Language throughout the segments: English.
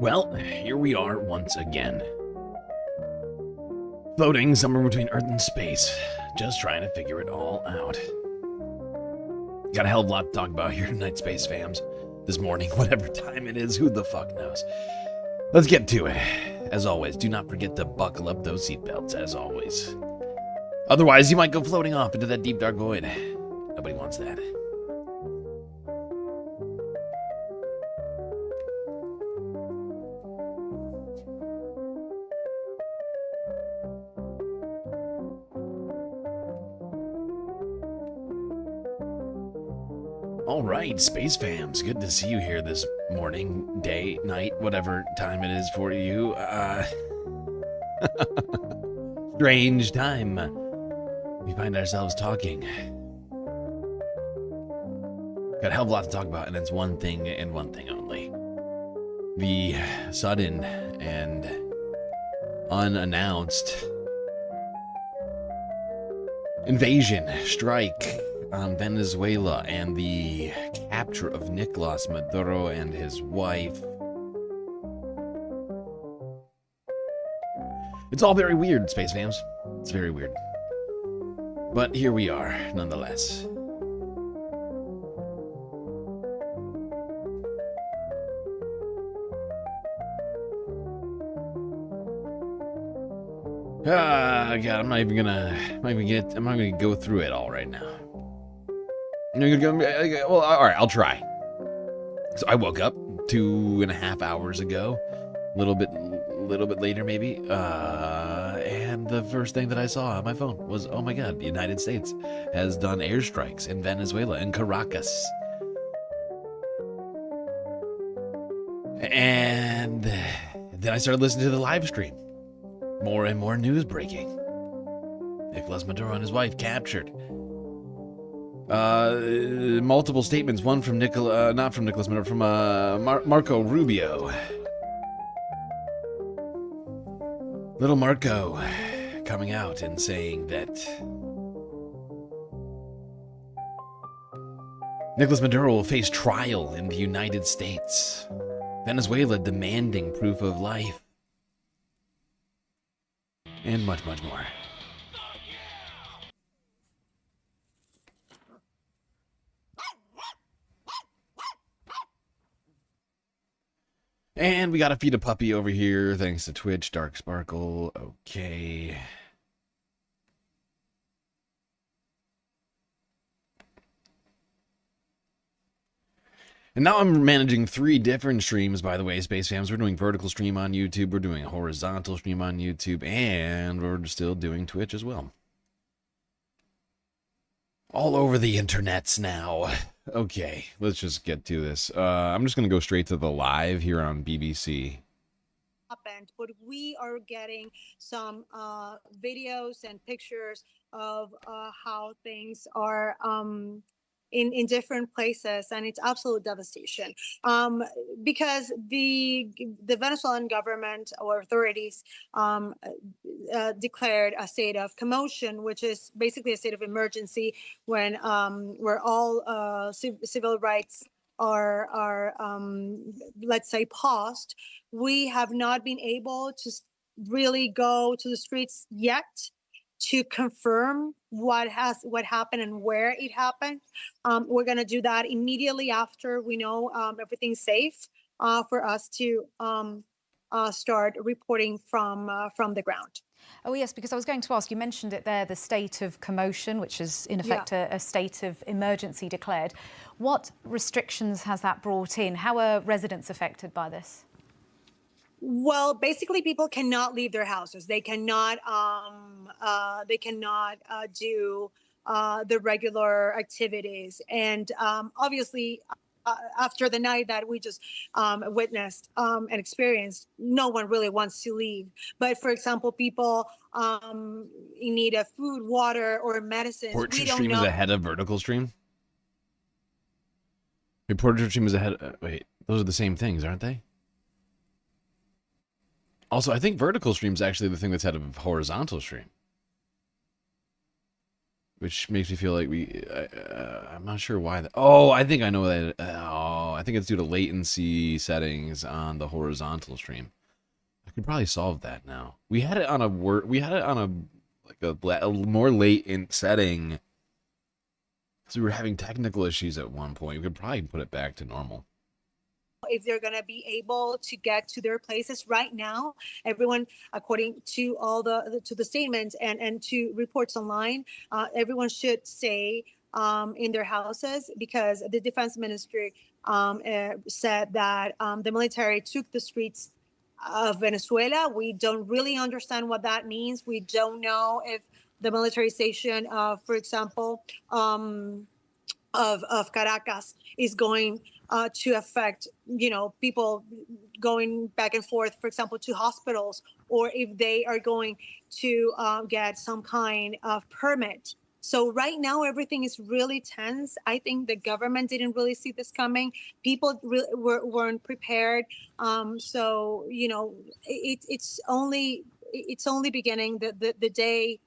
Well, here we are once again. Floating somewhere between Earth and space. Just trying to figure it all out. Got a hell of a lot to talk about here tonight, Space Fams. This morning, whatever time it is, who the fuck knows. Let's get to it. As always, do not forget to buckle up those seatbelts, as always. Otherwise, you might go floating off into that deep dark void. Nobody wants that. Alright, Space Fams, good to see you here this morning, day, night, whatever time it is for you. Strange time. We find ourselves talking. Got a hell of a lot to talk about, and it's one thing and one thing only. The sudden and unannounced invasion, strike on Venezuela and the capture of Nicolas Maduro and his wife. It's all very weird, Space Fams. It's very weird. But here we are, nonetheless. God, I'm not even gonna go through it all right now. Well, all right, I'll try. So I woke up 2.5 hours ago, a little bit later maybe, and the first thing that I saw on my phone was, oh my God, the United States has done airstrikes in Venezuela, in Caracas. And then I started listening to the live stream. More and more news breaking. Nicolas Maduro and his wife captured. Multiple statements. One from not from Nicolas Maduro, from Marco Rubio. Little Marco coming out and saying that Nicolas Maduro will face trial in the United States. Venezuela demanding proof of life. And much, much more. And we gotta feed a puppy over here, thanks to Twitch. Dark Sparkle. Okay. And now I'm managing 3 different streams, by the way, Space Fams. We're doing vertical stream on YouTube, we're doing a horizontal stream on YouTube, and we're still doing Twitch as well. All over the internets now. Okay, let's just get to this. I'm just going to go straight to the live here on BBC. But we are getting some videos and pictures of how things are in different places, and it's absolute devastation. Because the Venezuelan government or authorities declared a state of commotion, which is basically a state of emergency when where all civil rights are let's say paused. We have not been able to really go to the streets yet to confirm what happened and where it happened. We're going to do that immediately after we know everything's safe for us to start reporting from the ground. Oh, yes, because I was going to ask, you mentioned it there, the state of commotion, which is in effect a state of emergency declared. What restrictions has that brought in? How are residents affected by this? Well, basically, people cannot leave their houses. They cannot do the regular activities. And obviously, after the night that we just witnessed and experienced, no one really wants to leave. But for example, people in need of food, water, or medicine. Portrait stream is ahead of vertical stream? Wait, portrait stream is ahead. Wait, those are the same things, aren't they? Also, I think vertical stream is actually the thing that's ahead of horizontal stream. Which makes me feel like I'm not sure why. Oh, I think I know that. Oh, I think it's due to latency settings on the horizontal stream. I could probably solve that now. We had it on a more latent setting. So we were having technical issues at one point. We could probably put it back to normal. If they're going to be able to get to their places right now, everyone, according to all the statements and to reports online, everyone should stay in their houses, because the defense ministry said that the military took the streets of Venezuela. We don't really understand what that means. We don't know if the militarization of, for example, of Caracas is going to affect, people going back and forth, for example, to hospitals, or if they are going to get some kind of permit. So right now, everything is really tense. I think the government didn't really see this coming. People weren't prepared. So, it's only beginning. The day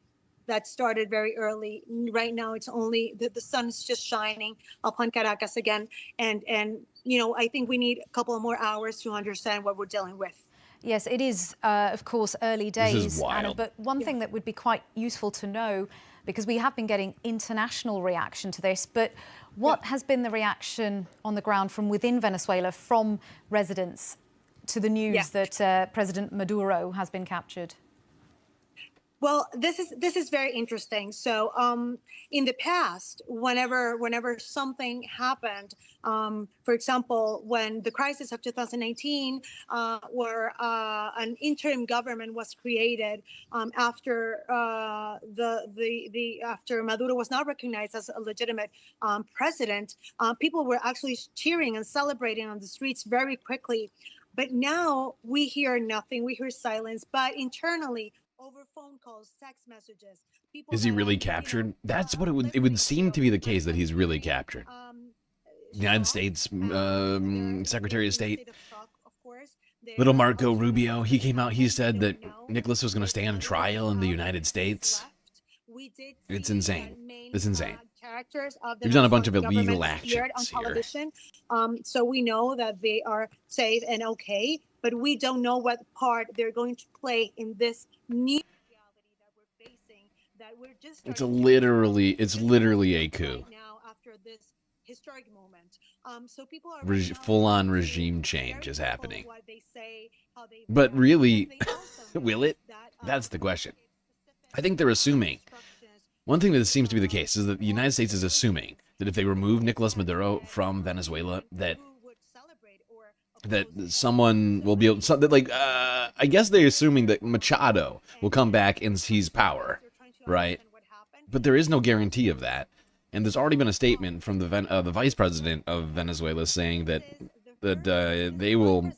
that started very early. Right now, it's only the sun is just shining upon Caracas again. And I think we need a couple of more hours to understand what we're dealing with. Yes, it is, of course, early days, this is wild. Anna, but one thing that would be quite useful to know, because we have been getting international reaction to this, but what has been the reaction on the ground from within Venezuela, from residents, to the news that President Maduro has been captured? Well, this is very interesting. So, in the past, whenever something happened, for example, when the crisis of 2019, where an interim government was created after after Maduro was not recognized as a legitimate president, people were actually cheering and celebrating on the streets very quickly. But now we hear nothing. We hear silence. But internally, over phone calls, text messages. People Is he that really are, captured? That's what it would listening seem to be the case, that he's really very, captured. um, United shocked. States They're Secretary of in a State, state of shock, of course. little They're Marco questioning Rubio, he everything that came out, he happened. They said don't that know Nicholas was going to if stand Maduro is trial in the out, United if he's States. left. We did It's see insane. that main It's insane. characters of the They've done a bunch Venezuelan of illegal government appeared on actions here. television. So we know that they are safe and okay, but we don't know what part they're going to play in this new reality that we're facing. That we're just It's starting to literally a coup. right now after this historic moment. So people are right now Full-on listening to regime very change is careful happening. what they say, how they But react, really, because they also know will it? that, That's the question. it's specific, I think they're assuming. instructions One thing that to, seems to be the case is that the United States is launch assuming that if they remove Nicolas Maduro from Venezuela, that who would celebrate or oppose someone will be able to, like, I guess they're assuming that Machado will come back and seize power, right? But there is no guarantee of that. And there's already been a statement from the vice president of Venezuela saying that they will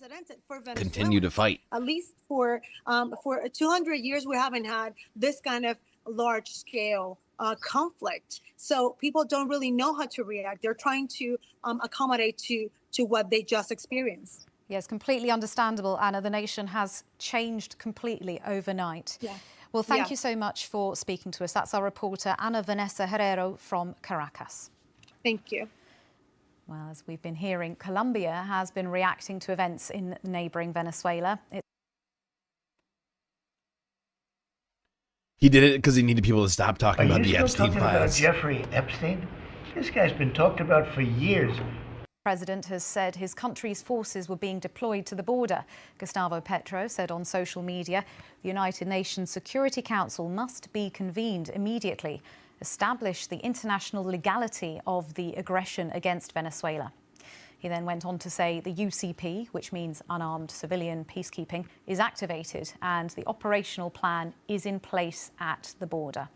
continue to fight. At least for 200 years, we haven't had this kind of large scale conflict. So people don't really know how to react. They're trying to accommodate to what they just experienced. Yes, completely understandable, Anna. The nation has changed completely overnight. Yeah. Well, thank you so much for speaking to us. That's our reporter, Ana Vanessa Herrero from Caracas. Thank you. Well, as we've been hearing, Colombia has been reacting to events in neighbouring Venezuela. He did it because he needed people to stop talking about the Epstein talking files. About Jeffrey Epstein? This guy's been talked about for years. The president has said his country's forces were being deployed to the border. Gustavo Petro said on social media, the United Nations Security Council must be convened immediately, establish the international legality of the aggression against Venezuela. He then went on to say the UCP, which means unarmed civilian peacekeeping, is activated and the operational plan is in place at the border.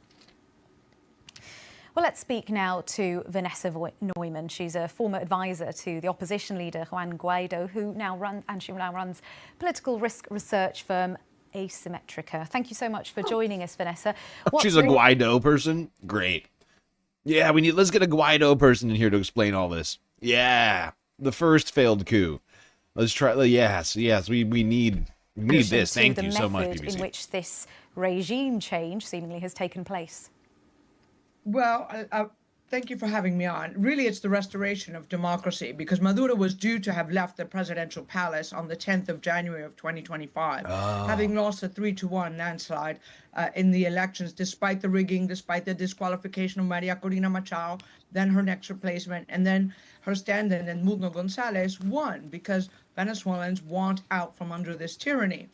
Well, let's speak now to Vanessa Neumann. She's a former advisor to the opposition leader Juan Guaido, who now runs political risk research firm Asymmetrica. Thank you so much for joining us, Vanessa. She's a Guaido person? Great. Yeah, let's get a Guaido person in here to explain all this. Yeah, the first failed coup. Let's try. Yes, we need this. Thank you so much, BBC. In which this regime change seemingly has taken place. Well, thank you for having me on. Really, it's the restoration of democracy, because Maduro was due to have left the presidential palace on the 10th of January of 2025, having lost a 3-1 landslide in the elections, despite the rigging, despite the disqualification of Maria Corina Machado, then her next replacement, and then her stand-in, Edmundo Gonzalez, won because Venezuelans want out from under this tyranny.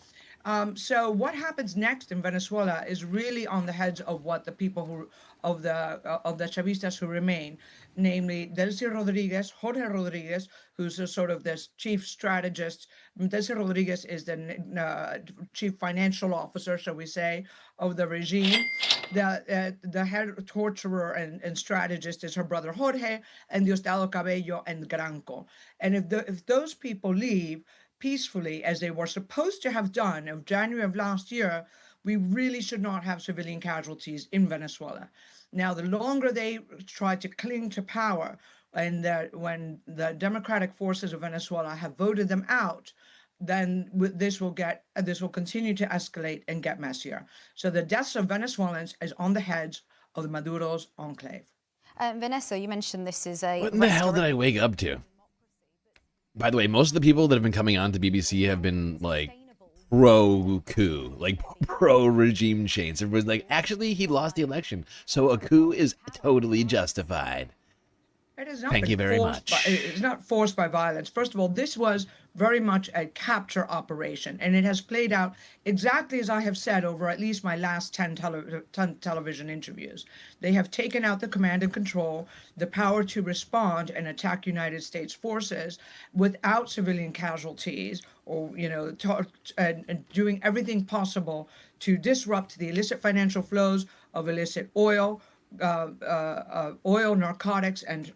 So what happens next in Venezuela is really on the heads of what the people of the Chavistas who remain, namely Delcy Rodriguez, Jorge Rodriguez, who's a sort of this chief strategist. Delcy Rodriguez is the chief financial officer, shall we say, of the regime. The head torturer and strategist is her brother Jorge, and Diosdado Cabello and Granco. And if those people leave peacefully, as they were supposed to have done of January of last year, we really should not have civilian casualties in Venezuela. Now, the longer they try to cling to power, and when the democratic forces of Venezuela have voted them out, then this will continue to escalate and get messier. So the deaths of Venezuelans is on the heads of the Maduro's enclave. Vanessa, you mentioned this is a... What in the hell did I wake up to? By the way, most of the people that have been coming on to BBC have been, like, pro-coup, like, pro-regime change. Everybody's like, actually, he lost the election, so a coup is totally justified. It is not Thank you very much. It's not forced by violence. First of all, this was very much a capture operation, and it has played out exactly as I have said over at least my last 10 television interviews. They have taken out the command and control, the power to respond and attack United States forces without civilian casualties, or doing everything possible to disrupt the illicit financial flows of illicit oil, narcotics, and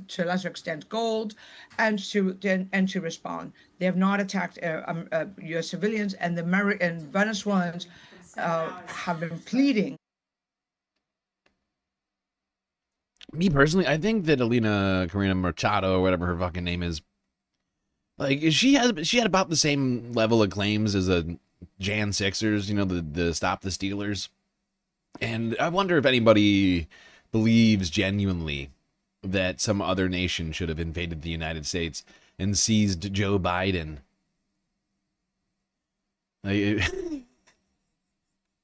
to a lesser extent gold, and to respond. They have not attacked U.S. civilians, and the Venezuelans have been pleading. Me personally, I think that Alina Karina Machado, or whatever her fucking name is, like she had about the same level of claims as a Jan Sixers, you know, the Stop the Steelers. And I wonder if anybody believes genuinely that some other nation should have invaded the United States and seized Joe Biden. Like,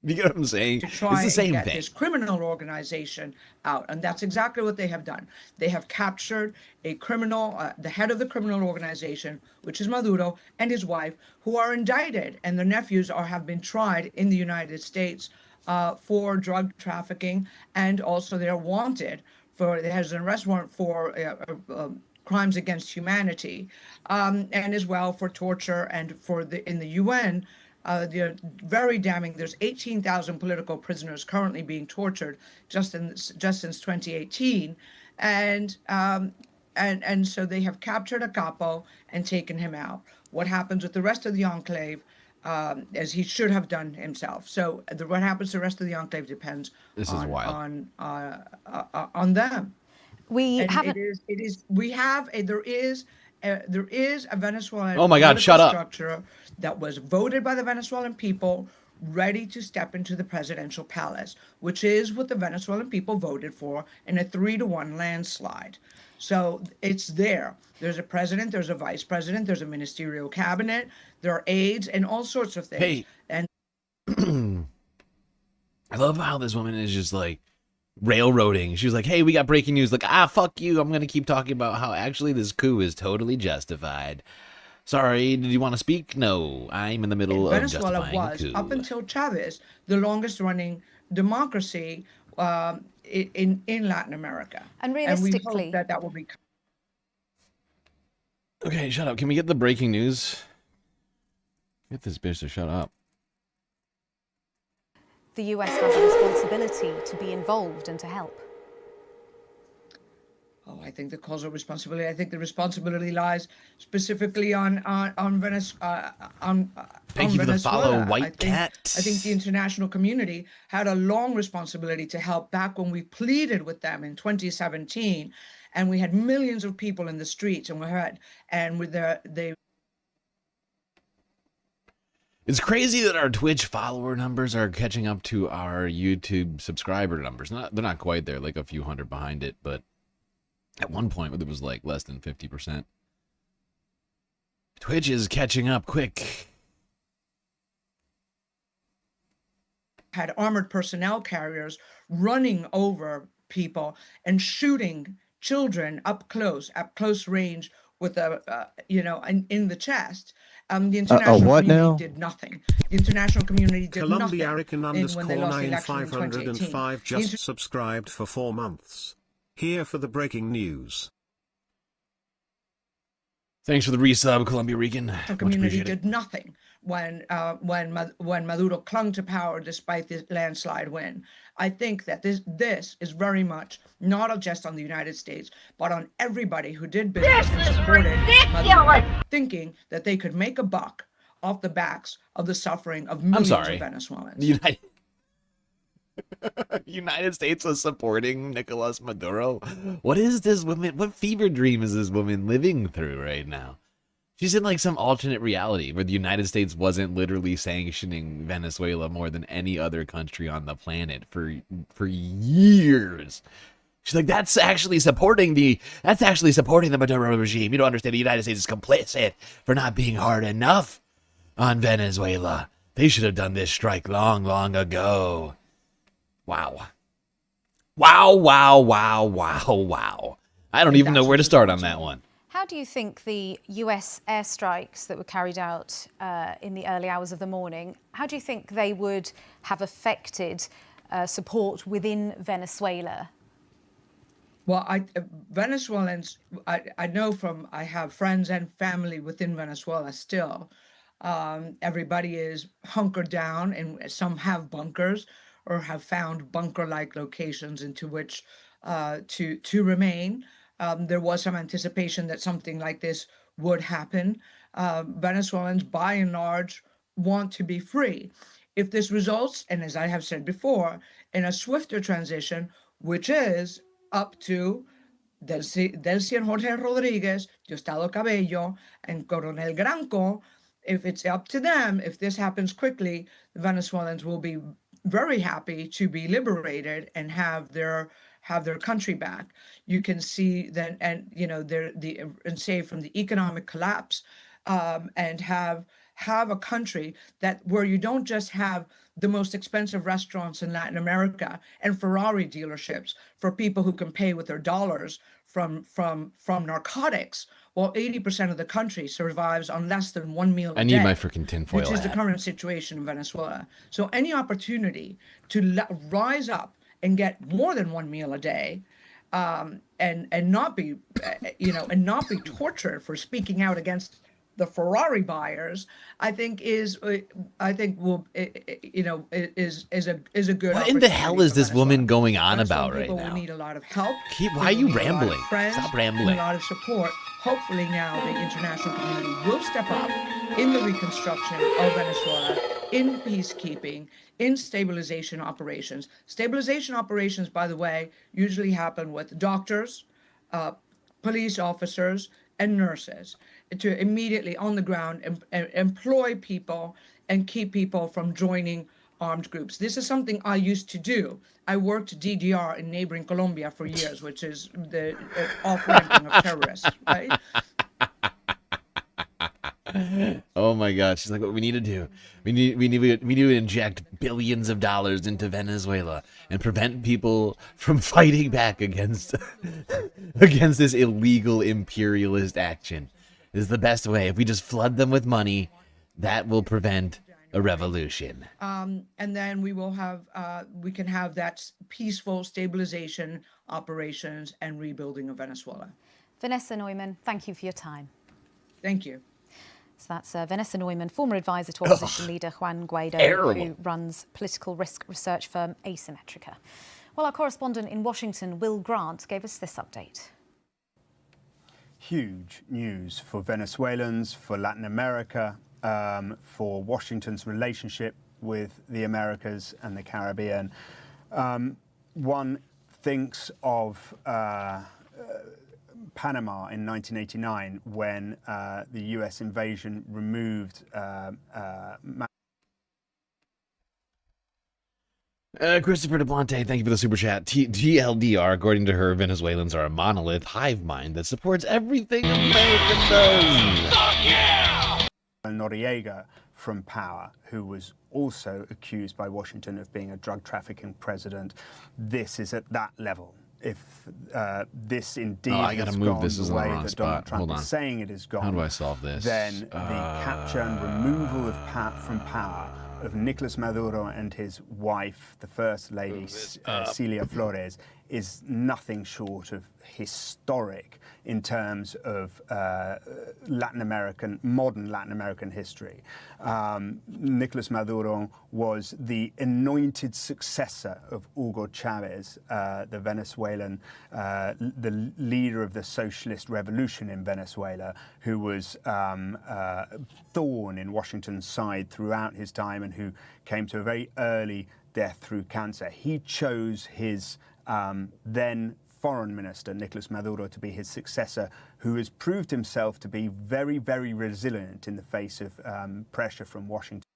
you get what I'm saying? To try It's the same and get thing. this criminal organization out, and that's exactly what they have done. They have captured a criminal, the head of the criminal organization, which is Maduro, and his wife, who are indicted, and their nephews have been tried in the United States for drug trafficking, and also they're wanted for. There's an arrest warrant for crimes against humanity, and as well for torture and for in the UN. They're very damning. There's 18,000 political prisoners currently being tortured just since 2018, and so they have captured a capo and taken him out. What happens with the rest of the enclave, as he should have done himself. So what happens to the rest of the enclave depends on them. There is a Venezuelan oh my God, shut up. structure that was voted by the Venezuelan people ready to step into the presidential palace, which is what the Venezuelan people voted for in a 3-1 landslide. So it's there. There's a president, there's a vice president, there's a ministerial cabinet, there are aides and all sorts of things. Hey. And I love how this woman is just like railroading. She was like, hey, we got breaking news. Like, fuck you. I'm going to keep talking about how actually this coup is totally justified. Sorry, did you want to speak? No, I'm in the middle of Venezuela justifying was, a coup. up until Chavez, the longest running democracy in Latin America. And realistically, and we hope that will be. Okay, shut up. Can we get the breaking news? Get this bitch to shut up. The US has a responsibility to be involved and to help. Oh, I think the causal responsibility. I think the responsibility lies specifically on Venezuela. Thank you for the follow, White Cat. I think the international community had a long responsibility to help back when we pleaded with them in 2017, and we had millions of people in the streets, and they. It's crazy that our Twitch follower numbers are catching up to our YouTube subscriber numbers. They're not quite there, like a few hundred behind it, but at one point it was like less than 50%. Twitch is catching up quick. Had armored personnel carriers running over people and shooting children up close range with in the chest. The international community did nothing. The international community did nothing. Colombiarican When they lost the election in 2018. 9505 just subscribed for 4 months. Here for the breaking news. Thanks for the resub, Columbia Rican. The community did nothing when Maduro clung to power despite the landslide win. I think that this is very much not just on the United States, but on everybody who did business and supported Maduro, thinking that they could make a buck off the backs of the suffering of millions of Venezuelans. United States was supporting Nicolas Maduro. What is this woman? What fever dream is this woman living through right now? She's in like some alternate reality where the United States wasn't literally sanctioning Venezuela more than any other country on the planet for years. She's like, that's actually supporting the Maduro regime. You don't understand. The United States is complicit for not being hard enough on Venezuela. They should have done this strike long, long ago. Wow. Wow, wow, wow, wow, wow. I don't even know where to start on that one. How do you think the US airstrikes that were carried out in the early hours of the morning, how do you think they would have affected support within Venezuela? Well, Venezuelans, I know I have friends and family within Venezuela still. Everybody is hunkered down, and some have bunkers or have found bunker-like locations into which to remain. There was some anticipation that something like this would happen. Venezuelans, by and large, want to be free. if this results, and as I have said before, in a swifter transition, which is up to Delcy and Jorge Rodriguez, Diosdado Cabello, and Coronel Granco, if it's up to them, if this happens quickly, the Venezuelans will be very happy to be liberated and have their country back. You can see that, and and save from the economic collapse, and have a country that where you don't just have the most expensive restaurants in Latin America and Ferrari dealerships for people who can pay with their dollars from narcotics, while 80% of the country survives on less than one meal a day. I need my freaking tinfoil which is the hat. current situation in Venezuela. So any opportunity to rise up and get more than one meal a day, and not be tortured for speaking out against the Ferrari buyers, I think is a good. What in the hell is this woman going on Venezuelan about right people now? will need a lot of help. Why are you They will need a lot of rambling? friends Stop and rambling. a lot of support. Hopefully now the international community will step up in the reconstruction of Venezuela, in peacekeeping, in stabilization operations. Stabilization operations, by the way, usually happen with doctors, police officers, and nurses to immediately on the ground employ people and keep people from joining armed groups. This is something I used to do. I worked DDR in neighboring Colombia for years, which is the off-ramping of terrorists, right? Oh my God! She's like, what we need to do? We need to inject billions of dollars into Venezuela and prevent people from fighting back against against this illegal imperialist action. This is the best way. If we just flood them with money, that will prevent a revolution. And then we will have we can have that peaceful stabilization operations and rebuilding of Venezuela. Vanessa Neumann, thank you for your time. Thank you. So that's Vanessa Neumann, former advisor to opposition leader Juan Guaido, Terrible. who runs political risk research firm Asymmetrica. Well, our correspondent in Washington, Will Grant, gave us this update. Huge news for Venezuelans, for Latin America, for Washington's relationship with the Americas and the Caribbean. One thinks of Panama in 1989 when the US invasion removed Christopher DeBlante, thank you for the super chat. TLDR, according to her, Venezuelans are a monolith hive mind that supports everything American does. Noriega from power, who was also accused by Washington of being a drug trafficking president. This is at that level. If this indeed has gone the way that Donald Trump is saying it has gone, how do I solve this? Then the capture and removal of from power of Nicolas Maduro and his wife, the First Lady Celia Flores, is nothing short of historic in terms of modern Latin American history. Nicolas Maduro was the anointed successor of Hugo Chavez, the Venezuelan, the leader of the socialist revolution in Venezuela, who was thorn in Washington's side throughout his time and who came to a very early death through cancer. He chose his then foreign minister, Nicolas Maduro, to be his successor, who has proved himself to be very, very resilient in the face of pressure from Washington.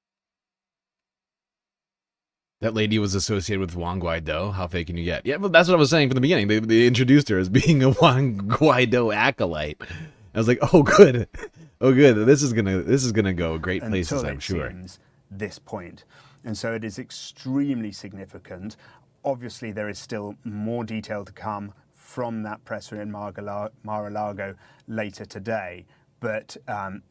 That lady was associated with Juan Guaido. How fake can you get? Yeah, well, that's what I was saying from the beginning. They introduced her as being a Juan Guaido acolyte. I was like, oh, good. Oh, good. This is gonna go great places, I'm sure. This point. And so it is extremely significant. Obviously, there is still more detail to come from that presser in Mar-a-Lago later today. But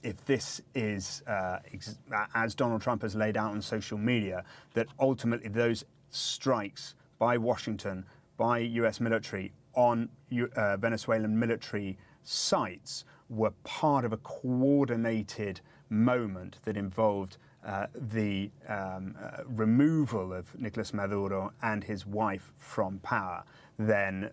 if this is, as Donald Trump has laid out on social media, that ultimately those strikes by Washington, by US military on Venezuelan military sites were part of a coordinated moment that involved the removal of Nicolas Maduro and his wife from power, then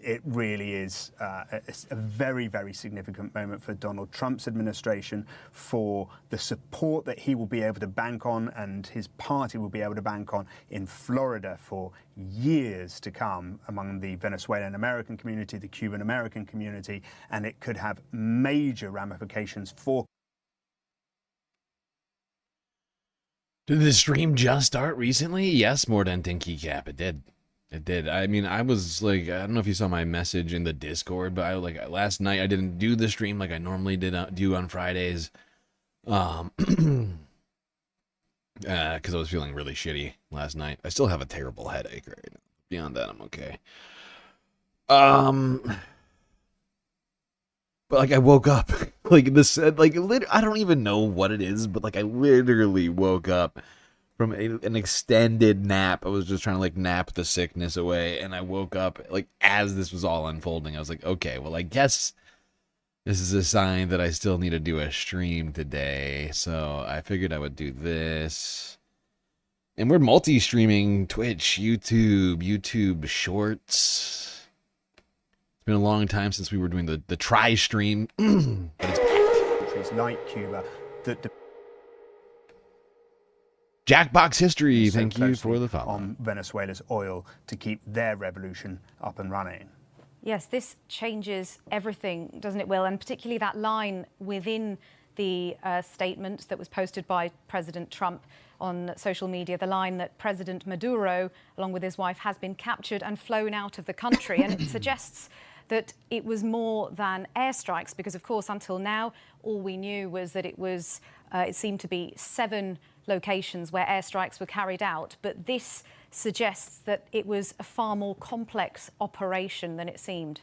it really is a very, very significant moment for Donald Trump's administration, for the support that he will be able to bank on and his party will be able to bank on in Florida for years to come among the Venezuelan American community, the Cuban American community, and it could have major ramifications for. Did the stream just start recently? Yes, more than Keycap. It did. It did. I mean, I was like, I don't know if you saw my message in the Discord, but last night I didn't do the stream like I normally do on Fridays. Because I was feeling really shitty last night. I still have a terrible headache right now. Beyond that, I'm okay. But like I woke up like this, like I don't even know what it is, but like I literally woke up from an extended nap. I was just trying to like nap the sickness away, and I woke up like as this was all unfolding. I was like, okay, well, I guess this is a sign that I still need to do a stream today. So I figured I would do this. And we're multi-streaming Twitch, YouTube Shorts. It's been a long time since we were doing the try stream, but it's back. Countries like Cuba that Jackbox History, so thank you for the follow. on Venezuela's oil to keep their revolution up and running. Yes, this changes everything, doesn't it, Will? And particularly that line within the statement that was posted by President Trump on social media, the line that President Maduro, along with his wife, has been captured and flown out of the country. And it suggests that it was more than airstrikes, because, of course, until now, all we knew was that it was, it seemed to be 7 locations where airstrikes were carried out. But this suggests that it was a far more complex operation than it seemed.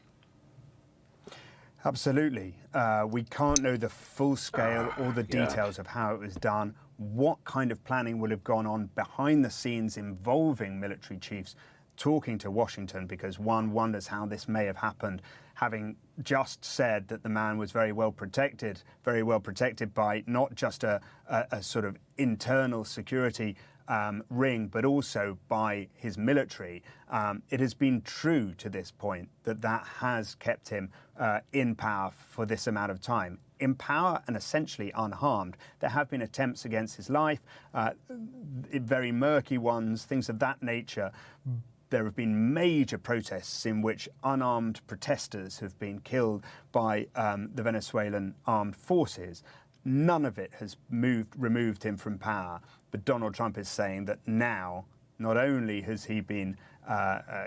Absolutely. We can't know the full scale or the details of how it was done, what kind of planning would have gone on behind the scenes involving military chiefs talking to Washington, because one wonders how this may have happened, having just said that the man was very well protected by not just a sort of internal security ring, but also by his military. It has been true to this point that has kept him in power for this amount of time. In power and essentially unharmed. There have been attempts against his life, very murky ones, things of that nature. There have been major protests in which unarmed protesters have been killed by the Venezuelan armed forces. None of it has removed him from power. But Donald Trump is saying that now, not only has he been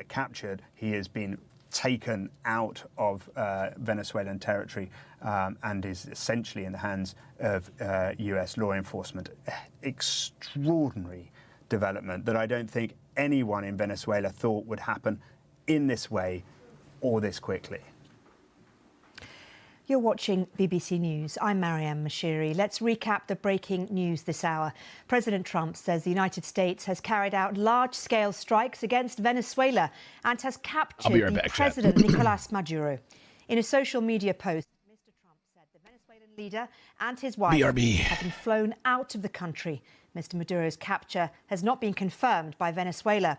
captured, he has been taken out of Venezuelan territory and is essentially in the hands of US law enforcement. Extraordinary development that I don't think anyone in Venezuela thought would happen in this way or this quickly. You're watching BBC News. I'm Marianne Mashiri. Let's recap the breaking news this hour. President Trump says the United States has carried out large-scale strikes against Venezuela and has captured the president, Nicolas Maduro. In a social media post, Mr. Trump said the Venezuelan leader and his wife have been flown out of the country. Mr. Maduro's capture has not been confirmed by Venezuela.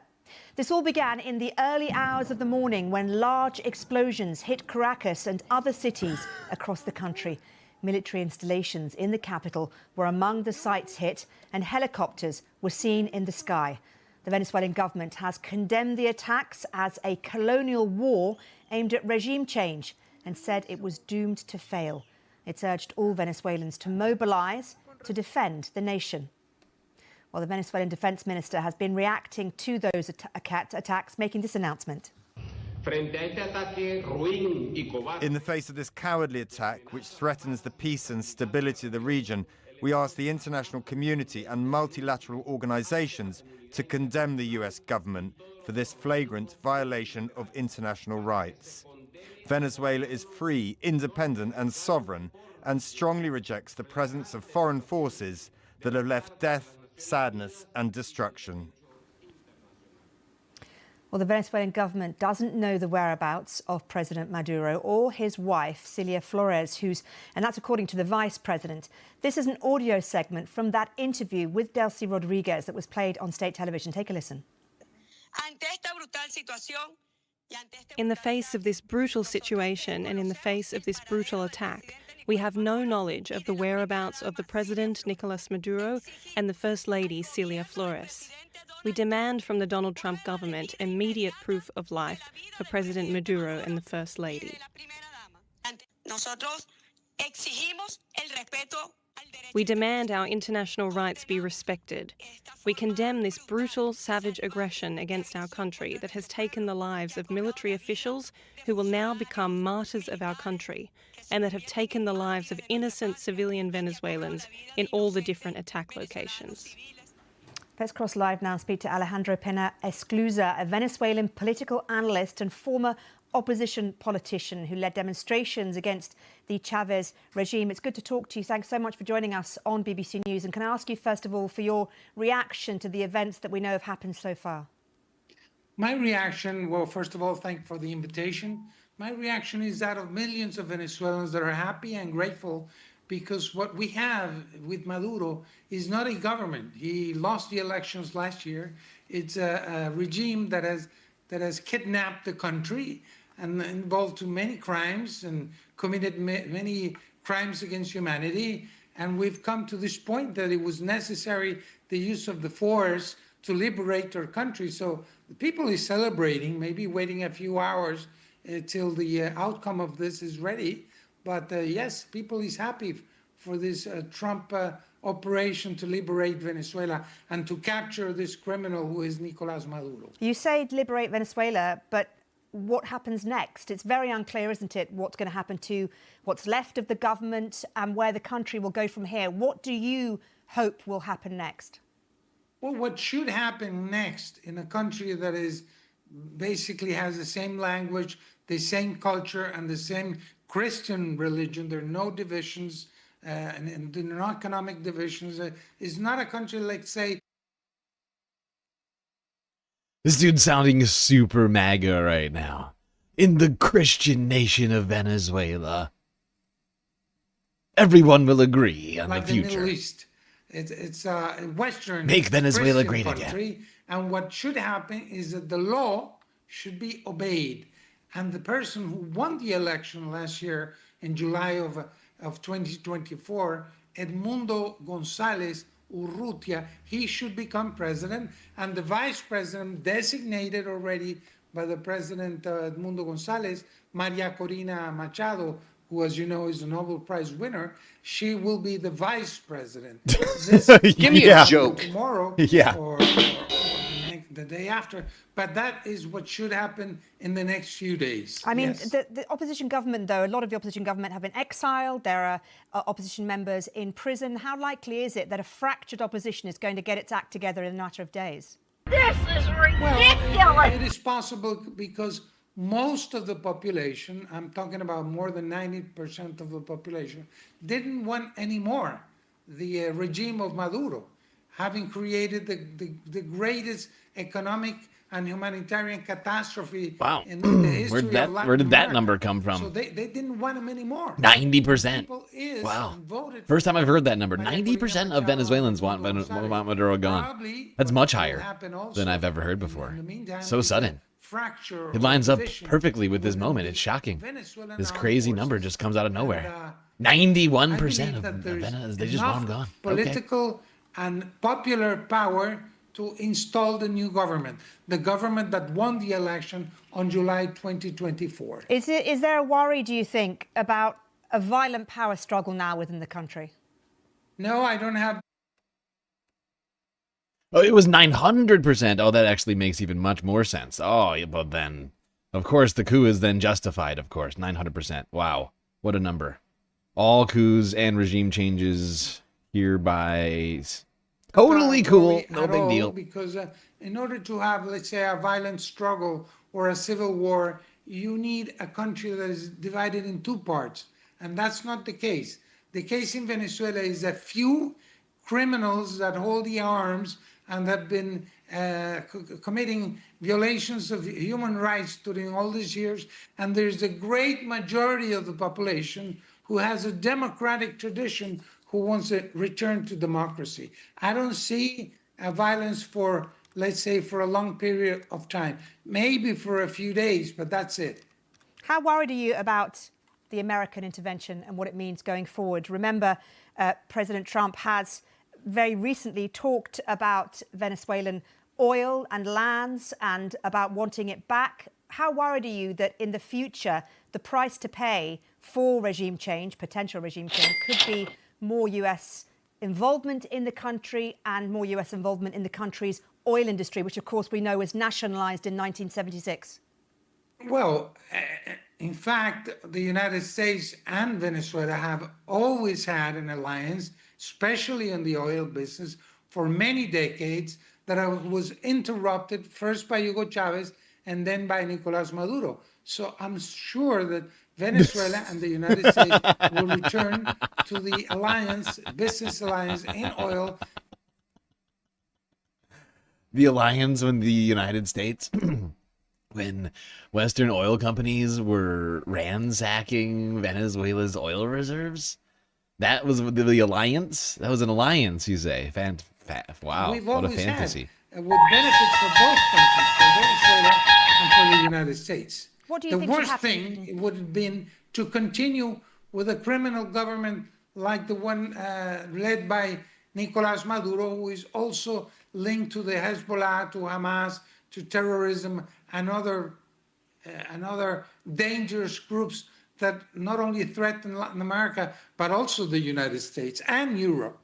This all began in the early hours of the morning when large explosions hit Caracas and other cities across the country. Military installations in the capital were among the sites hit, and helicopters were seen in the sky. The Venezuelan government has condemned the attacks as a colonial war aimed at regime change and said it was doomed to fail. It's urged all Venezuelans to mobilize to defend the nation. Well, the Venezuelan defense minister has been reacting to those attacks, making this announcement. In the face of this cowardly attack, which threatens the peace and stability of the region, we ask the international community and multilateral organizations to condemn the US government for this flagrant violation of international rights. Venezuela is free, independent and sovereign, and strongly rejects the presence of foreign forces that have left death, sadness and destruction. Well, the Venezuelan government doesn't know the whereabouts of President Maduro or his wife, Celia Flores, and that's according to the vice president. This is an audio segment from that interview with Delcy Rodriguez that was played on state television. Take a listen. In the face of this brutal situation and in the face of this brutal attack, we have no knowledge of the whereabouts of the President, Nicolas Maduro, and the First Lady, Celia Flores. We demand from the Donald Trump government immediate proof of life for President Maduro and the First Lady. We demand our international rights be respected. We condemn this brutal, savage aggression against our country that has taken the lives of military officials who will now become martyrs of our country, and that have taken the lives of innocent civilian Venezuelans in all the different attack locations. Let's cross live now and speak to Alejandro Pena Esclusa, a Venezuelan political analyst and former opposition politician who led demonstrations against the Chavez regime. It's good to talk to you. Thanks so much for joining us on BBC News. And can I ask you, first of all, for your reaction to the events that we know have happened so far? My reaction, well, first of all, thank you for the invitation. My reaction is that of millions of Venezuelans that are happy and grateful because what we have with Maduro is not a government. He lost the elections last year. It's a regime that has kidnapped the country and involved too many crimes and committed many crimes against humanity. And we've come to this point that it was necessary the use of the force to liberate our country. So the people is celebrating, maybe waiting a few hours till the outcome of this is ready. But yes, people is happy for this Trump operation to liberate Venezuela and to capture this criminal who is Nicolas Maduro. You say liberate Venezuela, but what happens next? It's very unclear, isn't it, what's going to happen to what's left of the government and where the country will go from here. What do you hope will happen next? Well, what should happen next in a country that is basically has the same language, the same culture, and the same Christian religion, there are no divisions, and there are no economic divisions, is not a country like, say... This dude's sounding super MAGA right now. In the Christian nation of Venezuela. Everyone will agree on like the future. The Middle East. It's a Western Make Venezuela Christian great country, again. And what should happen is that the law should be obeyed. And the person who won the election last year in July of 2024, Edmundo González Urrutia, he should become president. And the vice president designated already by the president Edmundo González, Maria Corina Machado, who, as you know, is a Nobel Prize winner, she will be the vice president. Give me a joke. Tomorrow Yeah. or the day after. But that is what should happen in the next few days. I mean, yes. the opposition government, though, a lot of the opposition government have been exiled. There are opposition members in prison. How likely is it that a fractured opposition is going to get its act together in a matter of days? This is ridiculous! Well, it is possible because most of the population, I'm talking about more than 90% of the population, didn't want anymore the regime of Maduro, having created the greatest economic and humanitarian catastrophe in the history of Latin America. Where did that number come from? So they didn't want him anymore. 90%. Wow. First time I've heard that number. 90% of Venezuelans want Maduro gone. That's much higher than I've ever heard before. So sudden. It lines up perfectly with this moment. It's shocking. This crazy number just comes out of nowhere. 91% of Venezuela, they just want him gone. Political and popular power to install the new government, the government that won the election on July 2024. Is there a worry, do you think, about a violent power struggle now within the country? No, I don't have. Oh, it was 900%. Oh, that actually makes even much more sense. Oh, but then, of course, the coup is then justified, of course. 900%. Wow. What a number. All coups and regime changes hereby. Totally cool. No big deal. Because in order to have, let's say, a violent struggle or a civil war, you need a country that is divided in two parts. And that's not the case. The case in Venezuela is a few criminals that hold the arms and have been committing violations of human rights during all these years. And there's a great majority of the population who has a democratic tradition who wants a return to democracy. I don't see violence for, let's say, for a long period of time, maybe for a few days, but that's it. How worried are you about the American intervention and what it means going forward? Remember, President Trump has very recently talked about Venezuelan oil and lands and about wanting it back. How worried are you that in the future, the price to pay for regime change, potential regime change, could be more US involvement in the country and more US involvement in the country's oil industry, which of course we know was nationalized in 1976? Well, in fact, the United States and Venezuela have always had an alliance, especially in the oil business, for many decades, that was interrupted first by Hugo Chavez and then by Nicolas Maduro. So I'm sure that Venezuela and the United States will return to the alliance, business alliance in oil. The alliance with the United States, when Western oil companies were ransacking Venezuela's oil reserves, that was the alliance. That was an alliance, you say? Wow, what a fantasy! With benefits for both countries, for Venezuela and for the United States. What do you think the should worst happen? thing would have been to continue with a criminal government like the one led by Nicolas Maduro, who is also linked to the Hezbollah, to Hamas, to terrorism, and other dangerous groups that not only threaten Latin America, but also the United States and Europe.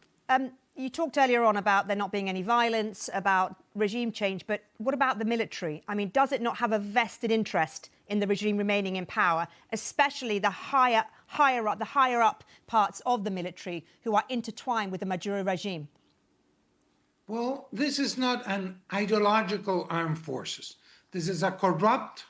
You talked earlier on about there not being any violence, about regime change, but what about the military? I mean, does it not have a vested interest in the regime remaining in power, especially the higher up parts of the military who are intertwined with the Maduro regime? Well, this is not an ideological armed forces. This is a corrupt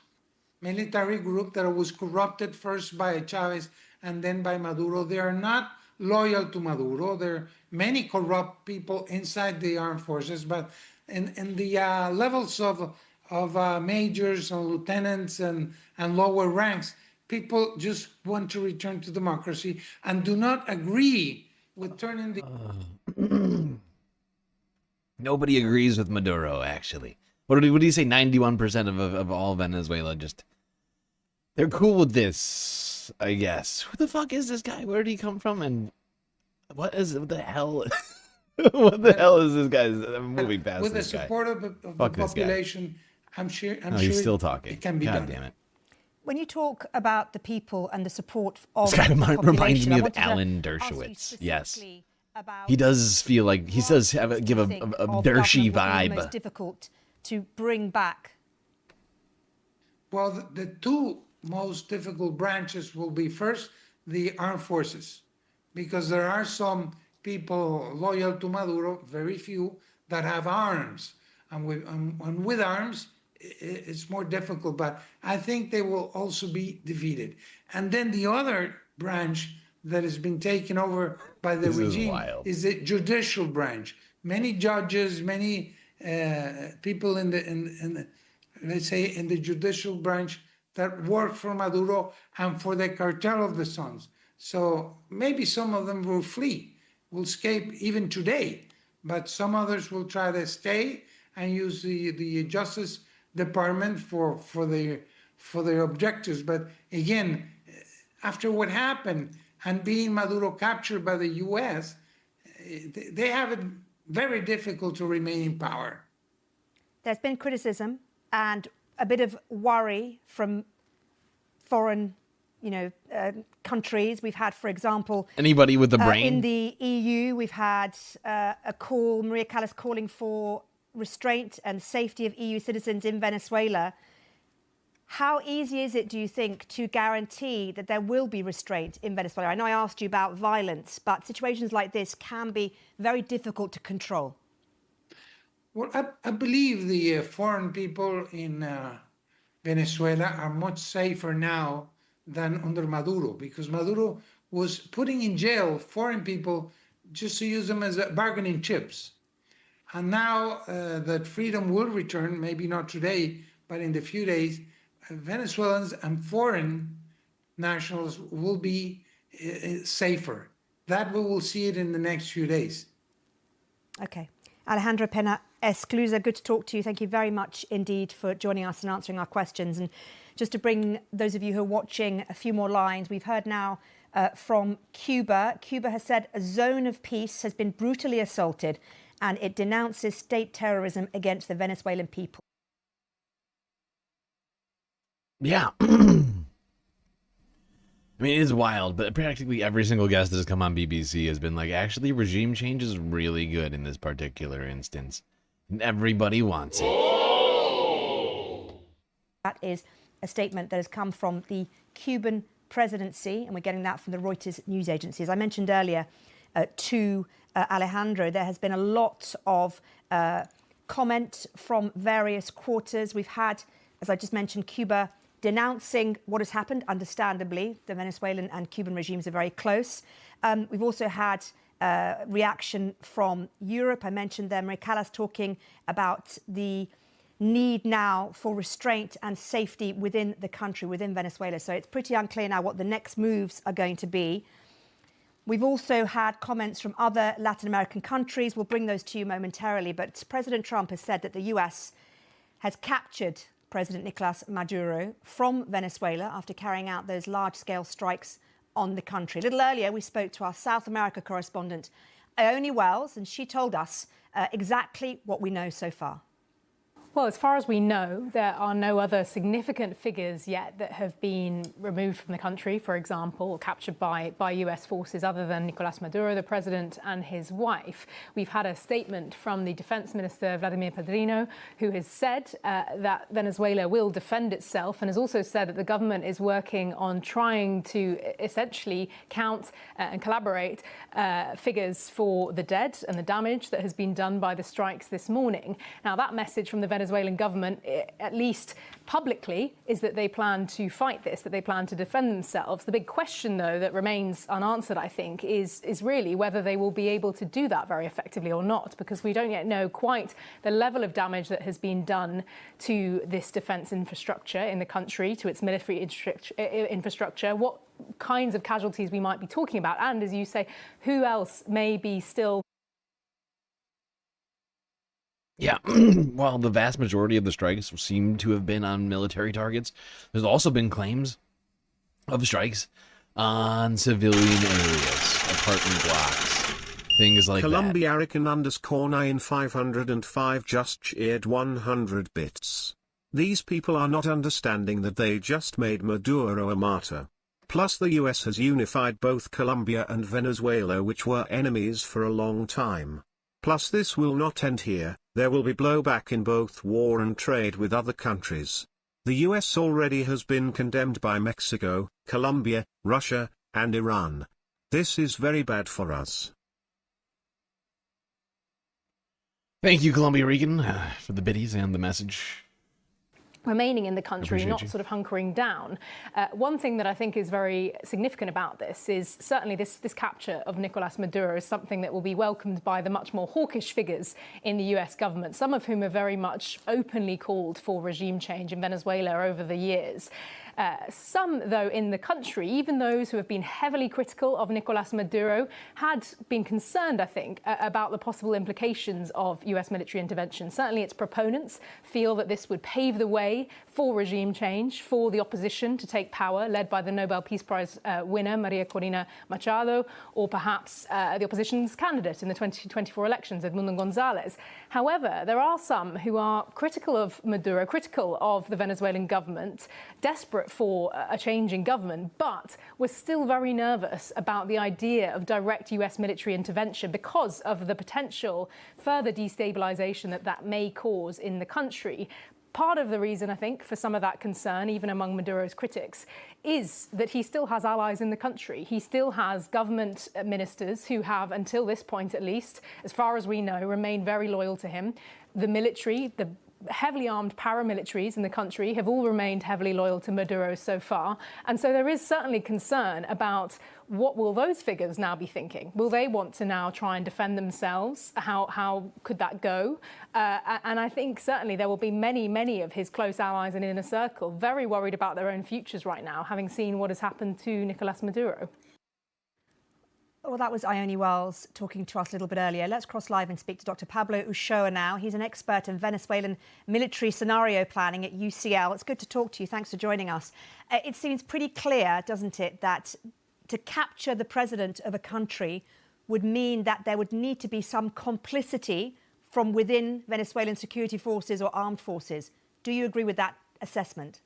military group that was corrupted first by Chavez and then by Maduro. They are not loyal to Maduro. There are many corrupt people inside the armed forces, but in the levels of majors and lieutenants and lower ranks, people just want to return to democracy and do not agree with turning the... Nobody agrees with Maduro, actually. What do you say? 91% of all Venezuela just... They're cool with this, I guess. Who the fuck is this guy? Where did he come from? And what the hell? What the hell is this guy? I'm moving past with this guy. With the support of the population, I'm sure he's still talking. It can be done. Damn it. When you talk about the people and the support of this guy the reminds me of population, Alan Dershowitz. Yes. He does feel like he does give a Dershy vibe. Most difficult to bring back. Well, the two most difficult branches will be first the armed forces, because there are some people loyal to Maduro, very few, that have arms, and with arms it's more difficult. But I think they will also be defeated. And then the other branch that has been taken over by the regime is the judicial branch. Many judges, many people in the let's say in the judicial branch that work for Maduro and for the cartel of the Suns. So maybe some of them will flee, will escape even today, but some others will try to stay and use the Justice Department for their objectives. But again, after what happened and being Maduro captured by the US, they have it very difficult to remain in power. There's been criticism and a bit of worry from foreign, countries. We've had, for example, anybody with the brain in the EU. We've had a call, Maria Callas calling for restraint and safety of EU citizens in Venezuela. How easy is it, do you think, to guarantee that there will be restraint in Venezuela? I know I asked you about violence, but situations like this can be very difficult to control. Well, I believe the foreign people in Venezuela are much safer now than under Maduro, because Maduro was putting in jail foreign people just to use them as bargaining chips. And now that freedom will return, maybe not today, but in the few days, Venezuelans and foreign nationals will be safer. That we will see it in the next few days. Okay. Alejandro Pena Esclusa, good to talk to you. Thank you very much indeed for joining us and answering our questions. And just to bring those of you who are watching a few more lines, we've heard now from Cuba. Cuba has said a zone of peace has been brutally assaulted and it denounces state terrorism against the Venezuelan people. Yeah. I mean, it is wild, but practically every single guest that has come on BBC has been like, actually, regime change is really good in this particular instance. And everybody wants it. That is a statement that has come from the Cuban presidency, and we're getting that from the Reuters news agency. As I mentioned earlier to Alejandro, there has been a lot of comment from various quarters. We've had, as I just mentioned, Cuba denouncing what has happened, understandably. The Venezuelan and Cuban regimes are very close. We've also had reaction from Europe. I mentioned there, Maria Callas talking about the need now for restraint and safety within the country, within Venezuela. So it's pretty unclear now what the next moves are going to be. We've also had comments from other Latin American countries. We'll bring those to you momentarily. But President Trump has said that the US has captured President Nicolas Maduro from Venezuela after carrying out those large-scale strikes on the country. A little earlier, we spoke to our South America correspondent, Ione Wells, and she told us exactly what we know so far. Well, as far as we know, there are no other significant figures yet that have been removed from the country, for example, or captured by US forces other than Nicolas Maduro, the president, and his wife. We've had a statement from the defense minister, Vladimir Padrino, who has said that Venezuela will defend itself and has also said that the government is working on trying to essentially count and collaborate figures for the dead and the damage that has been done by the strikes this morning. Now, that message from the Venezuelan government, at least publicly, is that they plan to fight this, that they plan to defend themselves. The big question, though, that remains unanswered, I think, is really whether they will be able to do that very effectively or not, because we don't yet know quite the level of damage that has been done to this defence infrastructure in the country, to its military infrastructure, what kinds of casualties we might be talking about, and, as you say, who else may be still... Yeah, while the vast majority of the strikes seem to have been on military targets, there's also been claims of strikes on civilian areas, apartment blocks, things like Colombia Arican_9505 just cheered 100 bits. These people are not understanding that they just made Maduro a martyr. Plus the US has unified both Colombia and Venezuela, which were enemies for a long time. Plus this will not end here, there will be blowback in both war and trade with other countries. The US already has been condemned by Mexico, Colombia, Russia, and Iran. This is very bad for us. Thank you, Columbia Rican, for the biddies and the message. Remaining in the country, not sort of hunkering down. One thing that I think is very significant about this is certainly this capture of Nicolas Maduro is something that will be welcomed by the much more hawkish figures in the US government, some of whom have very much openly called for regime change in Venezuela over the years. Some, though, in the country, even those who have been heavily critical of Nicolas Maduro, had been concerned, I think, about the possible implications of US military intervention. Certainly its proponents feel that this would pave the way for regime change, for the opposition to take power, led by the Nobel Peace Prize winner, Maria Corina Machado, or perhaps the opposition's candidate in the 2024 elections, Edmundo Gonzalez. However, there are some who are critical of Maduro, critical of the Venezuelan government, desperate for a change in government, but we're still very nervous about the idea of direct US military intervention because of the potential further destabilization that may cause in the country. Part of the reason, I think, for some of that concern, even among Maduro's critics, is that he still has allies in the country. He still has government ministers who have, until this point at least, as far as we know, remained very loyal to him. The military, the heavily armed paramilitaries in the country have all remained heavily loyal to Maduro so far. And so there is certainly concern about what will those figures now be thinking? Will they want to now try and defend themselves? How could that go? And I think certainly there will be many of his close allies and inner circle very worried about their own futures right now, having seen what has happened to Nicolas Maduro. Well, that was Ione Wells talking to us a little bit earlier. Let's cross live and speak to Dr. Pablo Uchoa now. He's an expert in Venezuelan military scenario planning at UCL. It's good to talk to you. Thanks for joining us. It seems pretty clear, doesn't it, that to capture the president of a country would mean that there would need to be some complicity from within Venezuelan security forces or armed forces. Do you agree with that assessment?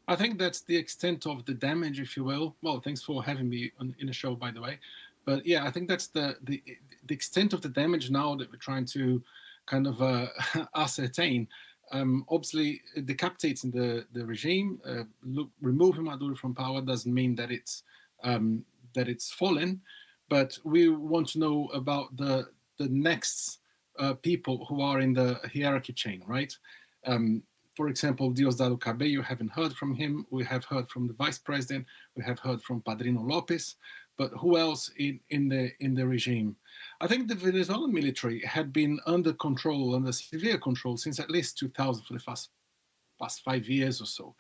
I think that's the extent of the damage, if you will. Well, thanks for having me in the show, by the way. But yeah, I think that's the extent of the damage now that we're trying to kind of ascertain. Obviously, decapitating the regime, removing Maduro from power doesn't mean that it's fallen, but we want to know about the next people who are in the hierarchy chain, right? For example, Diosdado Cabello, haven't heard from him. We have heard from the vice president. We have heard from Padrino Lopez. But who else in the regime? I think the Venezuelan military had been under control, under severe control, since at least 2000 for the past 5 years or so.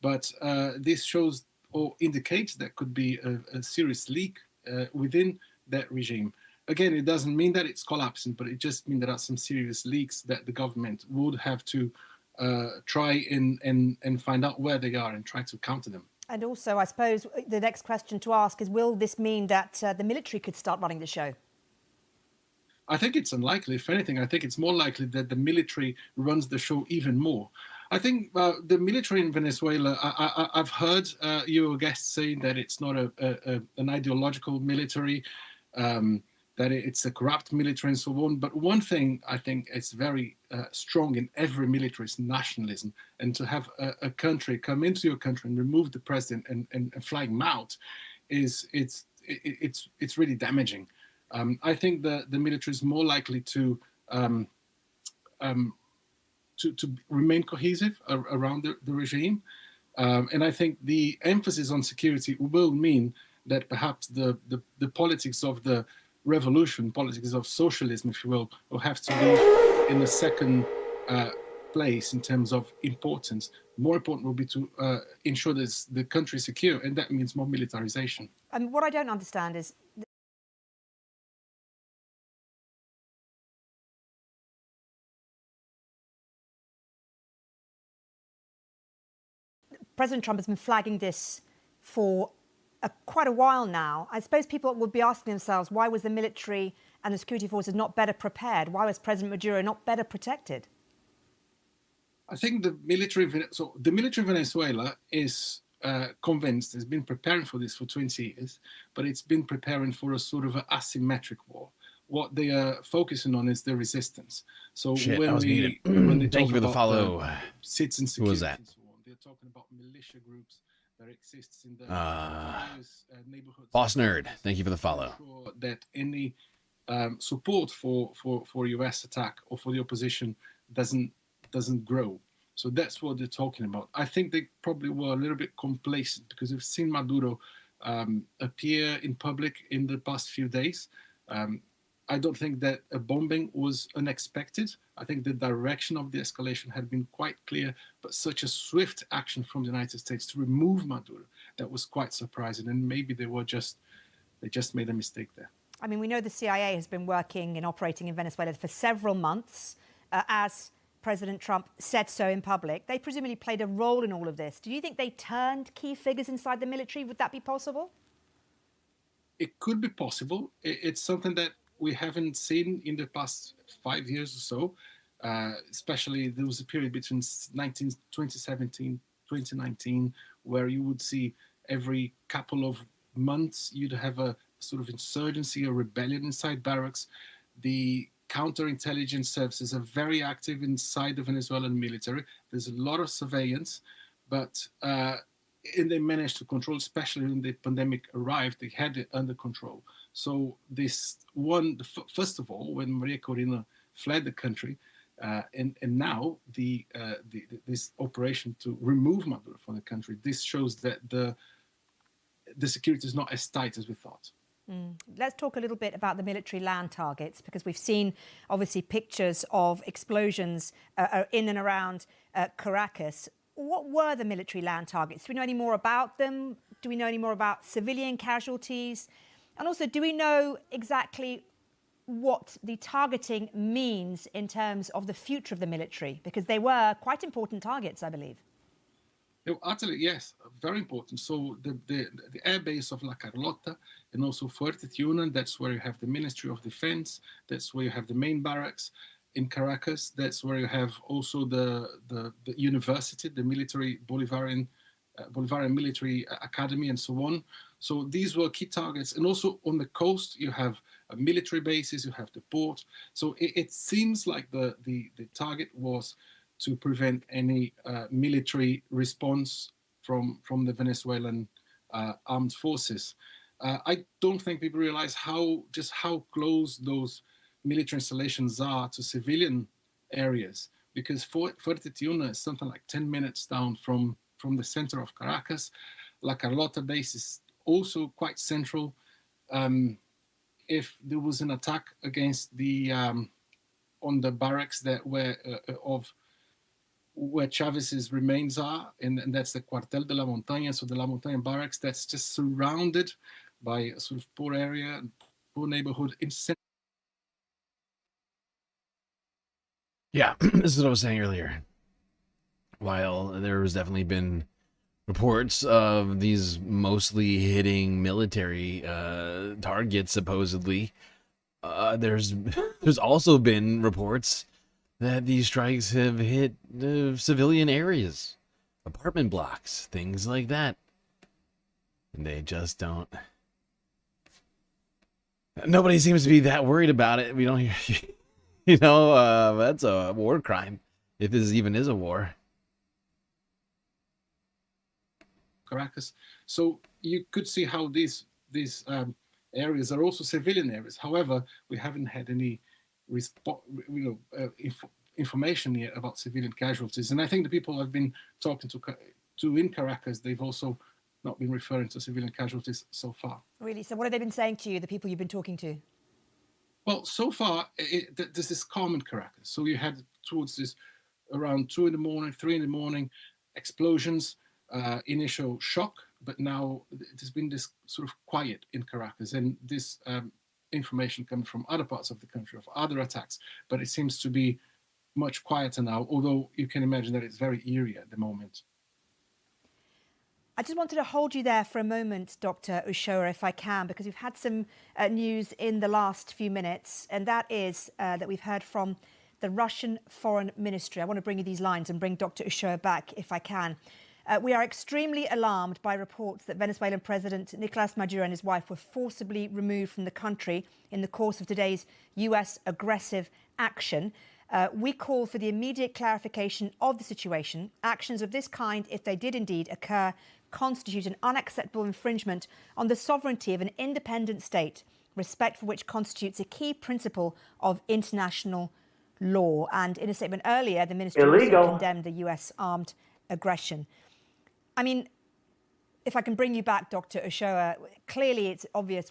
But this shows or indicates there could be a serious leak within that regime. Again, it doesn't mean that it's collapsing, but it just means there are some serious leaks that the government would have to try and find out where they are and try to counter them. And also, I suppose the next question to ask is, will this mean that the military could start running the show? I think it's unlikely. If anything, I think it's more likely that the military runs the show even more. I think the military in Venezuela, I've heard your guests saying that it's not an ideological military, that it's a corrupt military and so on. But one thing I think is very strong in every military is nationalism. And to have a country come into your country and remove the president and flag him out it's really damaging. I think the military is more likely to remain cohesive around the regime. And I think the emphasis on security will mean that perhaps the politics of the revolution, politics of socialism, if you will have to be in a second place in terms of importance. More important will be to ensure that the country is secure, and that means more militarization. And what I don't understand is President Trump has been flagging this for quite a while now. I suppose people would be asking themselves, why was the military and the security forces not better prepared? Why was President Maduro not better protected? I think the military of Venezuela is convinced, has been preparing for this for 20 years, but it's been preparing for a sort of an asymmetric war. What they are focusing on is the resistance. So when they Thank you for the follow. Citizen security, Who was that? and so on, they're talking about militia groups that exists in the neighborhoods. Boss Nerd, thank you for the follow. Sure that any support for U.S. attack or for the opposition doesn't grow. So that's what they're talking about. I think they probably were a little bit complacent because we've seen Maduro appear in public in the past few days. I don't think that a bombing was unexpected. I think the direction of the escalation had been quite clear, but such a swift action from the United States to remove Maduro, that was quite surprising. And maybe they just made a mistake there. I mean, we know the CIA has been working and operating in Venezuela for several months, as President Trump said so in public. They presumably played a role in all of this. Do you think they turned key figures inside the military? Would that be possible? It could be possible. It's something that we haven't seen in the past 5 years or so. Especially there was a period between 2017, 2019, where you would see every couple of months you'd have a sort of insurgency or rebellion inside barracks. The counterintelligence services are very active inside the Venezuelan military. There's a lot of surveillance, but and they managed to control, especially when the pandemic arrived, they had it under control. So this one, first of all, when Maria Corina fled the country, And now this operation to remove Maduro from the country, this shows that the security is not as tight as we thought. Let's talk a little bit about the military land targets, because we've seen obviously pictures of explosions in and around Caracas. What were the military land targets? Do we know any more about them? Do we know any more about civilian casualties? And also, do we know exactly what the targeting means in terms of the future of the military? Because they were quite important targets, I believe. Utterly, yes, very important. So the air base of La Carlota and also Fuerte Tiuna, that's where you have the Ministry of Defense, that's where you have the main barracks. In Caracas, that's where you have also the university, the military Bolivarian Military Academy, and so on. So these were key targets. And also on the coast, you have military bases, you have the port. So it seems like the target was to prevent any military response from the Venezuelan armed forces. I don't think people realize how close those military installations are to civilian areas, because Fuerte Tiuna is something like 10 minutes down from the center of Caracas. La Carlota base is also quite central. If there was an attack against on the barracks that were where Chavez's remains are, and that's the Cuartel de la Montaña, so the La Montaña barracks, that's just surrounded by a sort of poor area, poor neighborhood in center. Yeah, this is what I was saying earlier. While there's definitely been reports of these mostly hitting military targets, supposedly, there's also been reports that these strikes have hit civilian areas, apartment blocks, things like that. And they just don't. Nobody seems to be that worried about it. We don't hear, that's a war crime, if this even is a war. Caracas. So you could see how these areas are also civilian areas. However, we haven't had any information yet about civilian casualties. And I think the people I've been talking to in Caracas, they've also not been referring to civilian casualties so far. Really? So what have they been saying to you, the people you've been talking to? Well, so far, this is calm in Caracas. So you had towards this around 2 in the morning, 3 in the morning, explosions, initial shock, but now there's been this sort of quiet in Caracas, and this information coming from other parts of the country of other attacks, but it seems to be much quieter now, although you can imagine that it's very eerie at the moment. I just wanted to hold you there for a moment, Dr. Ulloa, if I can, because we've had some news in the last few minutes, and that is that we've heard from the Russian Foreign Ministry. I want to bring you these lines and bring Dr. Ulloa back if I can. We are extremely alarmed by reports that Venezuelan President Nicolas Maduro and his wife were forcibly removed from the country in the course of today's US aggressive action. We call for the immediate clarification of the situation. Actions of this kind, if they did indeed occur, constitute an unacceptable infringement on the sovereignty of an independent state, respect for which constitutes a key principle of international law. And in a statement earlier, the ministry also condemned the US armed aggression. I mean, if I can bring you back, Dr. Ulloa, clearly it's obvious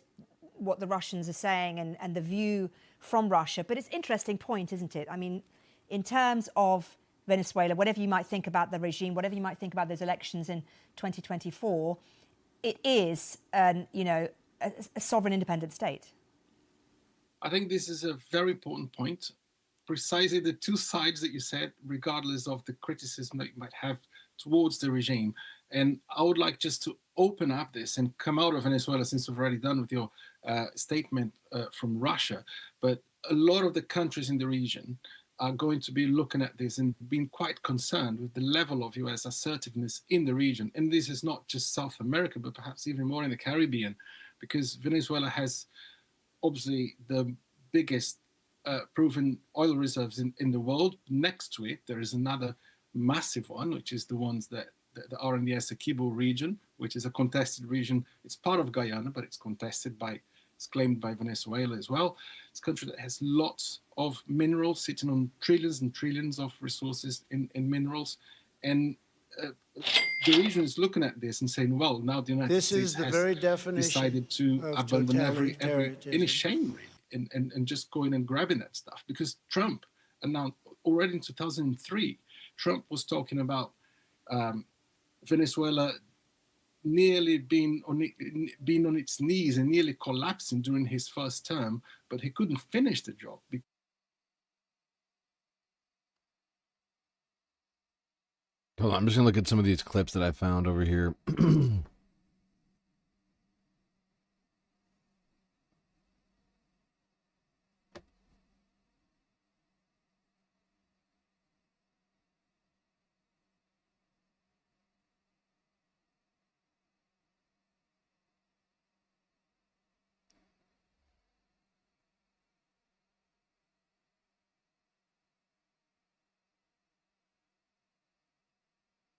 what the Russians are saying and the view from Russia, but it's an interesting point, isn't it? I mean, in terms of Venezuela, whatever you might think about the regime, whatever you might think about those elections in 2024, it is, a sovereign independent state. I think this is a very important point. Precisely the two sides that you said, regardless of the criticism that you might have towards the regime. And I would like just to open up this and come out of Venezuela, since we've already done with your statement from Russia. But a lot of the countries in the region are going to be looking at this and being quite concerned with the level of US assertiveness in the region. And this is not just South America, but perhaps even more in the Caribbean, because Venezuela has obviously the biggest proven oil reserves in the world. Next to it, there is another massive one, which is the ones that are in the Essequibo region, which is a contested region. It's part of Guyana, but it's contested by It's claimed by Venezuela as well. It's a country that has lots of minerals, sitting on trillions and trillions of resources in minerals. And the region is looking at this and saying, well, now the United States has decided to abandon any shame, really, and just going and grabbing that stuff. Because Trump announced already in 2003, Trump was talking about Venezuela nearly being on its knees and nearly collapsing during his first term, but he couldn't finish the job. Hold on, I'm just gonna look at some of these clips that I found over here.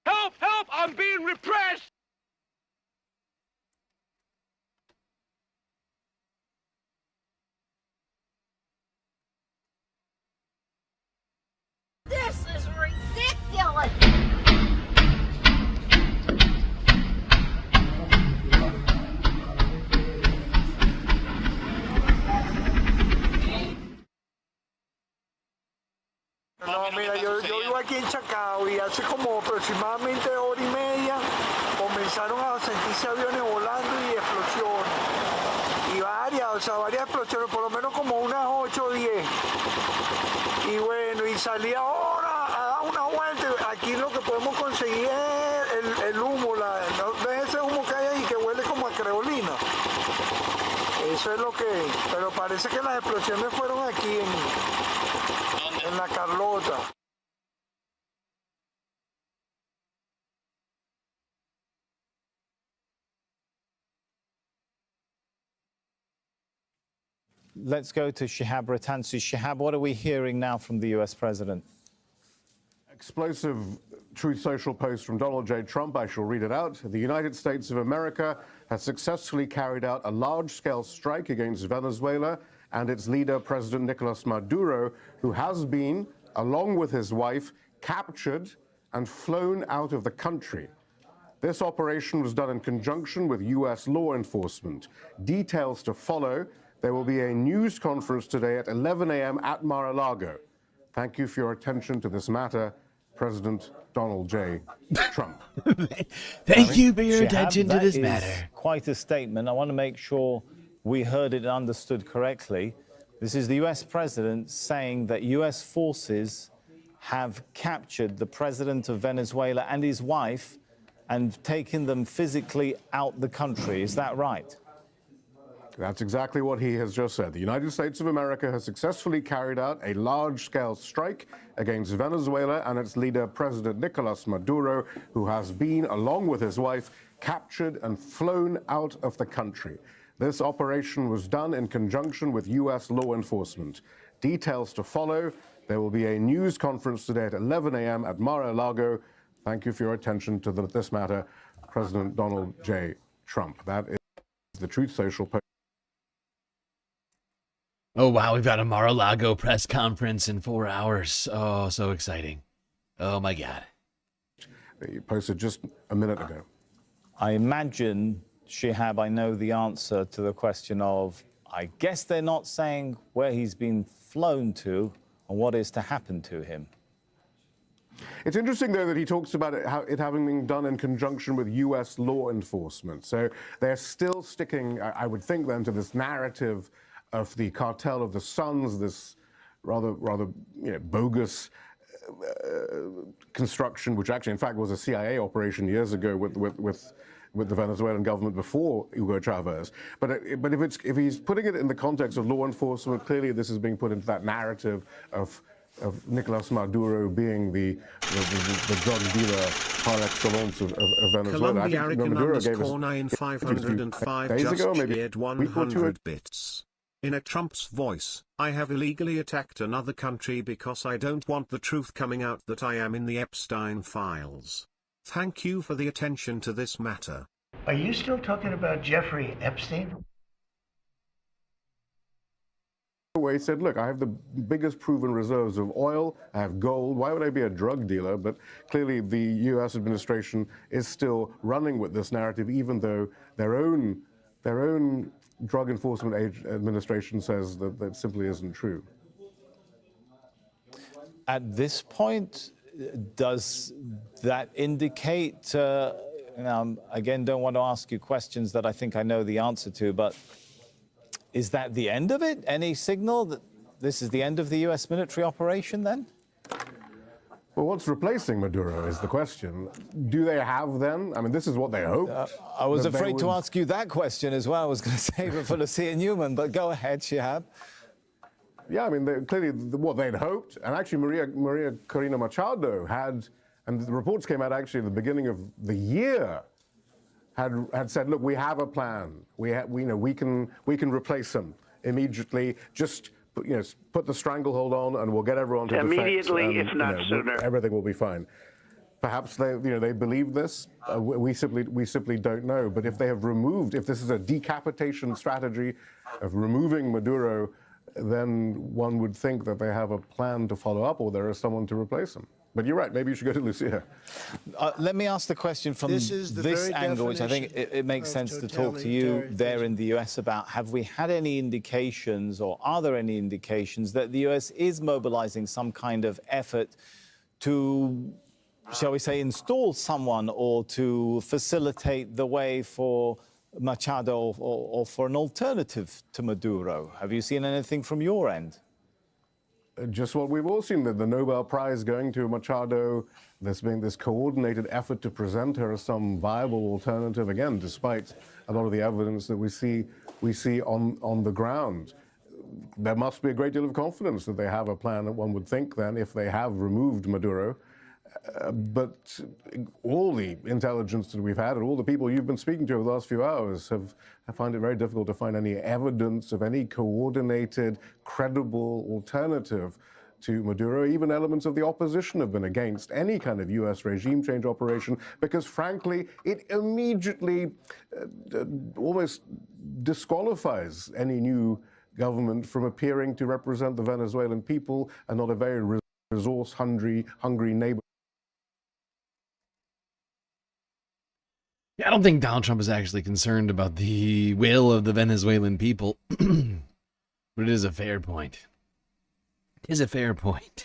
Help! Help! I'm being repressed! This is ridiculous! No, mira, yo vivo aquí en Chacao y hace como aproximadamente hora y media comenzaron a sentirse aviones volando y explosiones. Y varias explosiones, por lo menos como unas 8 o 10. Y bueno, y salí ahora a dar una vuelta. Aquí lo que podemos conseguir es el humo, ¿ves ese humo que hay ahí que huele como a creolina? Eso es lo que, pero parece que las explosiones fueron aquí en la Carlota. Let's go to Shihab Ratansi. Shihab, what are we hearing now from the US president? Explosive Truth Social post from Donald J. Trump. I shall read it out. The United States of America has successfully carried out a large-scale strike against Venezuela and its leader, President Nicolas Maduro, who has been, along with his wife, captured and flown out of the country. This operation was done in conjunction with U.S. law enforcement. Details to follow. There will be a news conference today at 11 a.m. at Mar-a-Lago. Thank you for your attention to this matter, President Donald J. Trump. Thank you for your Shihab, attention to this matter. That is quite a statement. I want to make sure we heard it and understood correctly. This is the US president saying that US forces have captured the president of Venezuela and his wife and taken them physically out the country. Is that right? That's exactly what he has just said. The United States of America has successfully carried out a large-scale strike against Venezuela and its leader, President Nicolas Maduro, who has been, along with his wife, captured and flown out of the country. This operation was done in conjunction with U.S. law enforcement. Details to follow. There will be a news conference today at 11 a.m. at Mar-a-Lago. Thank you for your attention to this matter, President Donald J. Trump. That is the Truth Social post. Oh, wow, we've got a Mar-a-Lago press conference in 4 hours. Oh, so exciting. Oh, my God. He posted just a minute ago. I imagine, Shihab, I know the answer to the question of, I guess they're not saying where he's been flown to and what is to happen to him. It's interesting, though, that he talks about it having been done in conjunction with U.S. law enforcement. So they're still sticking, I would think, then, to this narrative of the cartel of the Suns, this rather bogus construction, which actually, in fact, was a CIA operation years ago with the Venezuelan government before Hugo Chavez. But if he's putting it in the context of law enforcement, clearly this is being put into that narrative of Nicolas Maduro being the drug dealer par excellence of Venezuela. Colombia I think Maduro gave us 505 days just ago, maybe shared a week or two 100 bits. In a Trump's voice, I have illegally attacked another country because I don't want the truth coming out that I am in the Epstein files. Thank you for the attention to this matter. Are you still talking about Jeffrey Epstein? He said, look, I have the biggest proven reserves of oil, I have gold, why would I be a drug dealer? But clearly the US administration is still running with this narrative, even though their own drug enforcement administration says that that simply isn't true. At this point, does that indicate, again, don't want to ask you questions that I think I know the answer to, but is that the end of it? Any signal that this is the end of the US military operation then? Well, what's replacing Maduro is the question. Do they have then? I mean, this is what they hope. I was afraid to ask you that question as well. I was going to save it for Lucia Newman, but go ahead, Shihab. Yeah, I mean, clearly what they'd hoped, and actually Maria Corina Machado had, and the reports came out actually at the beginning of the year, had said, look, we have a plan. We can replace them immediately. Just put the stranglehold on, and we'll get everyone to defect. Immediately, if not sooner. Everything will be fine. Perhaps they believe this. We simply don't know. But if this is a decapitation strategy of removing Maduro, then one would think that they have a plan to follow up, or there is someone to replace them. But you're right, maybe you should go to Lucia. Let me ask the question from this angle, which I think it makes sense to talk to you there in the US about. Have we had any indications, or are there any indications that the US is mobilizing some kind of effort to, shall we say, install someone or to facilitate the way for Machado or for an alternative to Maduro? Have you seen anything from your end? Just what we've all seen, the Nobel Prize going to Machado. There's been this coordinated effort to present her as some viable alternative, again, despite a lot of the evidence that we see on the ground. There must be a great deal of confidence that they have a plan, that one would think then, if they have removed Maduro. But all the intelligence that we've had and all the people you've been speaking to over the last few hours I find it very difficult to find any evidence of any coordinated, credible alternative to Maduro. Even elements of the opposition have been against any kind of US regime change operation because, frankly, it immediately almost disqualifies any new government from appearing to represent the Venezuelan people and not a very resource-hungry neighbor. I don't think Donald Trump is actually concerned about the will of the Venezuelan people, but it is a fair point. It is a fair point.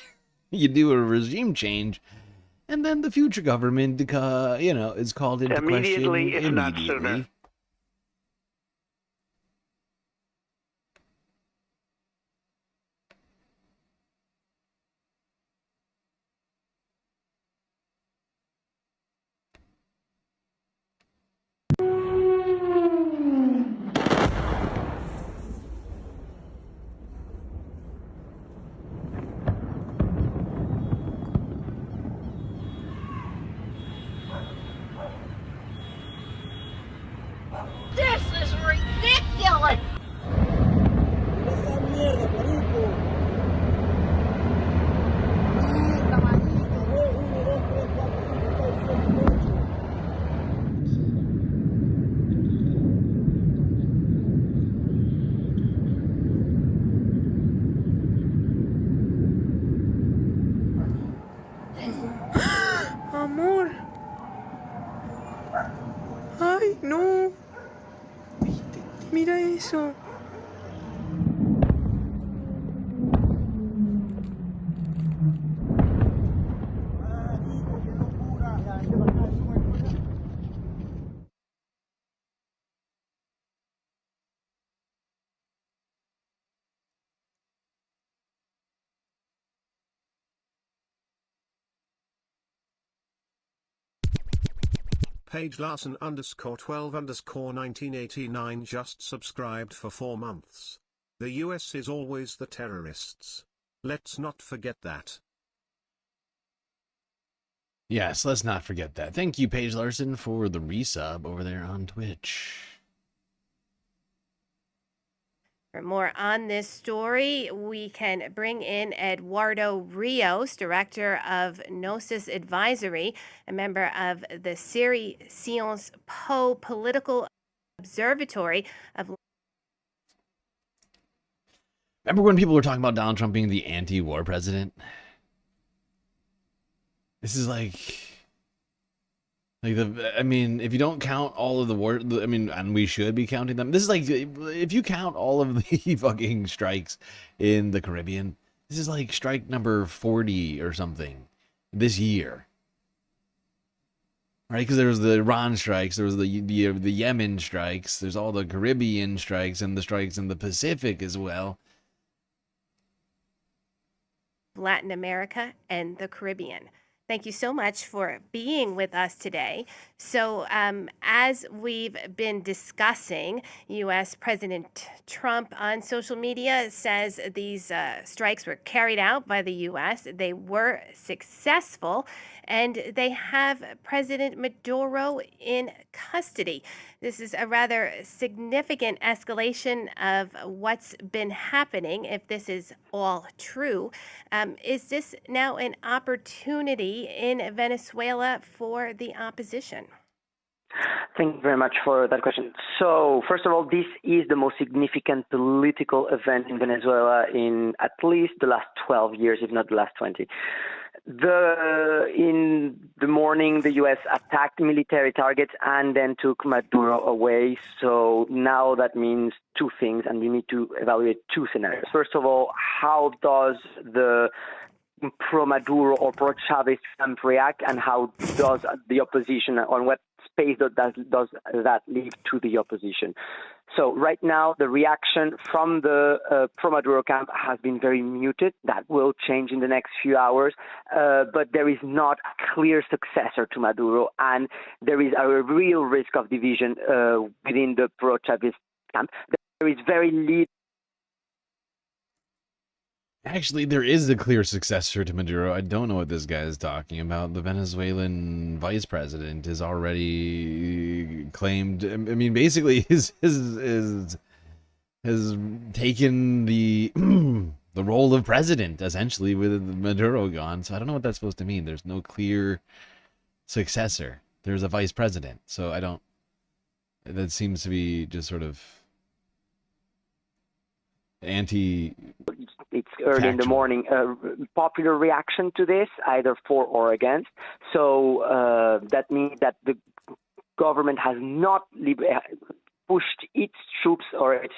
You do a regime change, and then the future government, is called into question immediately, if not sooner. This is ridiculous! Amor. Ay, no. Mira eso. Page Larson _12_1989 just subscribed for 4 months. The US is always the terrorists. Let's not forget that. Yes, let's not forget that. Thank you, Paige Larson, for the resub over there on Twitch. For more on this story, we can bring in Eduardo Rios, Director of Gnosis Advisory, a member of the Série Sciences Po Political Observatory of... Remember when people were talking about Donald Trump being the anti-war president? This is like I mean, if you don't count all of the war, I mean, and we should be counting them. This is like, if you count all of the fucking strikes in the Caribbean, this is like strike number 40 or something this year. Right? Because there was the Iran strikes, there was the Yemen strikes, there's all the Caribbean strikes and the strikes in the Pacific as well. Latin America and the Caribbean. Thank you so much for being with us today. So, as we've been discussing, U.S. President Trump on social media says these strikes were carried out by the U.S. They were successful, and they have President Maduro in custody. This is a rather significant escalation of what's been happening, if this is all true. Is this now an opportunity in Venezuela for the opposition? Thank you very much for that question. So, first of all, this is the most significant political event in Venezuela in at least the last 12 years, if not the last 20. In the morning, the U.S. attacked military targets and then took Maduro away. So now that means two things, and you need to evaluate two scenarios. First of all, how does the pro-Maduro or pro-Chavez camp react, and how does the opposition, on what space does that leave to the opposition? So right now, the reaction from the pro-Maduro camp has been very muted. That will change in the next few hours, but there is not a clear successor to Maduro, and there is a real risk of division within the pro-Chavez camp. There is very little. Actually, there is a clear successor to Maduro. I don't know what this guy is talking about. The Venezuelan vice president is already claimed. I mean, basically, has taken the the role of president, essentially, with Maduro gone. So I don't know what that's supposed to mean. There's no clear successor. There's a vice president. So I don't. That seems to be just sort of It's early in the morning. Popular reaction to this, either for or against. So that means that the government has not pushed its troops or its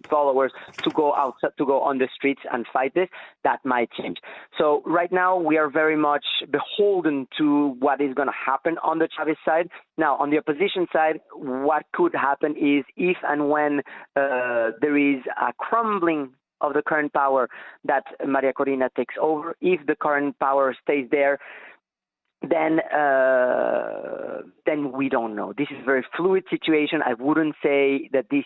followers to go outside, to go on the streets and fight this. That might change. So right now we are very much beholden to what is going to happen on the Chavez side. Now, on the opposition side, what could happen is if and when there is a crumbling of the current power that Maria Corina takes over, if the current power stays there, then we don't know. This is a very fluid situation. I wouldn't say that this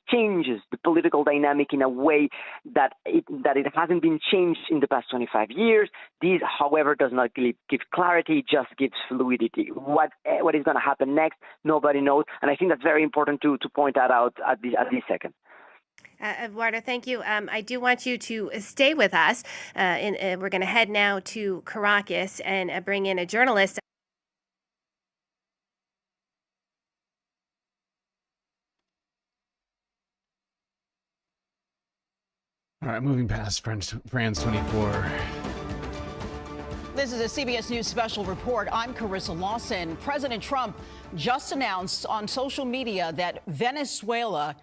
changes the political dynamic in a way that it hasn't been changed in the past 25 years. This, however, does not give clarity, just gives fluidity. What is going to happen next, nobody knows, and I think that's very important to point that out at this second. Eduardo, thank you. I do want you to stay with us. We're going to head now to Caracas and bring in a journalist. All right, moving past France 24. This is a CBS News special report. I'm Carissa Lawson. President Trump just announced on social media that Venezuelan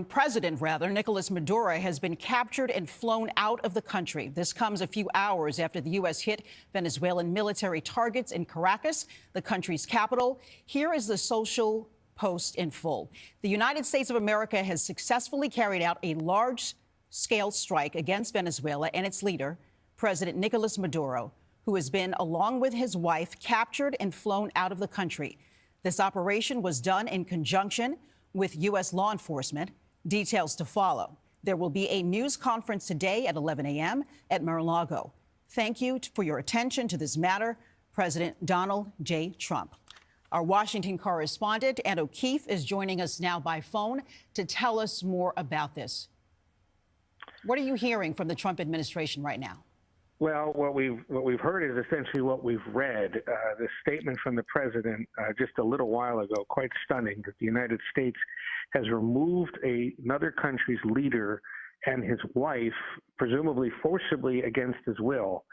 president, Nicolas Maduro, has been captured and flown out of the country. This comes a few hours after the U.S. hit Venezuelan military targets in Caracas, the country's capital. Here is the social post in full. The United States of America has successfully carried out a large-scale strike against Venezuela and its leader, President Nicolas Maduro, who has been, along with his wife, captured and flown out of the country. This operation was done in conjunction with U.S. law enforcement. Details to follow. There will be a news conference today at 11 a.m. at Mar-a-Lago. Thank you for your attention to this matter, President Donald J. Trump. Our Washington correspondent, Ann O'Keefe, is joining us now by phone to tell us more about this. What are you hearing from the Trump administration right now? Well, what we've heard is essentially what we've read. The statement from the president just a little while ago, quite stunning, that the United States has removed another country's leader and his wife, presumably forcibly against his will.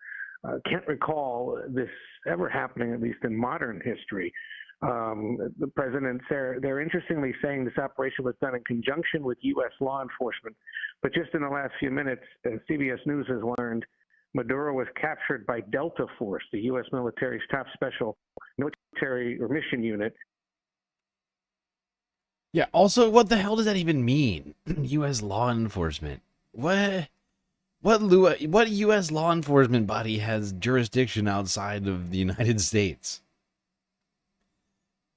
Can't recall this ever happening, at least in modern history. The president, they're interestingly saying this operation was done in conjunction with U.S. law enforcement. But just in the last few minutes, CBS News has learned Maduro was captured by Delta Force, the U.S. military's top special military or mission unit. Yeah, also, what the hell does that even mean? U.S. law enforcement. What U.S. law enforcement body has jurisdiction outside of the United States?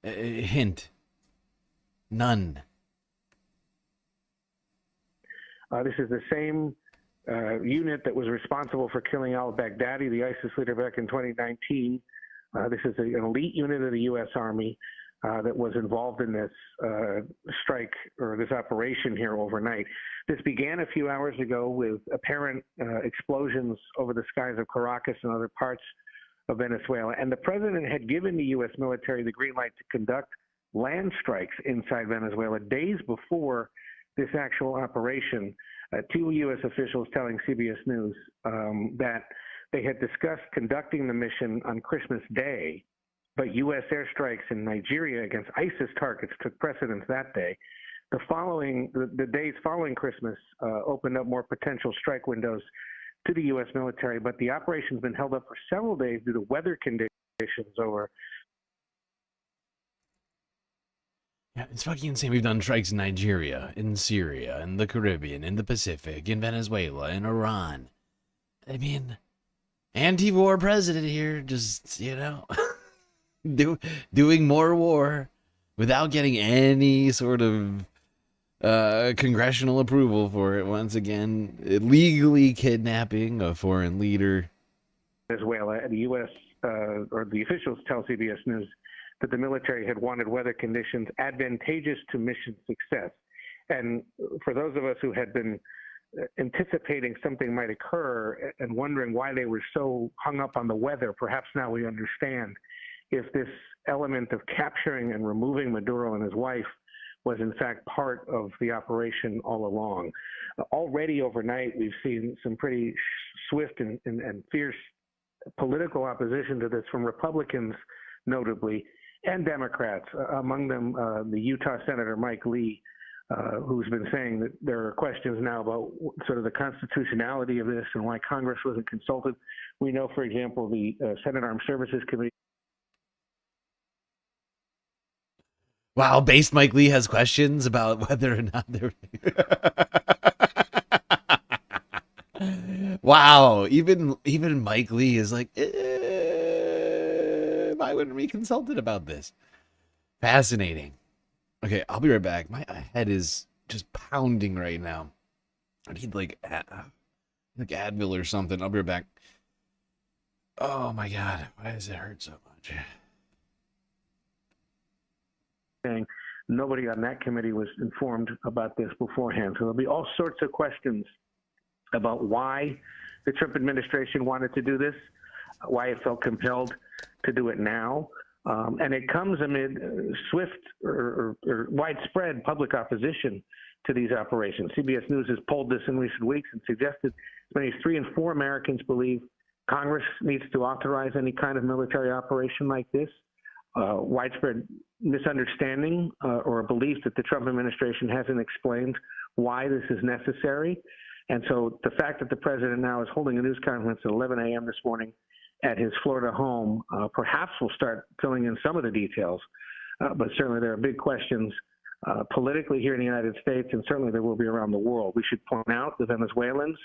Hint. None. This is the same unit that was responsible for killing al-Baghdadi, the ISIS leader, back in 2019. This is an elite unit of the U.S. Army that was involved in this strike or this operation here overnight. This began a few hours ago with apparent explosions over the skies of Caracas and other parts of Venezuela. And the president had given the U.S. military the green light to conduct land strikes inside Venezuela days before this actual operation. Two U.S. officials telling CBS News that they had discussed conducting the mission on Christmas Day, but U.S. airstrikes in Nigeria against ISIS targets took precedence that day. The days following Christmas opened up more potential strike windows to the U.S. military, but the operation's been held up for several days due to weather conditions over. Yeah, it's fucking insane. We've done strikes in Nigeria, in Syria, in the Caribbean, in the Pacific, in Venezuela, in Iran. I mean, anti-war president here, just, you know, doing more war without getting any sort of congressional approval for it. Once again, illegally kidnapping a foreign leader. Venezuela, the U.S. Or the officials tell CBS News that the military had wanted weather conditions advantageous to mission success. And for those of us who had been anticipating something might occur and wondering why they were so hung up on the weather, perhaps now we understand if this element of capturing and removing Maduro and his wife was in fact part of the operation all along. Already overnight, we've seen some pretty swift and fierce political opposition to this from Republicans, notably, and Democrats, among them the Utah Senator Mike Lee, who's been saying that there are questions now about sort of the constitutionality of this and why Congress wasn't consulted. We know, for example, the Senate Armed Services Committee. Wow, based Mike Lee has questions about whether or not they're... Wow, even Mike Lee is like, why wouldn't we consulted about this? Fascinating. Okay, I'll be right back. My head is just pounding right now. I need like Advil or something. I'll be right back. Oh my God, why does it hurt so much? Saying nobody on that committee was informed about this beforehand. So there'll be all sorts of questions about why the Trump administration wanted to do this, why it felt compelled to do it now. And it comes amid swift or widespread public opposition to these operations. CBS News has polled this in recent weeks and suggested as many as 3 in 4 Americans believe Congress needs to authorize any kind of military operation like this. Widespread misunderstanding or a belief that the Trump administration hasn't explained why this is necessary. And so the fact that the president now is holding a news conference at 11 a.m. this morning at his Florida home perhaps will start filling in some of the details. But certainly there are big questions politically here in the United States, and certainly there will be around the world. We should point out the Venezuelans,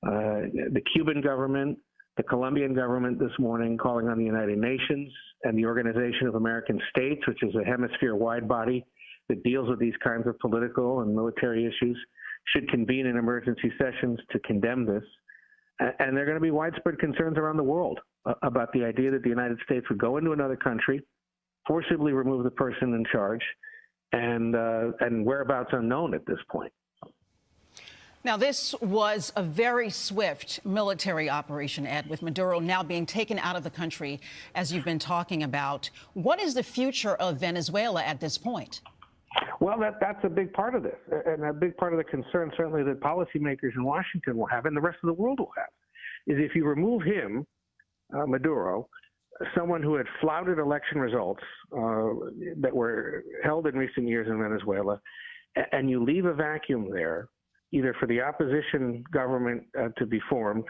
the Cuban government, the Colombian government this morning calling on the United Nations and the Organization of American States, which is a hemisphere-wide body that deals with these kinds of political and military issues, should convene in emergency sessions to condemn this. And there are going to be widespread concerns around the world about the idea that the United States would go into another country, forcibly remove the person in charge, and whereabouts unknown at this point. Now, this was a very swift military operation, Ed, with Maduro now being taken out of the country, as you've been talking about. What is the future of Venezuela at this point? Well, that's a big part of this, and a big part of the concern, certainly, that policymakers in Washington will have, and the rest of the world will have, is if you remove him, Maduro, someone who had flouted election results that were held in recent years in Venezuela, and you leave a vacuum there, either for the opposition government to be formed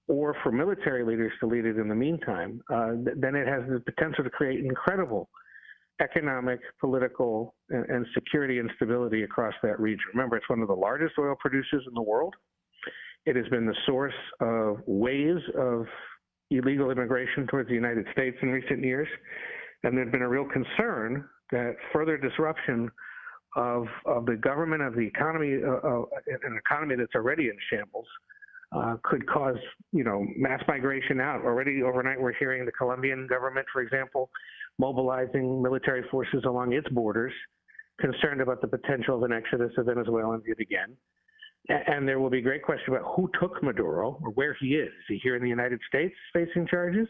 or for military leaders to lead it in the meantime, then it has the potential to create incredible economic, political, and security instability across that region. Remember, it's one of the largest oil producers in the world. It has been the source of waves of illegal immigration towards the United States in recent years, and there's been a real concern that further disruption of the government, of the economy, an economy that's already in shambles, could cause, mass migration out. Already overnight, we're hearing the Colombian government, for example, mobilizing military forces along its borders, concerned about the potential of an exodus of Venezuelans yet again. And there will be great question about who took Maduro or where he is. Is he here in the United States facing charges?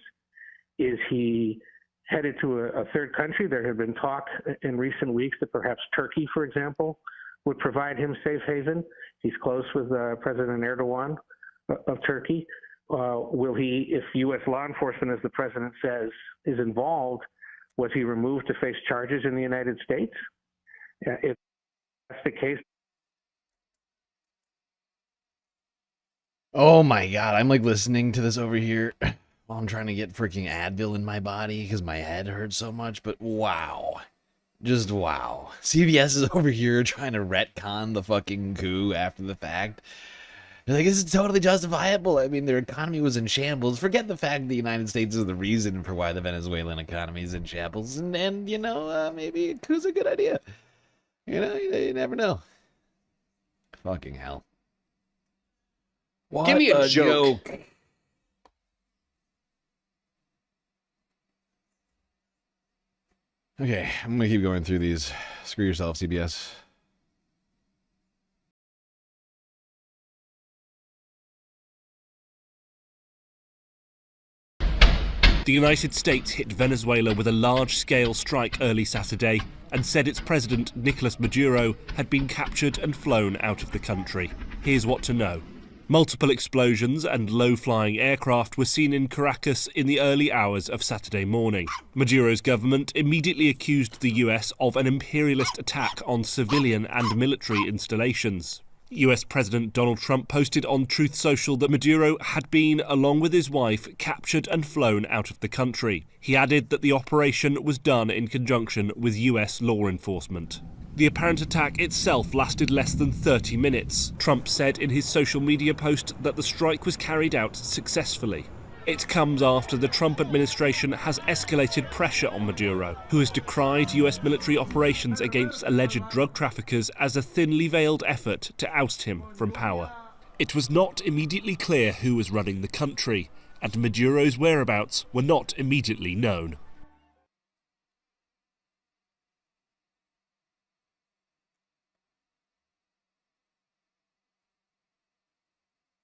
Is he headed to a third country? There had been talk in recent weeks that perhaps Turkey, for example, would provide him safe haven. He's close with President Erdogan of Turkey. Will he, if U.S. law enforcement, as the president says, is involved, was he removed to face charges in the United States? If that's the case. Oh my god, I'm like listening to this over here while I'm trying to get freaking Advil in my body because my head hurts so much, but wow. Just wow. CBS is over here trying to retcon the fucking coup after the fact. They're like, this is totally justifiable. I mean, their economy was in shambles. Forget the fact the United States is the reason for why the Venezuelan economy is in shambles. And maybe a coup's a good idea. You never know. Fucking hell. What Give me a joke. Okay, I'm gonna keep going through these. Screw yourself, CBS. The United States hit Venezuela with a large-scale strike early Saturday and said its president, Nicolas Maduro, had been captured and flown out of the country. Here's what to know. Multiple explosions and low-flying aircraft were seen in Caracas in the early hours of Saturday morning. Maduro's government immediately accused the US of an imperialist attack on civilian and military installations. US President Donald Trump posted on Truth Social that Maduro had been, along with his wife, captured and flown out of the country. He added that the operation was done in conjunction with US law enforcement. The apparent attack itself lasted less than 30 minutes. Trump said in his social media post that the strike was carried out successfully. It comes after the Trump administration has escalated pressure on Maduro, who has decried US military operations against alleged drug traffickers as a thinly veiled effort to oust him from power. It was not immediately clear who was running the country, and Maduro's whereabouts were not immediately known.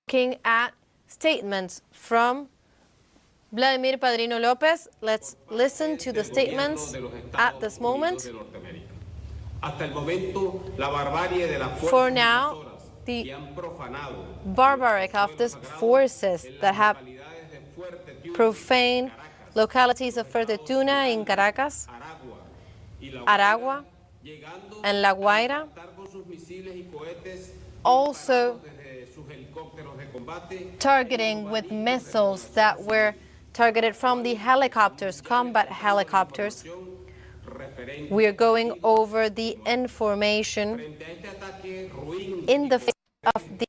Looking at statements from Vladimir Padrino Lopez. Let's listen to the statements at this moment. For now, the barbaric of these forces that have profaned localities of Fuerteventura in Caracas, Aragua, and La Guaira, also targeting with missiles that were targeted from the helicopters, combat helicopters. We are going over the information in the face of the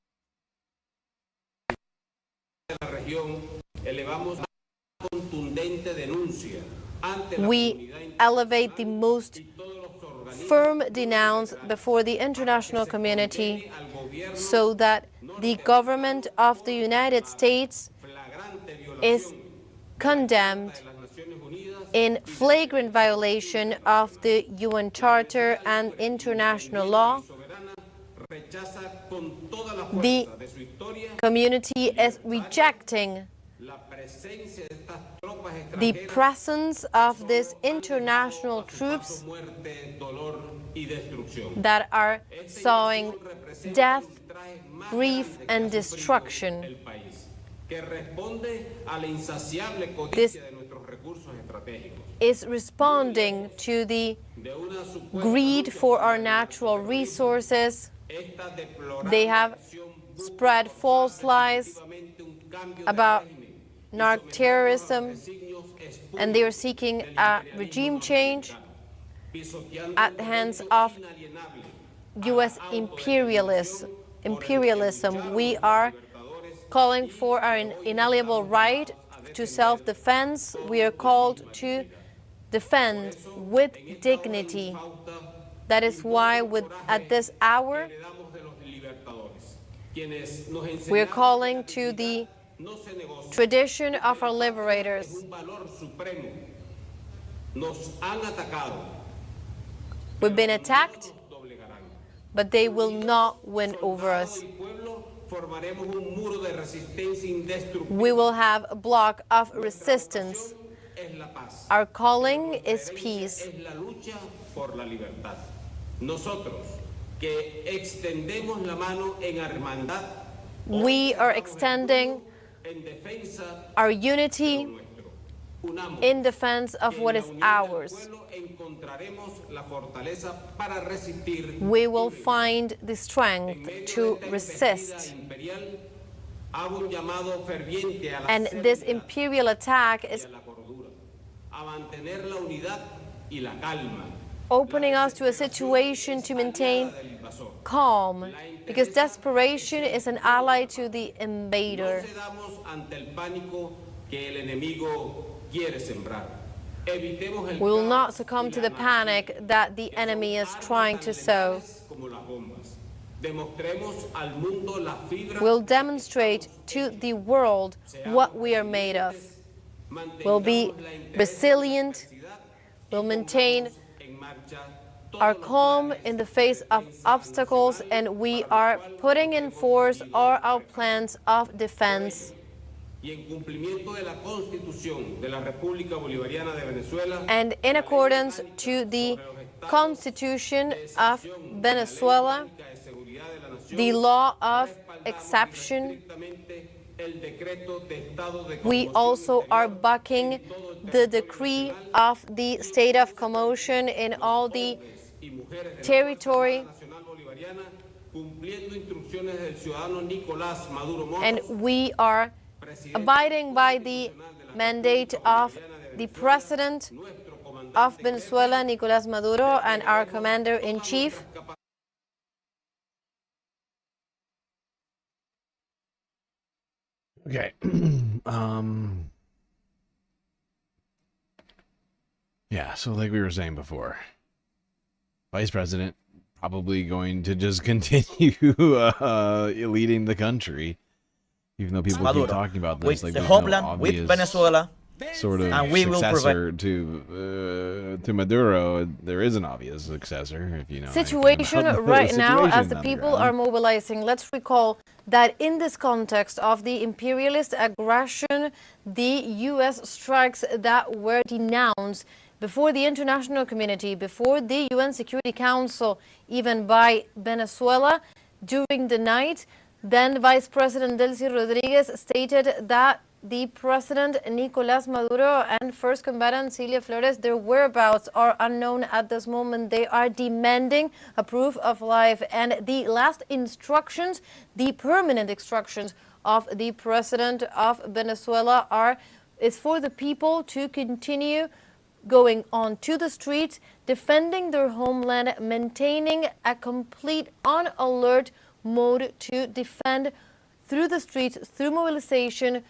we elevate the most firm denounce before the international community so that the government of the United States is condemned in flagrant violation of the UN Charter and international law, The community is rejecting the presence of these international troops that are sowing death, grief, and destruction. This is responding to the greed for our natural resources. They have spread false lies about narc terrorism, and they are seeking a regime change at the hands of U.S. imperialism. We are calling for our inalienable right to self-defense. We are called to defend with dignity. That is why at this hour, we are calling to the tradition of our liberators. We've been attacked, but they will not win over us. We will have a block of resistance. Our calling is peace. We are extending our unity in defense of what is ours. We will find the strength to resist. And this imperial attack is opening us to a situation to maintain calm, because desperation is an ally to the invader. We will not succumb to the panic that the enemy is trying to sow. We'll demonstrate to the world what we are made of. We'll be resilient. We'll maintain our calm in the face of obstacles, and we are putting in force all our plans of defense. And in accordance to the Constitution of Venezuela, the law of exception, we also are backing the decree of the state of commotion in all the territory. And we are abiding by the mandate of the President of Venezuela, Nicolás Maduro, and our Commander-in-Chief. Okay. Yeah, so like we were saying before, Vice President probably going to just continue leading the country, even though people keep talking about this. With like the there's homeland, no with obvious Venezuela, sort of and we will successor to Maduro. There is an obvious successor, if you know. Situation right now, as the people are mobilizing. Let's recall that in this context of the imperialist aggression, the U.S. strikes that were denounced before the international community, before the UN Security Council, even by Venezuela during the night, then Vice President Delcy Rodriguez stated that the President Nicolás Maduro and First Combatant Celia Flores, their whereabouts are unknown at this moment. They are demanding a proof of life. And the last instructions, the permanent instructions of the President of Venezuela is for the people to continue going on to the streets, defending their homeland, maintaining a complete on alert mode to defend through the streets, through mobilization,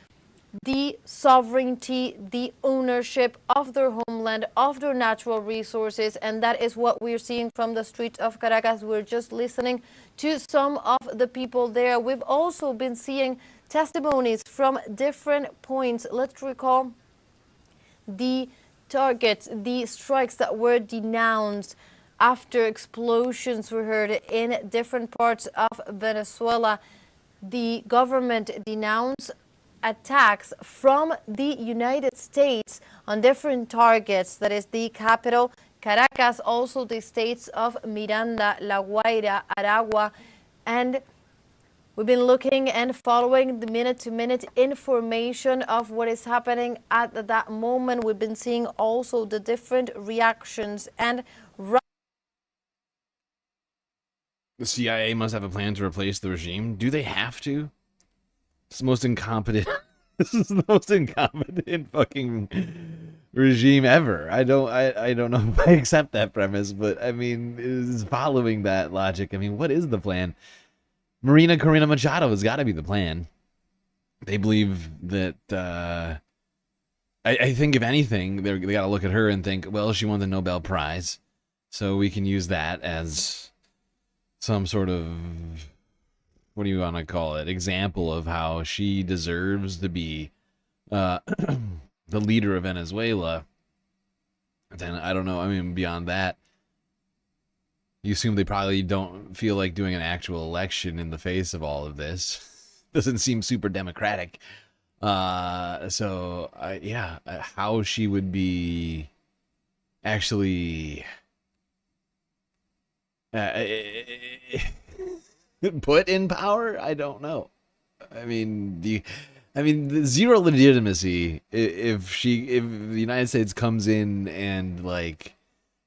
the sovereignty, the ownership of their homeland, of their natural resources. And that is what we're seeing from the streets of Caracas. We're just listening to some of the people there. We've also been seeing testimonies from different points. Let's recall the targets, the strikes that were denounced after explosions were heard in different parts of Venezuela, the government denounced attacks from the United States on different targets, that is the capital, Caracas, also the states of Miranda, La Guaira, Aragua, and we've been looking and following the minute-to-minute information of what is happening at that moment. We've been seeing also the different reactions and the CIA must have a plan to replace the regime. Do they have to? It's the most incompetent. This is the most incompetent fucking regime ever. I don't know if I accept that premise, but I mean, is following that logic. I mean, what is the plan? Marina Corina Machado has got to be the plan. They believe that. I think if anything, they got to look at her and think, well, she won the Nobel Prize, so we can use that as some sort of, what do you want to call it, example of how she deserves to be the leader of Venezuela. Then I don't know. I mean, beyond that, you assume they probably don't feel like doing an actual election in the face of all of this. Doesn't seem super democratic. So yeah, how she would be actually put in power, I don't know. I mean, the zero legitimacy if the United States comes in and like,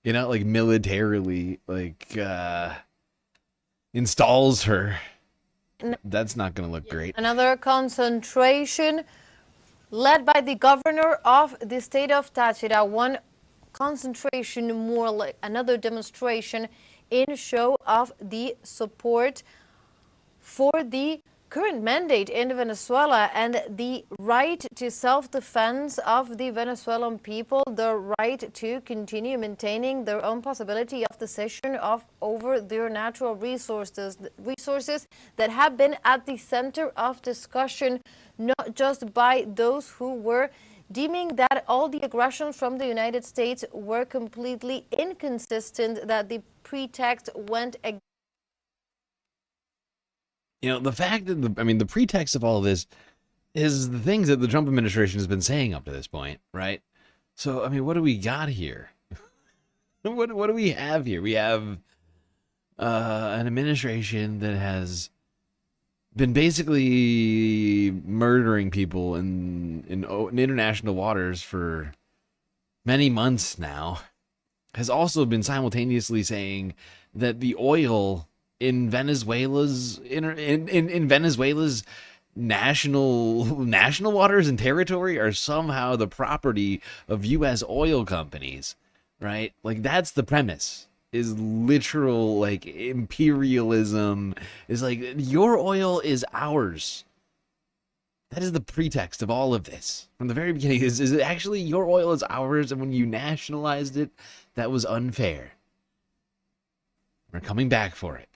you know, like militarily like installs her. That's not going to look great. Another concentration led by the governor of the state of Táchira. One concentration more like another demonstration in show of the support for the current mandate in Venezuela and the right to self-defense of the Venezuelan people, the right to continue maintaining their own possibility of decision over their natural resources that have been at the center of discussion, not just by those who were deeming that all the aggressions from the United States were completely inconsistent, that the pretext went against. You know, the fact that the pretext of all this is the things that the Trump administration has been saying up to this point, right? So, I mean, what do we got here? What do we have here? We have an administration that has been basically murdering people in international waters for many months now. Has also been simultaneously saying that the oil in Venezuela's in Venezuela's national waters and territory are somehow the property of U.S. oil companies, right? Like, that's the premise. Is literal like imperialism. Is like, your oil is ours. That is the pretext of all of this from the very beginning. Is it actually your oil is ours, and when you nationalized it, that was unfair. We're coming back for it.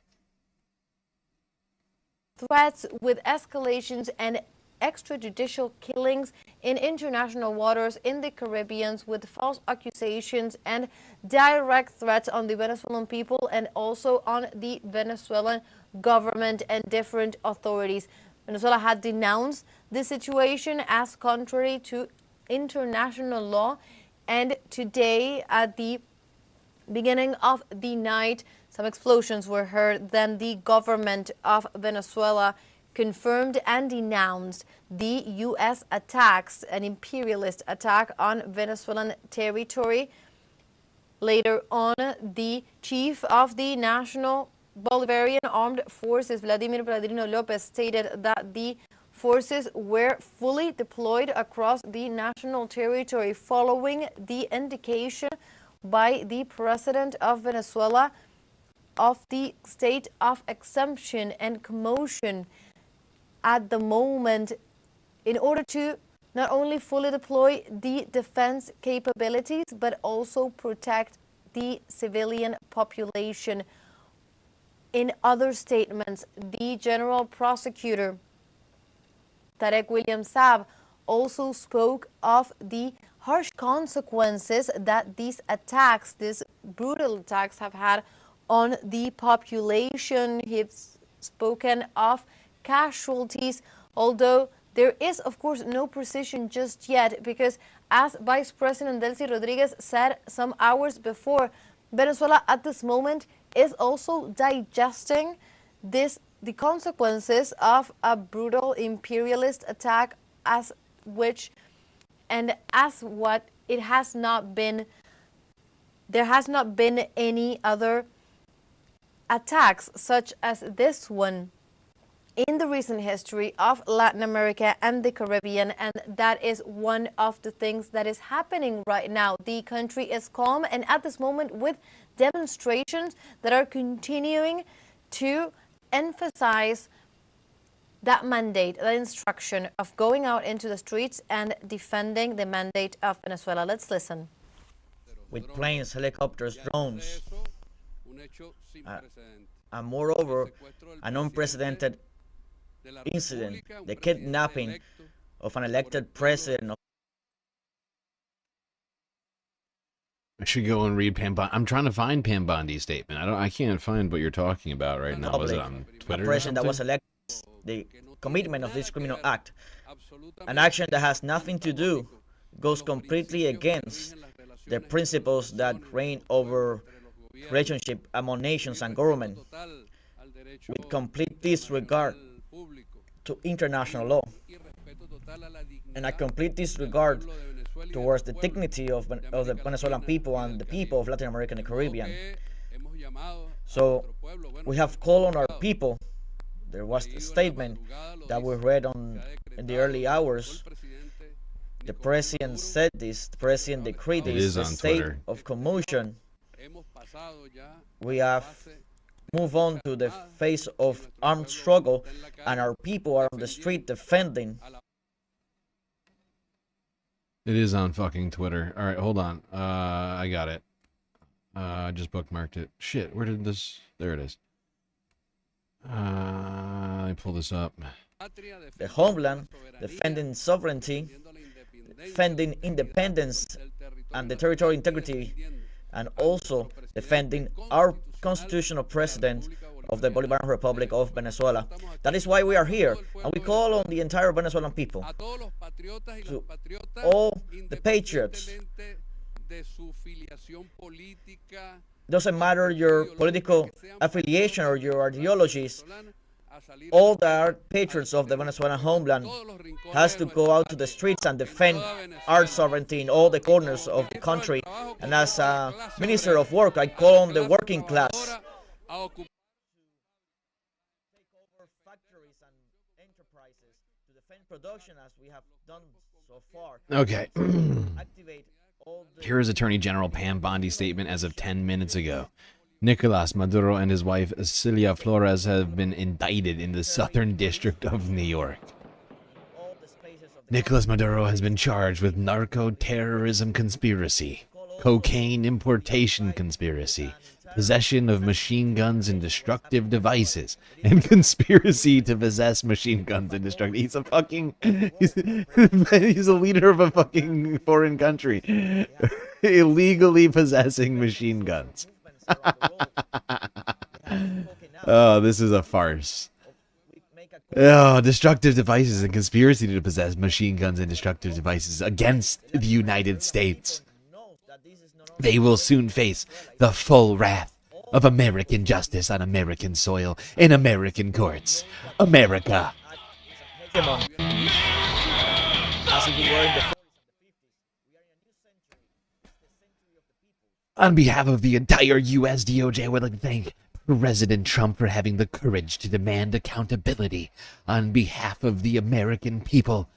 Threats with escalations and extrajudicial killings in international waters in the Caribbean, with false accusations and direct threats on the Venezuelan people and also on the Venezuelan government and different authorities. Venezuela had denounced this situation as contrary to international law, and today at the beginning of the night, some explosions were heard. Then the government of Venezuela confirmed and denounced the U.S. attacks, an imperialist attack on Venezuelan territory. Later on, the chief of the National Bolivarian Armed Forces, Vladimir Padrino Lopez, stated that the forces were fully deployed across the national territory following the indication by the president of Venezuela of the state of exemption and commotion at the moment, in order to not only fully deploy the defense capabilities, but also protect the civilian population. In other statements, the general prosecutor, Tarek William Saab, also spoke of the harsh consequences that these attacks, these brutal attacks have had on the population. He's spoken of casualties, although there is, of course, no precision just yet, because as Vice President Delcy Rodriguez said some hours before, Venezuela at this moment is also digesting the consequences of a brutal imperialist attack, as what it has not been. There has not been any other attacks such as this one in the recent history of Latin America and the Caribbean, and that is one of the things that is happening right now. The country is calm, and at this moment with demonstrations that are continuing to emphasize that mandate, that instruction of going out into the streets and defending the mandate of Venezuela. Let's listen. With planes, helicopters, drones, and moreover, an unprecedented incident, the kidnapping of an elected president. I should go and read Pam Bondi. I'm trying to find Pam Bondi's statement. I can't find what you're talking about right now. Was it on Twitter? A president that was elected, the commitment of this criminal act, an action that has nothing to do, goes completely against the principles that reign over relationship among nations and government, with complete disregard to international law and a complete disregard towards the dignity of the Venezuelan people and the people of Latin America and the Caribbean. So we have called on our people. There was a statement that we read in the early hours. The president said this, the president decreed this, the state of commotion. We have moved on to the phase of armed struggle, and our people are on the street defending. It is on fucking Twitter. All right, hold on. I got it. I just bookmarked it. Shit, where did this? There it is. Let me pull this up. The homeland, defending sovereignty, defending independence and the territorial integrity, and also defending our constitutional president of the Bolivarian Republic of Venezuela. That is why we are here, and we call on the entire Venezuelan people, to all the patriots. Doesn't matter your political affiliation or your ideologies, all the patriots of the Venezuelan homeland has to go out to the streets and defend our sovereignty in all the corners of the country. And as a Minister of Work, I call on the working class production as we have done so far. Okay. Here is Attorney General Pam Bondi's statement as of 10 minutes ago. Nicolas Maduro and his wife Celia Flores have been indicted in the Southern District of New York. Nicolas Maduro has been charged with narco-terrorism conspiracy, cocaine importation conspiracy, possession of machine guns and destructive devices, and conspiracy to possess machine guns and destructive. He's a fucking... He's a leader of a fucking foreign country. Illegally possessing machine guns. Oh, this is a farce. Oh, destructive devices and conspiracy to possess machine guns and destructive devices against the United States. They will soon face the full wrath of American justice on American soil in American courts. America. On behalf of the entire U.S. DOJ, I would like to thank President Trump for having the courage to demand accountability on behalf of the American people.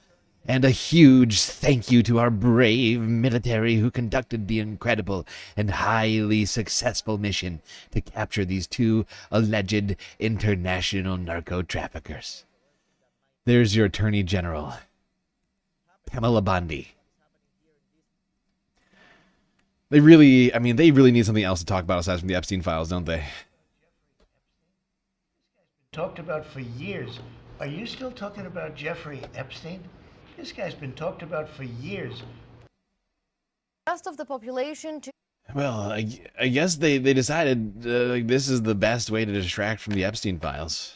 And a huge thank you to our brave military who conducted the incredible and highly successful mission to capture these two alleged international narco-traffickers. There's your Attorney General, Pamela Bondi. They really need something else to talk about aside from the Epstein files, don't they? Talked about for years. Are you still talking about Jeffrey Epstein? This guy's been talked about for years. Rest of the population to... Well, I guess they decided like this is the best way to distract from the Epstein files.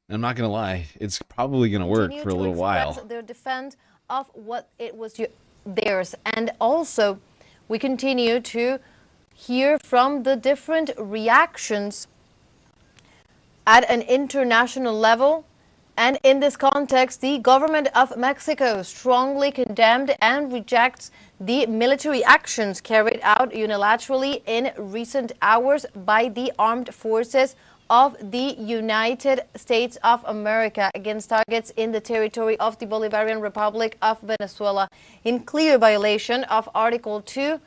I'm not gonna lie, it's probably gonna work for a little while. Their defense of what it was theirs, and also we continue to hear from the different reactions at an international level. And in this context, the government of Mexico strongly condemned and rejects the military actions carried out unilaterally in recent hours by the armed forces of the United States of America against targets in the territory of the Bolivarian Republic of Venezuela, in clear violation of Article 2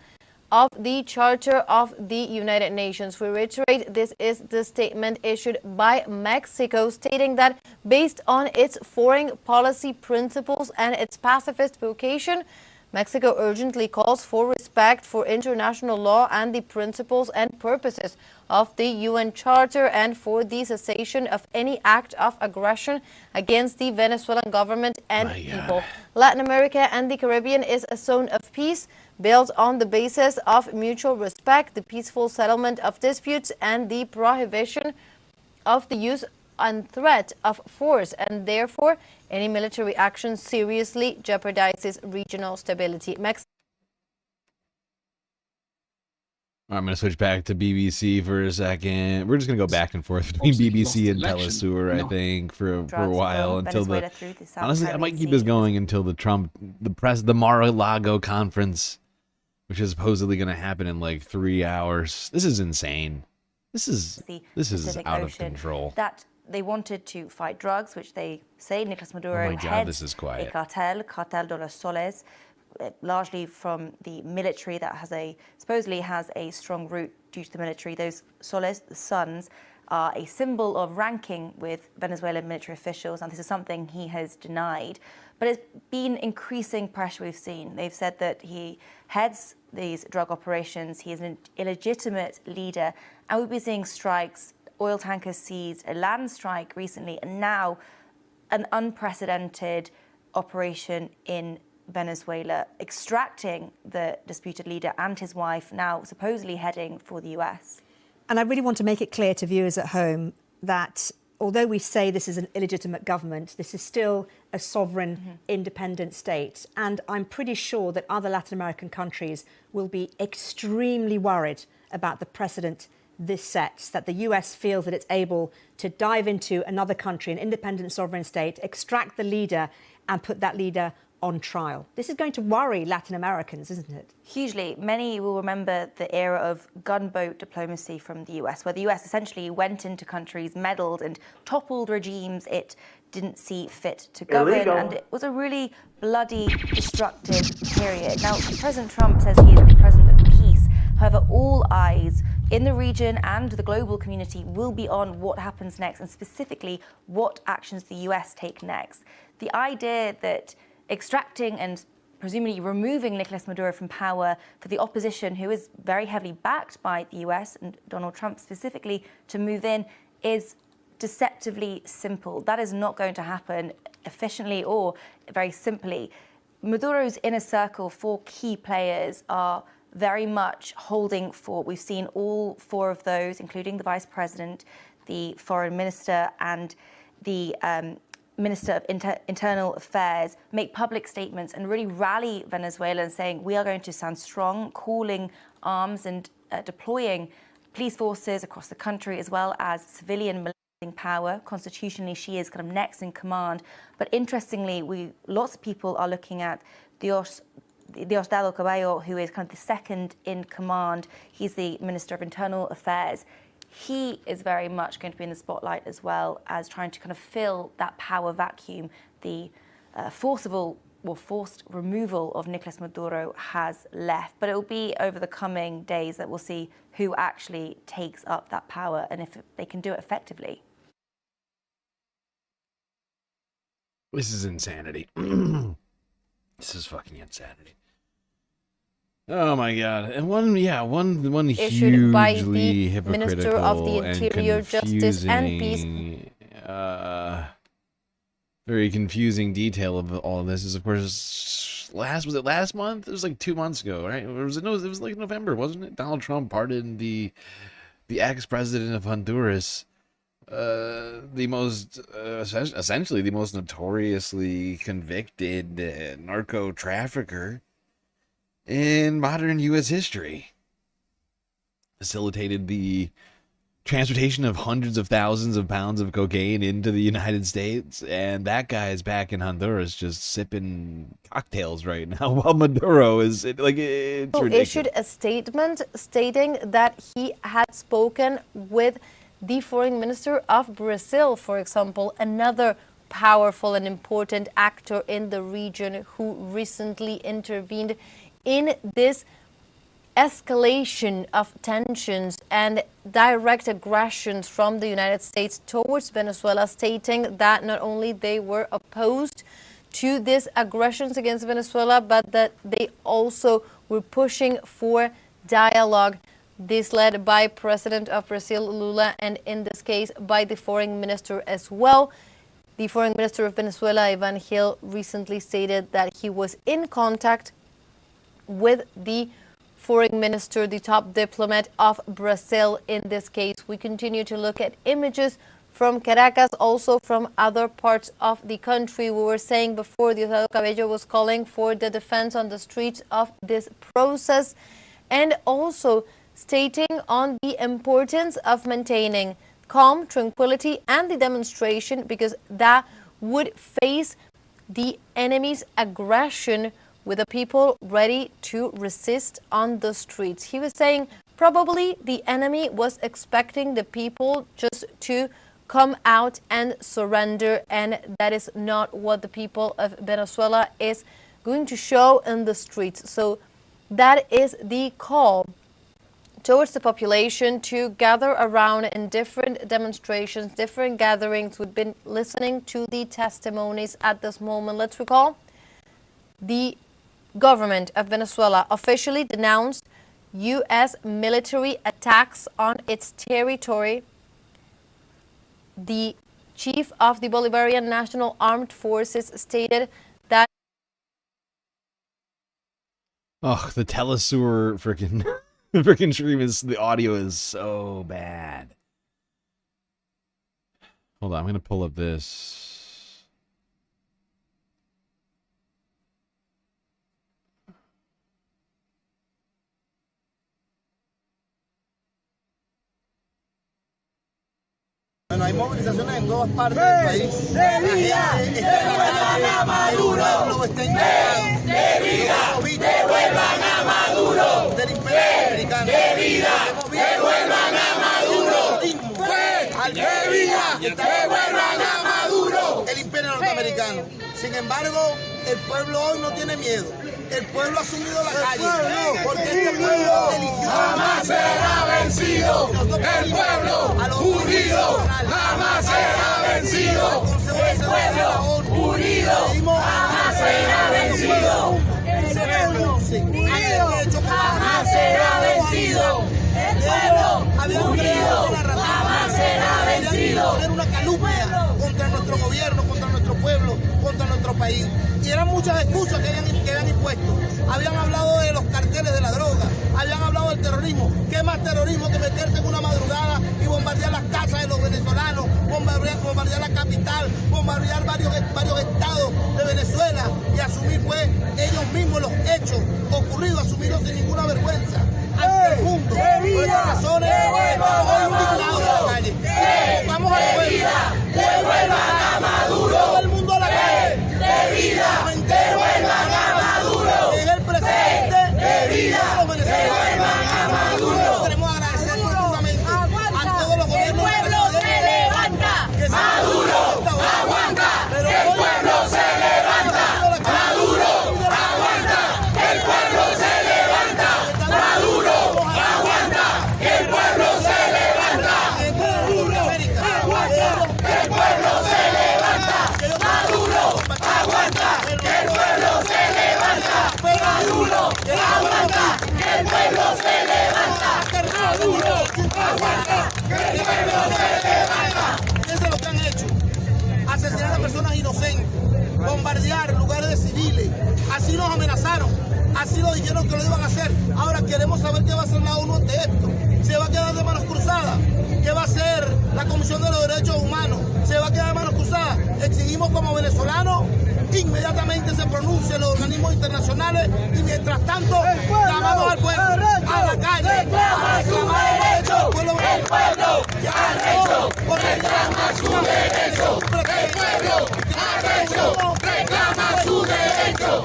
of the Charter of the United Nations. We reiterate, this is the statement issued by Mexico stating that based on its foreign policy principles and its pacifist vocation, Mexico urgently calls for respect for international law and the principles and purposes of the UN Charter, and for the cessation of any act of aggression against the Venezuelan government and people. Latin America and the Caribbean is a zone of peace built on the basis of mutual respect, the peaceful settlement of disputes, and the prohibition of the use and threat of force, and therefore any military action seriously jeopardizes regional stability. I'm going to switch back to BBC for a second. We're just going to go back and forth between BBC and Telesur, I think, for a while until the. Honestly, I might keep this going until the Mar-a-Lago conference, which is supposedly going to happen in like 3 hours. This is insane. This is out of control. That they wanted to fight drugs, which they say Nicolas Maduro heads a cartel de los soles, largely from the military that supposedly has a strong root due to the military. Those soles, the suns, are a symbol of ranking with Venezuelan military officials, and this is something he has denied. But it's been increasing pressure we've seen. They've said that he heads these drug operations, he is an illegitimate leader, and we've been seeing strikes, oil tankers seized, a land strike recently, and now an unprecedented operation in Venezuela, extracting the disputed leader and his wife, now supposedly heading for the US. And I really want to make it clear to viewers at home that although we say this is an illegitimate government, this is still a sovereign, independent state. And I'm pretty sure that other Latin American countries will be extremely worried about the precedent this sets, that the US feels that it's able to dive into another country, an independent sovereign state, extract the leader and put that leader on trial. This is going to worry Latin Americans, isn't it? Hugely. Many will remember the era of gunboat diplomacy from the US, where the US essentially went into countries, meddled and toppled regimes it didn't see fit to govern. Illegal. And it was a really bloody, destructive period. Now, President Trump says he is the president of peace. However, all eyes in the region and the global community will be on what happens next, and specifically what actions the US take next. The idea that extracting and presumably removing Nicolas Maduro from power for the opposition, who is very heavily backed by the US and Donald Trump specifically, to move in is deceptively simple. That is not going to happen efficiently or very simply. Maduro's inner circle, 4 key players, are very much holding fort. We've seen all 4 of those, including the vice president, the foreign minister, and the Minister of Internal Affairs, make public statements and really rally Venezuelans, saying we are going to stand strong, calling arms and deploying police forces across the country, as well as civilian military power. Constitutionally, she is kind of next in command. But interestingly, lots of people are looking at Diosdado Cabello, who is kind of the second in command. He's the Minister of Internal Affairs. He is very much going to be in the spotlight, as well as trying to kind of fill that power vacuum the forced removal of Nicolas Maduro has left. But it will be over the coming days that we'll see who actually takes up that power and if they can do it effectively. This is insanity. This is fucking insanity. Oh my God! And one Issued by the hugely hypocritical Minister of the Interior, Justice and Peace. Very confusing detail of all of this is, of course, was it last month? It was like 2 months ago, right? Or was it? No, it was like November, wasn't it? Donald Trump pardoned the ex-president of Honduras, essentially the most notoriously convicted narco trafficker in modern U.S. history. Facilitated the transportation of hundreds of thousands of pounds of cocaine into the United States, and that guy is back in Honduras just sipping cocktails right now while Maduro is like, it's ridiculous. Issued a statement stating that he had spoken with the foreign minister of Brazil, for example, another powerful and important actor in the region who recently intervened in this escalation of tensions and direct aggressions from the United States towards Venezuela, stating that not only they were opposed to these aggressions against Venezuela, but that they also were pushing for dialogue. This led by President of Brazil, Lula, and in this case by the foreign minister as well. The foreign minister of Venezuela, Ivan Gil, recently stated that he was in contact with the foreign minister, the top diplomat of Brazil in this case. We continue to look at images from Caracas, also from other parts of the country. We were saying before, Diosdado Cabello was calling for the defense on the streets of this process, and also stating on the importance of maintaining calm, tranquility, and the demonstration, because that would face the enemy's aggression with the people ready to resist on the streets. He was saying probably the enemy was expecting the people just to come out and surrender, and that is not what the people of Venezuela is going to show in the streets. So that is the call towards the population to gather around in different demonstrations, different gatherings. We've been listening to the testimonies at this moment. Let's recall the government of Venezuela officially denounced U.S. military attacks on its territory. The chief of the Bolivarian National Armed Forces stated that... Oh, the Telesur freaking stream is, the audio is so bad. Hold on, I'm gonna pull up this. Bueno, hay movilizaciones en todas partes del país. ¡De vida! ¡Devuelvan a Maduro! ¡De vida! ¡Devuelvan a Maduro! Del imperio americano. ¡De vida! ¡Devuelvan a Maduro! ¡De vida! ¡Devuelvan a Maduro! El imperio norteamericano. Sin embargo, el pueblo hoy no tiene miedo. El pueblo ha asumido la calle, porque este pueblo eligió. Jamás será vencido. El pueblo unido jamás será vencido. El pueblo unido jamás será vencido. El pueblo unido jamás será vencido. El pueblo unido jamás será vencido. Poner una calumnia contra nuestro gobierno, contra nuestro pueblo, contra nuestro país. Y eran muchas excusas que habían impuesto. Habían hablado de los carteles de la droga, habían hablado del terrorismo. ¿Qué más terrorismo que meterse en una madrugada y bombardear las casas de los venezolanos, bombardear la capital, bombardear varios estados de Venezuela y asumir pues ellos mismos los hechos ocurridos, asumirlos sin ninguna vergüenza ante el mundo? Por estas razones estamos hoy indignados en la calle. Vamos al pueblo. ¡Devuelvan a Maduro! Todo el mundo a la calle. ¡De vida! ¡Devuelvan a Maduro! Es el presidente de vida. ¡Devuelvan a Maduro! Queremos agradecer profundamente a todos los gobiernos. ¡El pueblo se levanta! ¡Maduro aguanta! ¡El pueblo se levanta! ¡Maduro aguanta! ¡El pueblo se levanta! ¡Maduro aguanta! ¡El pueblo se levanta! ¡Maduro aguanta! ¡El pueblo se levanta! ¡Maduro aguanta! ¡El pueblo se levanta! ¡Maduro aguanta! ¡El pueblo se levanta! ¡Maduro aguanta! ¡El pueblo se levanta! Eso es lo que han hecho. Asesinar a personas inocentes, bombardear lugares de civiles. Así nos amenazan. Así lo dijeron que lo iban a hacer. Ahora queremos saber qué va a hacer la ONU ante esto. ¿Se va a quedar de manos cruzadas? ¿Qué va a hacer la Comisión de los Derechos Humanos? ¿Se va a quedar de manos cruzadas? Exigimos como venezolanos inmediatamente se pronuncien los organismos internacionales y mientras tanto llamamos al pueblo a la calle. Reclama su derecho, el pueblo ya ha hecho, reclama su derecho, el pueblo ha hecho, reclama su derecho,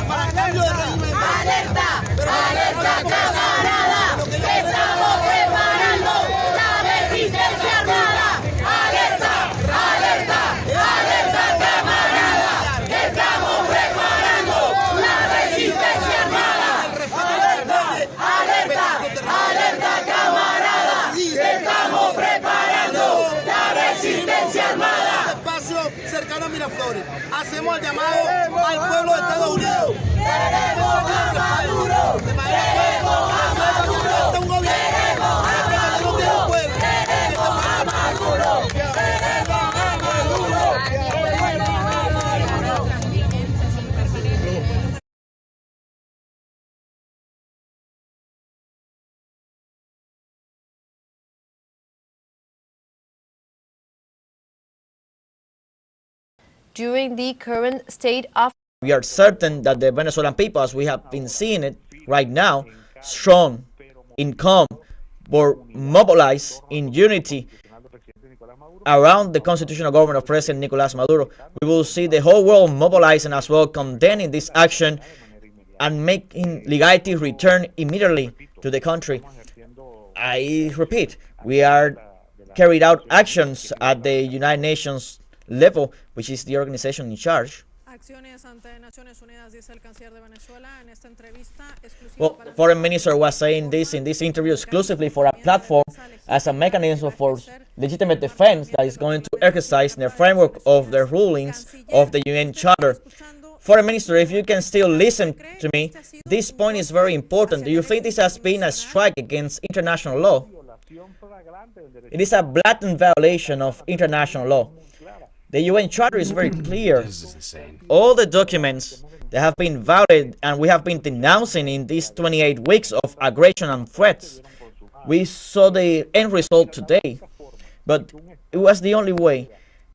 para cambio de régimen. Alerta, alerta camarada, estamos preparando la resistencia armada. Alerta, alerta, alerta camarada, estamos preparando la resistencia armada. Alerta, alerta camarada, estamos preparando la resistencia armada. Espacio cercano a Miraflores. Hacemos el llamado al pueblo de Estados Unidos. Queremos a Maduro, queremos a Maduro, queremos a Maduro, queremos a Maduro, queremos a Maduro. During the current state of We are certain that the Venezuelan people, as we have been seeing it right now, strong, in calm, were mobilized in unity around the constitutional government of President Nicolas Maduro. We will see the whole world mobilizing as well, condemning this action and making legality return immediately to the country. I repeat, we are carried out actions at the United Nations level, which is the organization in charge. Well, Foreign Minister was saying this in this interview exclusively for a platform as a mechanism for legitimate defense that is going to exercise in the framework of the rulings of the UN Charter. Foreign Minister, if you can still listen to me, this point is very important. Do you think this has been a strike against international law? It is a blatant violation of international law. The UN Charter is very clear. All the documents that have been violated and we have been denouncing in these 28 weeks of aggression and threats. We saw the end result today, but it was the only way.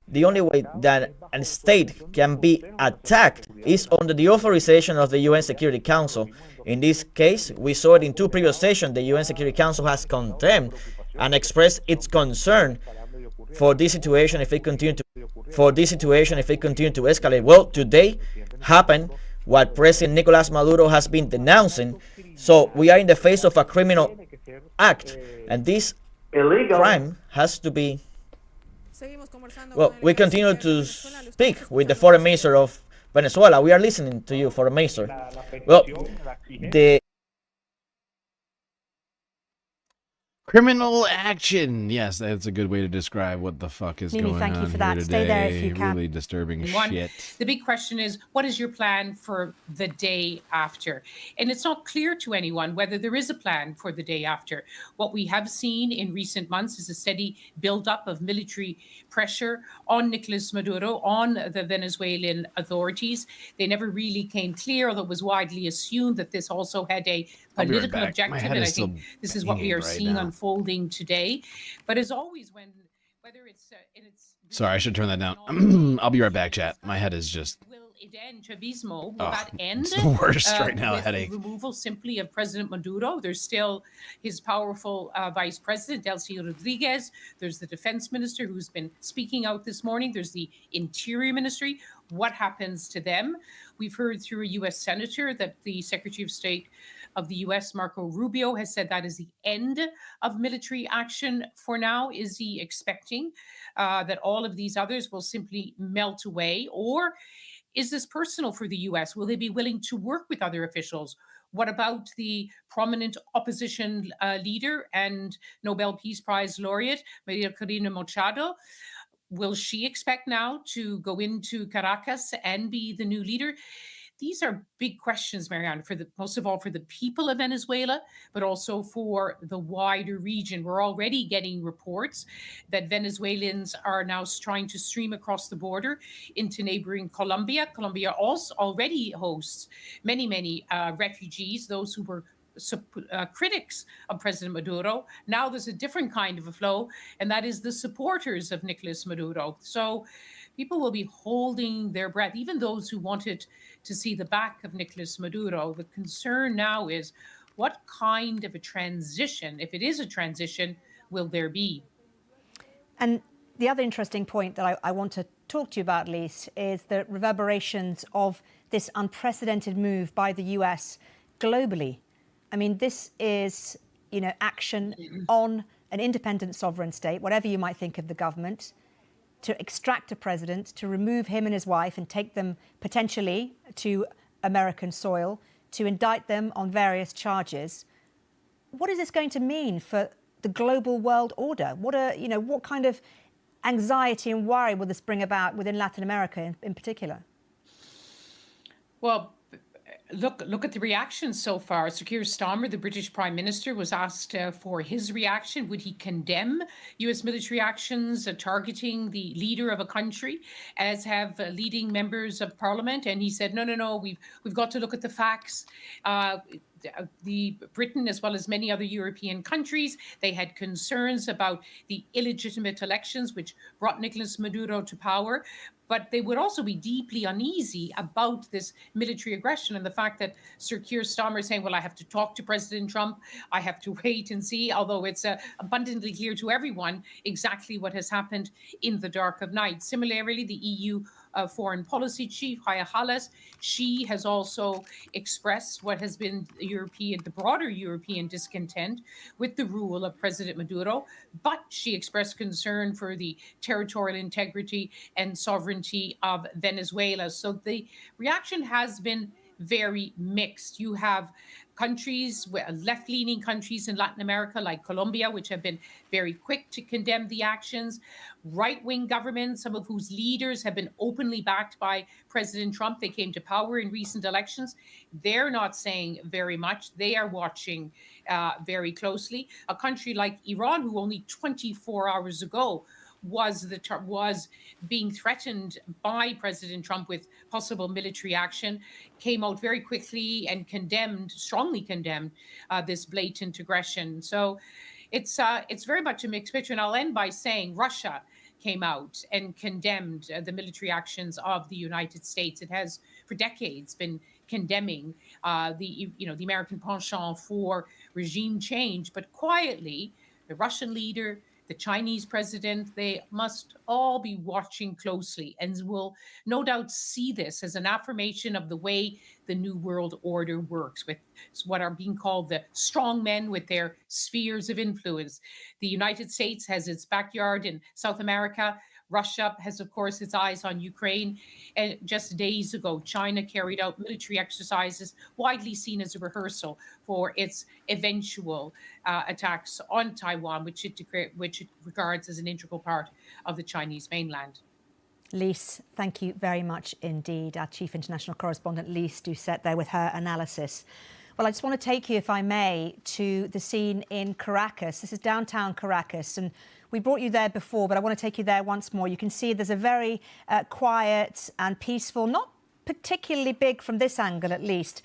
The only way that a state can be attacked is under the authorization of the UN Security Council. In this case, we saw it in two previous sessions. The UN Security Council has condemned and expressed its concern for this situation if it continue to escalate. Well, today happened what President Nicolas Maduro has been denouncing. So we are in the face of a criminal act, and this crime has to be. Well, we continue to speak with the Foreign Minister of Venezuela. We are listening to you, Foreign Minister. Well, the criminal action. Yes, that's a good way to describe what the fuck is Mimi, going thank on you for here that. today. Stay there if you can. Really disturbing shit. The big question is, what is your plan for the day after? And it's not clear to anyone whether there is a plan for the day after. What we have seen in recent months is a steady buildup of military pressure on Nicolas Maduro, on the Venezuelan authorities. They never really came clear, although it was widely assumed that this also had a political objective, and I think this is what we are seeing unfolding today. But as always, whether it's in its Sorry, I should turn that down. I'll be right back, chat. My head is just. Will that end? It's the worst right now, with headache. the removal simply of President Maduro. There's still his powerful vice president, Delcy Rodriguez. There's the defense minister who's been speaking out this morning. There's the interior ministry. What happens to them? We've heard through a U.S. senator that the Secretary of State of the U.S., Marco Rubio, has said that is the end of military action for now. Is he expecting that all of these others will simply melt away? Or is this personal for the U.S.? Will they be willing to work with other officials? What about the prominent opposition leader and Nobel Peace Prize laureate, Maria Corina Machado? Will she expect now to go into Caracas and be the new leader? these are big questions, Marianne, most of all for the people of Venezuela, but also for the wider region. We're already getting reports that Venezuelans are now trying to stream across the border into neighboring Colombia. Colombia also already hosts many refugees, those who were critics of President Maduro. Now there's a different kind of a flow, and that is the supporters of Nicolas Maduro. So people will be holding their breath, even those who wanted to see the back of Nicolas Maduro. The concern now is what kind of a transition, if it is a transition, will there be? And the other interesting point that I want to talk to you about, Lise, is the reverberations of this unprecedented move by the US globally. I mean, this is, action on an independent sovereign state, whatever you might think of the government, to extract a president, to remove him and his wife and take them potentially to American soil, to indict them on various charges. What is this going to mean for the global world order? What kind of anxiety and worry will this bring about within Latin America in particular? Well, look at the reactions so far. Sir Keir Starmer, the British Prime Minister, was asked for his reaction. Would he condemn U.S. military actions targeting the leader of a country, as have leading members of Parliament? And he said, no, we've got to look at the facts. The Britain, as well as many other European countries, they had concerns about the illegitimate elections which brought Nicolas Maduro to power. But they would also be deeply uneasy about this military aggression and the fact that Sir Keir Starmer is saying, well, I have to talk to President Trump. I have to wait and see, although it's abundantly clear to everyone exactly what has happened in the dark of night. Similarly, the EU foreign policy chief, Kaja Kallas, she has also expressed what has been the broader European discontent with the rule of President Maduro, but she expressed concern for the territorial integrity and sovereignty of Venezuela. So the reaction has been very mixed. You have countries, left-leaning countries in Latin America like Colombia, which have been very quick to condemn the actions. Right-wing governments, some of whose leaders have been openly backed by President Trump. They came to power in recent elections. They're not saying very much. They are watching very closely. A country like Iran, who only 24 hours ago was being threatened by President Trump with possible military action, came out very quickly and strongly condemned this blatant aggression. So it's very much a mixed picture. And I'll end by saying Russia came out and condemned the military actions of the United States. It has for decades been condemning the American penchant for regime change, but quietly the Russian leader, the Chinese president, they must all be watching closely and will no doubt see this as an affirmation of the way the New World Order works, with what are being called the strong men with their spheres of influence. The United States has its backyard in South America. Russia has, of course, its eyes on Ukraine. And just days ago, China carried out military exercises widely seen as a rehearsal for its eventual attacks on Taiwan, which it regards as an integral part of the Chinese mainland. Lise, thank you very much indeed. Our chief international correspondent, Lise Doucette, there with her analysis. Well, I just want to take you, if I may, to the scene in Caracas. This is downtown Caracas, and we brought you there before, but I want to take you there once more. You can see there's a very quiet and peaceful, not particularly big from this angle at least,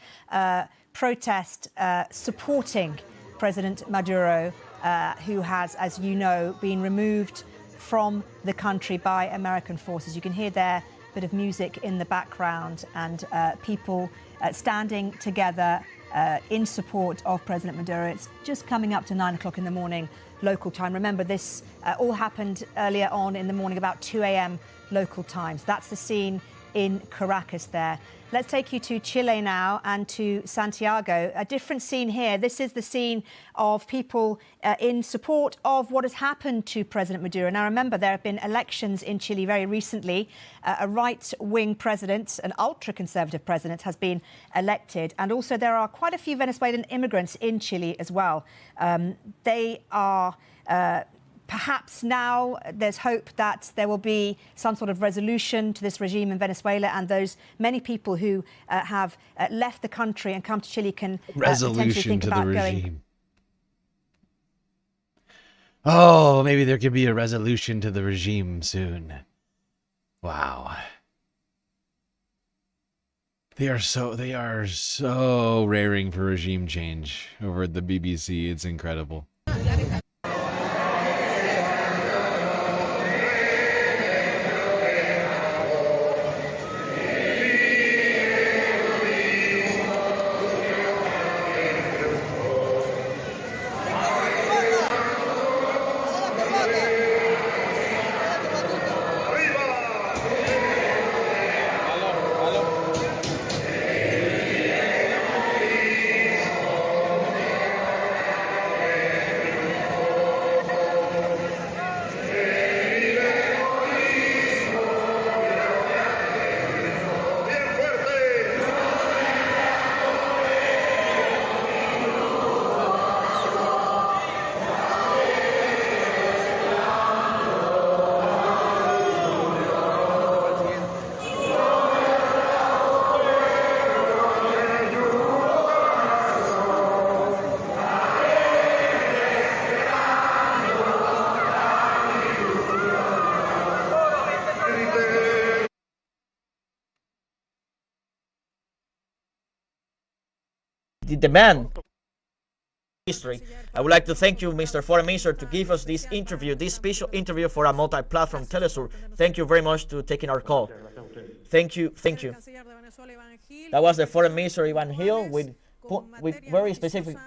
protest supporting President Maduro, who has, as you know, been removed from the country by American forces. You can hear there a bit of music in the background and people standing together in support of President Maduro. It's just coming up to 9 o'clock in the morning local time. Remember, this all happened earlier on in the morning, about 2 a.m. local times. That's the scene in Caracas there. Let's take you to Chile now and to Santiago. A different scene here. This is the scene of people in support of what has happened to President Maduro. Now, remember, there have been elections in Chile very recently. A right-wing president, an ultra-conservative president, has been elected. And also there are quite a few Venezuelan immigrants in Chile as well. They are perhaps now there's hope that there will be some sort of resolution to this regime in Venezuela, and those many people who have left the country and come to Chile can potentially think to about the going. regime. Oh, maybe there could be a resolution to the regime soon. Wow. They are so raring for regime change over at the BBC. It's incredible. The demand history. I would like to thank you, Mr. Foreign Minister, to give us this interview, this special interview for a multi-platform Telesur. Thank you very much to taking our call. Thank you. That was the Foreign Minister Ivan Hill with very specific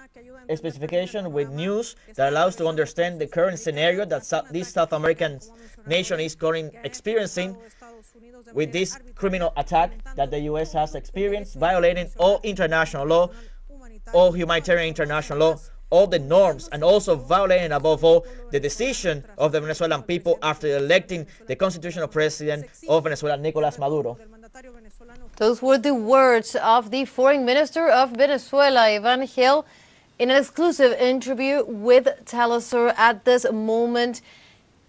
specification, with news that allows to understand the current scenario that this South American nation is currently experiencing with this criminal attack that the U.S. has experienced, violating all international law, all humanitarian international law, all the norms, and also violating above all the decision of the Venezuelan people after electing the constitutional president of Venezuela, Nicolas Maduro. Those were the words of the Foreign Minister of Venezuela, Ivan Hill, in an exclusive interview with Telesur at this moment.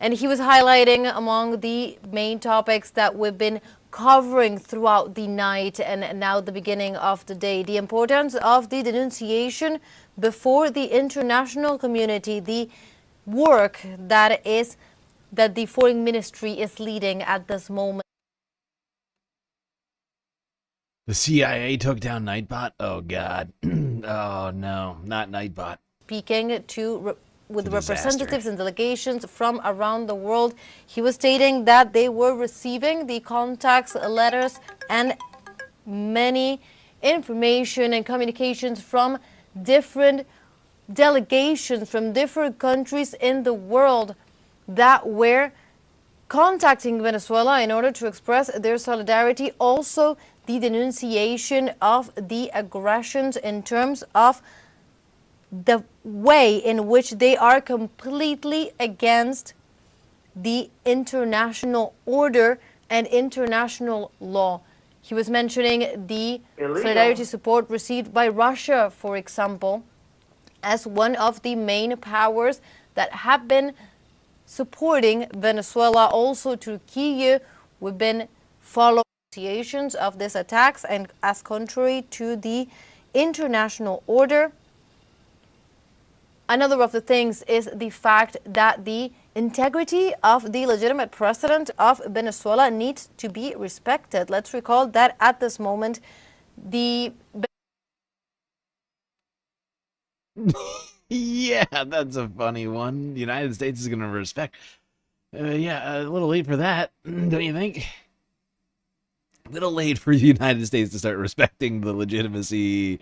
And he was highlighting among the main topics that we've been covering throughout the night and now the beginning of the day, the importance of the denunciation before the international community, the work that the foreign ministry is leading at this moment. The CIA took down Nightbot? Oh, God. Oh, no, not Nightbot. Speaking with representatives and delegations from around the world, he was stating that they were receiving the contacts, letters, and many information and communications from different delegations from different countries in the world that were contacting Venezuela in order to express their solidarity, also the denunciation of the aggressions in terms of the way in which they are completely against the international order and international law. He was mentioning the solidarity support received by Russia, for example, as one of the main powers that have been supporting Venezuela. Also, Turkey, we've been following negotiations of these attacks and as contrary to the international order. Another of the things is the fact that the integrity of the legitimate president of Venezuela needs to be respected. Let's recall that at this moment, the... Yeah, that's a funny one. The United States is going to respect. Yeah, a little late for that, don't you think? A little late for the United States to start respecting the legitimacy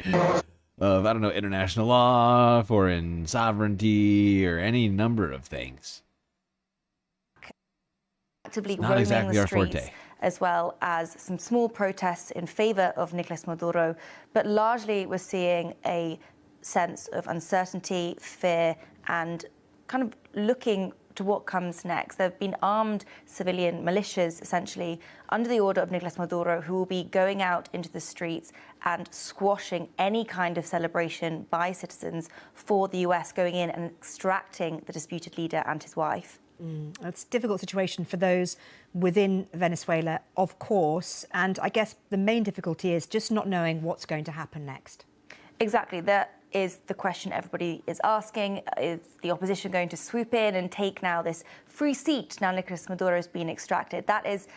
of, I don't know, international law, foreign sovereignty, or any number of things. Actively Not roaming exactly the our streets, forte. as well as some small protests in favor of Nicolas Maduro, but largely we're seeing a sense of uncertainty, fear, and kind of looking to what comes next. There have been armed civilian militias, essentially, under the order of Nicolas Maduro, who will be going out into the streets and squashing any kind of celebration by citizens for the US going in and extracting the disputed leader and his wife. It's a difficult situation for those within Venezuela, of course, and I guess the main difficulty is just not knowing what's going to happen next. Exactly. That is the question everybody is asking. Is the opposition going to swoop in and take now this free seat now Nicolas Maduro has been extracted? That is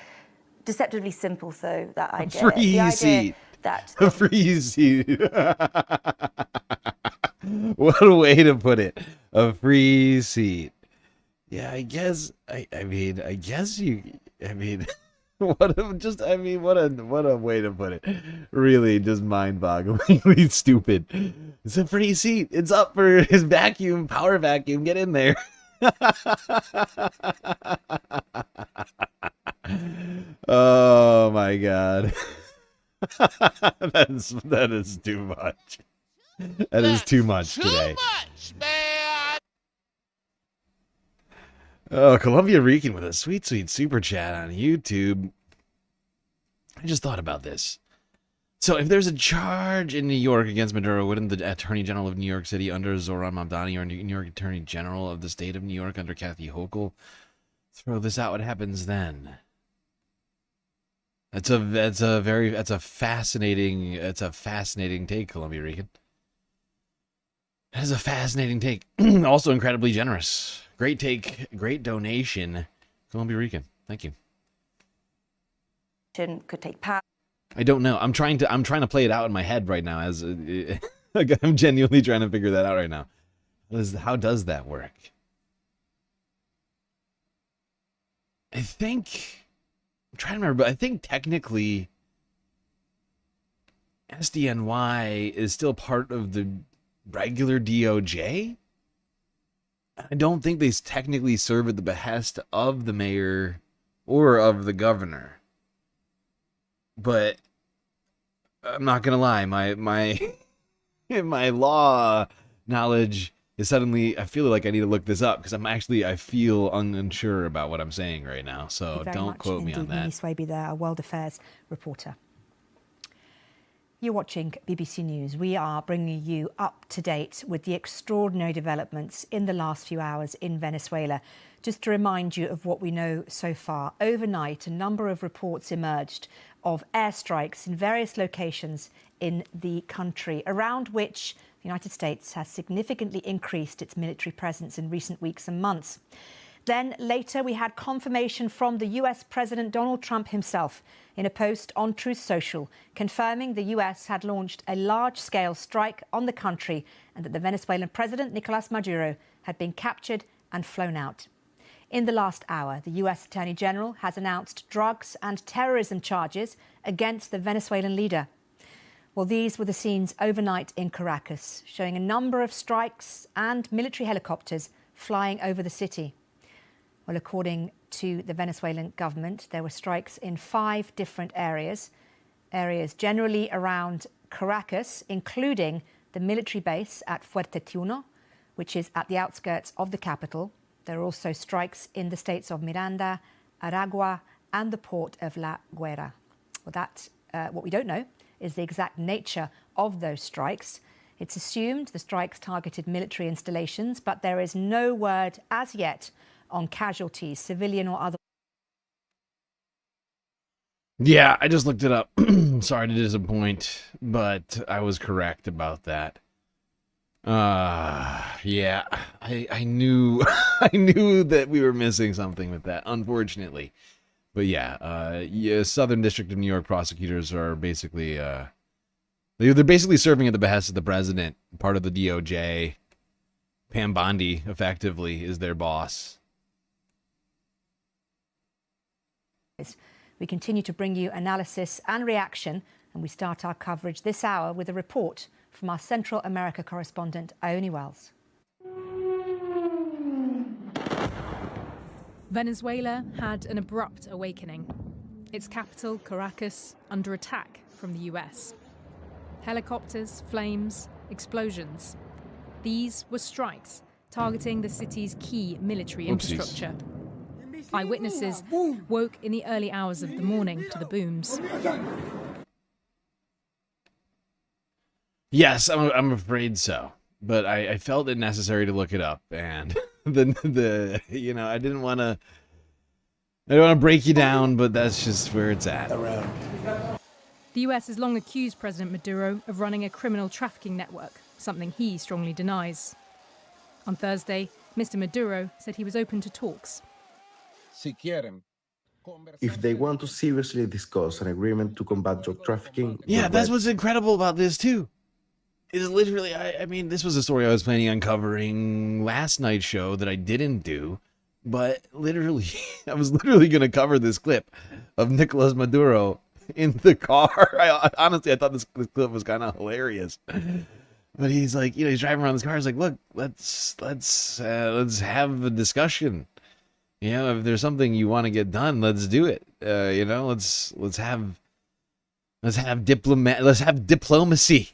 deceptively simple, though, that idea. Free seat. A free seat. What a way to put it. A free seat. Yeah, I guess. I mean, what a way to put it. Really, just mind-bogglingly stupid. It's a free seat. It's up for his power vacuum. Get in there. Oh my God. That is too much. That is too much today. Oh, Columbia Rican with a sweet, sweet super chat on YouTube. I just thought about this. So if there's a charge in New York against Maduro, wouldn't the Attorney General of New York City under Zoran Mamdani or New York Attorney General of the state of New York under Kathy Hochul throw this out? What happens then? That's a fascinating take, Columbia Rican. That is a fascinating take. Also incredibly generous. Great take, great donation, Columbia Rican. Thank you. Could take power. I don't know. I'm trying to play it out in my head right now. As I'm genuinely trying to figure that out right now. How does that work? I'm trying to remember, but I think technically SDNY is still part of the regular DOJ. I don't think they technically serve at the behest of the mayor or of the governor. But I'm not gonna lie, my law knowledge is suddenly, I feel like I need to look this up because I feel unsure about what I'm saying right now. So don't quote me on that. Mimi Swaby there, a World Affairs reporter. You're watching BBC News. We are bringing you up to date with the extraordinary developments in the last few hours in Venezuela. Just to remind you of what we know so far, overnight a number of reports emerged of airstrikes in various locations in the country, around which the United States has significantly increased its military presence in recent weeks and months. Then later we had confirmation from the US President Donald Trump himself in a post on Truth Social, confirming the US had launched a large-scale strike on the country and that the Venezuelan President Nicolas Maduro had been captured and flown out. In the last hour, the US Attorney General has announced drugs and terrorism charges against the Venezuelan leader. Well, these were the scenes overnight in Caracas, showing a number of strikes and military helicopters flying over the city. Well, according to the Venezuelan government, there were strikes in 5 different areas generally around Caracas, including the military base at Fuerte Tiuno, which is at the outskirts of the capital. There are also strikes in the states of Miranda, Aragua, and the port of La Guaira. Well, what we don't know is the exact nature of those strikes. It's assumed the strikes targeted military installations, but there is no word as yet on casualties, civilian or other. Yeah, I just looked it up. Sorry to disappoint, but I was correct about that. Yeah, I knew I knew that we were missing something with that, unfortunately. But yeah, Southern District of New York prosecutors are basically they're basically serving at the behest of the president, part of the DOJ. Pam Bondi, effectively, is their boss. We continue to bring you analysis and reaction, and we start our coverage this hour with a report from our Central America correspondent, Ione Wells. Venezuela had an abrupt awakening. Its capital, Caracas, under attack from the US. Helicopters, flames, explosions. These were strikes targeting the city's key military infrastructure. Eyewitnesses woke in the early hours of the morning to the booms. Yes, I'm afraid so. But I felt it necessary to look it up, and I didn't want to break you down, but that's just where it's at. The US has long accused President Maduro of running a criminal trafficking network, something he strongly denies. On Thursday, Mr. Maduro said he was open to talks. If they want to seriously discuss an agreement to combat drug trafficking... Yeah, that's what's incredible about this, too. Is literally, I mean, this was a story I was planning on covering last night's show that I didn't do, but literally, I was literally going to cover this clip of Nicolas Maduro in the car. Honestly, I thought this clip was kind of hilarious. But he's like, he's driving around this car. He's like, look, let's have a discussion. If there's something you want to get done, let's do it. Let's have diplomacy.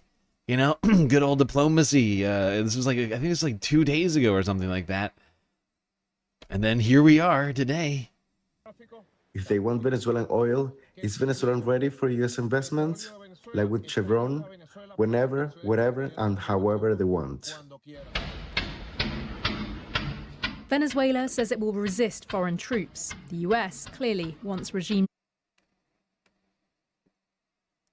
Good old diplomacy. This was like, I think it was like 2 days ago or something like that. And then here we are today. If they want Venezuelan oil, is Venezuela ready for U.S. investments? Like with Chevron, whenever, wherever, and however they want. Venezuela says it will resist foreign troops. The US clearly wants regime.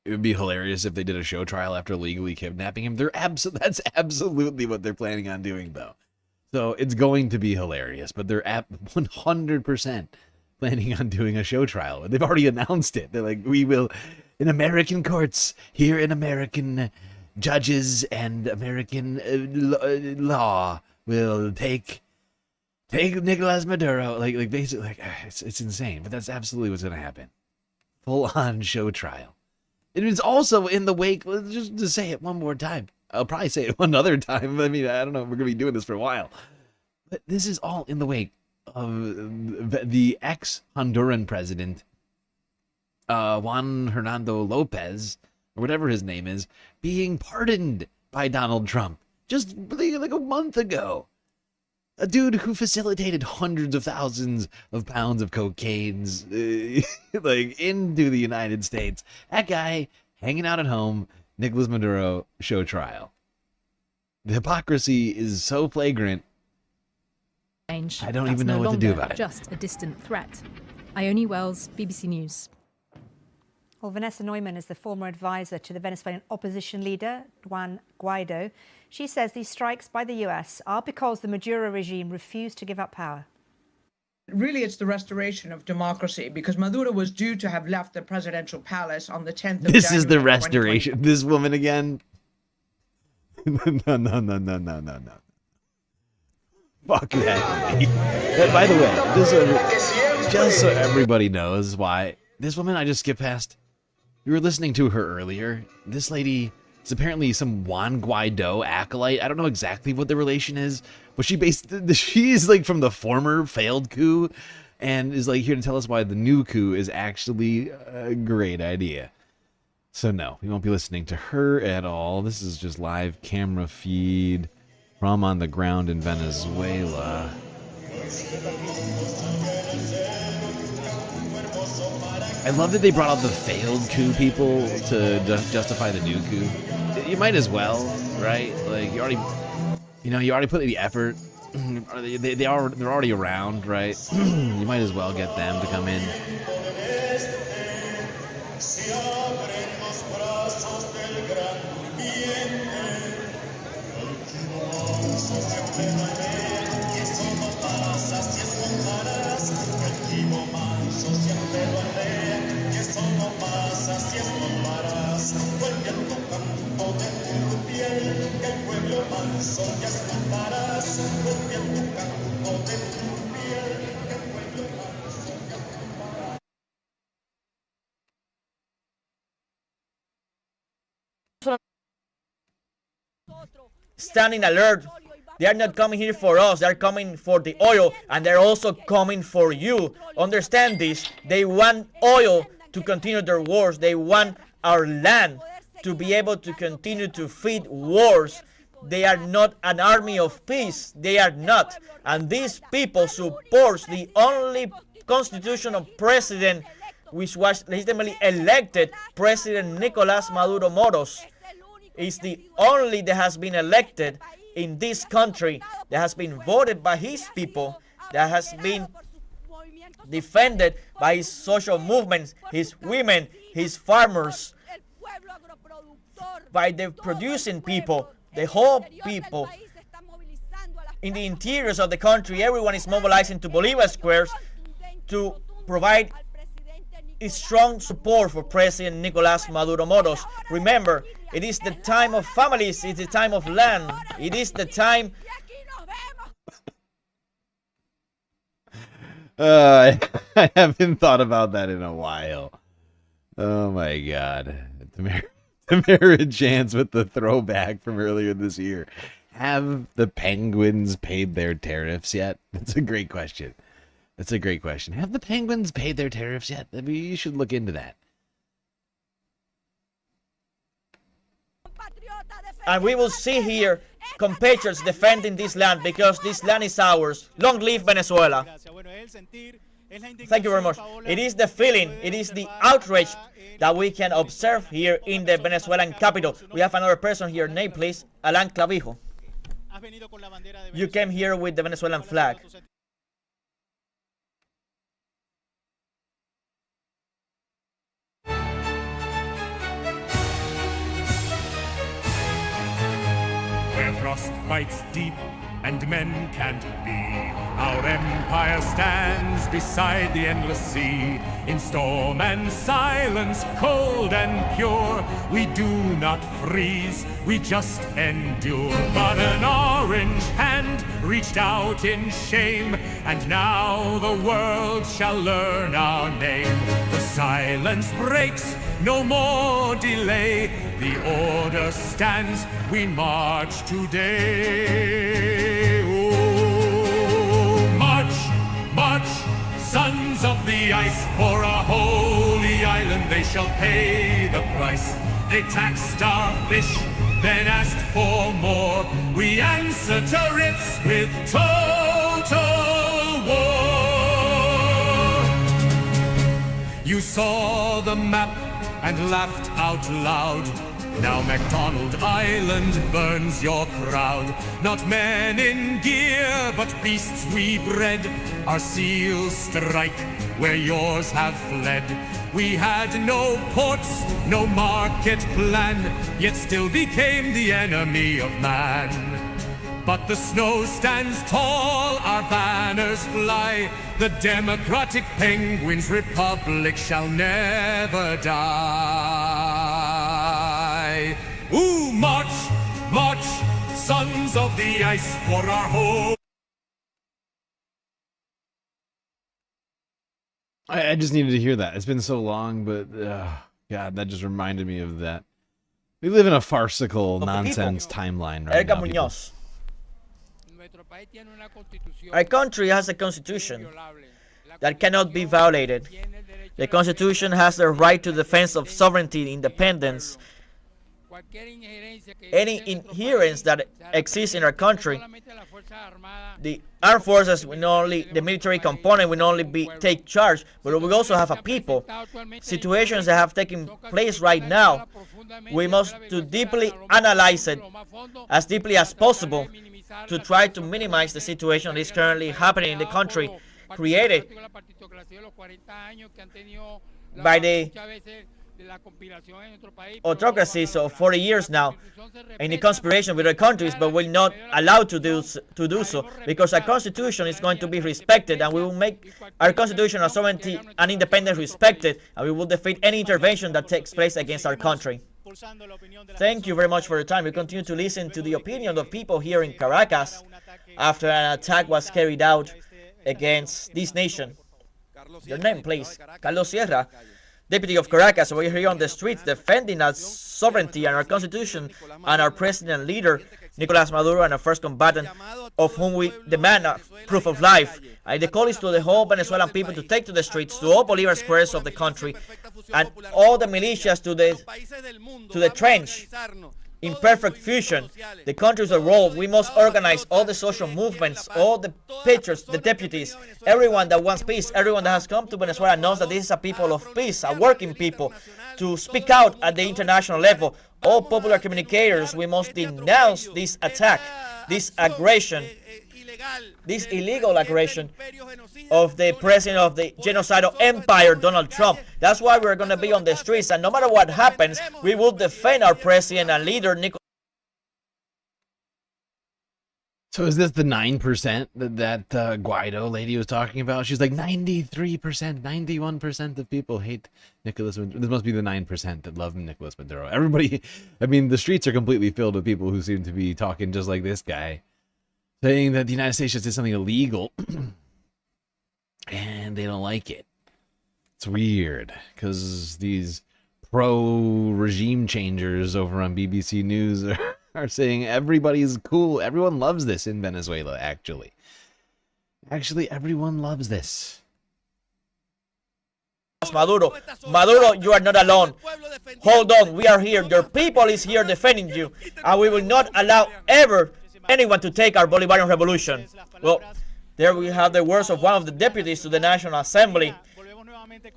It would be hilarious if they did a show trial after legally kidnapping him. That's absolutely what they're planning on doing, though. So it's going to be hilarious, but they're 100% planning on doing a show trial. They've already announced it. They're like, we will, in American courts, here in American judges and American law, will take Nicolas Maduro. Like basically, it's insane, but that's absolutely what's going to happen. Full-on show trial. It is also in the wake, just to say it one more time. I'll probably say it one other time. I mean, I don't know. We're going to be doing this for a while. But this is all in the wake of the ex-Honduran president, Juan Hernando Lopez, or whatever his name is, being pardoned by Donald Trump just like a month ago. A dude who facilitated hundreds of thousands of pounds of cocaines into the United States. That guy hanging out at home, Nicolas Maduro show trial. The hypocrisy is so flagrant. I don't even know what to do about it. Just a distant threat. Ione Wells, BBC News. Well, Vanessa Neumann is the former advisor to the Venezuelan opposition leader, Juan Guaido. She says these strikes by the US are because the Maduro regime refused to give up power. Really, it's the restoration of democracy, because Maduro was due to have left the presidential palace on the 10th of January. This is the restoration. This woman again. No. Fuck that. And by the way, just so everybody knows why, this woman I just skipped past, you were listening to her earlier. This lady is apparently some Juan Guaido acolyte. I don't know exactly what the relation is, but she's like from the former failed coup and is like here to tell us why the new coup is actually a great idea. So no, we won't be listening to her at all. This is just live camera feed from on the ground in Venezuela. I love that they brought out the failed coup people to justify the new coup. You might as well, right? Like you already put in the effort. They're already around, right? You might as well get them to come in. Standing alert. They are not coming here for us. They are coming for the oil, and they're also coming for you. Understand this. They want oil to continue their wars. They want our land to be able to continue to feed wars. They are not an army of peace. They are not. And these people support the only constitutional president which was legitimately elected, President Nicolas Maduro Moros. Is the only that has been elected in this country, that has been voted by his people, that has been defended by his social movements, his women, his farmers, by the producing people, the whole people. In the interiors of the country, everyone is mobilizing to Bolivar squares to provide strong support for President Nicolas Maduro Moros. Remember, it is the time of families, it's the time of land, it is the time. I haven't thought about that in a while. Oh my god. The marriage chance with the throwback from earlier this year. Have the Penguins paid their tariffs yet? That's a great question. That's a great question. Have the Penguins paid their tariffs yet? Maybe you should look into that. And we will see here compatriots defending this land because this land is ours. Long live Venezuela. Thank you very much. It is the feeling, it is the outrage that we can observe here in the Venezuelan capital. We have another person here. Name, please. Alan Clavijo. You came here with the Venezuelan flag. Where frost bites deep and men can't be, our empire stands beside the endless sea. In storm and silence, cold and pure, we do not freeze, we just endure. But an orange hand reached out in shame, and now the world shall learn our name. The silence breaks, no more delay. The order stands, we march today. Oh, march, march, sons of the ice. For a holy island they shall pay the price. They taxed our fish, then asked for more. We answer tariffs with total war. You saw the map and laughed out loud. Now MacDonald Island burns your crowd. Not men in gear, but beasts we bred. Our seals strike where yours have fled. We had no ports, no market plan, yet still became the enemy of man. But the snow stands tall, our banners fly. The democratic penguins' republic shall never die. Ooh, march, march, sons of the ice, for our home. I just needed to hear that. It's been so long, but God, that just reminded me of that. We live in a farcical nonsense timeline right now. Muñoz. Our country has a constitution that cannot be violated. The constitution has the right to defense of sovereignty, independence. Any inherence that exists in our country, the armed forces will not only, the military component will not only take charge, but we also have a people. Situations that have taken place right now, we must to deeply analyze it as deeply as possible to try to minimize the situation that is currently happening in the country, created by the autocracies of 40 years now in the conspiration with our countries, but will not allow to do so because our constitution is going to be respected, and we will make our constitutional sovereignty and independence respected, and we will defeat any intervention that takes place against our country. Thank you very much for your time. We continue to listen to the opinion of people here in Caracas after an attack was carried out against this nation. Your name, please. Carlos Sierra, Deputy of Caracas. We're here on the streets defending our sovereignty and our constitution and our president and leader, Nicolas Maduro, and our first combatant, of whom we demand a proof of life. The call is to the whole Venezuelan people to take to the streets, to all Bolivar squares of the country, and all the militias to the trench in perfect fusion, the countries of the world, we must organize all the social movements, all the pictures, the deputies, everyone that wants peace, everyone that has come to Venezuela knows that this is a people of peace, a working people, to speak out at the international level. All popular communicators, we must denounce this attack, this aggression, this illegal aggression of the president of the genocidal empire, Donald Trump. That's why we're going to be on the streets, and no matter what happens, we will defend our president and leader, Nicolas. So is this the 9% that Guaido lady was talking about? She's like 93%, 91% of people hate Nicolas Maduro. This must be the 9% that love Nicolas Maduro. Everybody, I mean, the streets are completely filled with people who seem to be talking just like this guy, saying that the United States just did something illegal and they don't like it. It's weird because these pro-regime changers over on BBC News are saying everybody's cool. Everyone loves this in Venezuela, actually. Actually, everyone loves this. Maduro, you are not alone. Hold on, we are here. Your people is here defending you, and we will not allow ever anyone to take our Bolivarian revolution. Well, there we have the words of one of the deputies to the National Assembly.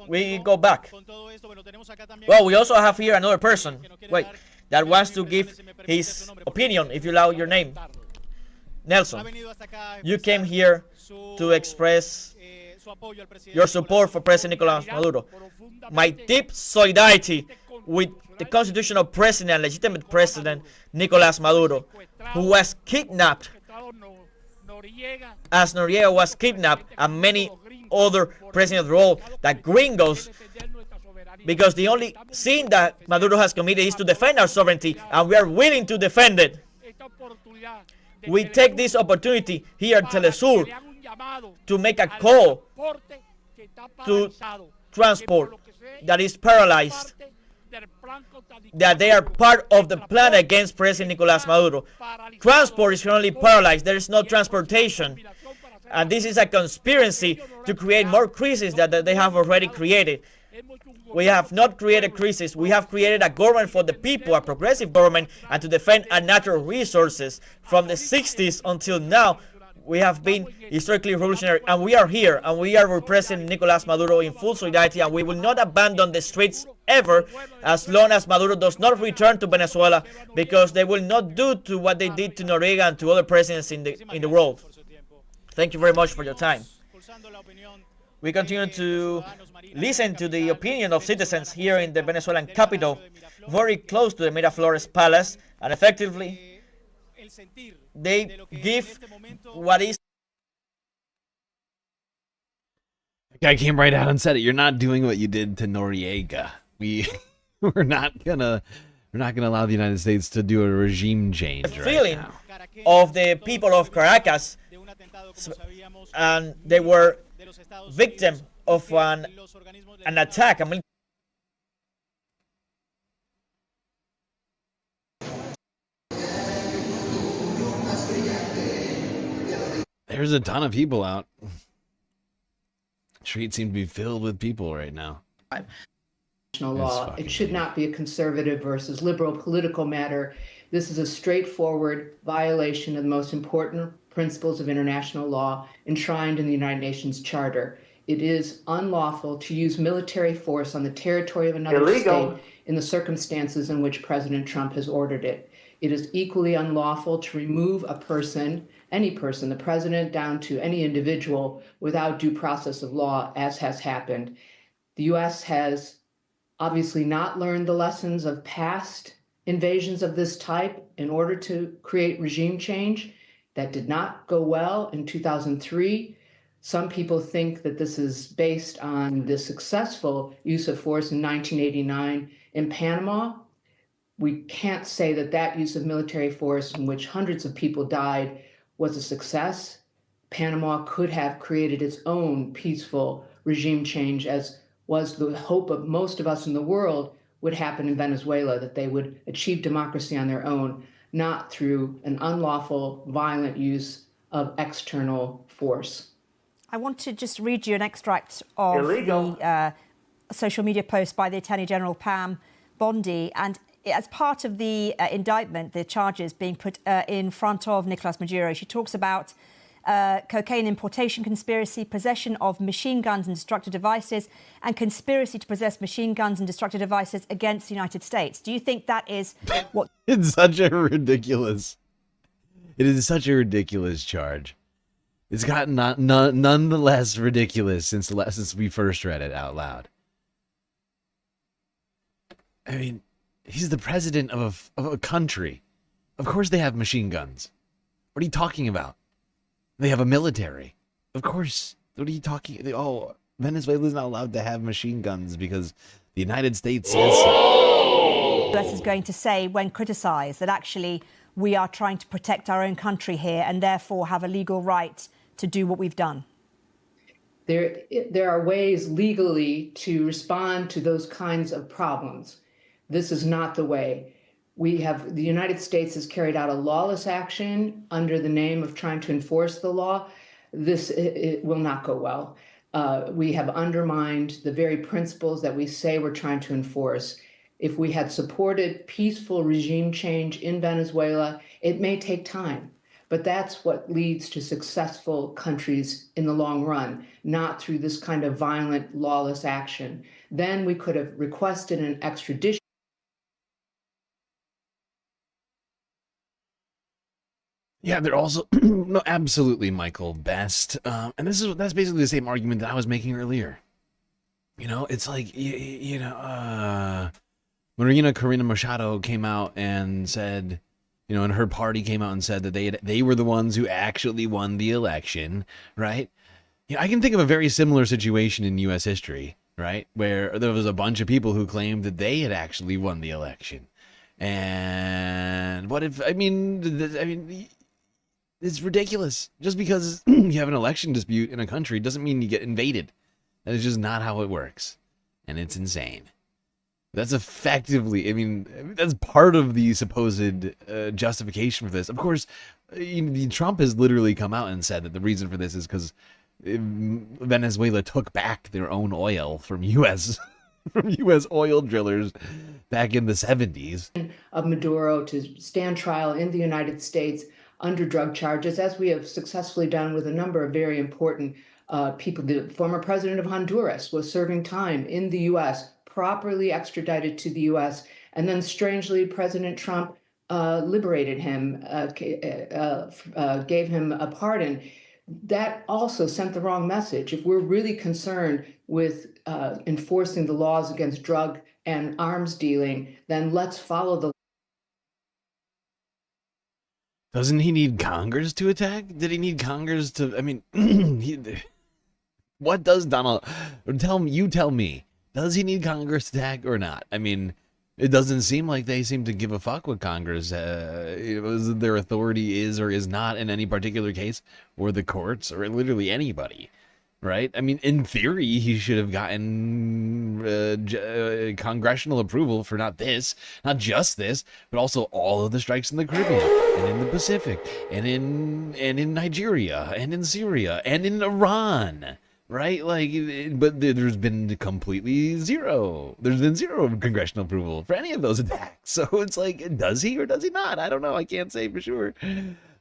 We go back. Well, we also have here another person, that wants to give his opinion, if you allow your name. Nelson, you came here to express your support for President Nicolas Maduro. My deep solidarity with the constitutional president and legitimate president Nicolas Maduro, who was kidnapped, as Noriega was kidnapped, and many other presidents of the world, that gringos, because the only sin that Maduro has committed is to defend our sovereignty, and we are willing to defend it. We take this opportunity here at Telesur to make a call to transport that is paralyzed, that they are part of the plan against President Nicolas Maduro. Transport is currently paralyzed. There is no transportation. And this is a conspiracy to create more crises that they have already created. We have not created crisis. We have created a government for the people, a progressive government, and to defend our natural resources. From the 60s until now, we have been historically revolutionary, and we are here, and we are representing Nicolas Maduro in full solidarity, and we will not abandon the streets ever as long as Maduro does not return to Venezuela, because they will not do to what they did to Noriega and to other presidents in the world. Thank you very much for your time. We continue to listen to the opinion of citizens here in the Venezuelan capital, very close to the Miraflores Palace, and effectively they give what is. The guy came right out and said it. You're not doing what you did to Noriega. We're not gonna allow the United States to do a regime change. The feeling of the people of Caracas, and they were victim of an attack. There's a ton of people out. Streets seem to be filled with people right now. Law. It should not be a conservative versus liberal political matter. This is a straightforward violation of the most important principles of international law enshrined in the United Nations Charter. It is unlawful to use military force on the territory of another state in the circumstances in which President Trump has ordered it. It is equally unlawful to remove a person, any person, the president down to any individual, without due process of law, as has happened. The U.S. has obviously not learned the lessons of past invasions of this type in order to create regime change. That did not go well in 2003. Some people think that this is based on the successful use of force in 1989 in Panama. We can't say that that use of military force, in which hundreds of people died, was a success. Panama could have created its own peaceful regime change, as was the hope of most of us in the world would happen in Venezuela, that they would achieve democracy on their own, not through an unlawful, violent use of external force. I want to just read you an extract of the social media post by the Attorney General, Pam Bondi, and as part of the indictment, the charges being put in front of Nicolas Maduro, she talks about cocaine importation conspiracy, possession of machine guns and destructive devices, and conspiracy to possess machine guns and destructive devices against the United States. Do you think that is what... It's such a ridiculous... It is such a ridiculous charge. It's gotten nonetheless ridiculous since we first read it out loud. I mean, he's the president of a country. Of course they have machine guns. What are you talking about? They have a military. Of course. What are you talking... Oh, Venezuela's not allowed to have machine guns because the United States says so. The US is going to say when criticized that actually we are trying to protect our own country here and therefore have a legal right to do what we've done. There are ways legally to respond to those kinds of problems. This is not the way. The United States has carried out a lawless action under the name of trying to enforce the law. It will not go well. We have undermined the very principles that we say we're trying to enforce. If we had supported peaceful regime change in Venezuela, it may take time, but that's what leads to successful countries in the long run, not through this kind of violent, lawless action. Then we could have requested an extradition. Yeah, they're also no, absolutely, Michael Best, and that's basically the same argument that I was making earlier. You know, it's like Marina Corina Machado came out and said, you know, and her party came out and said that they were the ones who actually won the election, right? Yeah, I can think of a very similar situation in U.S. history, right, where there was a bunch of people who claimed that they had actually won the election, and what if? I mean. It's ridiculous. Just because you have an election dispute in a country doesn't mean you get invaded. That is just not how it works. And it's insane. That's effectively, I mean, that's part of the supposed justification for this. Of course, Trump has literally come out and said that the reason for this is because Venezuela took back their own oil from U.S. from U.S. oil drillers back in the 70s. Of Maduro to stand trial in the United States under drug charges, as we have successfully done with a number of very important people. The former president of Honduras was serving time in the U.S., properly extradited to the U.S., and then strangely, President Trump liberated him, gave him a pardon. That also sent the wrong message. If we're really concerned with enforcing the laws against drug and arms dealing, then let's follow the... Doesn't he need Congress to attack? Did he need Congress to... I mean, what does Donald... Tell me. Does he need Congress to attack or not? I mean, it doesn't seem like they seem to give a fuck what Congress, their authority is or is not in any particular case, or the courts, or literally anybody, right? I mean, in theory, he should have gotten congressional approval for not just this, but also all of the strikes in the Caribbean, and in the Pacific, and in Nigeria, and in Syria, and in Iran. Right? Like, but there's been completely zero. There's been zero congressional approval for any of those attacks. So it's like, does he or does he not? I don't know. I can't say for sure.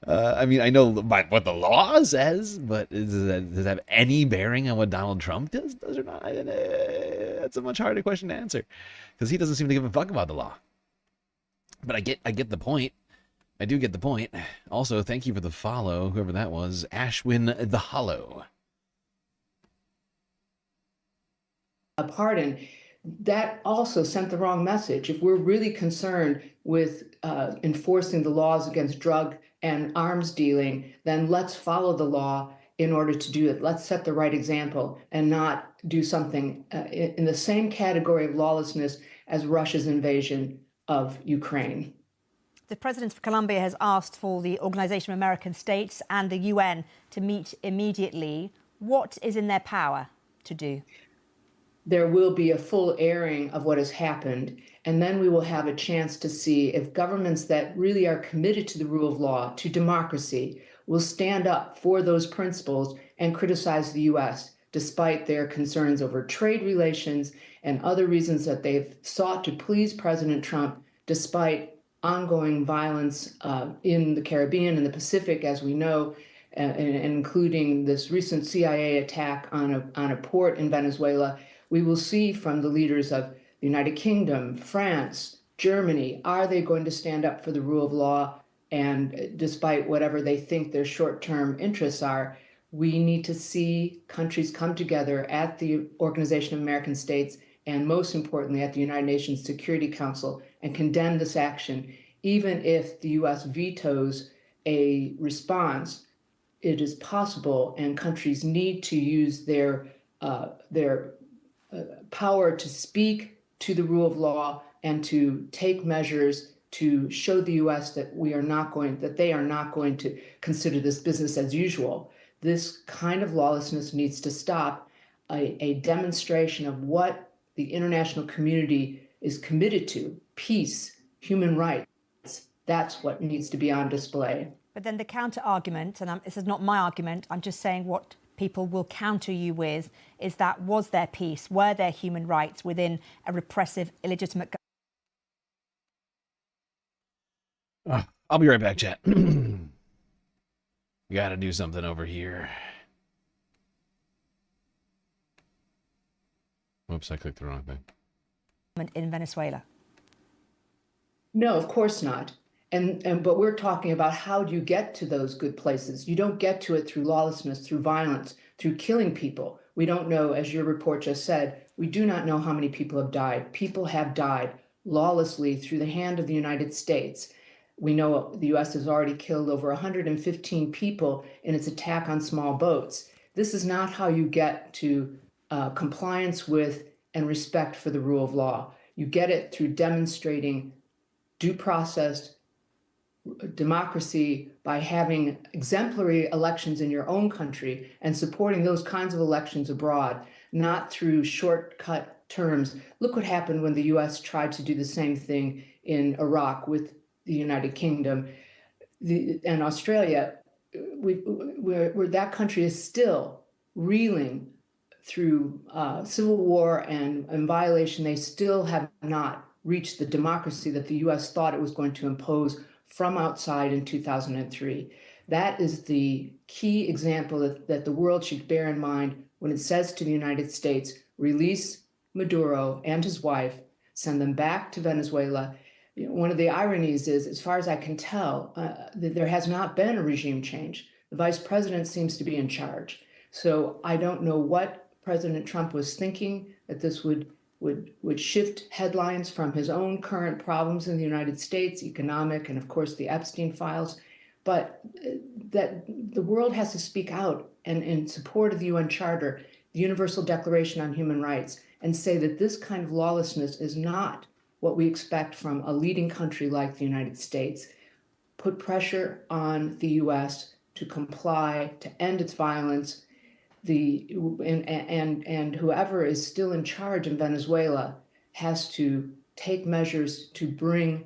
I mean, I know what the law says, but does it have any bearing on what Donald Trump does or not? That's a much harder question to answer because he doesn't seem to give a fuck about the law. But I get the point. I do get the point. Also, thank you for the follow, whoever that was. Ashwin the Hollow. A pardon, that also sent the wrong message. If we're really concerned with enforcing the laws against drug and arms dealing, then let's follow the law in order to do it. Let's set the right example and not do something in the same category of lawlessness as Russia's invasion of Ukraine. The President of Colombia has asked for the Organization of American States and the UN to meet immediately. What is in their power to do? There will be a full airing of what has happened, and then we will have a chance to see if governments that really are committed to the rule of law, to democracy, will stand up for those principles and criticize the U.S., despite their concerns over trade relations and other reasons that they've sought to please President Trump despite ongoing violence in the Caribbean and the Pacific, as we know, and including this recent CIA attack on a port in Venezuela. We will see from the leaders of the United Kingdom, France, Germany, are they going to stand up for the rule of law? And despite whatever they think their short-term interests are, we need to see countries come together at the Organization of American States and most importantly at the United Nations Security Council and condemn this action. Even if the US vetoes a response, it is possible, and countries need to use their power to speak to the rule of law and to take measures to show the US that they are not going to consider this business as usual. This kind of lawlessness needs to stop. A demonstration of what the international community is committed to, peace, human rights, that's what needs to be on display. But then the counter argument, and this is not my argument, I'm just saying what people will counter you with, is that was there peace, were there human rights within a repressive, illegitimate government? I'll be right back, chat. Gotta do something over here. Oops, I clicked the wrong thing. In Venezuela? No, of course not. But we're talking about how do you get to those good places? You don't get to it through lawlessness, through violence, through killing people. We don't know, as your report just said, we do not know how many people have died. People have died lawlessly through the hand of the United States. We know the U.S. has already killed over 115 people in its attack on small boats. This is not how you get to compliance with and respect for the rule of law. You get it through demonstrating due process, democracy, by having exemplary elections in your own country and supporting those kinds of elections abroad, not through shortcut terms. Look what happened when the U.S. tried to do the same thing in Iraq with the United Kingdom and Australia, where that country is still reeling through civil war and violation. They still have not reached the democracy that the U.S. thought it was going to impose from outside in 2003. That is the key example that the world should bear in mind when it says to the United States, release Maduro and his wife, send them back to Venezuela. One of the ironies is, as far as I can tell, that there has not been a regime change. The vice president seems to be in charge. So I don't know what President Trump was thinking, that this would shift headlines from his own current problems in the United States, economic, and of course the Epstein files, but that the world has to speak out and in support of the UN Charter, the Universal Declaration on Human Rights, and say that this kind of lawlessness is not what we expect from a leading country like the United States. Put pressure on the US to comply, to end its violence, and whoever is still in charge in Venezuela has to take measures to bring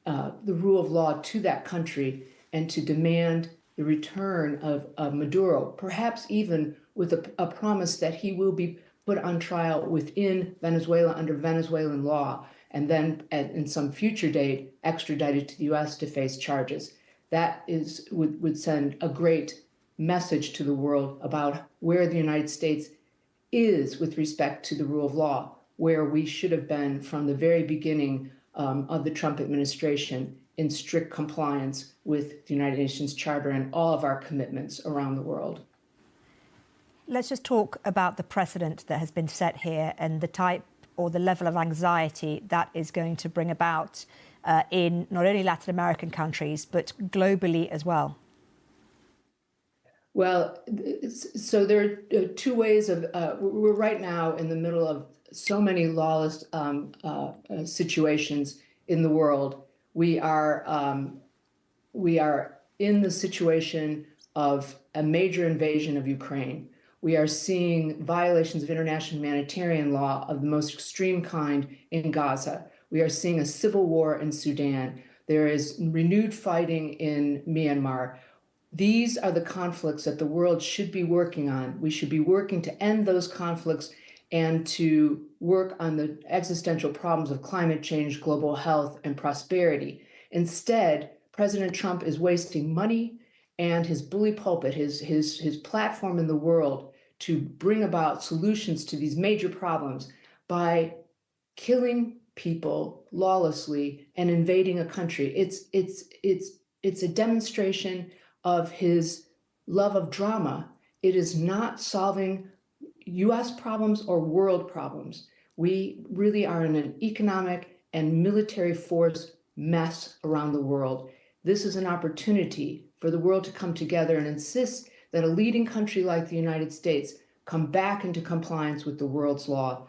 the rule of law to that country and to demand the return of Maduro, perhaps even with a promise that he will be put on trial within Venezuela under Venezuelan law, and then in some future date extradited to the U.S. to face charges. That would send a great message to the world about where the United States is with respect to the rule of law, where we should have been from the very beginning of the Trump administration, in strict compliance with the United Nations Charter and all of our commitments around the world. Let's just talk about the precedent that has been set here and the type or the level of anxiety that is going to bring about in not only Latin American countries, but globally as well. Well, so there are two ways of, we're right now in the middle of so many lawless situations in the world. We are in the situation of a major invasion of Ukraine. We are seeing violations of international humanitarian law of the most extreme kind in Gaza. We are seeing a civil war in Sudan. There is renewed fighting in Myanmar. These are the conflicts that the world should be working on. We should be working to end those conflicts and to work on the existential problems of climate change, global health, and prosperity. Instead, President Trump is wasting money and his bully pulpit, his platform in the world to bring about solutions to these major problems by killing people lawlessly and invading a country. It's a demonstration of his love of drama. It is not solving US problems or world problems. We really are in an economic and military force mess around the world. This is an opportunity for the world to come together and insist that a leading country like the United States come back into compliance with the world's law.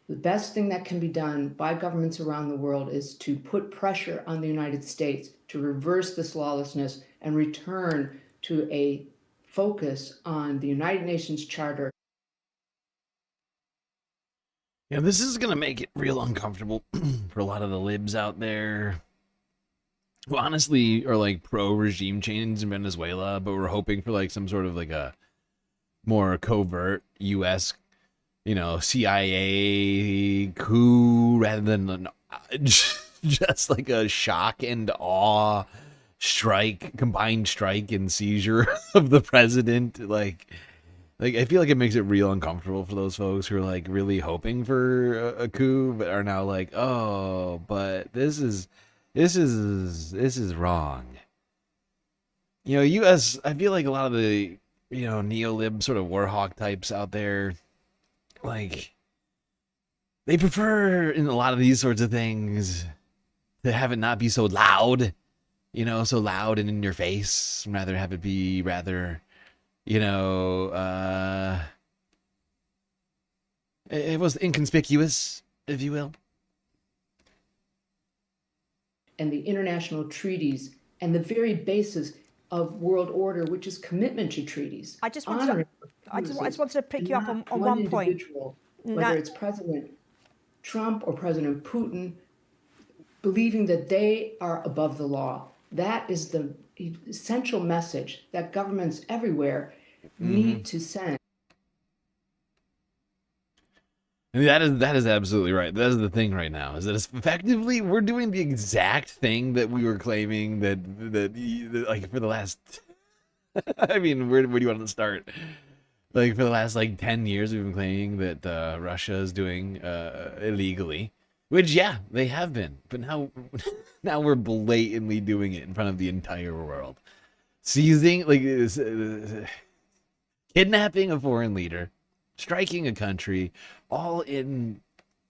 The best thing that can be done by governments around the world is to put pressure on the United States to reverse this lawlessness and return to a focus on the United Nations Charter. Yeah, this is going to make it real uncomfortable for a lot of the libs out there who honestly are like pro-regime change in Venezuela, but we're hoping for like some sort of like a more covert U.S., CIA coup rather than just like a shock and awe combined strike and seizure of the president. Like I feel like it makes it real uncomfortable for those folks who are like really hoping for a coup, but are now like, oh, but this is wrong. U.S. I feel like a lot of the neo-lib sort of warhawk types out there, like they prefer in a lot of these sorts of things to have it not be so loud, so loud and in your face, rather have it be rather. It was inconspicuous, if you will. And the international treaties and the very basis of world order, which is commitment to treaties. I just wanted to pick you up on one point. Whether it's President Trump or President Putin, believing that they are above the law. That is the essential message that governments everywhere need to send. And that is absolutely right. That is the thing right now, is that it's effectively we're doing the exact thing that we were claiming that like for the last I mean, where do you want to start? Like for the last 10 years we've been claiming that Russia is doing illegally. Which, yeah, they have been. But now we're blatantly doing it in front of the entire world. Seizing, kidnapping a foreign leader, striking a country, all in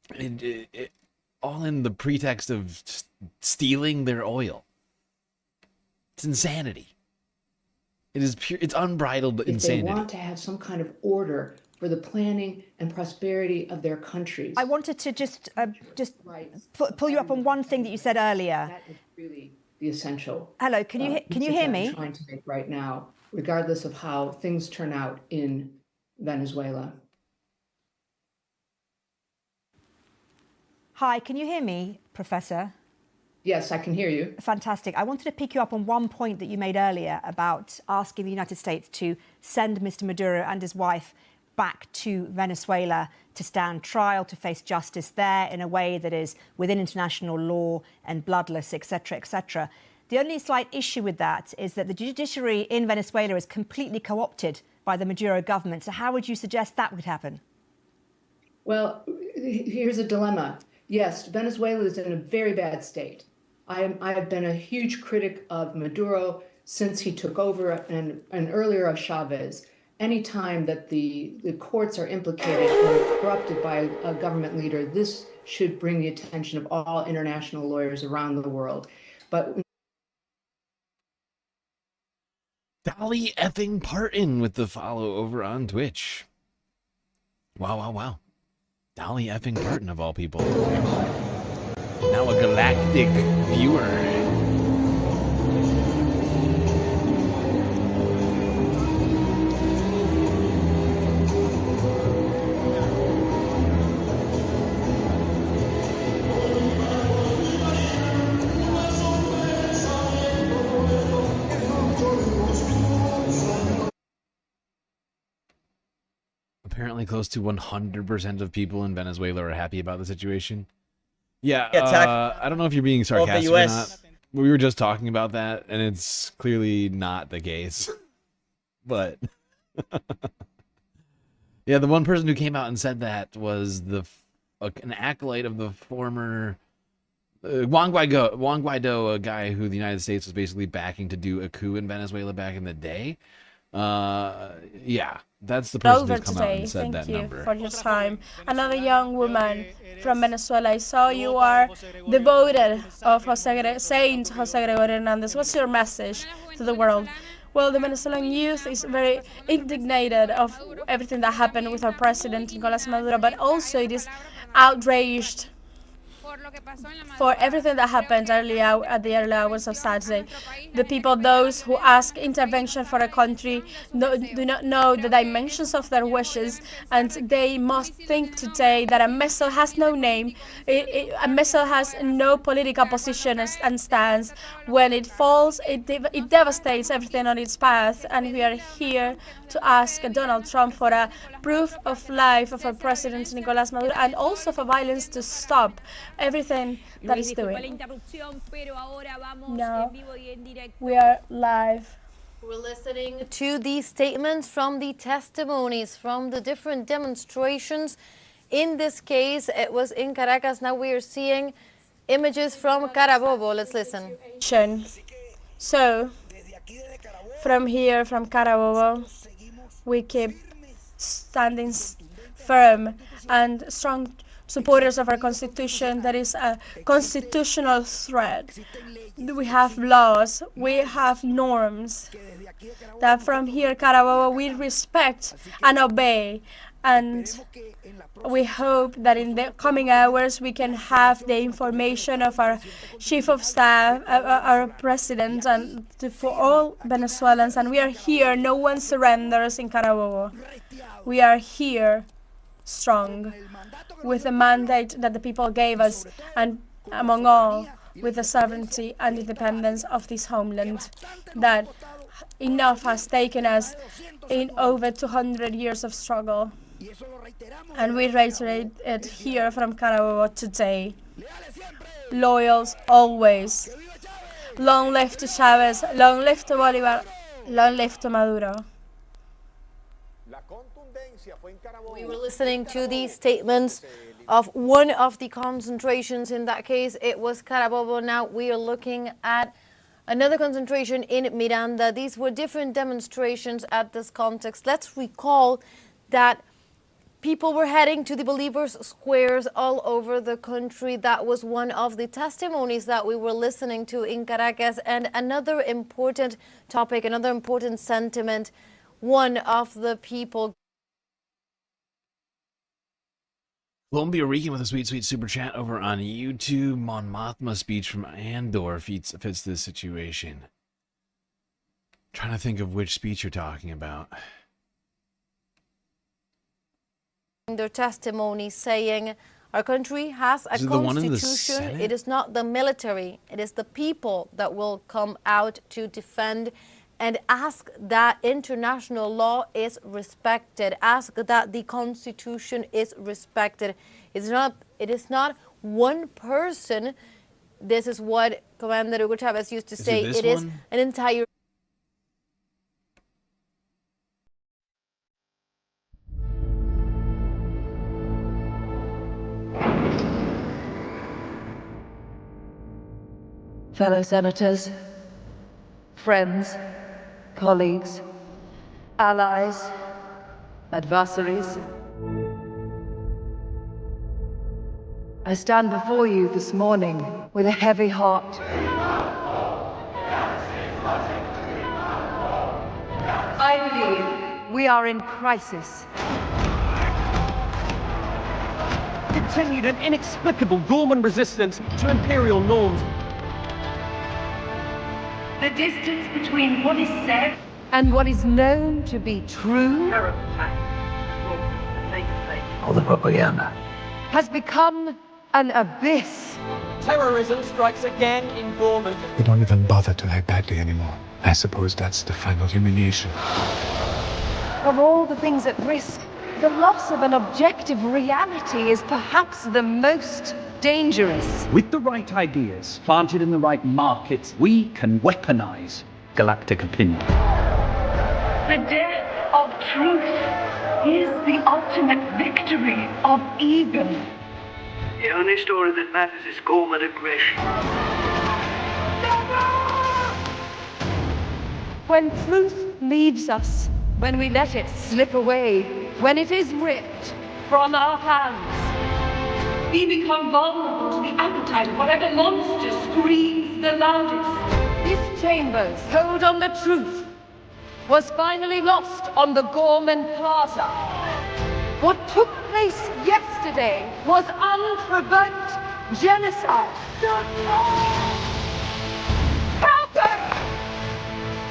the pretext of stealing their oil. It's insanity. It is pure, it's unbridled insanity. If they want to have some kind of order for the planning and prosperity of their countries. I wanted to just pull you up on one thing that you said earlier. That is really the essential. Hello, can you hear me? I'm trying to make right now, regardless of how things turn out in Venezuela. Hi, can you hear me, Professor? Yes, I can hear you. Fantastic. I wanted to pick you up on one point that you made earlier about asking the United States to send Mr. Maduro and his wife back to Venezuela to stand trial, to face justice there in a way that is within international law and bloodless, etc., etc. The only slight issue with that is that the judiciary in Venezuela is completely co-opted by the Maduro government. So how would you suggest that would happen? Well, here's a dilemma. Yes, Venezuela is in a very bad state. I have been a huge critic of Maduro since he took over, and earlier of Chavez. Any time that the courts are implicated or corrupted by a government leader, this should bring the attention of all international lawyers around the world. But Dolly effing Parton with the follow over on Twitch. Wow. Dolly effing Parton of all people. Now a galactic viewer. apparently close to 100% of people in Venezuela are happy about the situation. Yeah, I don't know if you're being sarcastic or not. We were just talking about that, and it's clearly not the case. But yeah, the one person who came out and said that was an acolyte of the former Juan Guaido, a guy who the United States was basically backing to do a coup in Venezuela back in the day. Yeah, that's the person who's come out and said that number. Thank you for your time. Another young woman from Venezuela. I saw you are devoted of Saint Jose Gregorio Hernandez. What's your message to the world? Well, the Venezuelan youth is very indignated of everything that happened with our president, Nicolas Maduro, but also it is outraged for everything that happened at the early hours of Saturday. The people, those who ask intervention for a country, do not know the dimensions of their wishes, and they must think today that a missile has no name, a missile has no political position and stance. When it falls, it devastates everything on its path, and we are here to ask Donald Trump for a proof of life of our president Nicolas Maduro, and also for violence to stop everything that is doing. Now we are live. We're listening to the statements from the testimonies from the different demonstrations. In this case, it was in Caracas. Now we are seeing images from Carabobo. Let's listen. So, from here, from Carabobo, we keep standing firm and strong supporters of our constitution. That is a constitutional threat. We have laws, we have norms that from here, Carabobo, we respect and obey. And we hope that in the coming hours we can have the information of our chief of staff, our president, and for all Venezuelans. And we are here. No one surrenders in Carabobo. We are here strong with the mandate that the people gave us, and among all, with the sovereignty and independence of this homeland that enough has taken us in over 200 years of struggle. And we reiterate it here from Carabobo today. Loyals always. Long live to Chavez, long live to Bolivar, long live to Maduro. We were listening to the statements of one of the concentrations. In that case, it was Carabobo. Now we are looking at another concentration in Miranda. These were different demonstrations at this context. Let's recall that people were heading to the Believers' squares all over the country. That was one of the testimonies that we were listening to in Caracas. And another important topic, another important sentiment, one of the people. Columbia Rican with a sweet, sweet super chat over on YouTube. Mon Mothma speech from Andor fits this situation. Trying to think of which speech you're talking about. Their testimony saying our country has a constitution. It is not the military, it is the people that will come out to defend and ask that international law is respected, ask that the constitution is respected. It is not one person. This is what Commander Hugo Chavez used to say. It is an entire. Fellow senators, friends, colleagues, allies, adversaries, I stand before you this morning with a heavy heart. I believe we are in crisis. Continued and inexplicable dormant resistance to imperial norms. The distance between what is said and what is known to be true, all the propaganda, has become an abyss. Terrorism strikes again in dormant. We don't even bother to lie badly anymore. I suppose that's the final humiliation. Of all the things at risk, The loss of an objective reality is perhaps the most dangerous. With the right ideas, planted in the right markets, we can weaponize galactic opinion. The death of truth is the ultimate victory of evil. The only story that matters is Gorman aggression. When truth leaves us, when we let it slip away, when it is ripped from our hands, we become vulnerable to the appetite of whatever monster screams the loudest. If Chambers' hold on the truth was finally lost on the Gorman Plaza, what took place yesterday was unprovoked genocide. Proper!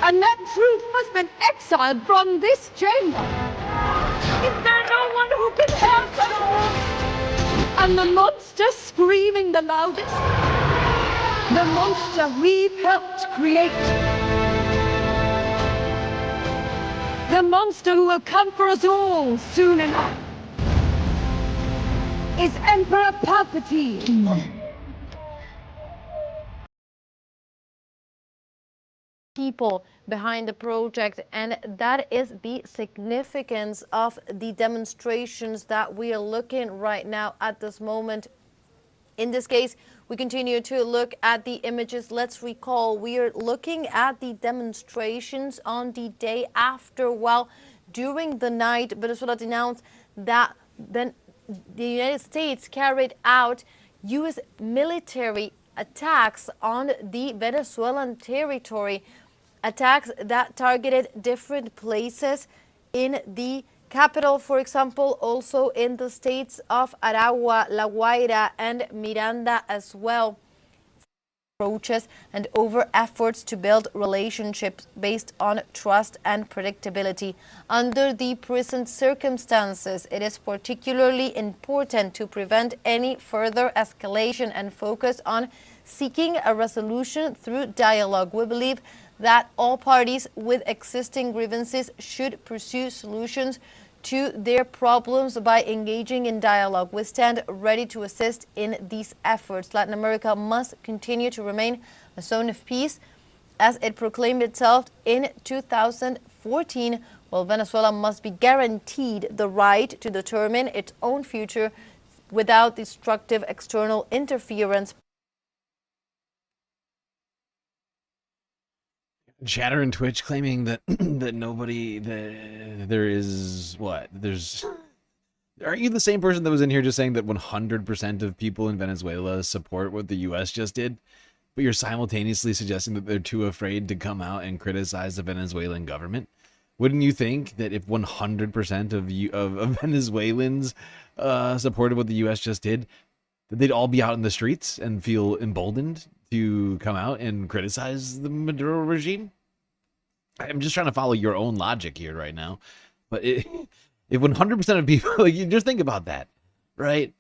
And that truth has been exiled from this chamber. Is there no one who can help us? And the monster screaming the loudest? The monster we've helped create. The monster who will come for us all soon enough is Emperor Palpatine. People behind the project, and that is the significance of the demonstrations that we are looking right now at this moment. In this case, we continue to look at the images. Let's recall, we are looking at the demonstrations on the day after. Well, during the night, Venezuela announced that then the United States carried out U.S. military attacks on the Venezuelan territory. Attacks that targeted different places in the capital, for example, also in the states of Aragua, La Guaira, and Miranda as well. Approaches and over efforts to build relationships based on trust and predictability. Under the present circumstances, it is particularly important to prevent any further escalation and focus on seeking a resolution through dialogue. We believe that all parties with existing grievances should pursue solutions to their problems by engaging in dialogue. We stand ready to assist in these efforts. Latin America must continue to remain a zone of peace as it proclaimed itself in 2014, while Venezuela must be guaranteed the right to determine its own future without destructive external interference. Chatter and Twitch claiming that aren't you the same person that was in here just saying that 100% of people in Venezuela support what the US just did, but you're simultaneously suggesting that they're too afraid to come out and criticize the Venezuelan government? Wouldn't you think that if 100% of Venezuelans supported what the US just did, that they'd all be out in the streets and feel emboldened to come out and criticize the Maduro regime? I'm just trying to follow your own logic here right now. But if 100% of people, like, you just think about that, right?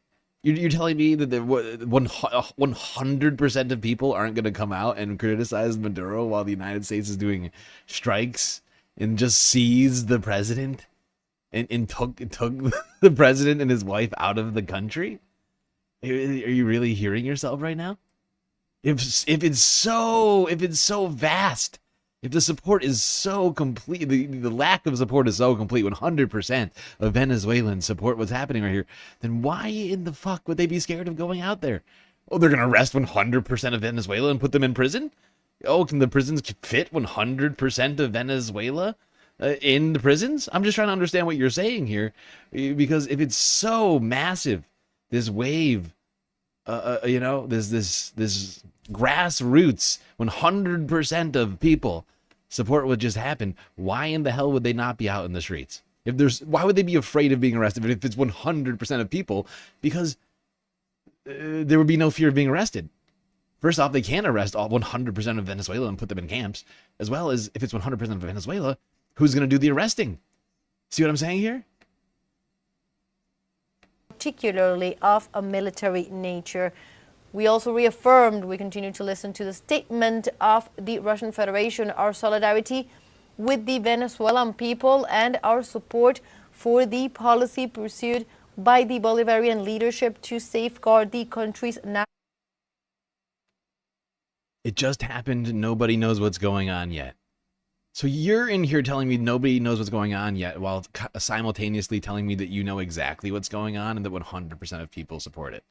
You're telling me that 100% of people aren't going to come out and criticize Maduro while the United States is doing strikes and just seized the president and took the president and his wife out of the country? Are you really hearing yourself right now? If it's so vast, if the support is so complete, the lack of support is so complete, 100% of Venezuelans support what's happening right here, then why in the fuck would they be scared of going out there? Oh, they're going to arrest 100% of Venezuela and put them in prison? Oh, can the prisons fit 100% of Venezuela in the prisons? I'm just trying to understand what you're saying here, because if it's so massive, this wave, this grassroots, 100% of people support what just happened, why in the hell would they not be out in the streets? Why would they be afraid of being arrested if it's 100% of people? Because there would be no fear of being arrested. First off, they can't arrest all 100% of Venezuela and put them in camps, as well as if it's 100% of Venezuela, who's going to do the arresting? See what I'm saying here? Particularly of a military nature. We also reaffirmed, we continue to listen to the statement of the Russian Federation, our solidarity with the Venezuelan people and our support for the policy pursued by the Bolivarian leadership to safeguard the country's national. It just happened. Nobody knows what's going on yet. So you're in here telling me nobody knows what's going on yet, while simultaneously telling me that you know exactly what's going on and that 100% of people support it.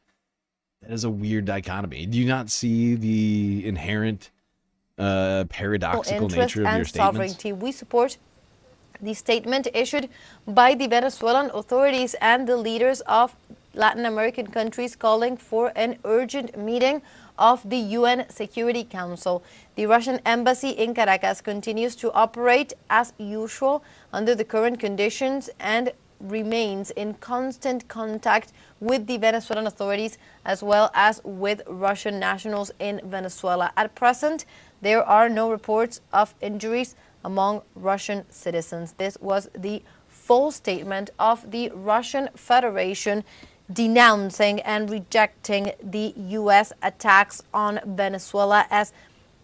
That is a weird dichotomy. Do you not see the inherent paradoxical nature of your statements? Sovereignty. We support the statement issued by the Venezuelan authorities and the leaders of Latin American countries calling for an urgent meeting of the UN Security Council. The Russian embassy in Caracas continues to operate as usual under the current conditions and remains in constant contact with the Venezuelan authorities as well as with Russian nationals in Venezuela. At present, there are no reports of injuries among Russian citizens. This was the full statement of the Russian Federation denouncing and rejecting the U.S. attacks on Venezuela as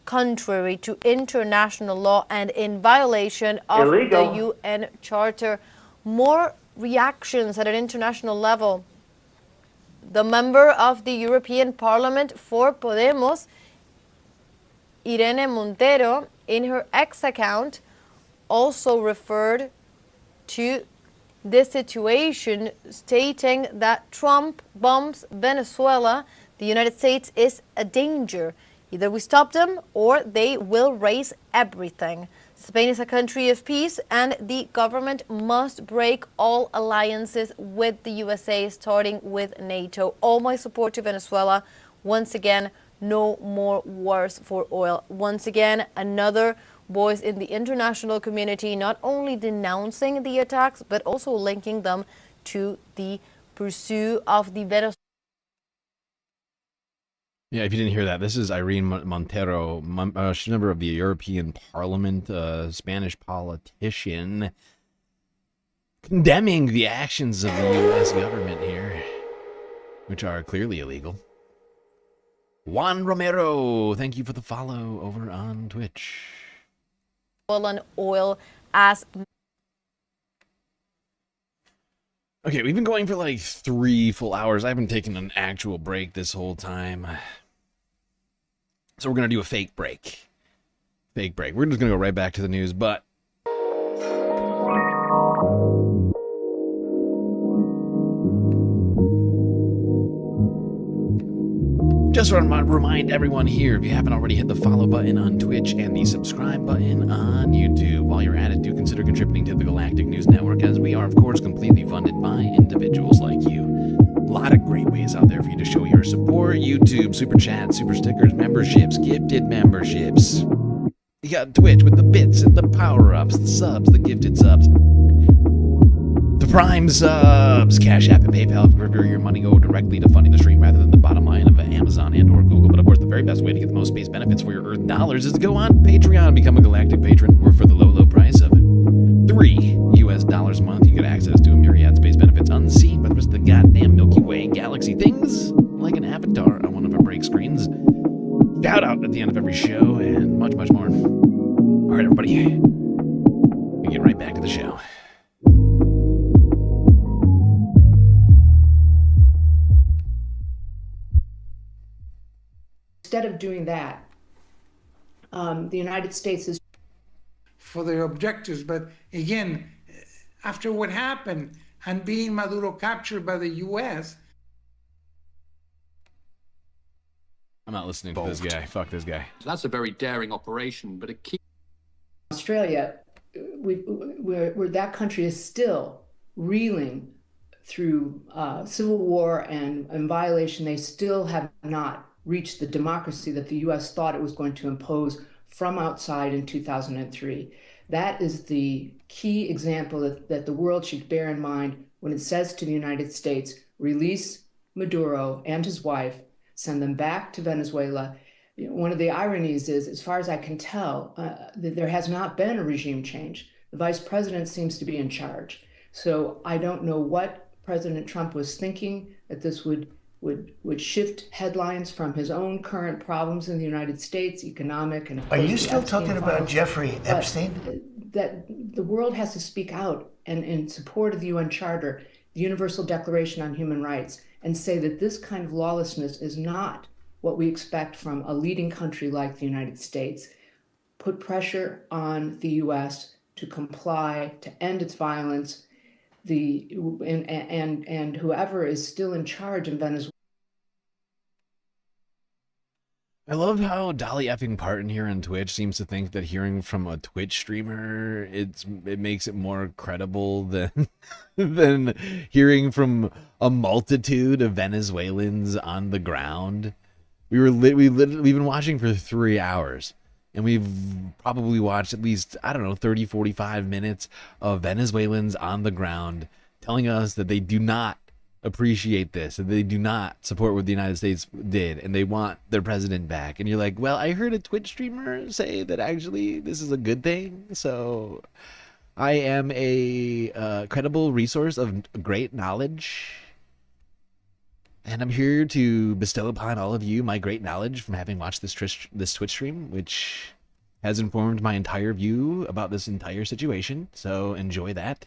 contrary to international law and in violation of Illegal. the UN Charter. More reactions at an international level. The member of the European Parliament for Podemos, Irene Montero, in her X account, also referred to this situation, stating that Trump bombs Venezuela, the United States is a danger. Either we stop them or they will raise everything. Spain is a country of peace and the government must break all alliances with the USA, starting with NATO. All my support to Venezuela. Once again, no more wars for oil. Once again, another voice in the international community, not only denouncing the attacks, but also linking them to the pursuit of the Venezuela. Yeah, if you didn't hear that, this is Irene Montero. She's a member of the European Parliament, Spanish politician, condemning the actions of the U.S. government here, which are clearly illegal. Juan Romero, thank you for the follow over on Twitch. Oil as. Okay, we've been going for like 3 full hours. I haven't taken an actual break this whole time. So we're going to do a fake break. Fake break. We're just going to go right back to the news, but just want to remind everyone here, if you haven't already, hit the follow button on Twitch and the subscribe button on YouTube. While you're at it, do consider contributing to the Galactic News Network, as we are, of course, completely funded by individuals like you. A lot of great ways out there for you to show your support. YouTube, super chats, super stickers, memberships, gifted memberships. You got Twitch with the bits and the power-ups, the subs, the gifted subs. The Prime subs, Cash App, and PayPal. If you prefer your money go directly to funding the stream rather than the bottom line of Amazon and or Google. But of course, the very best way to get the most space benefits for your Earth dollars is to go on Patreon and become a Galactic patron. Or for the low, low price of $3 US a month, you get access to a myriad space benefits unseen by the rest of the goddamn Milky Way galaxy. Things like an avatar on one of our break screens, shout out at the end of every show, and much, much more. All right, everybody, we get right back to the show. Instead of doing that, the United States is for their objectives. But again, after what happened and being Maduro captured by the U.S. I'm not listening to this guy. Fuck this guy. That's a very daring operation, but it keeps Australia, where that country is still reeling through civil war and violation. They still have not reached the democracy that the U.S. thought it was going to impose from outside in 2003. That is the key example that the world should bear in mind when it says to the United States, release Maduro and his wife, send them back to Venezuela. You know, one of the ironies is, as far as I can tell, that there has not been a regime change. The vice president seems to be in charge. So I don't know what President Trump was thinking, that this would shift headlines from his own current problems in the United States, economic and of Are course, you the still Epstein talking about files. Jeffrey But Epstein? that the world has to speak out and in support of the UN Charter, the Universal Declaration on Human Rights, and say that this kind of lawlessness is not what we expect from a leading country like the United States. Put pressure on the U.S. to comply, to end its violence, and whoever is still in charge in Venezuela. I love how Dolly effing Parton here on Twitch seems to think that hearing from a Twitch streamer it makes it more credible than than hearing from a multitude of Venezuelans on the ground. We've been watching for 3 hours, and we've probably watched at least, I don't know, 30, 45 minutes of Venezuelans on the ground telling us that they do not appreciate this, and they do not support what the United States did, and they want their president back. And you're like, well, I heard a Twitch streamer say that actually this is a good thing, so I am a credible resource of great knowledge, and I'm here to bestow upon all of you my great knowledge from having watched this Twitch stream, which has informed my entire view about this entire situation. So enjoy that.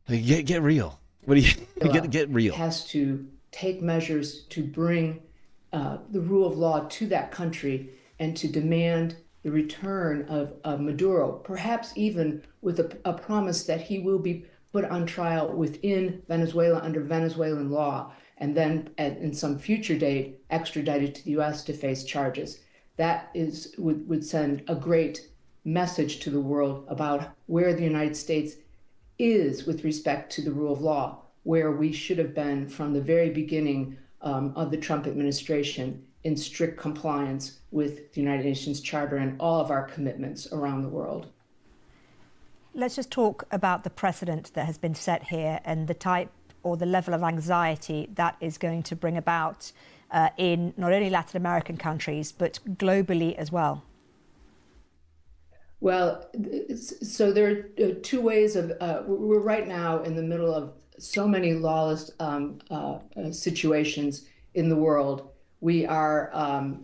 Get real. What do you get real? Has to take measures to bring the rule of law to that country and to demand the return of Maduro, perhaps even with a promise that he will be put on trial within Venezuela under Venezuelan law, and then in some future date extradited to the U.S. to face charges. That would send a great message to the world about where the United States is with respect to the rule of law, where we should have been from the very beginning of the Trump administration, in strict compliance with the United Nations Charter and all of our commitments around the world. Let's just talk about the precedent that has been set here and the type or the level of anxiety that is going to bring about in not only Latin American countries, but globally as well. Well, so there are two ways of, we're right now in the middle of so many lawless situations in the world. We are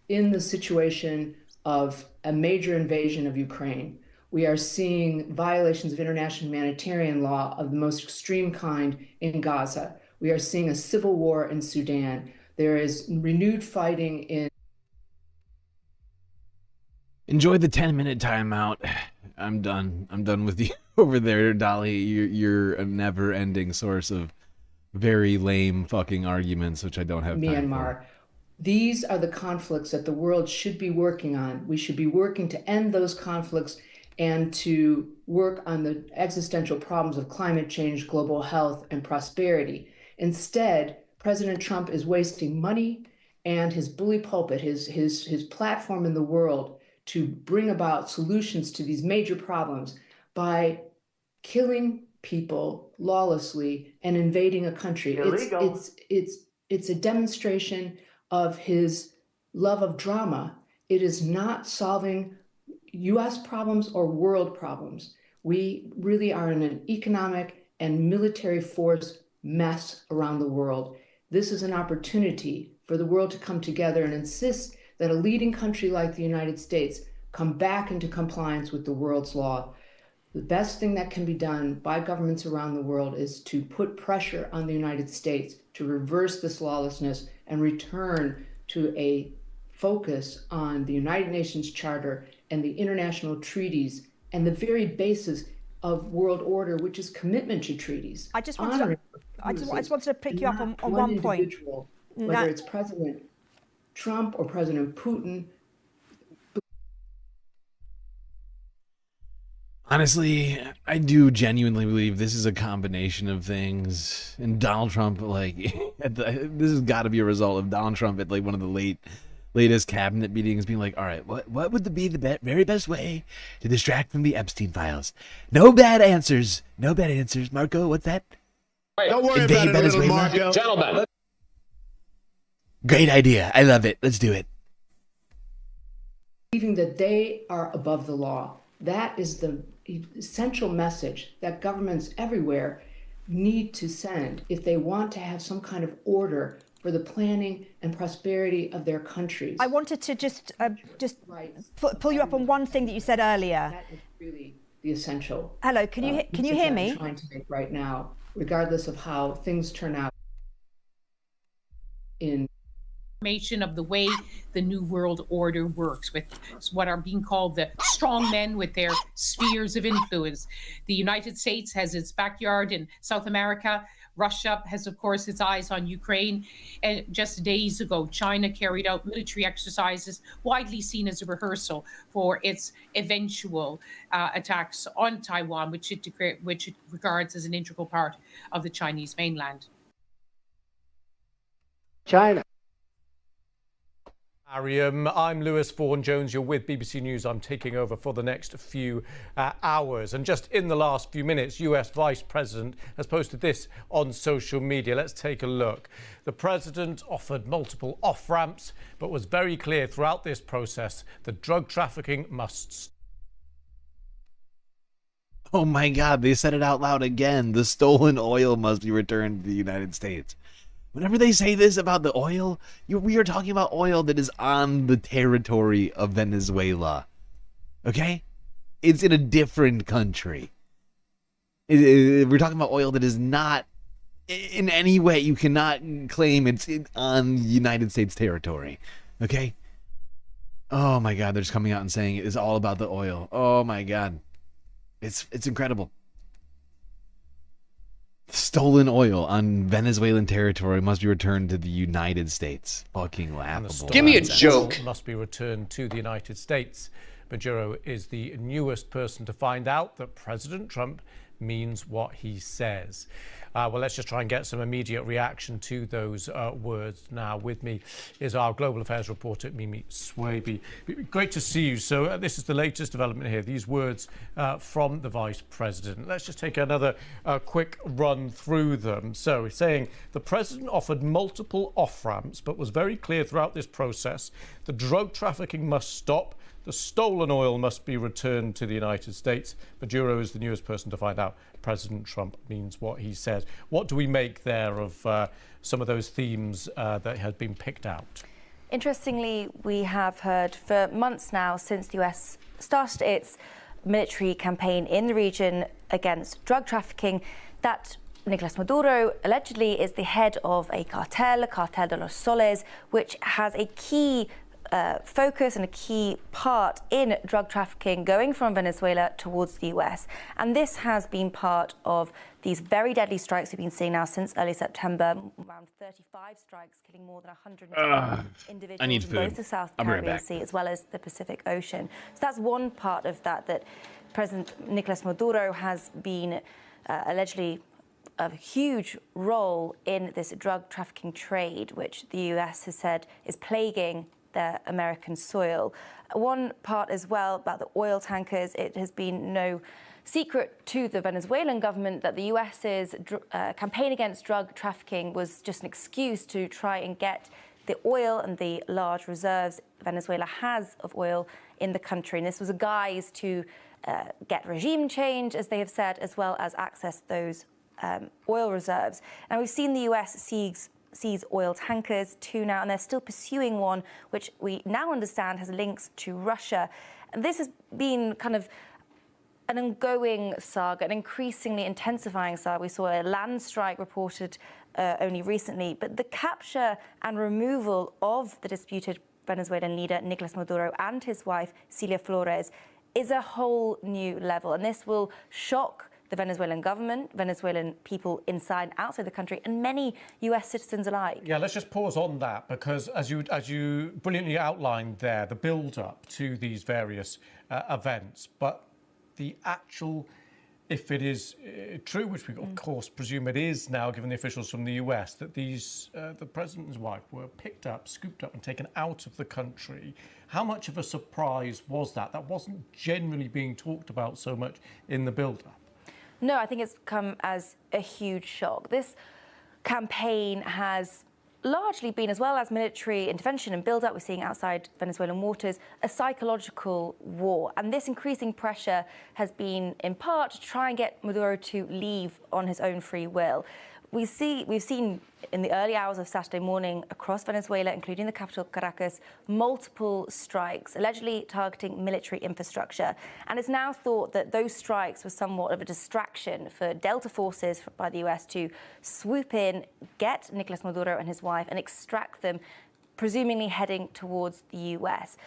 in the situation of a major invasion of Ukraine. We are seeing violations of international humanitarian law of the most extreme kind in Gaza. We are seeing a civil war in Sudan. There is renewed fighting in... Enjoy the 10-minute timeout. I'm done. I'm done with you over there, Dolly. You're a never-ending source of very lame fucking arguments, which I don't have time for. These are the conflicts that the world should be working on. We should be working to end those conflicts and to work on the existential problems of climate change, global health, and prosperity. Instead, President Trump is wasting money and his bully pulpit, his platform in the world to bring about solutions to these major problems by killing people lawlessly and invading a country. It's a demonstration of his love of drama. It is not solving U.S. problems or world problems. We really are in an economic and military force mess around the world. This is an opportunity for the world to come together and insist that a leading country like the United States come back into compliance with the world's law. The best thing that can be done by governments around the world is to put pressure on the United States to reverse this lawlessness and return to a focus on the United Nations Charter and the international treaties and the very basis of world order, which is commitment to treaties. I just wanted to pick you up on one point. Whether it's President Trump or President Putin. Honestly, I do genuinely believe this is a combination of things. And Donald Trump, like, this has got to be a result of Donald Trump at like one of the latest cabinet meetings being like, all right, what would be the very best way to distract from the Epstein files? No bad answers. No bad answers. Marco, what's that? Wait, don't worry about it, Venezuela. Marco. Gentlemen. Great idea. I love it. Let's do it. Believing that they are above the law. That is the essential message that governments everywhere need to send if they want to have some kind of order for the planning and prosperity of their countries. I wanted to just pull you up on one thing that you said earlier. That is really the essential. Hello, can you hear me? I'm trying to make right now, regardless of how things turn out in of the way the New World Order works with what are being called the strong men with their spheres of influence. The United States has its backyard in South America. Russia has, of course, its eyes on Ukraine. And just days ago, China carried out military exercises widely seen as a rehearsal for its eventual attacks on Taiwan, which it regards as an integral part of the Chinese mainland. China. Mariam, I'm Lewis Vaughan-Jones. You're with BBC News. I'm taking over for the next few hours. And just in the last few minutes, US Vice President has posted this on social media. Let's take a look. The President offered multiple off-ramps, but was very clear throughout this process that drug trafficking must stop. Oh my God, they said it out loud again. The stolen oil must be returned to the United States. Whenever they say this about the oil, we are talking about oil that is on the territory of Venezuela. Okay? It's in a different country. We're talking about oil that is not, in any way, you cannot claim it's on United States territory. Okay? Oh my God, they're just coming out and saying it is all about the oil. Oh my God. It's incredible. Stolen oil on Venezuelan territory must be returned to the United States. Fucking laughable. Give me a joke. Must be returned to the United States. Maduro is the newest person to find out that President Trump means what he says. Well, let's just try and get some immediate reaction to those words. Now, with me is our global affairs reporter, Mimi Swaby. Great to see you. So this is the latest development here, these words from the Vice President. Let's just take another quick run through them. So he's saying the President offered multiple off-ramps, but was very clear throughout this process. The drug trafficking must stop. The stolen oil must be returned to the United States. Maduro is the newest person to find out President Trump means what he says. What do we make there of some of those themes that had been picked out? Interestingly, we have heard for months now since the US started its military campaign in the region against drug trafficking that Nicolas Maduro allegedly is the head of a cartel, Cartel de los Soles, which has a key focus and a key part in drug trafficking going from Venezuela towards the US. And this has been part of these very deadly strikes we've been seeing now since early September, around 35 strikes, killing more than 100 individuals I need in food. both the South I'll be right Caribbean back. Sea as well as the Pacific Ocean. So that's one part of that President Nicolas Maduro has been allegedly a huge role in this drug trafficking trade, which the US has said is plaguing their American soil. One part as well about the oil tankers, it has been no secret to the Venezuelan government that the US's campaign against drug trafficking was just an excuse to try and get the oil and the large reserves Venezuela has of oil in the country. And this was a guise to get regime change, as they have said, as well as access those oil reserves. Now, we've seen the US seize oil tankers too now, and they're still pursuing one, which we now understand has links to Russia. And this has been kind of an ongoing saga, an increasingly intensifying saga. We saw a land strike reported only recently, but the capture and removal of the disputed Venezuelan leader, Nicolas Maduro, and his wife, Celia Flores, is a whole new level. And this will shock the Venezuelan government, Venezuelan people inside and outside the country, and many US citizens alike. Yeah, let's just pause on that, because as you brilliantly outlined there, the build-up to these various events, but the actual, if it is true, which we of course presume it is now, given the officials from the US, that these the president and his wife were picked up, scooped up and taken out of the country. How much of a surprise was that? That wasn't generally being talked about so much in the build-up. No, I think it's come as a huge shock. This campaign has largely been, as well as military intervention and build-up we're seeing outside Venezuelan waters, a psychological war. And this increasing pressure has been, in part, to try and get Maduro to leave on his own free will. we've seen in the early hours of Saturday morning across Venezuela, including the capital Caracas, multiple strikes allegedly targeting military infrastructure. And it's now thought that those strikes were somewhat of a distraction for Delta forces by the US to swoop in, get Nicolas Maduro and his wife, and extract them, presumably heading towards the US.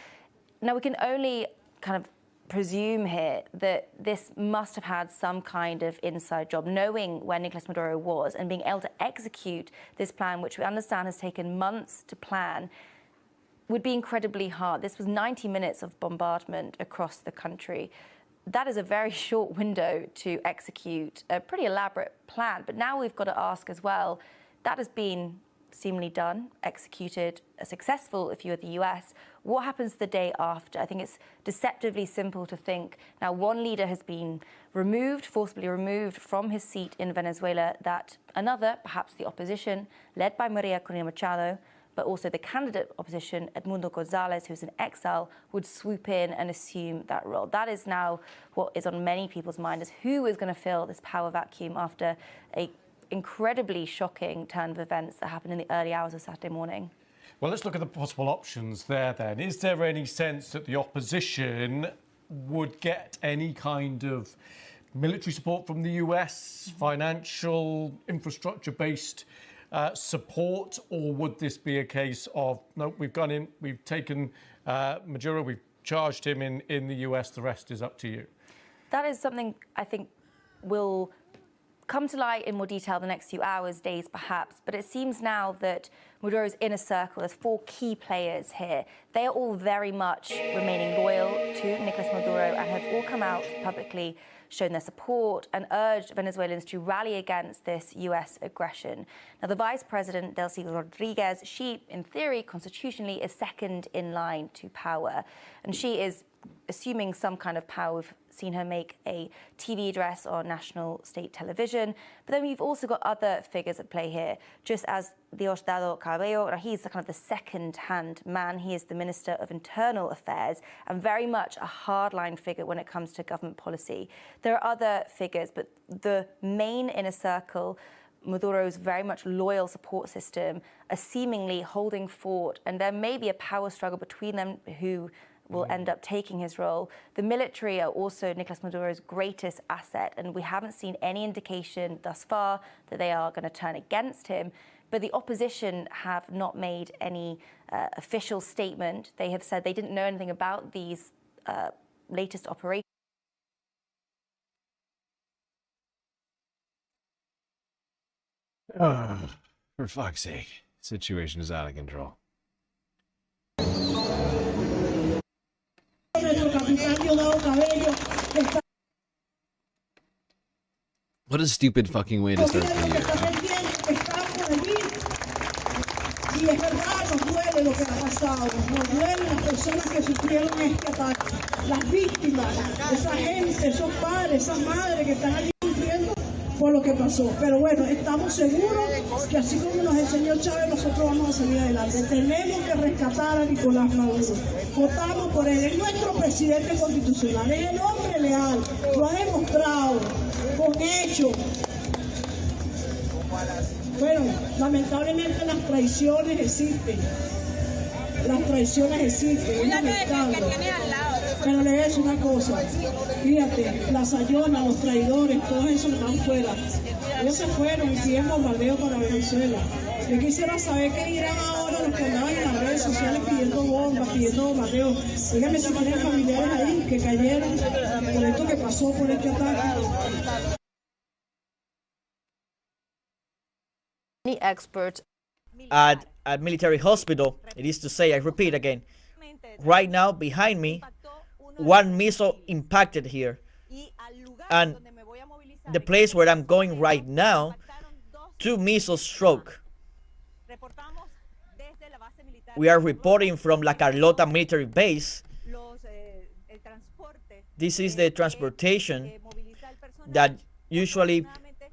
Now, we can only kind of presume here that this must have had some kind of inside job, knowing where Nicolas Maduro was and being able to execute this plan, which we understand has taken months to plan, would be incredibly hard. This was 90 minutes of bombardment across the country. That is a very short window to execute a pretty elaborate plan. But now we've got to ask as well, that has been seemingly done, executed, successful if you're the US. What happens the day after? I think it's deceptively simple to think now one leader has been removed, forcibly removed from his seat in Venezuela, that another, perhaps the opposition, led by Maria Corina Machado, but also the candidate opposition, Edmundo Gonzalez, who's in exile, would swoop in and assume that role. That is now what is on many people's minds, is who is going to fill this power vacuum after a incredibly shocking turn of events that happened in the early hours of Saturday morning. Well, let's look at the possible options there then. Is there any sense that the opposition would get any kind of military support from the US, financial, infrastructure-based support, or would this be a case of, no, we've gone in, we've taken Maduro, we've charged him in the US, the rest is up to you? That is something I think will come to light in more detail the next few hours, days perhaps, but it seems now that Maduro's inner circle, there's 4 key players here. They are all very much remaining loyal to Nicolas Maduro and have all come out publicly, shown their support and urged Venezuelans to rally against this US aggression. Now, the Vice President, Delcy Rodriguez, she, in theory, constitutionally, is second in line to power, and she is assuming some kind of power. We've seen her make a TV address on national state television. But then we've also got other figures at play here, just as Diosdado Cabello. He's the kind of the second-hand man. He is the Minister of Internal Affairs and very much a hardline figure when it comes to government policy. There are other figures, but the main inner circle, Maduro's very much loyal support system, are seemingly holding fort, and there may be a power struggle between them who will end up taking his role. The military are also Nicolas Maduro's greatest asset, and we haven't seen any indication thus far that they are going to turn against him. But the opposition have not made any official statement. They have said they didn't know anything about these latest operations. For fuck's sake, situation is out of control. What a stupid fucking way to start the year. Y es verdad, nos duele lo que ha pasado, nos duelen las personas que sufrieron este ataque, las víctimas, esa gente, esos padres, esas madres que están allí sufriendo por lo que pasó. Pero bueno, estamos seguros que así como nos enseñó Chávez, nosotros vamos a salir adelante. Tenemos que rescatar a Nicolás Maduro. Votamos por él, es nuestro presidente constitucional, es el hombre leal, lo ha demostrado con hechos. Bueno, lamentablemente las traiciones existen. Las traiciones existen, es lamentable. Pero le voy a decir una cosa. Fíjate, la Sayona, los traidores, todos esos están fuera. Ellos se fueron y siguen bombardeo para Venezuela. Yo quisiera saber qué dirán ahora los que andaban en las redes sociales pidiendo bombas, pidiendo bombardeo. Dígame si tienen familiares ahí que cayeron por esto que pasó, por este ataque. Experts at military hospital. It is to say, I repeat again, right now behind me, one missile impacted here, and the place where I'm going right now, 2 missiles struck. We are reporting from La Carlota military base. This is the transportation that usually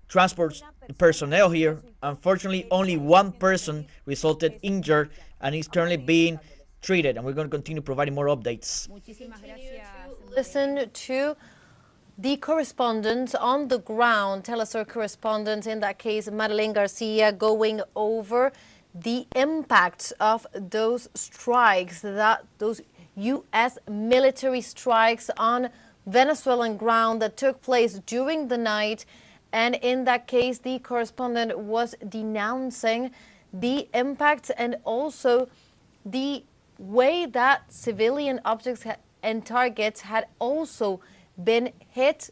transports the personnel here. Unfortunately, only one person resulted injured and is currently being treated, and we're going to continue providing more updates. listen to the correspondent on the ground, Telesur correspondent, in that case, Madeleine Garcia, going over the impact of those strikes, those U.S. military strikes on Venezuelan ground that took place during the night. And in that case, the correspondent was denouncing the impact and also the way that civilian objects and targets had also been hit.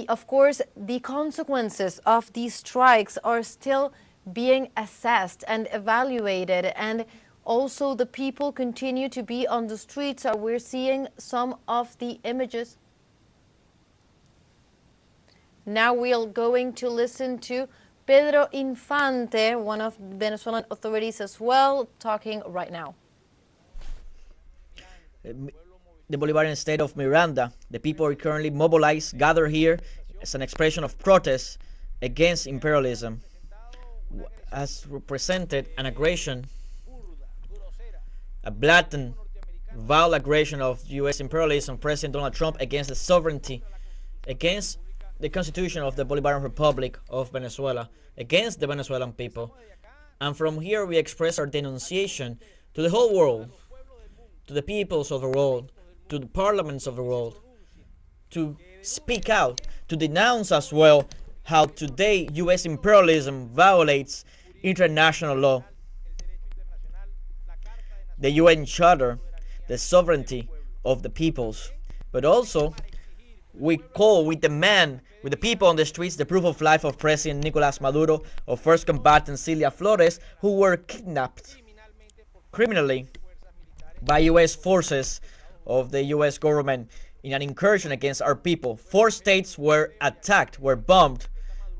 Of course, the consequences of these strikes are still being assessed and evaluated, and also the people continue to be on the streets. We're seeing some of the images. Now we're going to listen to Pedro Infante, one of Venezuelan authorities as well, talking right now. The Bolivarian state of Miranda, the people are currently mobilized, gathered here as an expression of protest against imperialism, has represented an aggression, a blatant, vile aggression of U.S. imperialism, President Donald Trump, against the sovereignty, against the Constitution of the Bolivarian Republic of Venezuela, against the Venezuelan people. And from here we express our denunciation to the whole world, to the peoples of the world, to the parliaments of the world, to speak out, to denounce as well how today U.S. imperialism violates international law, the UN Charter, the sovereignty of the peoples. But also, we demand with the people on the streets the proof of life of President Nicolas Maduro, of first combatant Celia Flores, who were kidnapped criminally by U.S. forces of the U.S. government in an incursion against our people. 4 states were attacked, were bombed,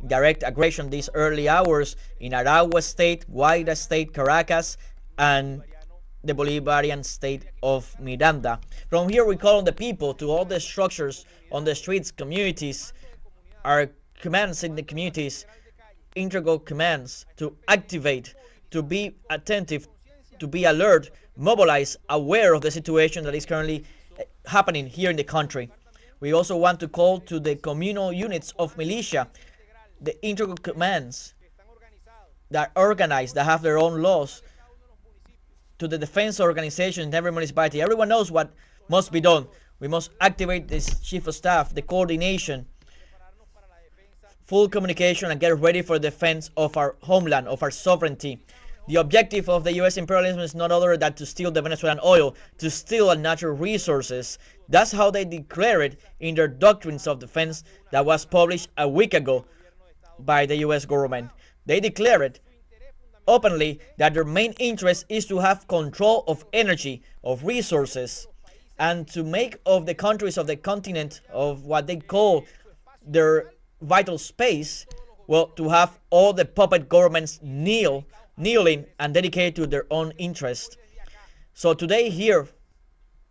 direct aggression these early hours in Aragua state, Guaira state, Caracas, and the Bolivarian state of Miranda. From here we call on the people, to all the structures on the streets, communities, our commands in the communities, integral commands, to activate, to be attentive, to be alert, mobilize, aware of the situation that is currently happening here in the country. We also want to call to the communal units of militia, the integral commands that are organized, that have their own laws, to the defense organization in every municipality. Everyone knows what must be done. We must activate this chief of staff, the coordination, full communication, and get ready for the defense of our homeland, of our sovereignty. The objective of the U.S. imperialism is not other than to steal the Venezuelan oil, to steal our natural resources. That's how they declare it in their doctrines of defense that was published a week ago by the U.S. government. They declare it openly that their main interest is to have control of energy, of resources, and to make of the countries of the continent, of what they call their vital space, well, to have all the puppet governments kneeling and dedicated to their own interest. So today here,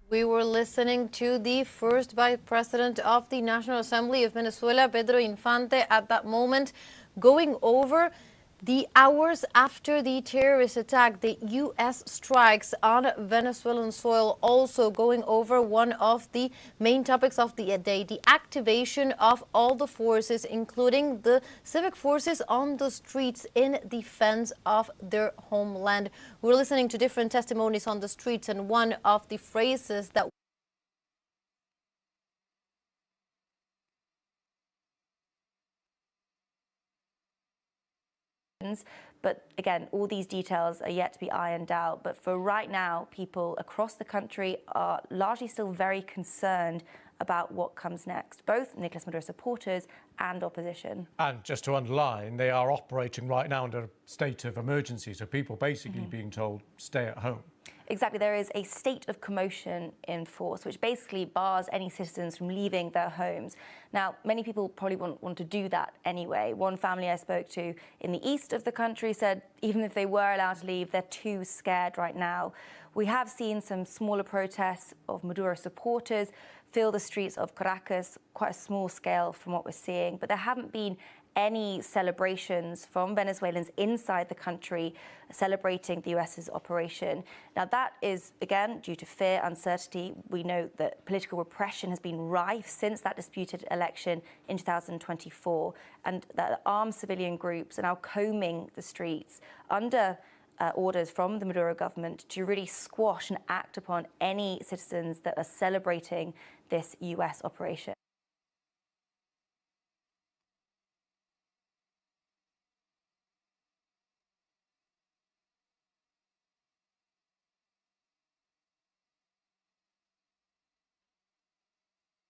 we were listening to the first Vice President of the National Assembly of Venezuela, Pedro Infante, at that moment, going over the hours after the terrorist attack, the U.S. strikes on Venezuelan soil, also going over one of the main topics of the day, the activation of all the forces, including the civic forces on the streets in defense of their homeland. We're listening to different testimonies on the streets, and one of the phrases that But again, all these details are yet to be ironed out. But for right now, people across the country are largely still very concerned about what comes next, both Nicolas Maduro supporters and opposition. And just to underline, they are operating right now under a state of emergency, so people basically being told, stay at home. Exactly. There is a state of commotion in force, which basically bars any citizens from leaving their homes. Now, many people probably won't want to do that anyway. One family I spoke to in the east of the country said even if they were allowed to leave, they're too scared right now. We have seen some smaller protests of Maduro supporters fill the streets of Caracas, quite a small scale from what we're seeing, but there haven't been any celebrations from Venezuelans inside the country celebrating the US's operation. Now, that is, again, due to fear, uncertainty. We know that political repression has been rife since that disputed election in 2024, and that armed civilian groups are now combing the streets under orders from the Maduro government to really squash and act upon any citizens that are celebrating this US operation.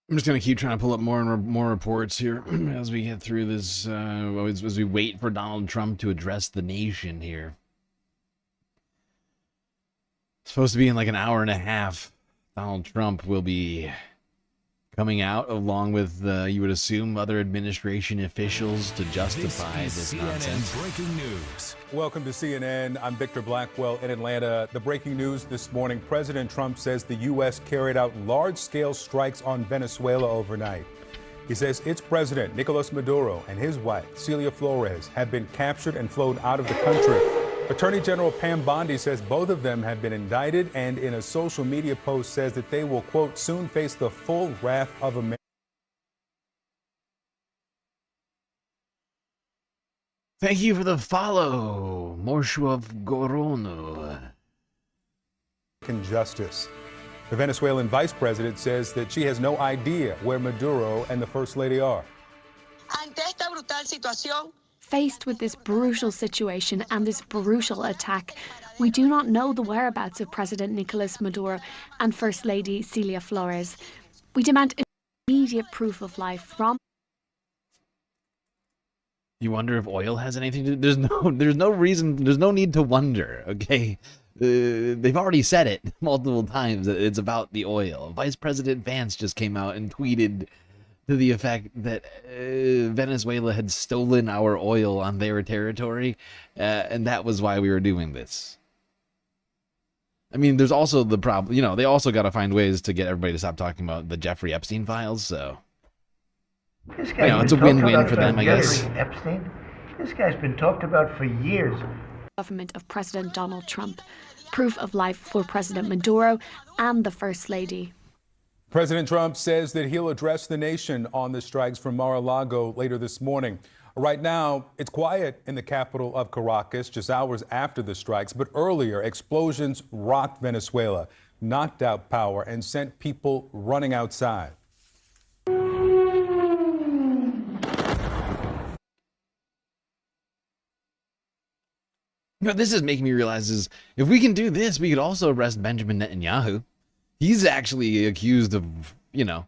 I'm just gonna keep trying to pull up more and more reports here as we get through this, as we wait for Donald Trump to address the nation here. It's supposed to be in like an hour and a half. Donald Trump will be coming out along with, you would assume, other administration officials to justify this nonsense. Breaking news. Welcome to CNN. I'm Victor Blackwell in Atlanta. The breaking news this morning: President Trump says the U.S. carried out large-scale strikes on Venezuela overnight. He says its president, Nicolas Maduro, and his wife, Celia Flores, have been captured and flown out of the country. Attorney General Pam Bondi says both of them have been indicted, and in a social media post says that they will, quote, soon face the full wrath of America. Thank you for the follow, Morshov Gorono. Justice. The Venezuelan vice president says that she has no idea where Maduro and the First Lady are. Faced with this brutal situation and this brutal attack, we do not know the whereabouts of President Nicolas Maduro and First Lady Celia Flores. We demand immediate proof of life from. You wonder if oil has anything to do? There's no reason, there's no need to wonder, okay? They've already said it multiple times that it's about the oil. Vice President Vance just came out and tweeted to the effect that Venezuela had stolen our oil on their territory, and that was why we were doing this. I mean, there's also the problem, you know, they also got to find ways to get everybody to stop talking about the Jeffrey Epstein files, so, This guy, you know, it's a win-win for them, I guess. Epstein. This guy's been talked about for years. Government of President Donald Trump. Proof of life for President Maduro and the First Lady. President Trump says that he'll address the nation on the strikes from Mar-a-Lago later this morning. Right now, it's quiet in the capital of Caracas, just hours after the strikes. But earlier, explosions rocked Venezuela, knocked out power, and sent people running outside. What this is making me realize is, if we can do this, we could also arrest Benjamin Netanyahu. He's actually accused of, you know,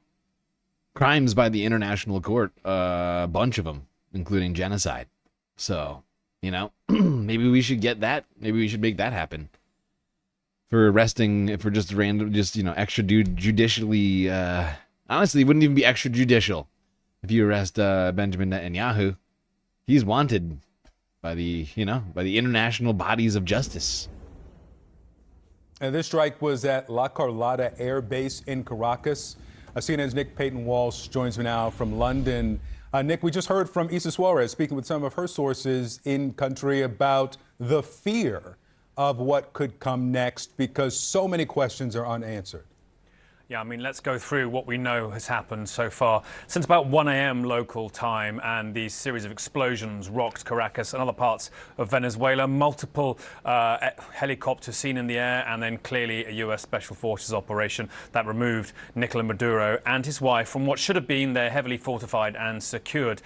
crimes by the international court, a bunch of them, including genocide. So, you know, maybe we should get that. Maybe we should make that happen. For arresting, for just random, just, you know, extrajudicially, honestly, it wouldn't even be extrajudicial if you arrest Benjamin Netanyahu. He's wanted by the, you know, by the international bodies of justice. And this strike was at La Carlota Air Base in Caracas. CNN's Nick Payton-Walsh joins me now from London. Nick, we just heard from Issa Suarez speaking with some of her sources in country about the fear of what could come next because so many questions are unanswered. Yeah, I mean, let's go through what we know has happened so far. Since about 1 a.m. local time, and these series of explosions rocked Caracas and other parts of Venezuela. Multiple helicopters seen in the air, and then clearly a U.S. Special Forces operation that removed Nicolas Maduro and his wife from what should have been their heavily fortified and secured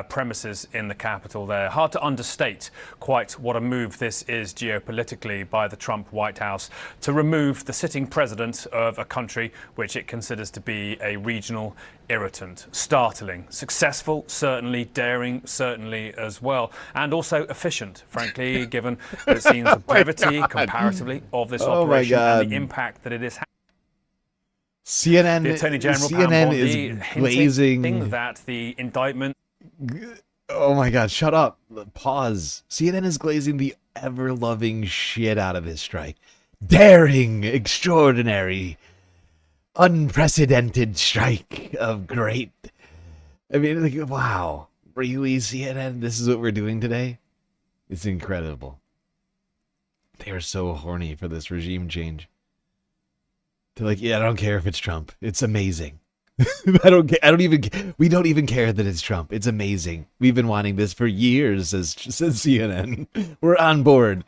premises in the capital there. Hard to understate quite what a move this is geopolitically by the Trump White House to remove the sitting president of a country which it considers to be a regional irritant. Startling. Successful, certainly. Daring, certainly as well. And also efficient, frankly, given that it seems the brevity, comparatively, of this operation and the impact that it is having. CNN, the Attorney General CNN is glazing that the indictment. Oh my God! Shut up! Pause. CNN is glazing the ever-loving shit out of this strike. Daring, extraordinary, unprecedented strike of great. I mean, like, wow. Really, CNN? This is what we're doing today? It's incredible. They are so horny for this regime change. They're like, yeah, I don't care if it's Trump. It's amazing. I don't care. We don't even care that it's Trump. It's amazing. We've been wanting this for years, says CNN. We're on board.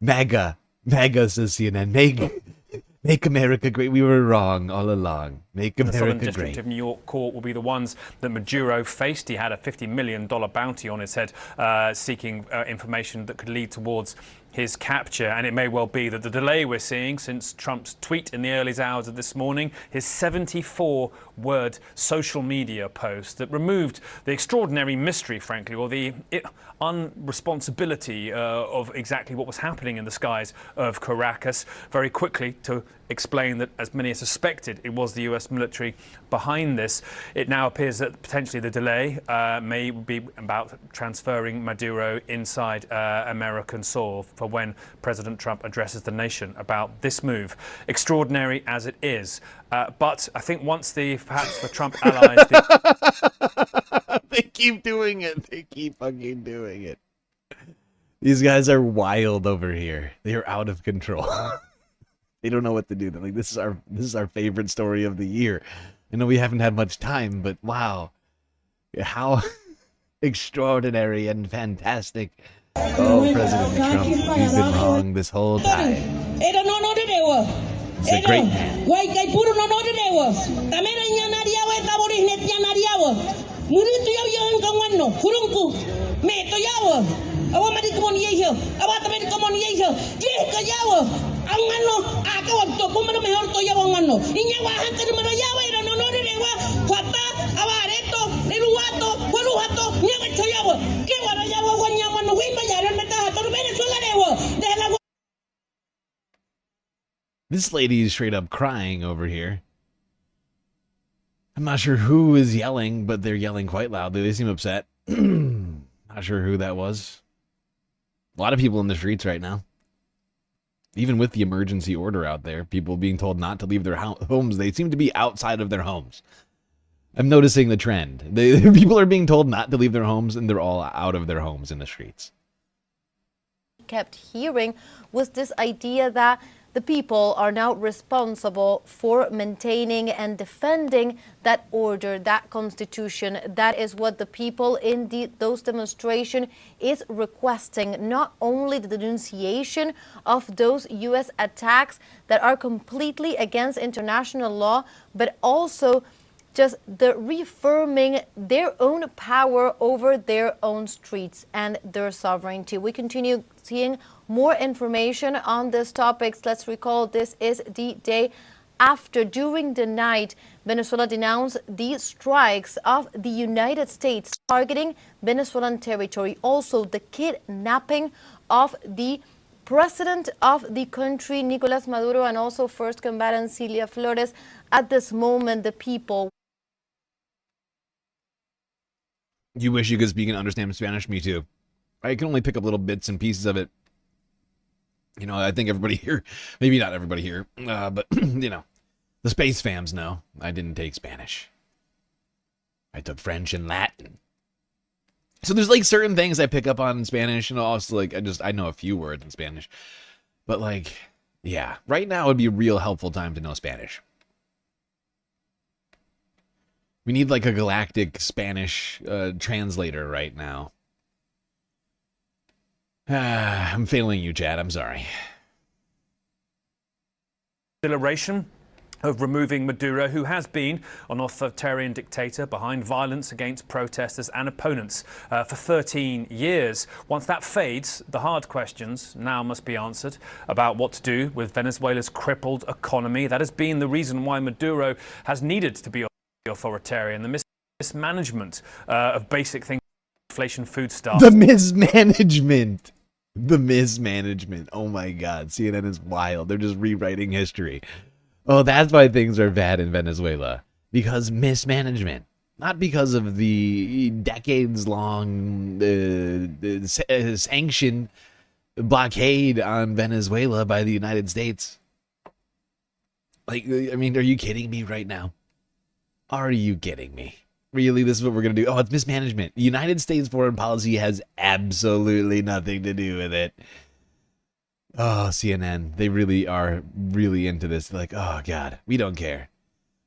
MAGA, says CNN. Make America great. We were wrong all along. Make The Southern America District great. of New York court will be the ones that Maduro faced. He had a $50 million bounty on his head, seeking information that could lead towards his capture. And it may well be that the delay we're seeing since Trump's tweet in the early hours of this morning, his 74-word social media post that removed the extraordinary mystery, frankly, or the unresponsibility of exactly what was happening in the skies of Caracas, very quickly to explain that, as many suspected, it was the US military behind this. It now appears that potentially the delay may be about transferring Maduro inside American soil for when President Trump addresses the nation about this move, extraordinary as it is. But I think once perhaps the Trump allies... They keep doing it. They keep fucking doing it. These guys are wild over here. They are out of control. They don't know what to do. They're like, this is our favorite story of the year. I know we haven't had much time, but wow. How extraordinary and fantastic. Oh, President Trump, he's been wrong this whole time. It's a great man. This lady is straight up crying over here. I'm not sure who is yelling, but they're yelling quite loudly. They seem upset. Not sure who that was. A lot of people in the streets right now. Even with the emergency order out there, people being told not to leave their homes, they seem to be outside of their homes. I'm noticing the trend. People are being told not to leave their homes, and they're all out of their homes in the streets. Kept hearing was this idea that the people are now responsible for maintaining and defending that order, that constitution. That is what the people in those demonstrations is requesting. Not only the denunciation of those U.S. attacks that are completely against international law, but also just the reaffirming their own power over their own streets and their sovereignty. We continue seeing more information on these topics. Let's recall this is the day after, during the night, Venezuela denounced the strikes of the United States targeting Venezuelan territory. Also, the kidnapping of the president of the country, Nicolas Maduro, and also first combatant Cilia Flores. At this moment, the people... You wish you could speak and understand Spanish? Me too. I can only pick up little bits and pieces of it. You know, I think everybody here, maybe not everybody here, but, you know, the space fams know I didn't take Spanish. I took French and Latin. So there's like certain things I pick up on in Spanish, and also like I know a few words in Spanish. But like, yeah, right now would be a real helpful time to know Spanish. We need like a galactic Spanish translator right now. I'm failing you, Chad. I'm sorry. Acceleration of removing Maduro, who has been an authoritarian dictator behind violence against protesters and opponents for 13 years. Once that fades, the hard questions now must be answered about what to do with Venezuela's crippled economy. That has been the reason why Maduro has needed to be authoritarian. The mismanagement of basic things, inflation, foodstuffs. The mismanagement. The mismanagement. Oh my God. CNN is wild. They're just rewriting history. Oh, that's why things are bad in Venezuela. Because mismanagement. Not because of the decades-long sanctioned blockade on Venezuela by the United States. Like, I mean, are you kidding me right now? Are you kidding me? Really, this is what we're going to do? Oh, it's mismanagement. The United States foreign policy has absolutely nothing to do with it. Oh, CNN. They really are really into this. They're like, oh, God, we don't care.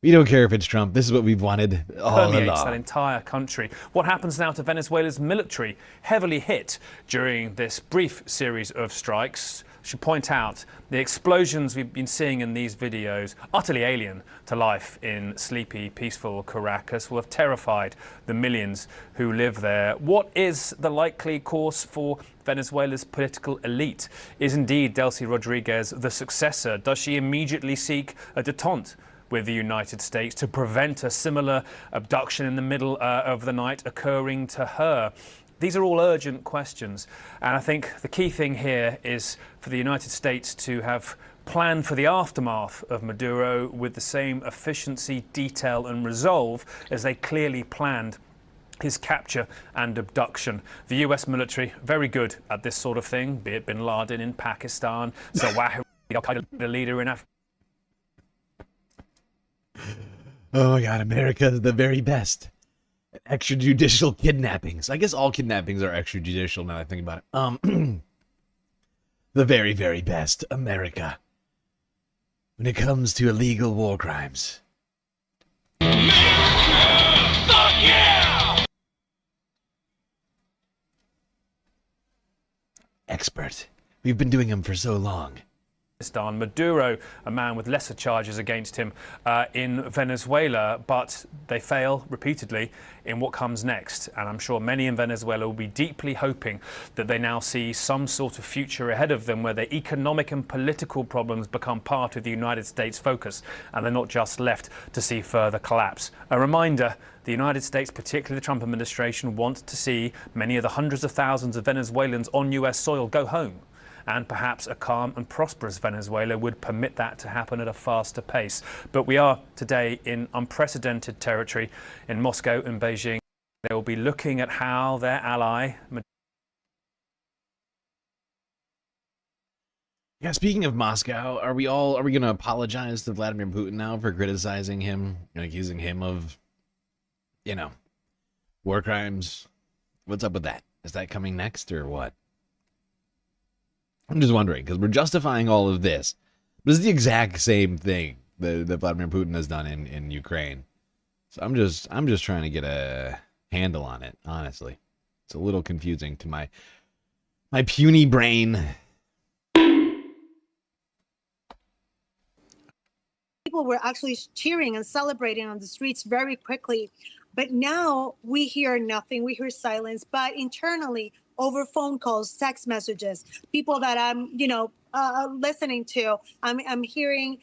We don't care if it's Trump. This is what we've wanted all Permeates along. that entire country. What happens now to Venezuela's military, heavily hit during this brief series of strikes? I should point out the explosions we've been seeing in these videos, utterly alien to life in sleepy, peaceful Caracas, will have terrified the millions who live there. What is the likely course for Venezuela's political elite? Is indeed Delcy Rodriguez the successor? Does she immediately seek a détente with the United States to prevent a similar abduction in the middle of the night occurring to her? These are all urgent questions, and I think the key thing here is for the United States to have planned for the aftermath of Maduro with the same efficiency, detail and resolve as they clearly planned his capture and abduction. The US military, very good at this sort of thing, be it bin Laden in Pakistan, Zawahiri, the leader in Afghanistan. Oh my God, America is the very best at extrajudicial kidnappings. I guess all kidnappings are extrajudicial now that I think about it. The very, very best, America, when it comes to illegal war crimes. America! Fuck yeah! Expert. We've been doing them for so long. Maduro, a man with lesser charges against him in Venezuela, but they fail repeatedly in what comes next. And I'm sure many in Venezuela will be deeply hoping that they now see some sort of future ahead of them where their economic and political problems become part of the United States' focus and they're not just left to see further collapse. A reminder, the United States, particularly the Trump administration, wants to see many of the hundreds of thousands of Venezuelans on US soil go home. And perhaps a calm and prosperous Venezuela would permit that to happen at a faster pace. But we are today in unprecedented territory in Moscow and Beijing. They will be looking at how their ally... Yeah, speaking of Moscow, are we going to apologize to Vladimir Putin now for criticizing him and accusing him of, you know, war crimes? What's up with that? Is that coming next or what? I'm just wondering, because we're justifying all of this. But it's the exact same thing that Vladimir Putin has done in Ukraine. So I'm just trying to get a handle on it, honestly. It's a little confusing to my puny brain. People were actually cheering and celebrating on the streets very quickly. But now we hear nothing, we hear silence. But internally, over phone calls, text messages, people that I'm, listening to, I'm hearing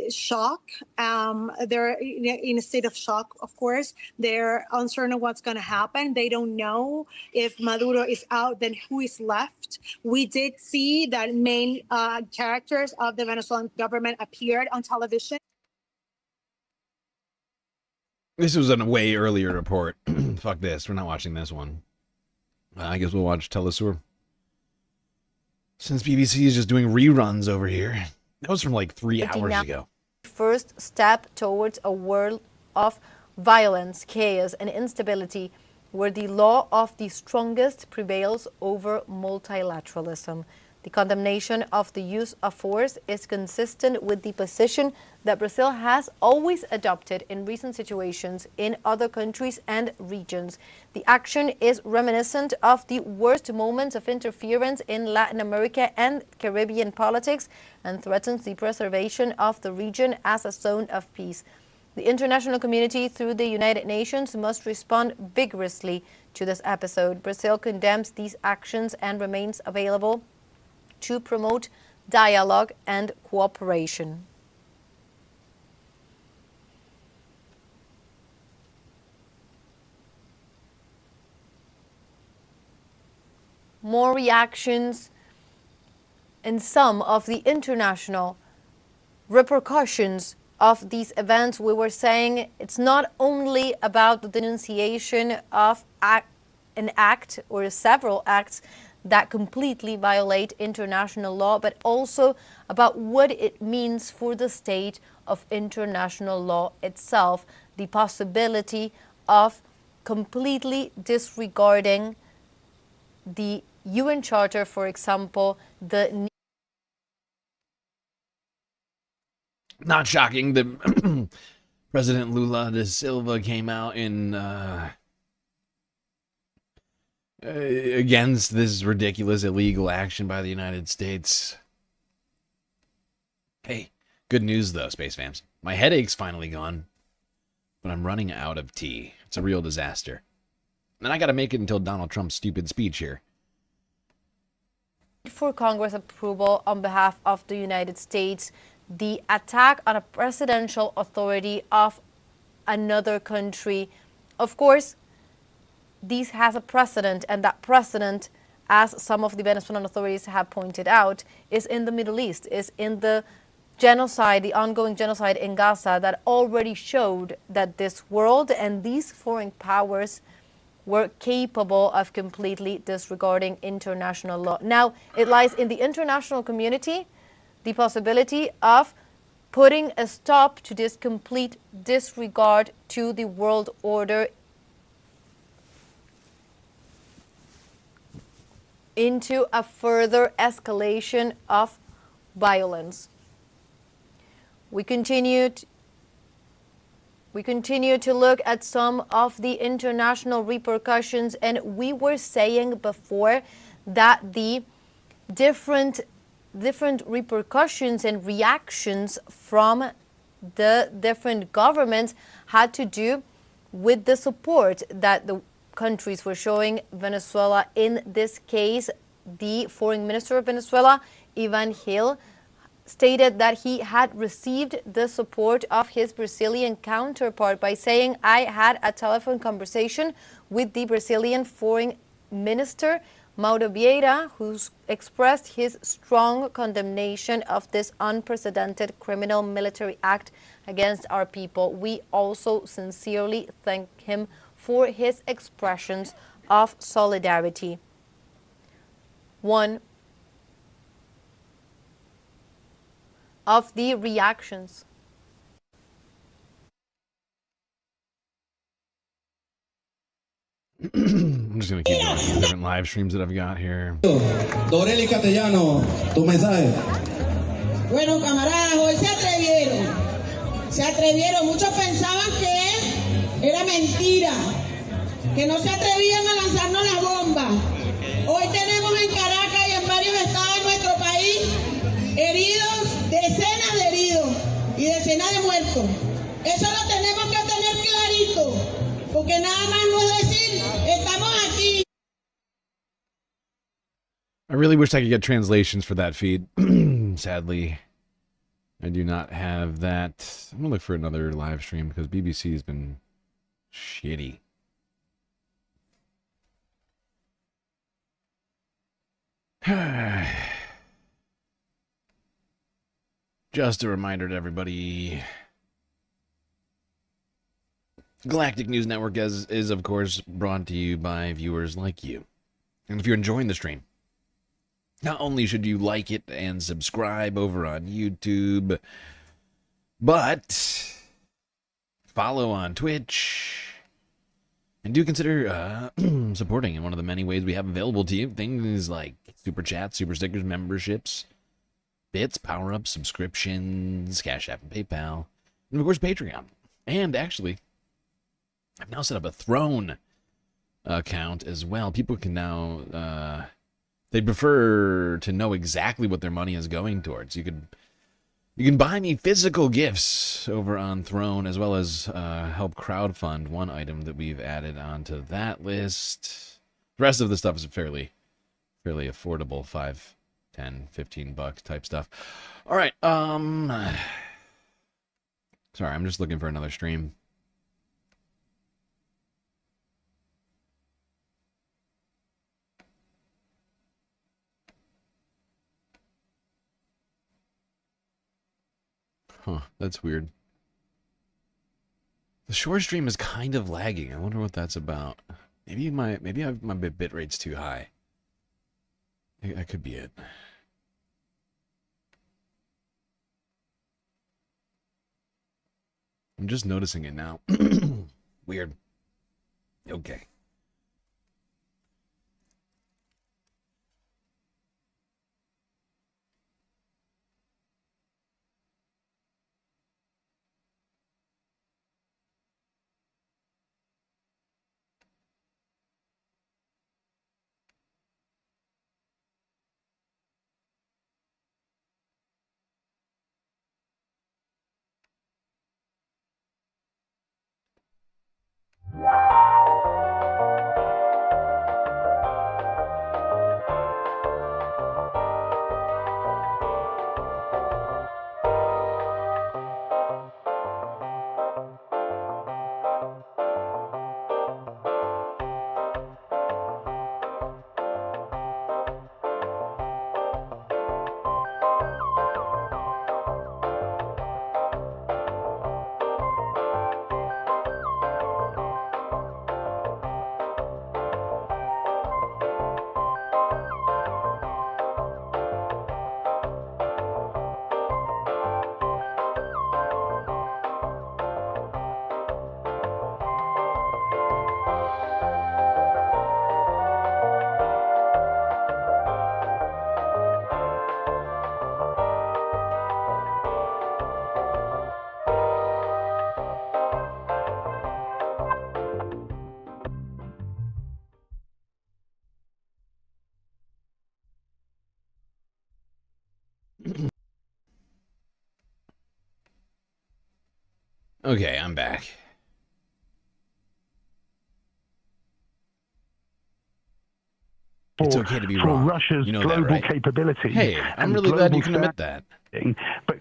shock. They're in a state of shock, of course. They're uncertain of what's going to happen. They don't know if Maduro is out, then who is left. We did see that main characters of the Venezuelan government appeared on television. This was a way earlier report. Fuck this. We're not watching this one. I guess we'll watch Telesur. Since BBC is just doing reruns over here. That was from like 3 hours ago. First step towards a world of violence, chaos, and instability where the law of the strongest prevails over multilateralism. The condemnation of the use of force is consistent with the position that Brazil has always adopted in recent situations in other countries and regions. The action is reminiscent of the worst moments of interference in Latin America and Caribbean politics and threatens the preservation of the region as a zone of peace. The international community, through the United Nations, must respond vigorously to this episode. Brazil condemns these actions and remains available to promote dialogue and cooperation. More reactions and some of the international repercussions of these events. We were saying it's not only about the denunciation of an act or several acts that completely violate international law, but also about what it means for the state of international law itself, the possibility of completely disregarding the UN Charter, for example, the... Not shocking that President Lula da Silva came out in against this ridiculous illegal action by the United States. Hey, good news though, Space Fams. My headache's finally gone, but I'm running out of tea. It's a real disaster. And I gotta make it until Donald Trump's stupid speech here. For Congress approval on behalf of the United States, the attack on a presidential authority of another country. Of course, this has a precedent, and that precedent, as some of the Venezuelan authorities have pointed out, is in the Middle East, is in the genocide, the ongoing genocide in Gaza that already showed that this world and these foreign powers were capable of completely disregarding international law. Now, it lies in the international community the possibility of putting a stop to this complete disregard to the world order into a further escalation of violence. We continue to look at some of the international repercussions, and we were saying before that the different repercussions and reactions from the different governments had to do with the support that the countries were showing Venezuela. In this case, the foreign minister of Venezuela, Ivan Gil, stated that he had received the support of his Brazilian counterpart by saying, I had a telephone conversation with the Brazilian foreign minister, Mauro Vieira, who expressed his strong condemnation of this unprecedented criminal military act against our people. We also sincerely thank him for his expressions of solidarity. One of the reactions. I'm just going to keep going through the different live streams that I've got here. Doreli Castellano, tu mensaje. Bueno, camaradas, hoy se atrevieron. Muchos pensaban que era mentira, que no se atrevían a lanzarnos las bombas. Hoy tenemos en Caracas y en varios estados de nuestro país heridos, decenas de heridos y decenas de muertos. Eso lo tenemos que tener clarito, porque nada más no es decir, estamos aquí. I really wish I could get translations for that feed. Sadly, I do not have that. I'm going to look for another live stream because BBC has been shitty. Just a reminder to everybody, Galactic News Network is of course brought to you by viewers like you. And if you're enjoying the stream, not only should you like it and subscribe over on YouTube, but follow on Twitch, and do consider supporting in one of the many ways we have available to you. Things like Super Chats, Super Stickers, memberships, bits, power-ups, subscriptions, Cash App and PayPal, and of course Patreon. And actually, I've now set up a Throne account as well. People can now, they prefer to know exactly what their money is going towards. You can buy me physical gifts over on Throne, as well as help crowdfund one item that we've added onto that list. The rest of the stuff is fairly affordable, $5, $10, $15 type stuff. All right, sorry, I'm just looking for another stream. Huh, that's weird. The short stream is kind of lagging. I wonder what that's about. Maybe my bit rate's too high. That could be it. I'm just noticing it now. Weird. Okay. Okay, I'm back. It's okay to be wrong. Russia's you know global that, right? capability. Hey, I'm and really glad you global can admit that. But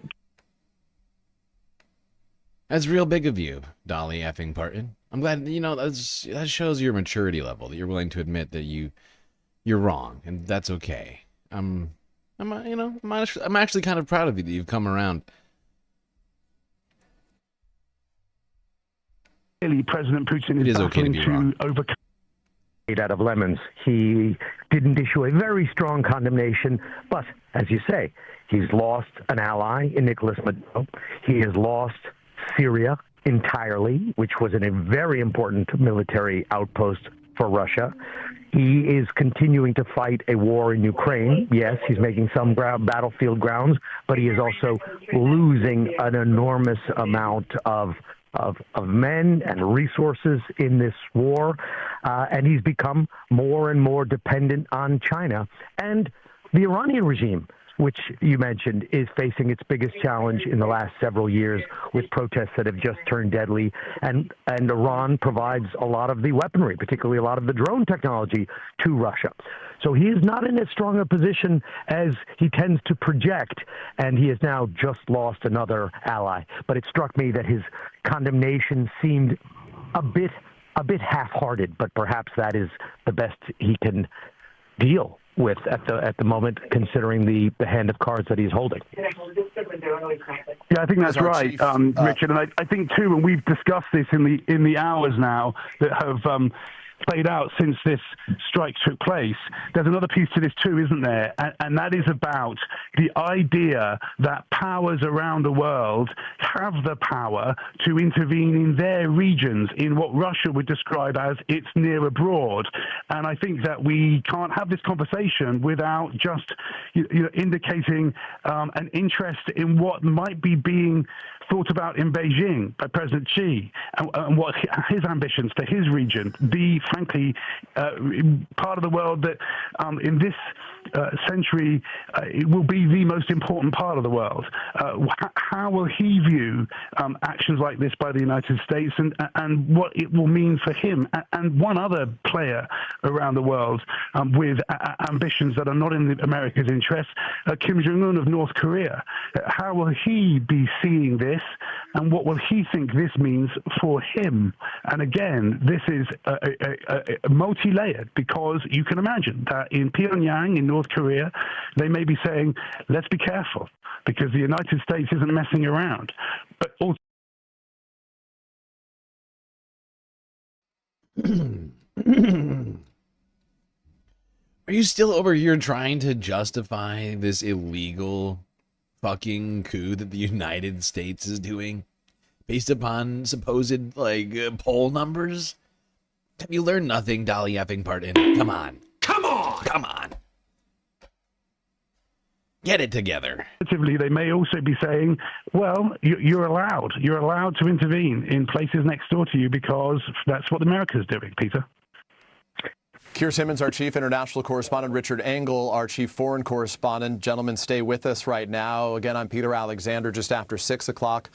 That's real big of you, Dolly effing Parton. I'm glad, you know, that shows your maturity level, that you're willing to admit that you're wrong, and that's okay. I'm actually kind of proud of you that you've come around. Clearly, President Putin is okay to battling be to wrong. overcome. Out of lemons. He didn't issue a very strong condemnation, but as you say, he's lost an ally in Nicolas Maduro. He has lost Syria entirely, which was a very important military outpost for Russia. He is continuing to fight a war in Ukraine. Yes, he's making some battlefield grounds, but he is also losing an enormous amount of men and resources in this war, and he's become more and more dependent on China. And the Iranian regime, which you mentioned, is facing its biggest challenge in the last several years with protests that have just turned deadly. And Iran provides a lot of the weaponry, particularly a lot of the drone technology, to Russia. So he is not in as strong a position as he tends to project, and he has now just lost another ally. But it struck me that his condemnation seemed a bit half-hearted, but perhaps that is the best he can deal with at the moment, considering the hand of cards that he's holding. Yeah, I think that's right, Richard. And I think too, and we've discussed this in the hours now that have played out since this strike took place, there's another piece to this too, isn't there? And that is about the idea that powers around the world have the power to intervene in their regions, in what Russia would describe as its near abroad. And I think that we can't have this conversation without just indicating an interest in what might be being thought about in Beijing by President Xi, and what his ambitions for his region, be frankly part of the world that in this century it will be the most important part of the world. How will he view actions like this by the United States, and what it will mean for him and one other player around the world with ambitions that are not in America's interest, Kim Jong-un of North Korea? How will he be seeing this, and what will he think this means for him? And again, this is a multi-layered, because you can imagine that in Pyongyang, in North Korea, they may be saying, let's be careful, because the United States isn't messing around. But also Are you still over here trying to justify this illegal fucking coup that the United States is doing based upon supposed, like, poll numbers? Have you learned nothing, Dolly effing Parton? Come on. Come on! Come on. Get it together. They may also be saying, well, you're allowed to intervene in places next door to you because that's what America's doing, Peter. Keir Simmons, our chief international correspondent, Richard Engel, our chief foreign correspondent. Gentlemen, stay with us right now. Again, I'm Peter Alexander, just after 6 o'clock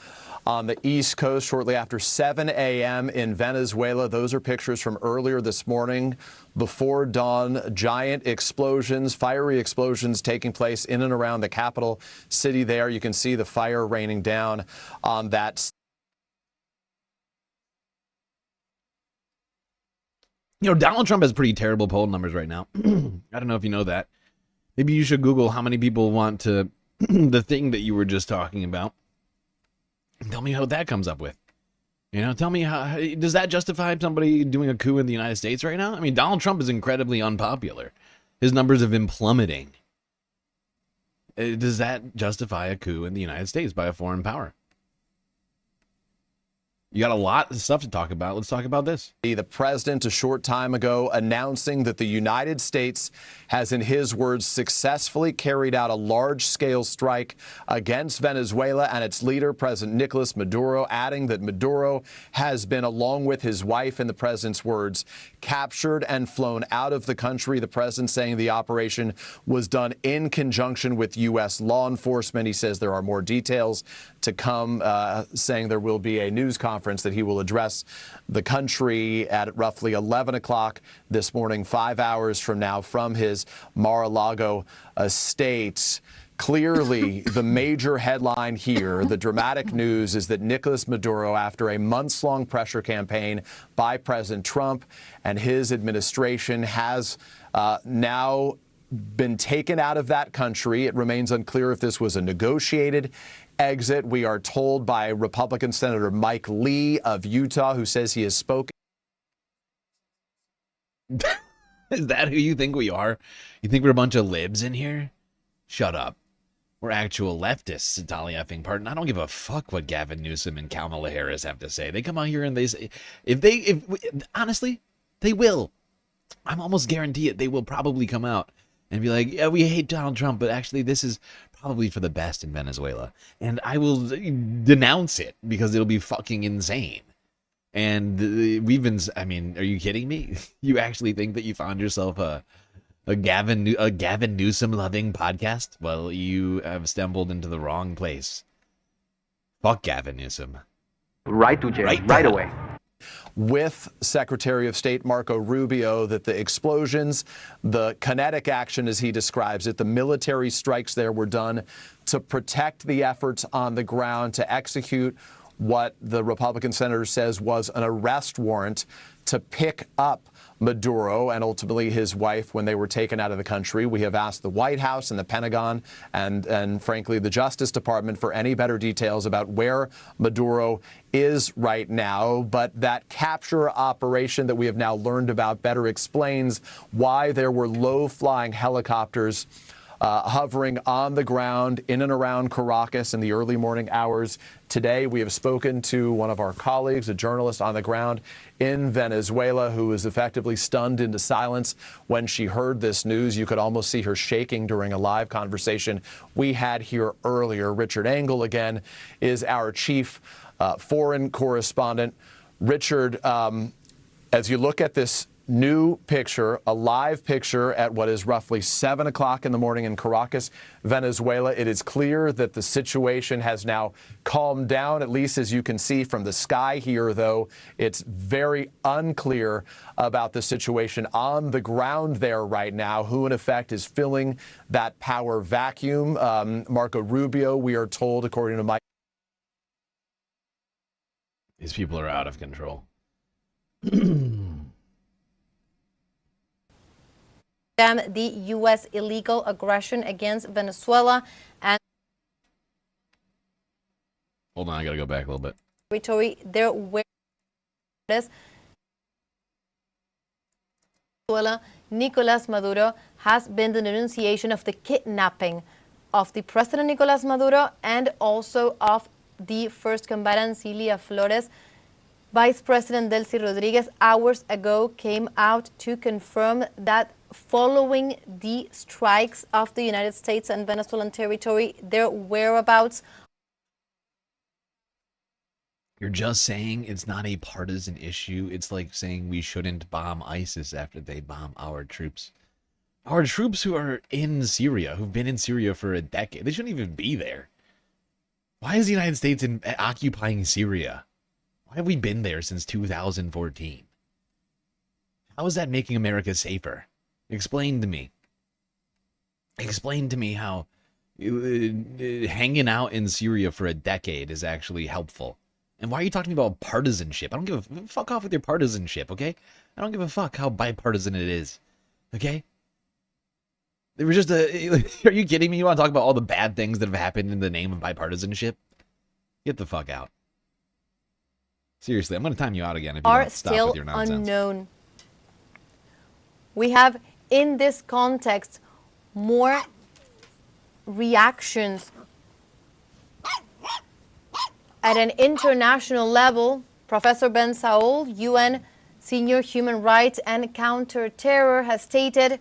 on the East Coast, shortly after 7 a.m. in Venezuela. Those are pictures from earlier this morning. Before dawn, giant explosions, fiery explosions taking place in and around the capital city there. You can see the fire raining down on that. You know, Donald Trump has pretty terrible poll numbers right now. I don't know if you know that. Maybe you should Google how many people want to the thing that you were just talking about. Tell me how that comes up with. You know, tell me how does that justify somebody doing a coup in the United States right now? I mean, Donald Trump is incredibly unpopular. His numbers have been plummeting. Does that justify a coup in the United States by a foreign power? You got a lot of stuff to talk about. Let's talk about this. The president a short time ago announcing that the United States has, in his words, successfully carried out a large-scale strike against Venezuela and its leader, President Nicolas Maduro, adding that Maduro has been, along with his wife, in the president's words, captured and flown out of the country. The president saying the operation was done in conjunction with U.S. law enforcement. He says there are more details to come, saying there will be a news conference that he will address the country at roughly 11 o'clock this morning, 5 hours from now, from his Mar-a-Lago estate. Clearly, the major headline here, the dramatic news, is that Nicolas Maduro, after a months-long pressure campaign by President Trump and his administration, has now been taken out of that country. It remains unclear if this was a negotiated exit. We are told by Republican Senator Mike Lee of Utah, who says he has spoken. Is that who you think we are? You think we're a bunch of libs in here? Shut up. We're actual leftists, Dolly effing Parton. I don't give a fuck what Gavin Newsom and Kamala Harris have to say. They come out here and they say, honestly, they will. I'm almost guarantee it. They will probably come out and be like, yeah, we hate Donald Trump, but actually this is probably for the best in Venezuela. And I will denounce it because it'll be fucking insane. And we've been, I mean, are you kidding me? You actually think that you found yourself a Gavin Newsom loving podcast? Well, you have stumbled into the wrong place. Fuck Gavin Newsom. Right to jail, right away. With Secretary of State Marco Rubio, that the explosions, the kinetic action, as he describes it, the military strikes there were done to protect the efforts on the ground to execute what the Republican senator says was an arrest warrant to pick up Maduro and ultimately his wife when they were taken out of the country. We have asked the White House and the Pentagon and frankly, the Justice Department for any better details about where Maduro is right now. But that capture operation that we have now learned about better explains why there were low-flying helicopters hovering on the ground in and around Caracas in the early morning hours today. We have spoken to one of our colleagues, a journalist on the ground in Venezuela, who was effectively stunned into silence when she heard this news. You could almost see her shaking during a live conversation we had here earlier. Richard Engel, again, is our chief foreign correspondent. Richard, as you look at this new picture, a live picture at what is roughly 7 o'clock in the morning in Caracas, Venezuela, it is clear that the situation has now calmed down, at least as you can see from the sky here, though it's very unclear about the situation on the ground there right now, who in effect is filling that power vacuum. Marco Rubio, we are told, according to Mike. These people are out of control. The U.S. illegal aggression against Venezuela and Hold on, I gotta go back a little bit. territory there where it is. Venezuela, Nicolas Maduro, has been the denunciation of the kidnapping of the President Nicolas Maduro and also of the first combatant Cilia Flores. Vice President Delcy Rodriguez hours ago came out to confirm that following the strikes of the United States and Venezuelan territory, their whereabouts. You're just saying it's not a partisan issue. It's like saying we shouldn't bomb ISIS after they bomb our troops. Our troops who are in Syria, who've been in Syria for a decade, they shouldn't even be there. Why is the United States occupying Syria? Why have we been there since 2014? How is that making America safer? Explain to me. Explain to me how hanging out in Syria for a decade is actually helpful. And why are you talking about partisanship? I don't give a fuck off with your partisanship, okay? I don't give a fuck how bipartisan it is, okay? There was just are you kidding me? You want to talk about all the bad things that have happened in the name of bipartisanship? Get the fuck out. Seriously, I'm going to time you out again if you don't stop with your nonsense. Are still unknown. We have, in this context, more reactions at an international level. Professor Ben Saul, UN Senior Human Rights and Counter-Terror, has stated,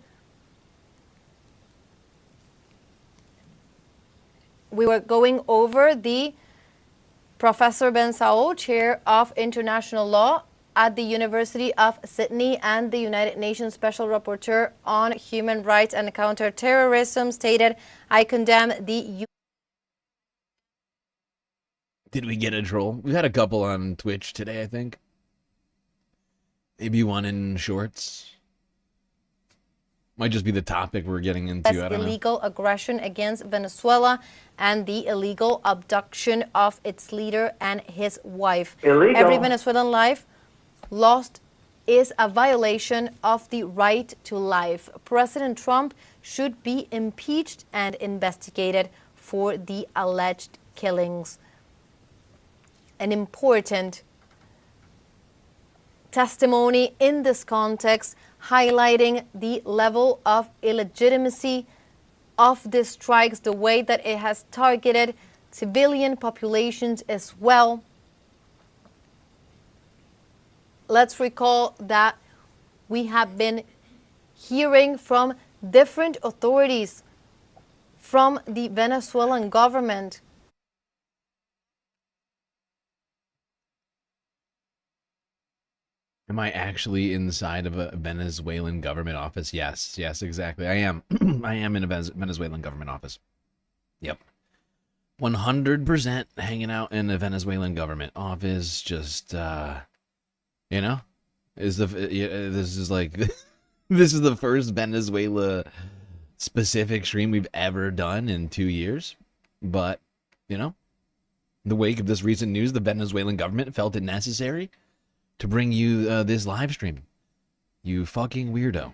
we were going over the Professor Ben Saul, Chair of International Law at the University of Sydney and the United Nations Special Rapporteur on Human Rights and Counterterrorism, stated, I condemn the... Did we get a troll? We've had a couple on Twitch today, I think. Maybe one in shorts. Might just be the topic we're getting into. I don't know. Illegal aggression against Venezuela and the illegal abduction of its leader and his wife. Illegal. Every Venezuelan life lost is a violation of the right to life. President Trump should be impeached and investigated for the alleged killings. An important testimony in this context, highlighting the level of illegitimacy of the strikes, the way that it has targeted civilian populations as well. Let's recall that we have been hearing from different authorities from the Venezuelan government. Am I actually inside of a Venezuelan government office? Yes, exactly. I am. I am in a Venezuelan government office. Yep. 100% hanging out in a Venezuelan government office. Just, you know, this is like, this is the first Venezuela specific stream we've ever done in 2 years. But, you know, in the wake of this recent news, the Venezuelan government felt it necessary to bring you this live stream. You fucking weirdo.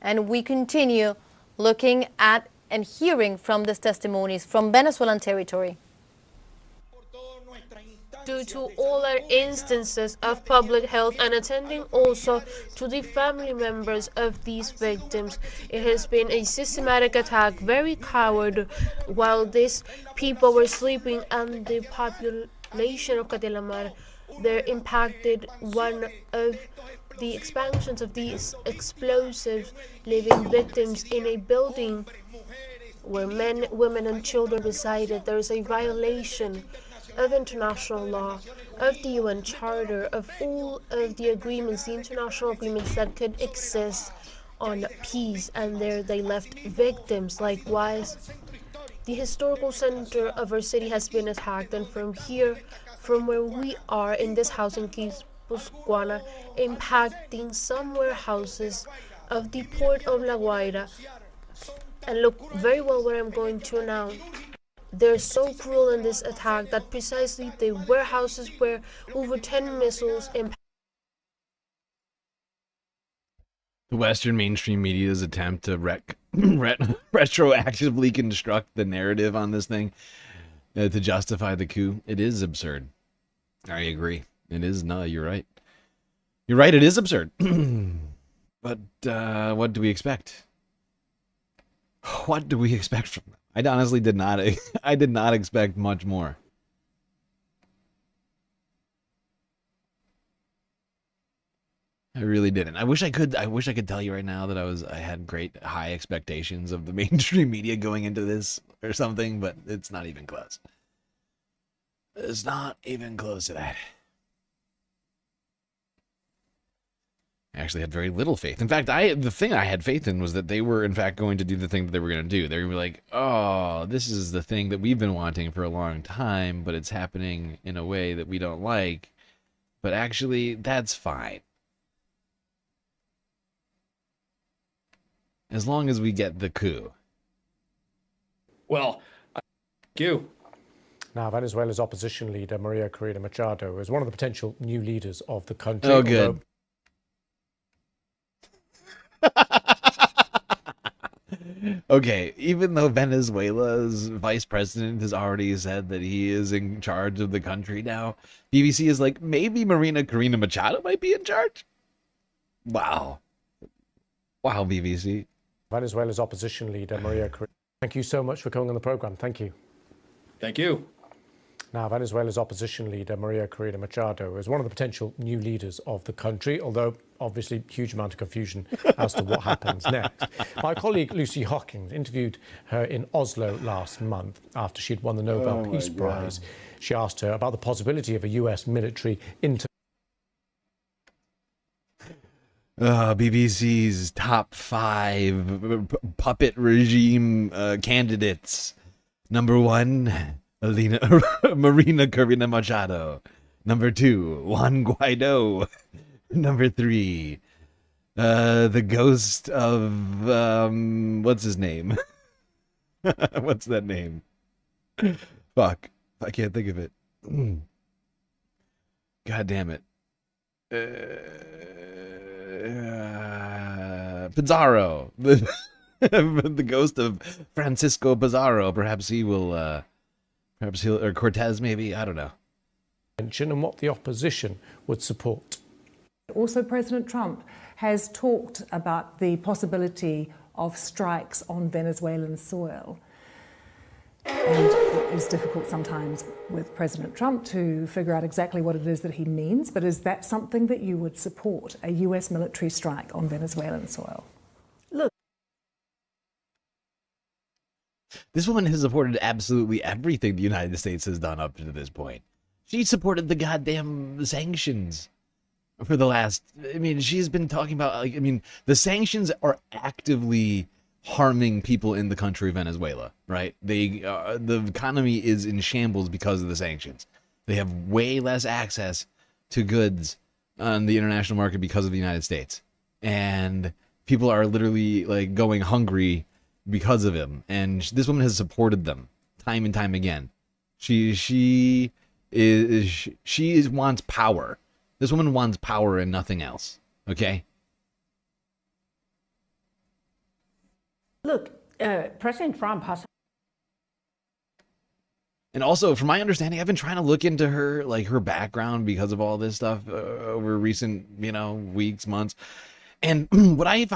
And we continue looking at and hearing from these testimonies from Venezuelan territory. Due to all our instances of public health and attending also to the family members of these victims, it has been a systematic attack, very coward, while these people were sleeping and the population of Catelamar, they're impacted one of the expansions of these explosives, leaving victims in a building where men, women, and children resided. There is a violation of international law, of the UN Charter, of all of the agreements, the international agreements that could exist on peace, and there they left victims. Likewise, the historical center of our city has been attacked, and from here, from where we are in this house in Guipuscoana, impacting some warehouses of the port of La Guaira. And look very well what I'm going to announce. They're so cruel in this attack that precisely the warehouses where over 10 missiles impacted. The Western mainstream media's attempt to retroactively construct the narrative on this thing. to justify the coup. It is absurd. I agree. It is. No, you're right. You're right. It is absurd. But what do we expect? What do we expect from them? I honestly did not. I did not expect much more. I really didn't. I wish I could tell you right now that I had great high expectations of the mainstream media going into this or something, but it's not even close. It's not even close to that. I actually had very little faith. In fact, the thing I had faith in was that they were in fact going to do the thing that they were going to do. They were going to be like, "Oh, this is the thing that we've been wanting for a long time, but it's happening in a way that we don't like. But actually, that's fine. As long as we get the coup." Well, thank you. Now, Venezuela's opposition leader, Maria Corina Machado, is one of the potential new leaders of the country. Oh, good. Okay, even though Venezuela's vice president has already said that he is in charge of the country now, BBC is like, maybe Maria Corina Machado might be in charge? Wow. Wow, BBC. Venezuela's opposition leader, Maria Corina. Thank you so much for coming on the program. Thank you. Thank you. Now, Venezuela's opposition leader, Maria Corina Machado, is one of the potential new leaders of the country, although obviously huge amount of confusion as to what happens next. My colleague Lucy Hawkins interviewed her in Oslo last month after she'd won the Nobel Peace Prize. She asked her about the possibility of a US military BBC's top 5 puppet regime candidates. Number 1, Marina Corina Machado. Number 2, Juan Guaido. Number 3, the ghost of what's his name? What's that name? Fuck, I can't think of it. God damn it. Pizarro, the ghost of Francisco Pizarro. Perhaps he will. Perhaps he'll, or Cortez, maybe. I don't know. And what the opposition would support. Also, President Trump has talked about the possibility of strikes on Venezuelan soil. And it is difficult sometimes with President Trump to figure out exactly what it is that he means, but is that something that you would support, a US military strike on Venezuelan soil? Look. This woman has supported absolutely everything the United States has done up to this point. She supported the goddamn sanctions for the last, I mean, she's been talking about, like, I mean, the sanctions are actively harming people in the country of Venezuela, right? The economy is in shambles because of the sanctions. They have way less access to goods on the international market because of the United States. And people are literally like going hungry because of him. And this woman has supported them time and time again. She wants power. This woman wants power and nothing else. Okay? Look, President Trump has... And also, from my understanding, I've been trying to look into her, like, her background because of all this stuff over recent, weeks, months. And what I've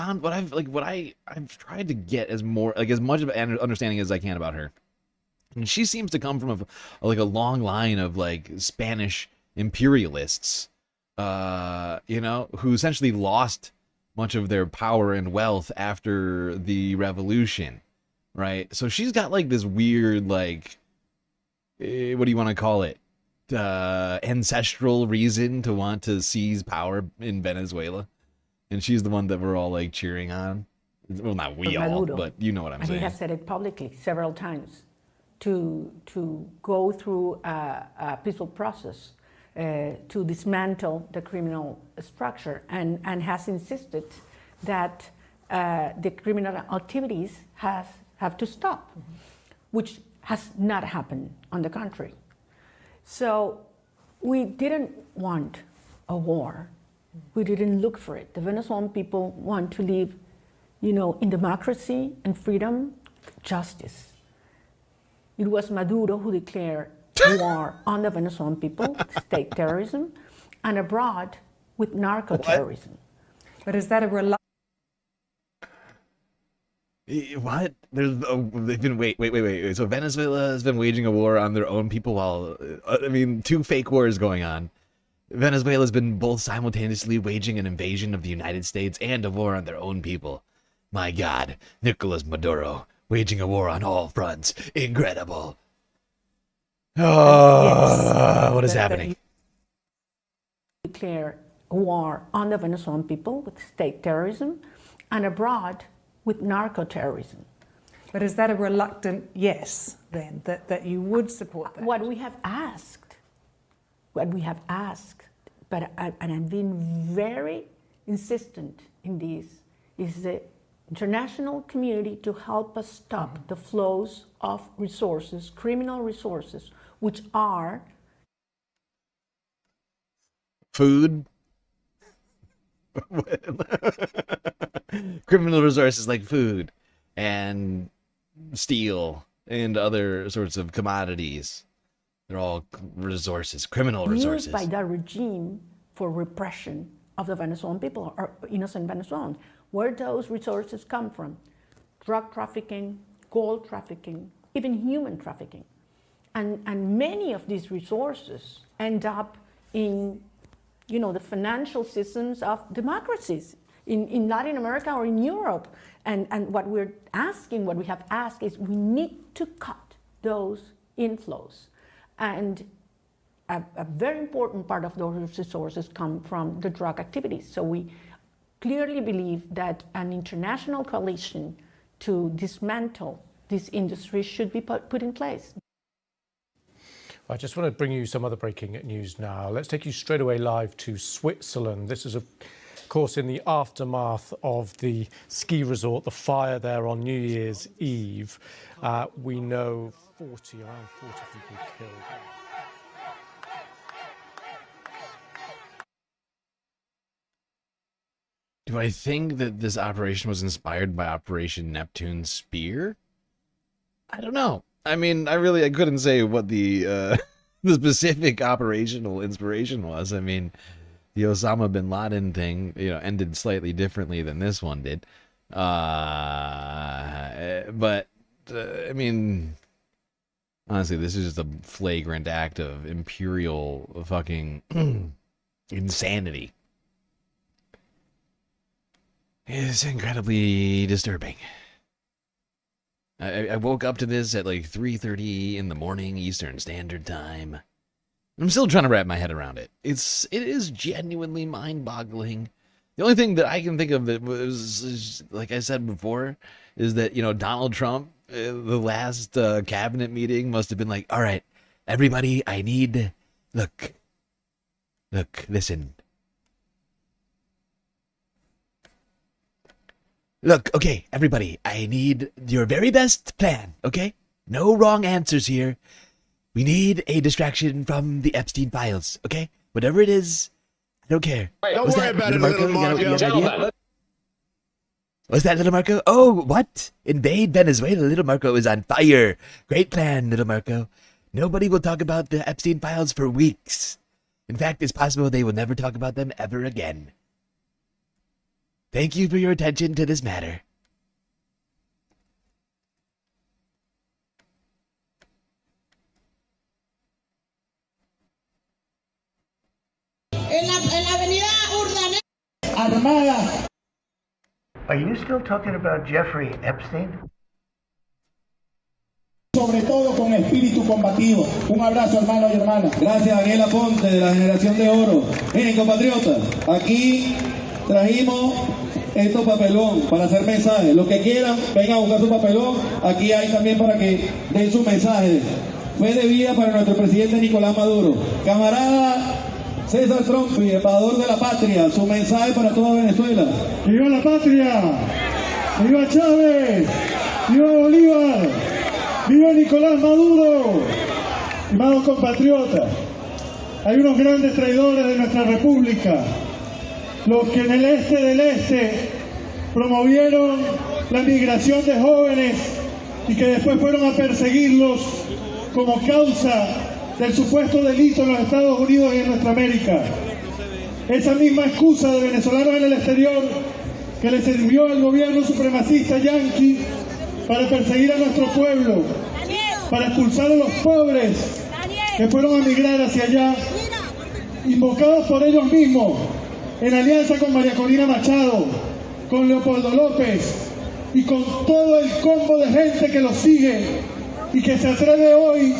tried to get as much of an understanding as I can about her. And she seems to come from a long line of, like, Spanish imperialists, who essentially lost much of their power and wealth after the revolution, right? So she's got, like, this weird, like, what do you want to call it? Ancestral reason to want to seize power in Venezuela. And she's the one that we're all, like, cheering on. Well, not we all, but you know what I'm saying. He has said it publicly several times to go through a peaceful process to dismantle the criminal structure, and has insisted that the criminal activities have to stop, which has not happened on the country. So we didn't want a war. We didn't look for it. The Venezuelan people want to live, in democracy and freedom, justice. It was Maduro who declared war on the Venezuelan people, state terrorism, and abroad with narco-terrorism. But is that a What? They've been wait. So Venezuela has been waging a war on their own people while, I mean, 2 fake wars going on. Venezuela has been both simultaneously waging an invasion of the United States and a war on their own people. My God, Nicolas Maduro waging a war on all fronts. Incredible. Oh, what is happening? Declare war on the Venezuelan people with state terrorism, and abroad with narco-terrorism. But is that a reluctant yes, then, that you would support that? What we have asked, but and I've been very insistent in this, is the international community to help us stop the flows of resources, criminal resources, which are food, criminal resources like food and steel and other sorts of commodities. They're all resources, criminal resources. used by the regime for repression of the Venezuelan people, or innocent Venezuelans. Where those resources come from? Drug trafficking, gold trafficking, even human trafficking. And many of these resources end up in, the financial systems of democracies in Latin America or in Europe. And what we have asked is we need to cut those inflows. And a very important part of those resources come from the drug activities. So we clearly believe that an international coalition to dismantle this industry should be put in place. I just want to bring you some other breaking news now. Let's take you straight away live to Switzerland. This is, of course, in the aftermath of the ski resort, the fire there on New Year's Eve. We know around 40 people killed. Do I think that this operation was inspired by Operation Neptune Spear? I don't know. I mean, I couldn't say what the the specific operational inspiration was. I mean, the Osama bin Laden thing, ended slightly differently than this one did. But I mean, honestly, this is just a flagrant act of imperial fucking insanity. It's incredibly disturbing. I woke up to this at like 3:30 in the morning Eastern Standard Time. I'm still trying to wrap my head around it. It is genuinely mind-boggling. The only thing that I can think of that was, like I said before, is that, Donald Trump, the last cabinet meeting must have been like, all right, everybody, I need, look, listen. Look, okay, everybody, I need your very best plan, okay? No wrong answers here. We need a distraction from the Epstein files, okay? Whatever it is, I don't care. Wait, don't worry about it, little Marco. You got an idea? What's that, little Marco? Oh, what? Invade Venezuela, little Marco is on fire. Great plan, little Marco. Nobody will talk about the Epstein files for weeks. In fact, it's possible they will never talk about them ever again. Thank you for your attention to this matter. En la avenida Urdaneta. Armada. Are you still talking about Jeffrey Epstein? Sobre todo con espíritu combativo. Un abrazo, hermanos y hermanas. Gracias, Daniela Ponte, de la Generación de Oro. Miren, compatriotas, aquí trajimos estos papelón para hacer mensajes. Los que quieran, vengan a buscar su papelón. Aquí hay también para que den su mensaje. Fue de vida para nuestro presidente Nicolás Maduro. Camarada César Trump, embajador de la patria, su mensaje para toda Venezuela. ¡Viva la patria! ¡Viva Chávez! ¡Viva Bolívar! ¡Viva Nicolás Maduro! Estimados compatriotas, hay unos grandes traidores de nuestra república, los que en el este del este promovieron la migración de jóvenes y que después fueron a perseguirlos como causa del supuesto delito en los Estados Unidos y en nuestra América. Esa misma excusa de venezolanos en el exterior que le sirvió al gobierno supremacista yanqui para perseguir a nuestro pueblo, para expulsar a los pobres que fueron a migrar hacia allá, invocados por ellos mismos, en alianza con María Corina Machado, con Leopoldo López y con todo el combo de gente que los sigue y que se atreve hoy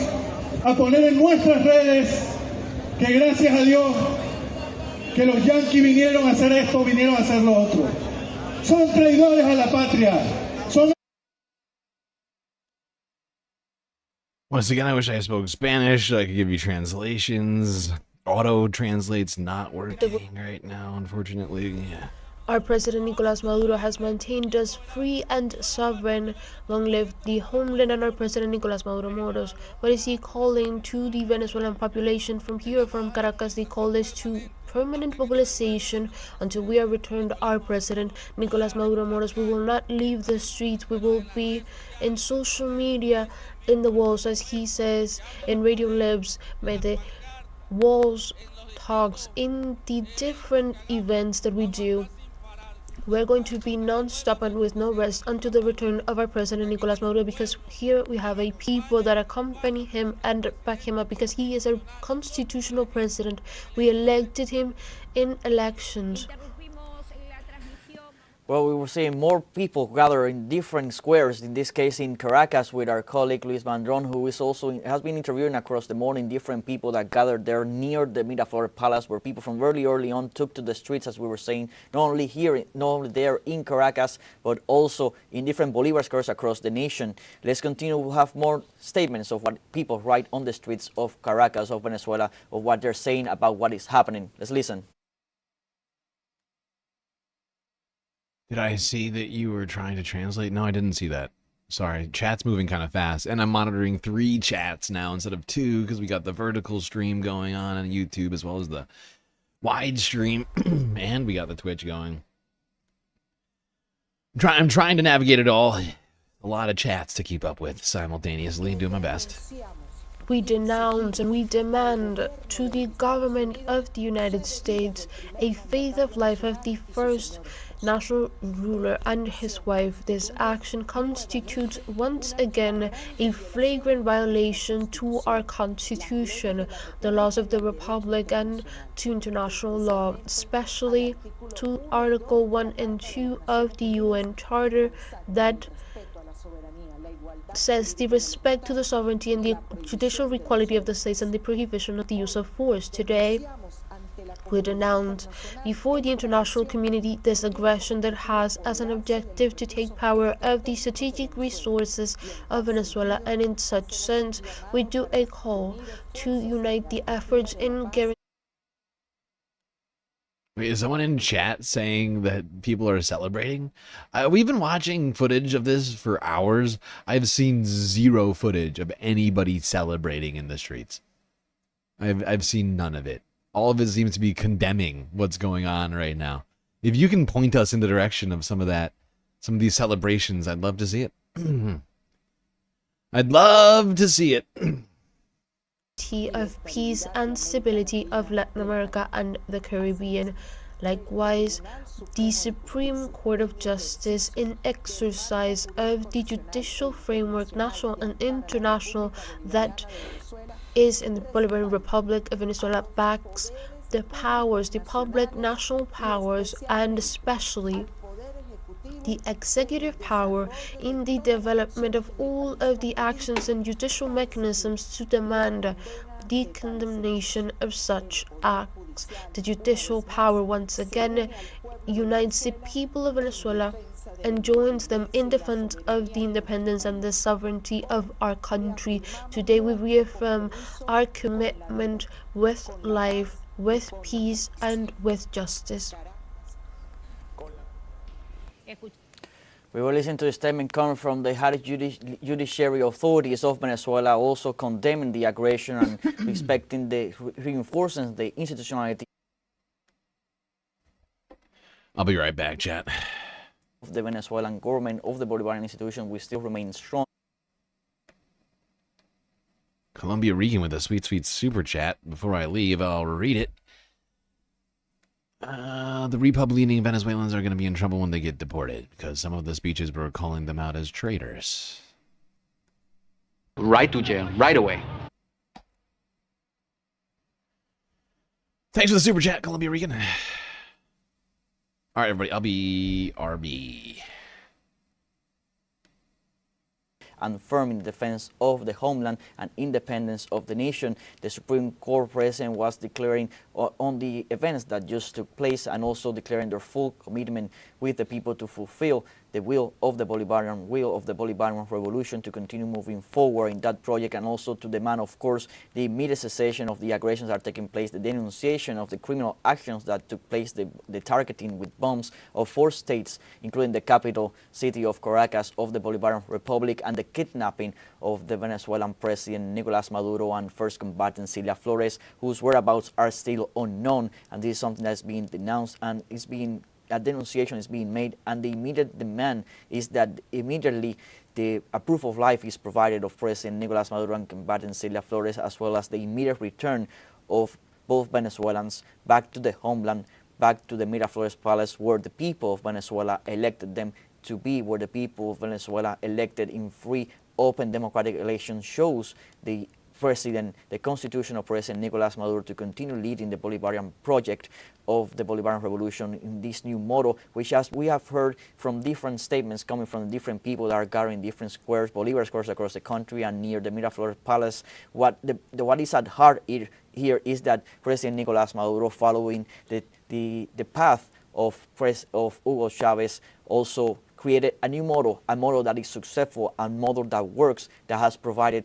a poner en nuestras redes que gracias a Dios que los yanquis vinieron a hacer esto, vinieron a hacer lo otro. Son traidores a la patria. Son... Once again, I wish I spoke Spanish so I could give you translations. Auto translate's not working right now, unfortunately. Yeah. Our President Nicolas Maduro has maintained us free and sovereign. Long live the homeland and our President Nicolas Maduro Moros. What is he calling to the Venezuelan population from here, from Caracas? They call this to permanent mobilization until we are returned our President Nicolas Maduro Moros. We will not leave the streets. We will be in social media, in the walls, as he says, in Radio Libs, by the walls, talks, in the different events that we do. We're going to be non-stop and with no rest until the return of our President Nicolas Maduro, because here we have a people that accompany him and back him up, because he is a constitutional president. We elected him in elections. Well, we were seeing more people gather in different squares, in this case in Caracas with our colleague Luis Vandron, who has been interviewing across the morning different people that gathered there near the Miraflores Palace, where people from very early on took to the streets, as we were saying, not only there in Caracas, but also in different Bolivar squares across the nation. Let's continue. We'll have more statements of what people write on the streets of Caracas, of Venezuela, of what they're saying about what is happening. Let's listen. Did I see that you were trying to translate? No, I didn't see that. Sorry, chat's moving kind of fast, and I'm monitoring 3 chats now instead of 2 because we got the vertical stream going on YouTube as well as the wide stream, and we got the Twitch going. I'm trying to navigate it all. A lot of chats to keep up with simultaneously, doing my best. We denounce and we demand to the government of the United States a faith of life of the first national ruler and his wife. This action constitutes once again a flagrant violation to our constitution, the laws of the republic, and to international law, especially to Article 1 and 2 of the UN Charter that says the respect to the sovereignty and the judicial equality of the states and the prohibition of the use of force. Today, we denounce before the international community this aggression that has as an objective to take power of the strategic resources of Venezuela, and in such sense, we do a call to unite the efforts in guaranteeing. Wait, is someone in chat saying that people are celebrating? We've been watching footage of this for hours. I've seen 0 footage of anybody celebrating in the streets. I've seen none of it. All of it seems to be condemning what's going on right now. If you can point us in the direction of some of these celebrations, I'd love to see it. I'd love to see it. Of peace and stability of Latin America and the Caribbean. Likewise, the Supreme Court of Justice, in exercise of the judicial framework, national and international, that is in the Bolivarian Republic of Venezuela, backs the powers, the public national powers, and especially the executive power in the development of all of the actions and judicial mechanisms to demand the condemnation of such acts. The judicial power once again unites the people of Venezuela and joins them in defense of the independence and the sovereignty of our country. Today we reaffirm our commitment with life, with peace, and with justice. We were listening to a statement coming from the high judiciary authorities of Venezuela, also condemning the aggression and expecting the reinforcing the institutionality. I'll be right back, chat. Of the Venezuelan government, of the Bolivarian institution, we still remain strong. Columbia Regan with a sweet, sweet super chat. Before I leave, I'll read it. The Republican Venezuelans are going to be in trouble when they get deported because some of the speeches were calling them out as traitors. Right to jail, right away. Thanks for the super chat, Columbia Regan. All right, everybody, I'll be RB. And firm in defense of the homeland and independence of the nation. The Supreme Court president was declaring on the events that just took place and also declaring their full commitment with the people to fulfill the will of the Bolivarian revolution, to continue moving forward in that project, and also to demand, of course, the immediate cessation of the aggressions that are taking place, the denunciation of the criminal actions that took place, the targeting with bombs of 4 states, including the capital city of Caracas of the Bolivarian Republic, and the kidnapping of the Venezuelan president Nicolas Maduro and first combatant Cilia Flores, whose whereabouts are still unknown. And this is something that's being denounced and is being a denunciation is being made, and the immediate demand is that immediately the proof of life is provided of President Nicolas Maduro and combatant Cilia Flores, as well as the immediate return of both Venezuelans back to the homeland, back to the Miraflores Palace, where the people of Venezuela elected them to be, where the people of Venezuela elected in free, open, democratic elections shows the constitutional president Nicolas Maduro to continue leading the Bolivarian project of the Bolivarian revolution in this new model, which, as we have heard from different statements coming from different people that are gathering different squares, Bolivar squares across the country and near the Miraflores Palace, what is at heart here is that President Nicolas Maduro, following the path of Hugo Chavez, also created a new model, a model that is successful, a model that works, that has provided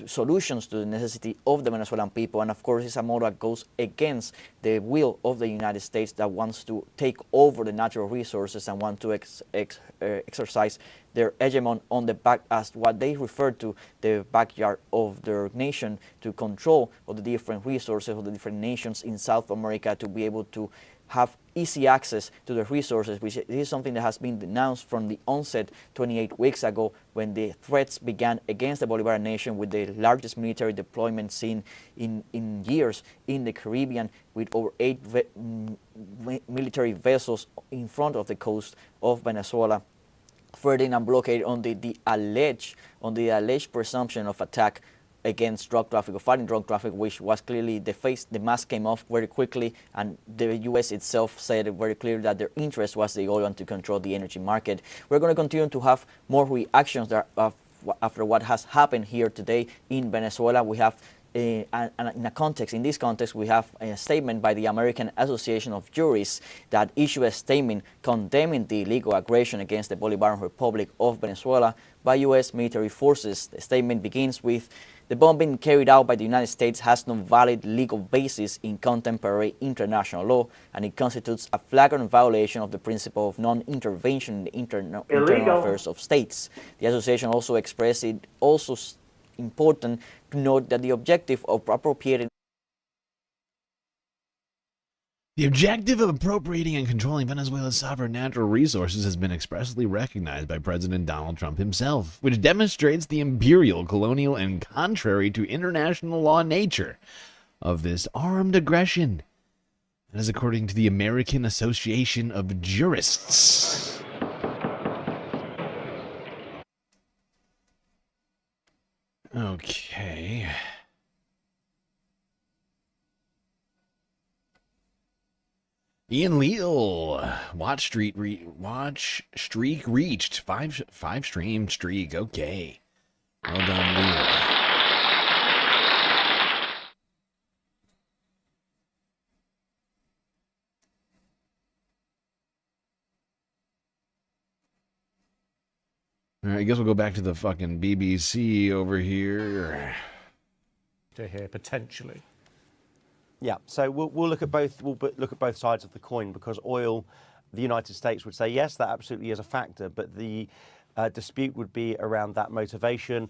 solutions to the necessity of the Venezuelan people. And of course, it's a model that goes against the will of the United States, that wants to take over the natural resources and want to exercise their hegemon on the back, as what they refer to, the backyard of their nation, to control of the different resources of the different nations in South America, to be able to have easy access to the resources, which is something that has been denounced from the onset 28 weeks ago, when the threats began against the Bolivarian nation, with the largest military deployment seen in years in the Caribbean, with over 8 military vessels in front of the coast of Venezuela. Ferdinand blockade on the alleged presumption of attack against drug traffic, or fighting drug traffic, which was clearly the mask came off very quickly, and the U.S. itself said very clearly that their interest was the oil and to control the energy market. We're going to continue to have more reactions after what has happened here today in Venezuela. We have in this context, we have a statement by the American Association of Jurists that issued a statement condemning the illegal aggression against the Bolivarian Republic of Venezuela by U.S. military forces. The statement begins with, "The bombing carried out by the United States has no valid legal basis in contemporary international law, and it constitutes a flagrant violation of the principle of non-intervention in the internal affairs of states." The association also expressed it also important to note that the objective of appropriating and controlling Venezuela's sovereign natural resources has been expressly recognized by President Donald Trump himself, which demonstrates the imperial, colonial, and contrary to international law nature of this armed aggression. That is according to the American Association of Jurists. Okay. Ian Leal, watch streak reached five stream streak. Okay, well done, Leal. All right, I guess we'll go back to the fucking BBC over here. To hear potentially. Yeah, so we'll look at both. We'll look at both sides of the coin, because oil, the United States would say yes, that absolutely is a factor, but the dispute would be around that motivation.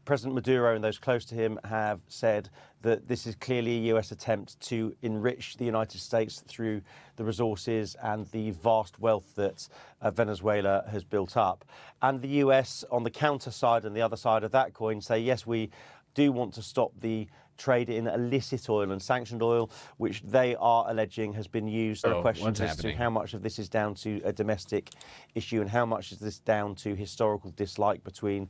President Maduro and those close to him have said that this is clearly a US attempt to enrich the United States through the resources and the vast wealth that Venezuela has built up. And the US, on the counter side and the other side of that coin, say yes, we do want to stop the trade in illicit oil and sanctioned oil, which they are alleging has been used. There are questions as to how much of this is down to a domestic issue and how much is this down to historical dislike between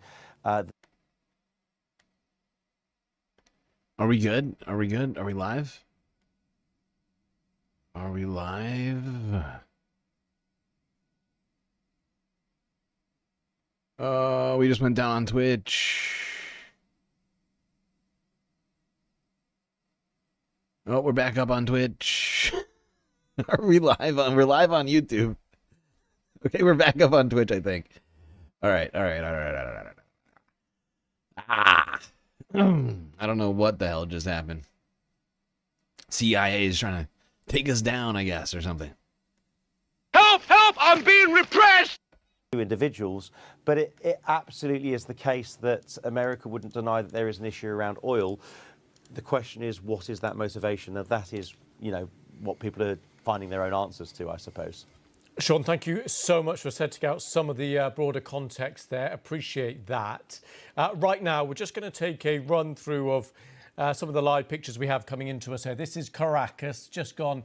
Are we good? Are we good? Are we live? Are we live? We just went down on Twitch. Oh, we're back up on Twitch. Are we live on? We're live on YouTube. Okay, we're back up on Twitch, I think. All right. Ah. I don't know what the hell just happened. CIA is trying to take us down, I guess, or something. Help! Help! I'm being repressed! Individuals, but it absolutely is the case that America wouldn't deny that there is an issue around oil. The question is, what is that motivation? And that is, you know, what people are finding their own answers to, I suppose. Sean, thank you so much for setting out some of the broader context there. Appreciate that. Right now, we're just going to take a run through of some of the live pictures we have coming into us here. This is Caracas, just gone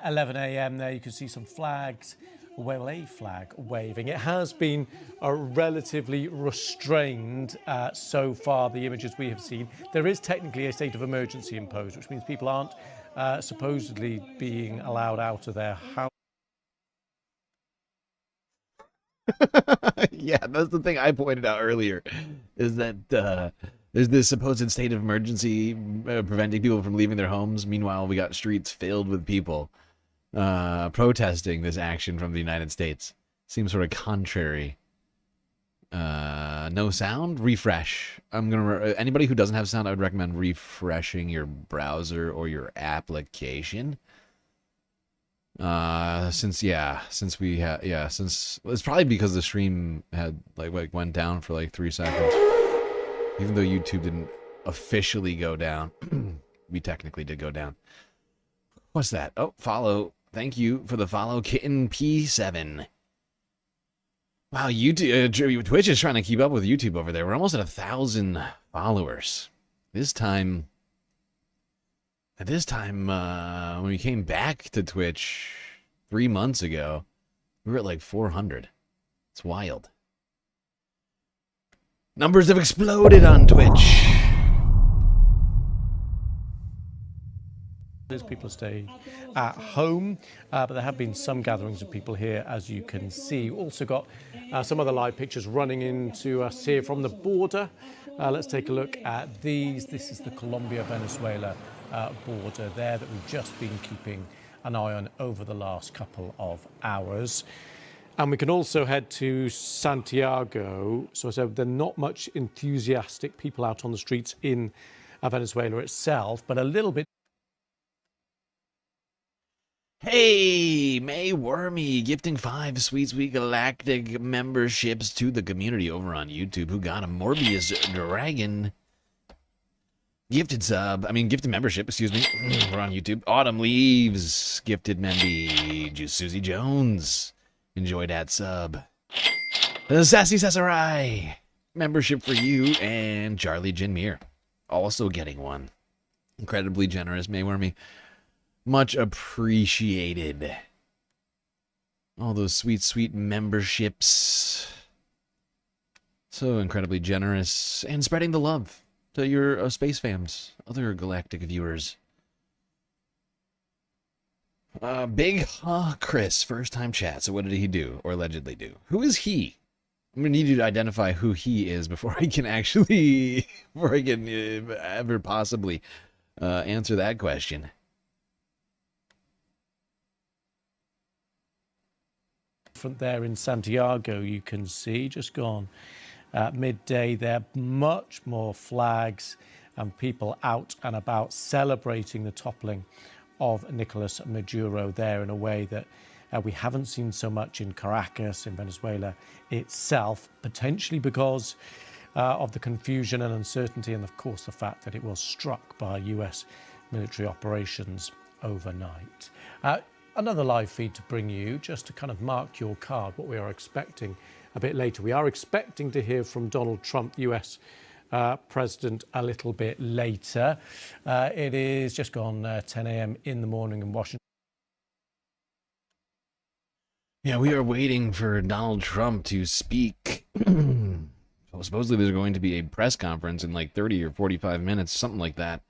11 a.m. there. You can see some flags. Well, a flag waving. It has been relatively restrained so far, the images we have seen. There is technically a state of emergency imposed, which means people aren't supposedly being allowed out of their house. Yeah, that's the thing I pointed out earlier, is that there's this supposed state of emergency preventing people from leaving their homes. Meanwhile, we got streets filled with people protesting this action from the United States. Seems sort of contrary. No sound? Refresh. Anybody who doesn't have sound, I would recommend refreshing your browser or your application. Since it's probably because the stream had like went down for like 3 seconds. Even though YouTube didn't officially go down, we technically did go down. What's that? Oh, follow. Thank you for the follow, Kitten P7. Wow, YouTube, Twitch is trying to keep up with YouTube over there. We're almost at 1,000 followers. At this time, when we came back to Twitch 3 months ago, we were at like 400. It's wild. Numbers have exploded on Twitch. People stay at home, but there have been some gatherings of people here, as you can see. Also got some other live pictures running into us here from the border. Let's take a look at these. This is the Colombia-Venezuela border there that we've just been keeping an eye on over the last couple of hours. And we can also head to Santiago. So I said there are not much enthusiastic people out on the streets in Venezuela itself, but a little bit. Hey, May Wormy, gifting 5 sweet galactic memberships to the community over on YouTube, who got a Morbius Dragon gifted membership, excuse me. We're on YouTube. Autumn Leaves, gifted Mendy. Susie Jones, enjoy that sub. Sassy Sasarai, membership for you, and Charlie Jinmir, also getting one. Incredibly generous, May Wormy. Much appreciated. All those sweet memberships. So incredibly generous. And spreading the love to your space fams, other galactic viewers. Big Chris, first time chat. So what did he do, or allegedly do? Who is he? I'm going to need you to identify who he is before I can actually, ever possibly answer that question. There in Santiago, you can see, just gone midday there, much more flags and people out and about celebrating the toppling of Nicolas Maduro there in a way that we haven't seen so much in Caracas, in Venezuela itself, potentially because of the confusion and uncertainty and, of course, the fact that it was struck by US military operations overnight. Another live feed to bring you, just to kind of mark your card, what we are expecting a bit later. We are expecting to hear from Donald Trump, US president a little bit later. It is just gone 10 a.m. in the morning in Washington. Yeah, we are waiting for Donald Trump to speak. Well, supposedly there's going to be a press conference in like 30 or 45 minutes, something like that.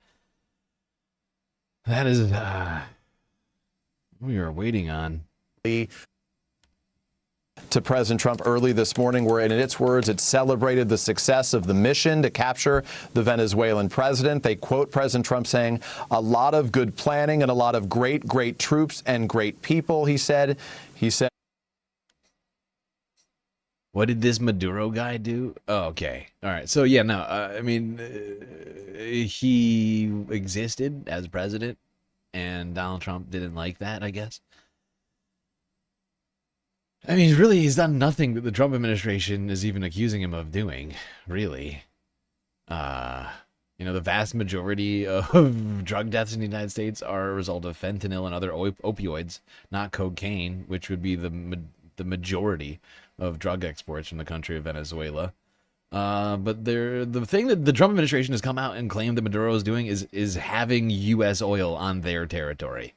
That is, we are waiting on. To President Trump early this morning, where in its words, it celebrated the success of the mission to capture the Venezuelan president. They quote President Trump saying, "A lot of good planning and a lot of great troops and great people," he said. What did this Maduro guy do? Oh, okay. All right. So, yeah, no, I mean, he existed as president, and Donald Trump didn't like that, I guess. I mean, really, he's done nothing that the Trump administration is even accusing him of doing, really. You know, the vast majority of drug deaths in the United States are a result of fentanyl and other opioids, not cocaine, which would be the majority of drug exports from the country of Venezuela. But the thing that the Trump administration has come out and claimed that Maduro is doing is having U.S. oil on their territory.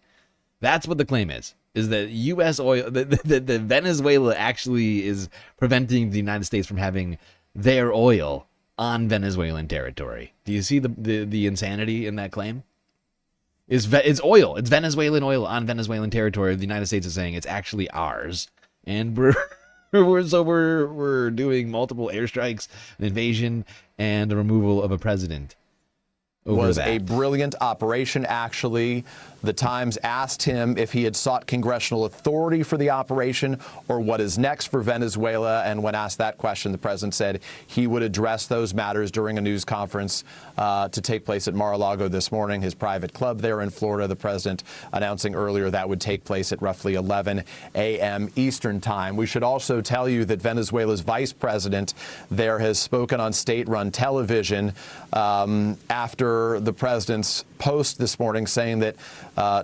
That's what the claim is that U.S. oil, that Venezuela actually is preventing the United States from having their oil on Venezuelan territory. Do you see the insanity in that claim? It's oil. It's Venezuelan oil on Venezuelan territory. The United States is saying it's actually ours, and we're doing multiple airstrikes, an invasion, and the removal of a president. Was a brilliant operation, actually. The Times asked him if he had sought congressional authority for the operation or what is next for Venezuela. And when asked that question, the president said he would address those matters during a news conference to take place at Mar-a-Lago this morning, his private club there in Florida. The president announcing earlier that would take place at roughly 11 a.m. Eastern time. We should also tell you that Venezuela's vice president there has spoken on state-run television after the president's post this morning saying that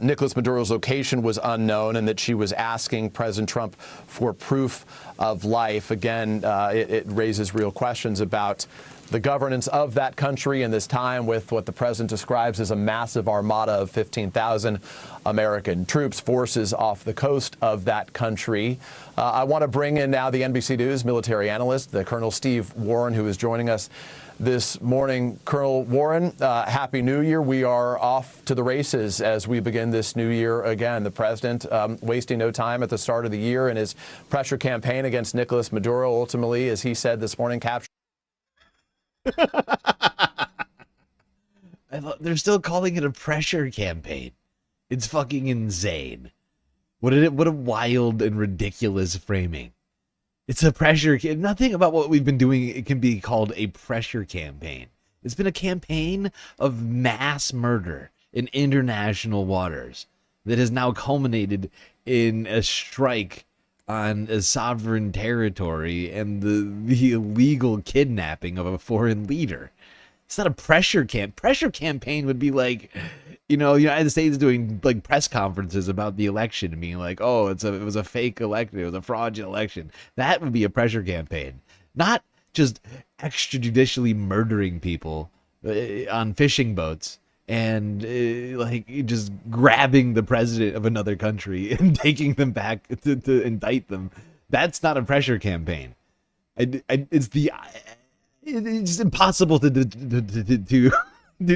Nicolas Maduro's location was unknown and that she was asking President Trump for proof of life. Again, it raises real questions about the governance of that country in this time with what the president describes as a massive armada of 15,000 American troops, forces off the coast of that country. I want to bring in now the NBC News military analyst, the Colonel Steve Warren, who is joining us this morning. Colonel Warren, Happy New Year. We are off to the races as we begin this new year again. The president wasting no time at the start of the year in his pressure campaign against Nicolas Maduro, ultimately, as he said this morning, captured. They're still calling it a pressure campaign. It's fucking insane. What a wild and ridiculous framing. It's a pressure. Nothing about what we've been doing it can be called a pressure campaign. It's been a campaign of mass murder in international waters that has now culminated in a strike on a sovereign territory and the illegal kidnapping of a foreign leader. It's not a pressure camp. Pressure campaign would be like, you know, the United States doing like press conferences about the election and being like, oh, it was a fake election. It was a fraudulent election. That would be a pressure campaign. Not just extrajudicially murdering people on fishing boats and like just grabbing the president of another country and taking them back to indict them. That's not a pressure campaign. It's impossible to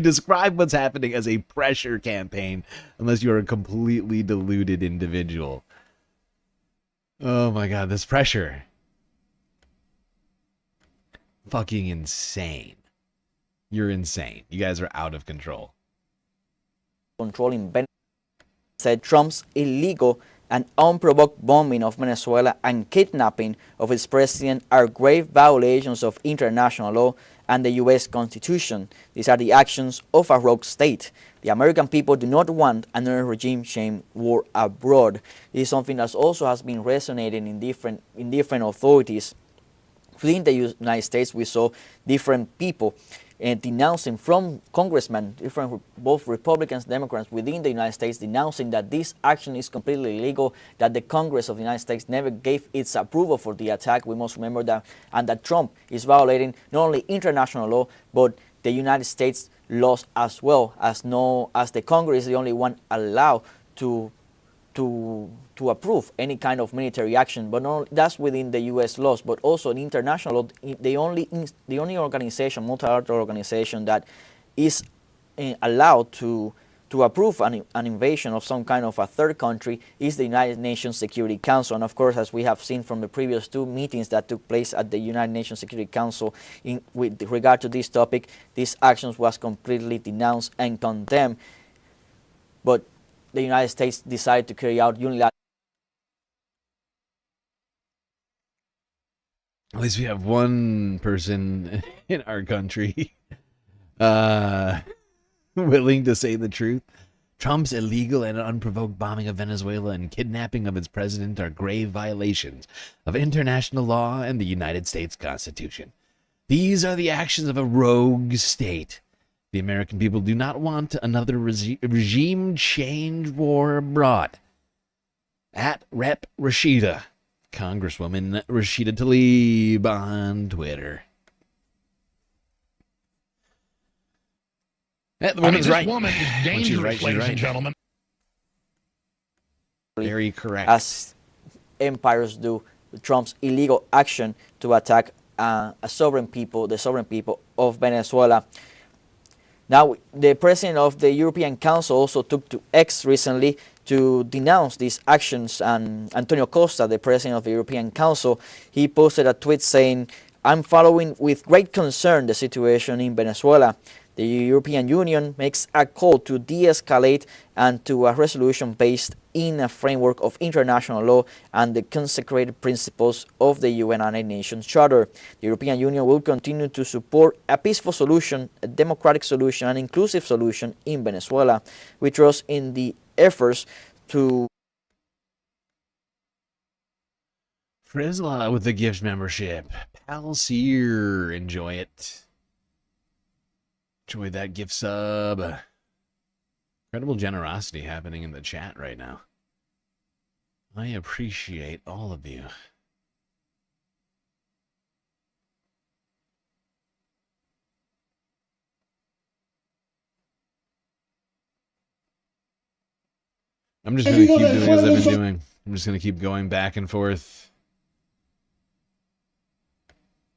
describe what's happening as a pressure campaign unless you're a completely deluded individual. Oh my God, this pressure. Fucking insane. You're insane. You guys are out of control. Controlling Venezuela, said Trump's illegal and unprovoked bombing of Venezuela and kidnapping of its president are grave violations of international law and the U.S. Constitution. These are the actions of a rogue state. The American people do not want another regime-change war abroad. This is something that also has been resonating in different authorities. Within the United States, we saw different people denouncing from congressmen, both Republicans, Democrats within the United States, denouncing that this action is completely illegal, that the Congress of the United States never gave its approval for the attack. We must remember that, and that Trump is violating not only international law, but the United States laws as well, as the Congress is the only one allowed to approve any kind of military action. But not that's within the U.S. laws, but also in international law, the only organization, multilateral organization that is allowed to approve an invasion of some kind of a third country is the United Nations Security Council. And of course, as we have seen from the previous two meetings that took place at the United Nations Security Council with regard to this topic, these actions was completely denounced and condemned. But the United States decided to carry out unilateral. At least we have one person in our country willing to say the truth. Trump's illegal and unprovoked bombing of Venezuela and kidnapping of its president are grave violations of international law and the United States Constitution. These are the actions of a rogue state. The American people do not want another regime change war abroad. At Rep. Rashida, Congresswoman Rashida Tlaib on Twitter. The woman's right. Woman is dangerous, ladies and gentlemen. Very correct. As empires do, Trump's illegal action to attack the sovereign people of Venezuela. Now, the president of the European Council also took to X recently to denounce these actions, and Antonio Costa, the president of the European Council, he posted a tweet saying, "I'm following with great concern the situation in Venezuela. The European Union makes a call to de-escalate and to a resolution based in a framework of international law and the consecrated principles of the United Nations Charter. The European Union will continue to support a peaceful solution, a democratic solution, an inclusive solution in Venezuela. We trust in the efforts to..." Frizla with the gift membership. Palseer, enjoy it. Enjoy that gift sub. Incredible generosity happening in the chat right now. I appreciate all of you. I'm just going to keep doing as I've been doing. I'm just going to keep going back and forth.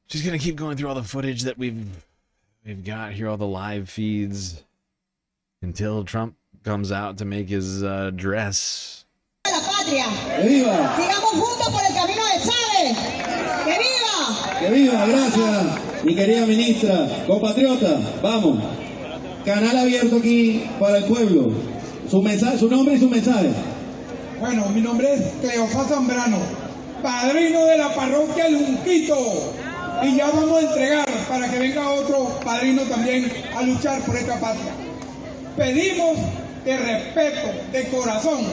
Just going to keep going through all the footage that we've got here, all the live feeds, until Trump comes out to make his address. La patria. ¡Que viva! Sigamos juntos por el camino de Chávez. ¡Que viva! ¡Que viva! Gracias, mi querida ministra. Compatriota, vamos. Canal abierto aquí para el pueblo. Su mensaje, su nombre y su mensaje. Bueno, mi nombre es Cleofás Zambrano, padrino de la parroquia El Junquito. Y ya vamos a entregar para que venga otro padrino también a luchar por esta patria. Pedimos de respeto, de corazón,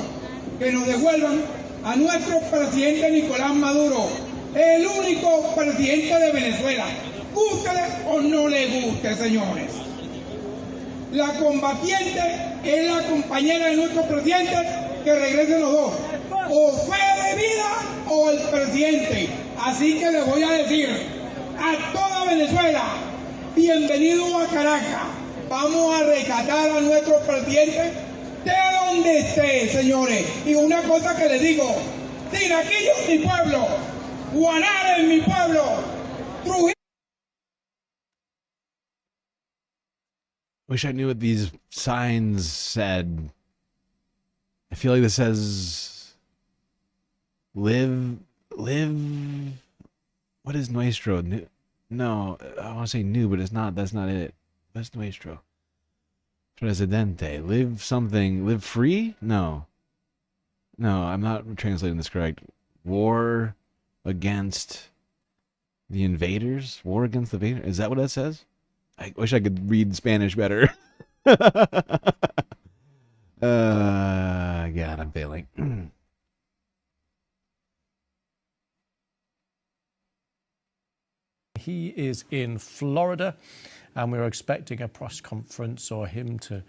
que nos devuelvan a nuestro presidente Nicolás Maduro, el único presidente de Venezuela, gústele o no le guste, señores. La combatiente es la compañera de nuestro presidente, que regresen los dos, o fe de vida o el presidente. Así que le voy a decir a toda Venezuela, bienvenido a Caracas. Vamos a rescatar a nuestro presidente de donde esté, señores. Y una cosa que les digo, Tiraquillo es mi pueblo, Guanare es mi pueblo, Trujillo. Wish I knew what these signs said. I feel like this says live. What is nuestro? No, I want to say new, but it's not. That's not it. That's nuestro. Presidente. Live something. Live free? No. No, I'm not translating this correct. War against the invaders? War against the invaders? Is that what that says? I wish I could read Spanish better. God, I'm failing. He is in Florida, and we're expecting a press conference or him to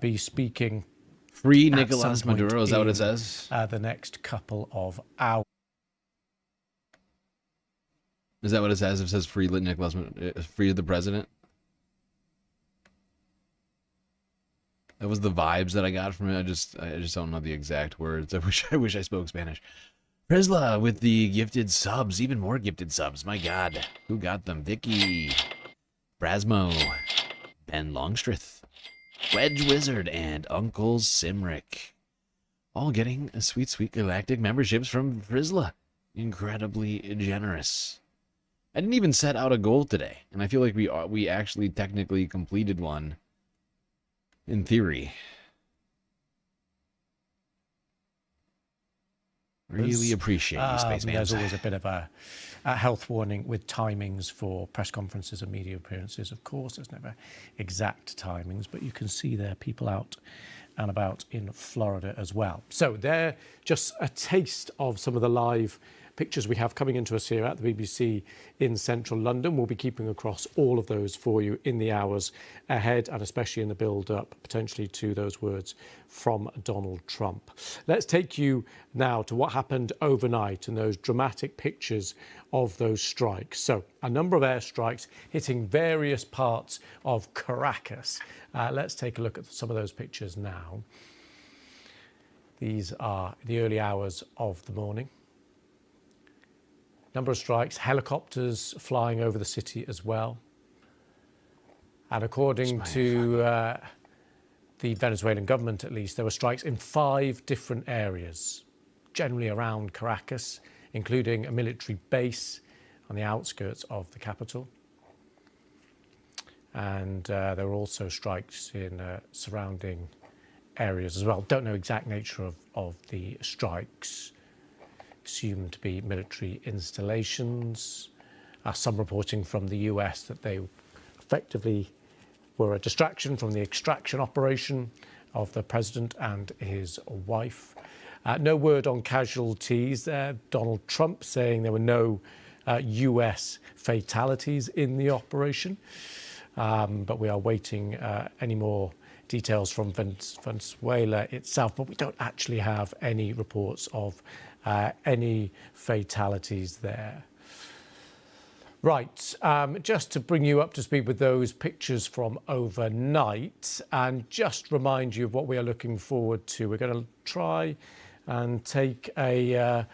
be speaking. Free Nicolas Maduro, is that what it says? The next couple of hours. Is that what it says? It says free Nicolas, free the president. That was the vibes that I got from it. I just don't know the exact words. I wish I spoke Spanish. Prisla with the gifted subs, even more gifted subs. My God, who got them? Vicky, Brasmo, Ben Longstrith, Wedge Wizard, and Uncle Simric, all getting a sweet galactic memberships from Prisla. Incredibly generous. I didn't even set out a goal today, and I feel like we actually technically completed one. In theory. Really appreciate you, Space Fans. There's always a bit of a health warning with timings for press conferences and media appearances. Of course, there's never exact timings, but you can see there are people out and about in Florida as well. So they're just a taste of some of the live pictures we have coming into us here at the BBC in central London. We'll be keeping across all of those for you in the hours ahead, and especially in the build-up potentially to those words from Donald Trump. Let's take you now to what happened overnight and those dramatic pictures of those strikes. So a number of airstrikes hitting various parts of Caracas. Let's take a look at some of those pictures now. These are the early hours of the morning. Number of strikes, helicopters flying over the city as well. And according to the Venezuelan government, at least, there were strikes in 5 different areas, generally around Caracas, including a military base on the outskirts of the capital. And there were also strikes in surrounding areas as well. Don't know exact nature of the strikes. Assumed to be military installations. Some reporting from the US that they effectively were a distraction from the extraction operation of the president and his wife. No word on casualties there. Donald Trump saying there were no US fatalities in the operation. But we are waiting any more details from Venezuela itself. But we don't actually have any reports of any fatalities there. Right, just to bring you up to speed with those pictures from overnight and just remind you of what we are looking forward to. We're going to try and take a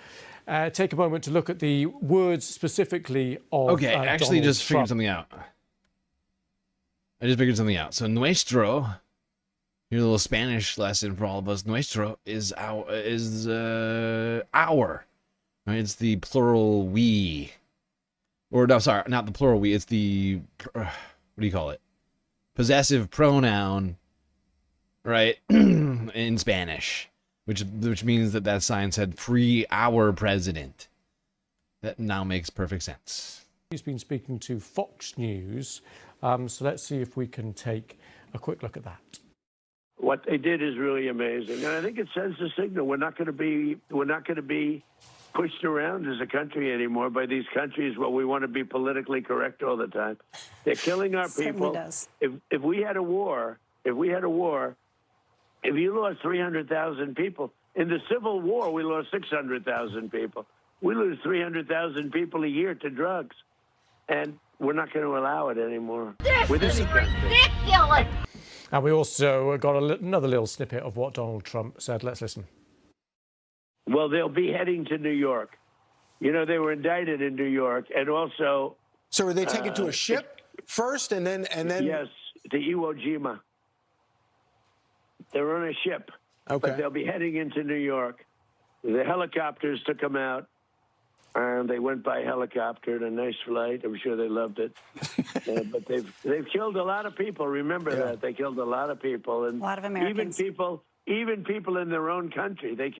moment to look at the words specifically of Okay, I actually Donald just figured Trump. something out. So nuestro, here's a little Spanish lesson for all of us. Nuestro is our, right? It's the plural we. Or no, sorry, not the plural we. It's the, what do you call it? Possessive pronoun, right? In Spanish, which means that sign said free our president. That now makes perfect sense. He's been speaking to Fox News, so let's see if we can take a quick look at that. What they did is really amazing, and I think it sends a signal. We're not going to be pushed around as a country anymore by these countries where we want to be politically correct all the time. They're killing our people. If we had a war, if you lost 300,000 people in the Civil War, we lost 600,000 people. We lose 300,000 people a year to drugs, and we're not going to allow it anymore. This with is any country. ridiculous! And we also got another little snippet of what Donald Trump said. Let's listen. Well, they'll be heading to New York. You know, they were indicted in New York, and also. So are they taken to a ship first, and then? Yes, to Iwo Jima. They're on a ship, but they'll be heading into New York. The helicopters took them out, and they went by helicopter in a nice flight. I'm sure they loved it. But they've killed a lot of people. Remember that they killed a lot of people, and a lot of Americans. Even people in their own country. They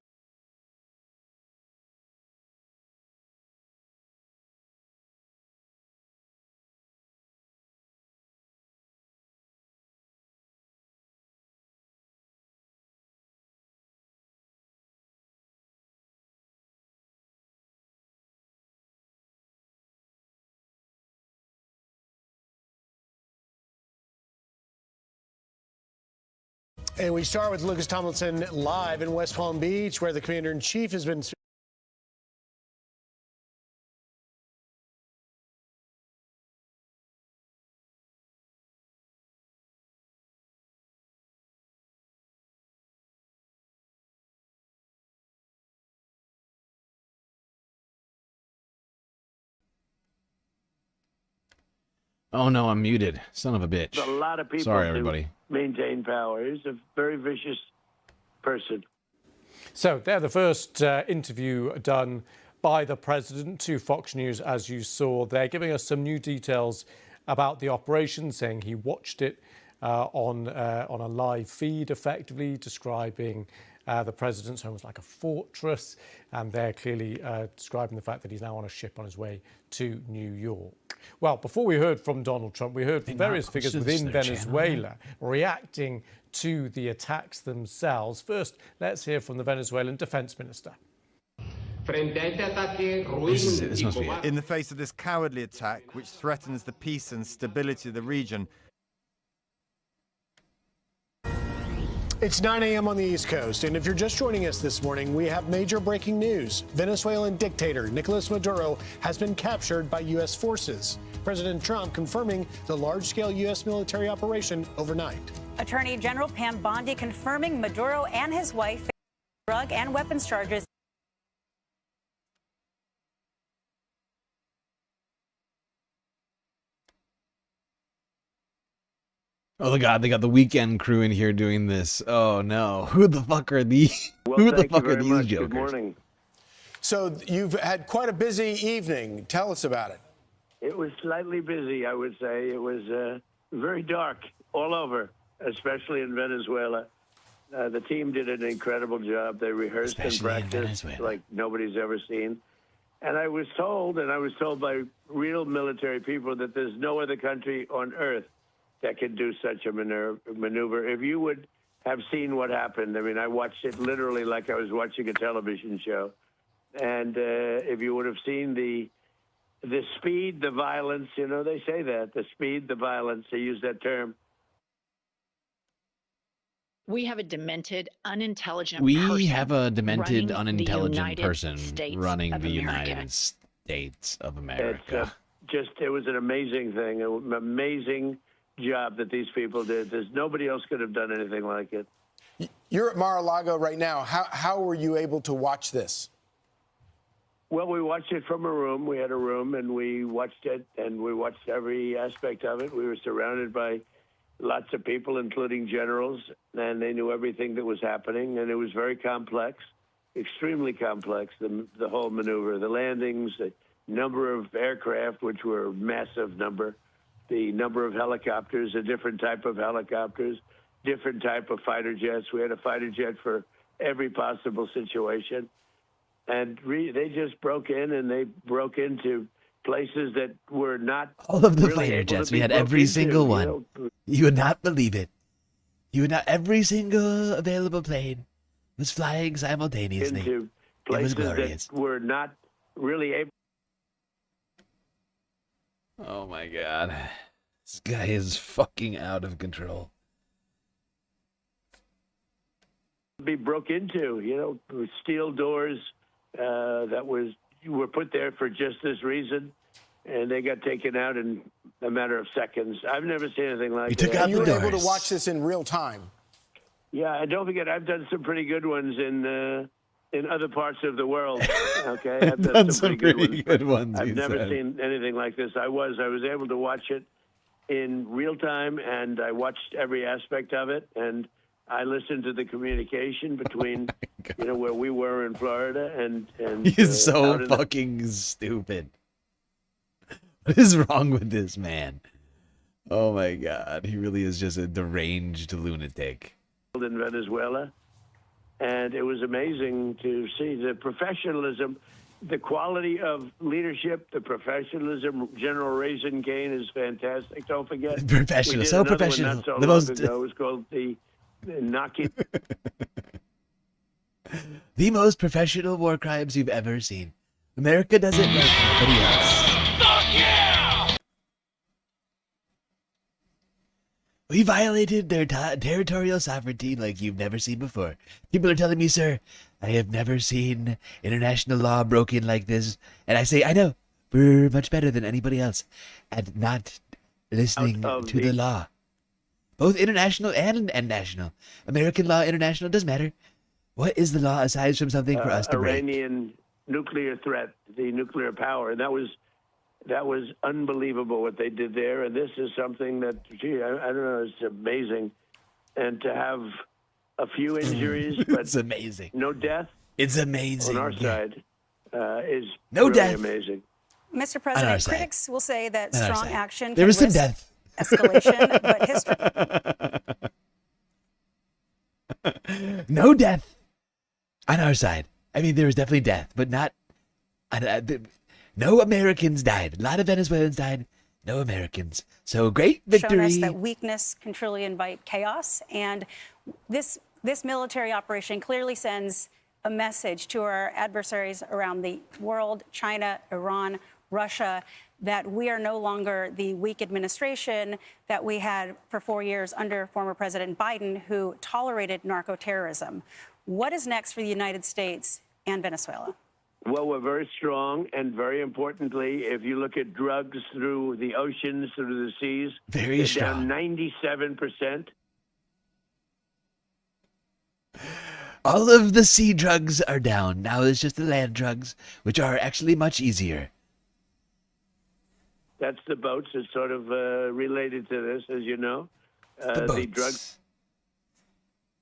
And we start with Lucas Tomlinson live in West Palm Beach, where the commander-in-chief has been. Oh no, I'm muted. Son of a bitch. A lot of people Sorry, to everybody. maintain power. He's a very vicious person. So they're the first interview done by the president to Fox News, as you saw. They're giving us some new details about the operation, saying he watched it on a live feed, effectively describing the president's home as like a fortress, and they're clearly describing the fact that he's now on a ship on his way to New York. Well, before we heard from Donald Trump, we heard from various figures within Venezuela reacting to the attacks themselves. First, let's hear from the Venezuelan defense minister. This must be it. In the face of this cowardly attack, which threatens the peace and stability of the region. It's 9 a.m. on the East Coast, and if you're just joining us this morning, we have major breaking news. Venezuelan dictator Nicolas Maduro has been captured by U.S. forces. President Trump confirming the large-scale U.S. military operation overnight. Attorney General Pam Bondi confirming Maduro and his wife face drug and weapons charges. Oh God, they got the weekend crew in here doing this. Oh no, who the fuck are these? Well, who the thank you fuck are very these much. jokers? Good morning. So you've had quite a busy evening. Tell us about it. It was slightly busy, I would say. It was very dark all over, especially in Venezuela. The team did an incredible job. They rehearsed and practiced like nobody's ever seen. And I was told by real military people that there's no other country on earth that can do such a maneuver. If you would have seen what happened, I mean, I watched it literally like I was watching a television show. And if you would have seen the speed, the violence, you know, they say that, the speed, the violence, they use that term. We have a demented, unintelligent We person have a demented, running unintelligent the person States running of the America. United States of It's America. it was an amazing thing, an amazing job that these people did. There's nobody else could have done anything like it. You're at Mar-a-Lago right now. How were you able to watch this? Well, we watched it from a room. We had a room, and we watched it, and we watched every aspect of it. We were surrounded by lots of people, including generals, and they knew everything that was happening, and it was very complex, extremely complex, the whole maneuver, the landings, the number of aircraft, which were a massive number, the number of helicopters, a different type of helicopters, different type of fighter jets. We had a fighter jet for every possible situation. And they just broke in, and they broke into places that were not All of the really fighter able to jets, be we had broke every into, single you one. know. You would not believe it. You would not. Every single available plane was flying simultaneously. Into It was places glorious. that were not really able Oh my God, this guy is fucking out of control. to be broke into, you know, with steel doors that were put there for just this reason, and they got taken out in a matter of seconds. I've never seen anything like that. And you were able to watch this in real time. Yeah, and don't forget, I've done some pretty good ones in other parts of the world. Okay, I've done some pretty good ones. I've never seen anything like this. I was able to watch it in real time, and I watched every aspect of it, and I listened to the communication between, you know, where we were in Florida and He's so out in the- fucking stupid. What is wrong with this man? Oh my God, he really is just a deranged lunatic. in Venezuela, and it was amazing to see the professionalism, the quality of leadership, the professionalism. General Raisin Kane is fantastic. Don't forget, Professional, we did so another professional. One not so The long most- ago. It was called the knocking. The most professional war crimes you've ever seen. America does it like nobody else. We violated their territorial sovereignty like you've never seen before. People are telling me, sir, I have never seen international law broken like this. And I say, I know, we're much better than anybody else at not listening to the law. Both international and national. American law, international, doesn't matter. What is the law aside from something for us to break? Iranian nuclear threat, the nuclear power, and that was unbelievable what they did there. And this is something that, gee, I don't know, it's amazing. And to have a few injuries, but it's amazing. No death. It's amazing. On our side is no really death. Amazing. Mr. President, critics will say that strong action there can was some risk death. escalation, but history. No death on our side. I mean, there was definitely death, but not. No Americans died. A lot of Venezuelans died. No Americans. So great victory. Shown us that weakness can truly invite chaos, and this military operation clearly sends a message to our adversaries around the world, China, Iran, Russia, that we are no longer the weak administration that we had for 4 years under former President Biden, who tolerated narco-terrorism. What is next for the United States and Venezuela? Well, we're very strong, and very importantly, if you look at drugs through the oceans, through the seas, very strong. Down 97%. All of the sea drugs are down. Now it's just the land drugs, which are actually much easier. That's the boats. It's sort of related to this, as you know. The drugs.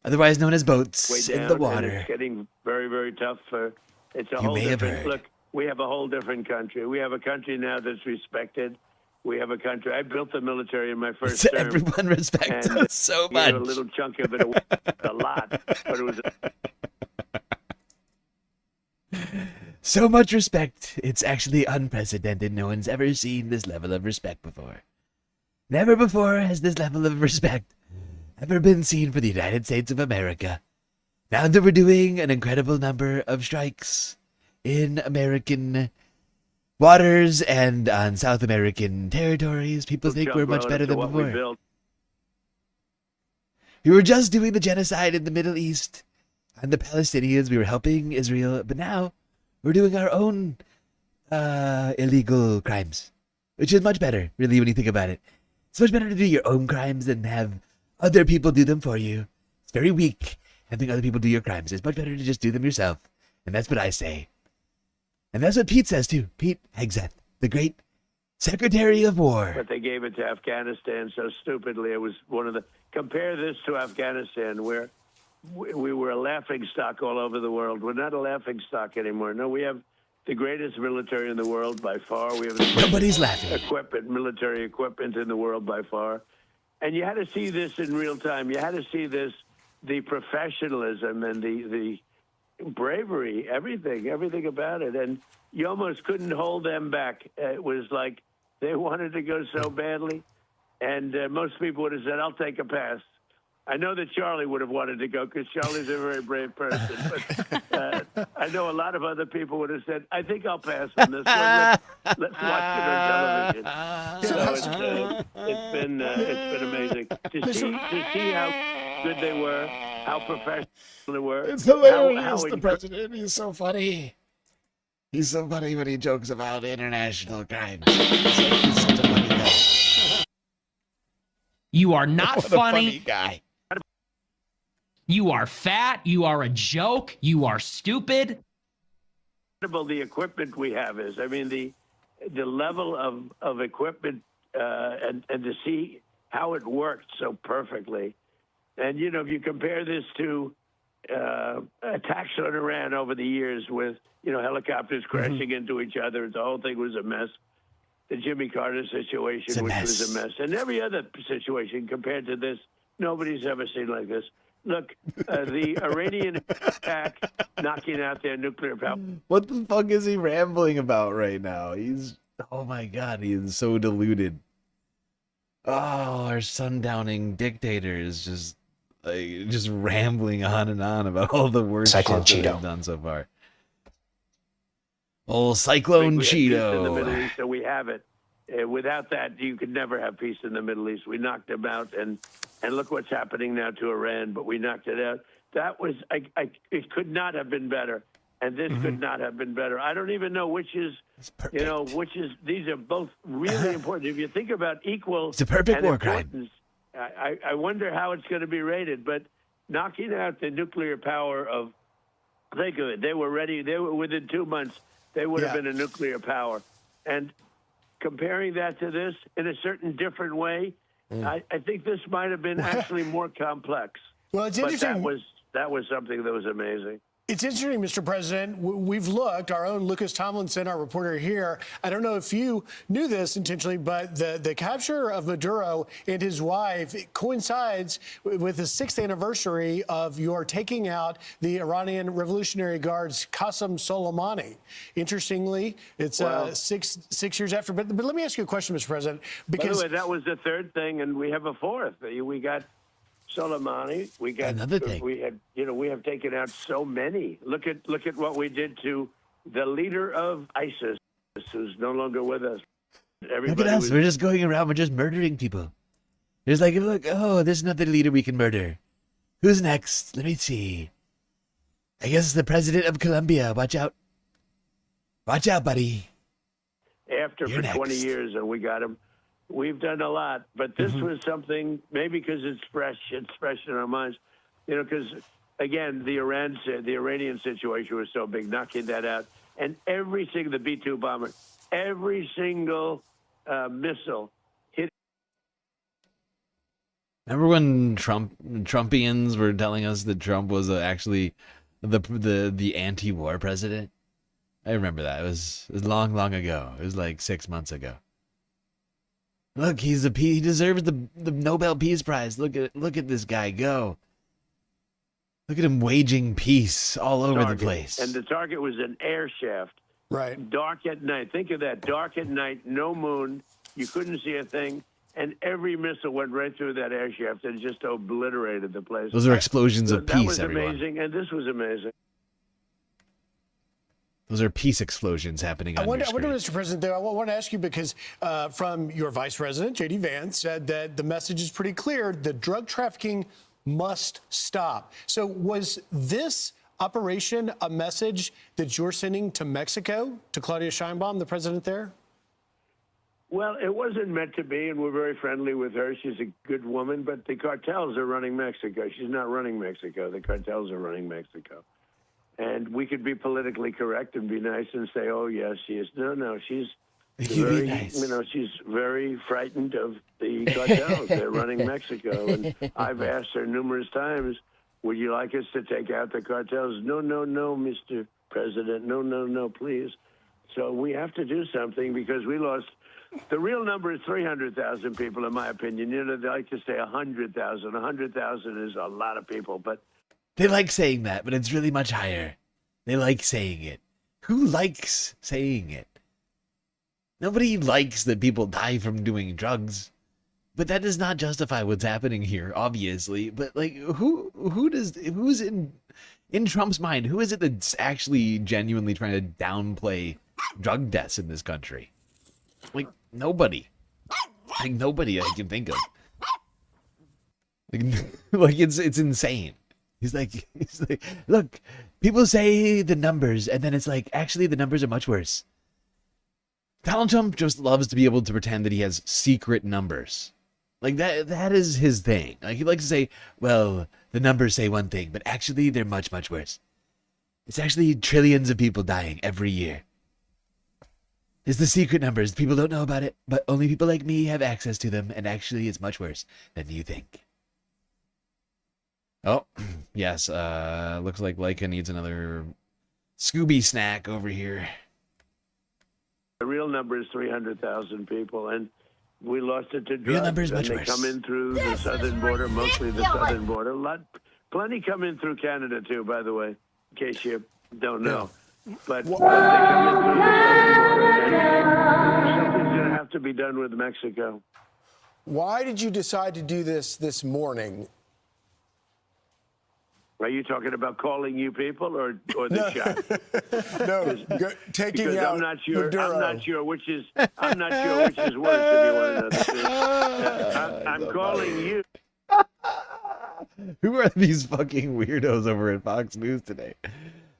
Otherwise known as boats way down, in the water. And it's getting very, very tough. It's a You whole may have different heard. look. We have a whole different country. We have a country now that's respected. We have a country. I built the military in my first term. Everyone respects and us so much. A little chunk of it, a lot, but it was. So much respect. It's actually unprecedented. No one's ever seen this level of respect before. Never before has this level of respect ever been seen for the United States of America. Now that we're doing an incredible number of strikes in American waters and on South American territories, people think we're much better than before. We were just doing the genocide in the Middle East and the Palestinians. We were helping Israel, but now we're doing our own illegal crimes, which is much better, really, when you think about it. It's much better to do your own crimes than have other people do them for you. It's very weak having other people do your crimes. It's much better to just do them yourself. And that's what I say. And that's what Pete says, too. Pete Hegseth, the great Secretary of War. But they gave it to Afghanistan so stupidly. It was one of the... Compare this to Afghanistan, where we were a laughingstock all over the world. We're not a laughingstock anymore. No, we have the greatest military in the world by far. We have the Nobody's laughing. Military equipment in the world by far. And you had to see this in real time. You had to see this, the professionalism and the bravery, everything about it. And you almost couldn't hold them back. It was like they wanted to go so badly. And most people would have said, I'll take a pass. I know that Charlie would have wanted to go because Charlie's a very brave person. But I know a lot of other people would have said, I think I'll pass on this one. Let's watch it on television. So it's been amazing to see how good they were, how professional they were. It's hilarious, how the president. He's so funny. He's so funny when he jokes about international crimes. He's such a funny guy. You are not What funny. A funny guy. You are fat. You are a joke. You are stupid. The equipment we have is. I mean, the level of equipment and to see how it worked so perfectly. And, you know, if you compare this to attacks on Iran over the years with, you know, helicopters crashing into each other, the whole thing was a mess. The Jimmy Carter situation, which was a mess. And every other situation compared to this, nobody's ever seen like this. Look, the Iranian attack knocking out their nuclear power. What the fuck is he rambling about right now? Oh my god, he is so deluded. Oh, our sundowning dictator is just rambling on and on about all the worst shit that they've done so far. Old Cyclone We had peace in the Middle Cheeto. East, so we have it. Without that, you could never have peace in the Middle East. We knocked them out, and look what's happening now to Iran, but we knocked it out. That was, it could not have been better, and this could not have been better. I don't even know which is, these are both really important. If you think about equal it's a perfect war crime. I wonder how it's going to be rated, but knocking out the nuclear power of, think of it, they were ready, they were within 2 months, they would have been a nuclear power. And comparing that to this in a certain different way, I think this might have been actually more complex. Well, it's interesting. But that was something that was amazing. It's interesting, Mr. President. We've looked, our own Lucas Tomlinson, our reporter here. I don't know if you knew this intentionally, but the capture of Maduro and his wife coincides with the 6th anniversary of your taking out the Iranian Revolutionary Guard's Qasem Soleimani. Interestingly, it's 6 years after. But let me ask you a question, Mr. President. Because by the way, that was the third thing, and we have a fourth. We got Soleimani. We got another thing. We had, we have taken out so many. Look at what we did to the leader of ISIS, who's no longer with us. Look at us. We're just going around. We're just murdering people. There's like, look, oh, there's another leader we can murder. Who's next? Let me see. I guess it's the president of Colombia. Watch out. Watch out, buddy. After You're for 20 next. years, and we got him. We've done a lot, but this was something, maybe because it's fresh in our minds, because, again, the Iranian situation was so big, knocking that out. And every single, the B-2 bomber, every single missile hit. Remember when Trumpians were telling us that Trump was actually the anti-war president? I remember that. It was long, long ago. It was like 6 months ago. Look, he deserves the Nobel Peace Prize. Look at this guy go. Look at him waging peace all over the place. And the target was an air shaft. Right. Dark at night. Think of that. Dark at night, no moon. You couldn't see a thing. And every missile went right through that air shaft and just obliterated the place. Those are explosions of peace, That was everyone. amazing, and this was amazing. Those are peace explosions happening on your screen. I wonder, Mr. President, though, I want to ask you because from your Vice President, J.D. Vance, said that the message is pretty clear. The drug trafficking must stop. So was this operation a message that you're sending to Mexico, to Claudia Sheinbaum, the president there? Well, it wasn't meant to be, and we're very friendly with her. She's a good woman, but the cartels are running Mexico. She's not running Mexico. The cartels are running Mexico. And we could be politically correct and be nice and say, "Oh yes, she is." No, she's very, nice. She's very frightened of the cartels. They're running Mexico, and I've asked her numerous times, "Would you like us to take out the cartels?" No, Mr. President. No, please. So we have to do something because we lost. The real number is 300,000 people, in my opinion. They like to say 100,000. 100,000 is a lot of people, but. They like saying that, but it's really much higher. They like saying it. Who likes saying it? Nobody likes that people die from doing drugs. But that does not justify what's happening here, obviously. But like who's in Trump's mind, who is it that's actually genuinely trying to downplay drug deaths in this country? Like nobody. Like nobody I can think of. Like it's insane. He's like, look, people say the numbers, and then it's like, actually, the numbers are much worse. Donald Trump just loves to be able to pretend that he has secret numbers. Like, that is his thing. Like, he likes to say, well, the numbers say one thing, but actually, they're much, much worse. It's actually trillions of people dying every year. It's the secret numbers. People don't know about it, but only people like me have access to them, and actually, it's much worse than you think. Oh, yes, looks like Leica needs another Scooby snack over here. The real number is 300,000 people, and we lost it to drugs. Real number is much and worse. They come in through the southern border, mostly the southern border. Plenty come in through Canada, too, by the way, in case you don't know. But they come in through the southern border, and something's going to have to be done with Mexico. Why did you decide to do this morning? Are you talking about calling you people or the shot? Taking because out I'm not sure. Maduro. I'm not sure which is worse. If you want to know the truth, I'm calling you. Who are these fucking weirdos over at Fox News today?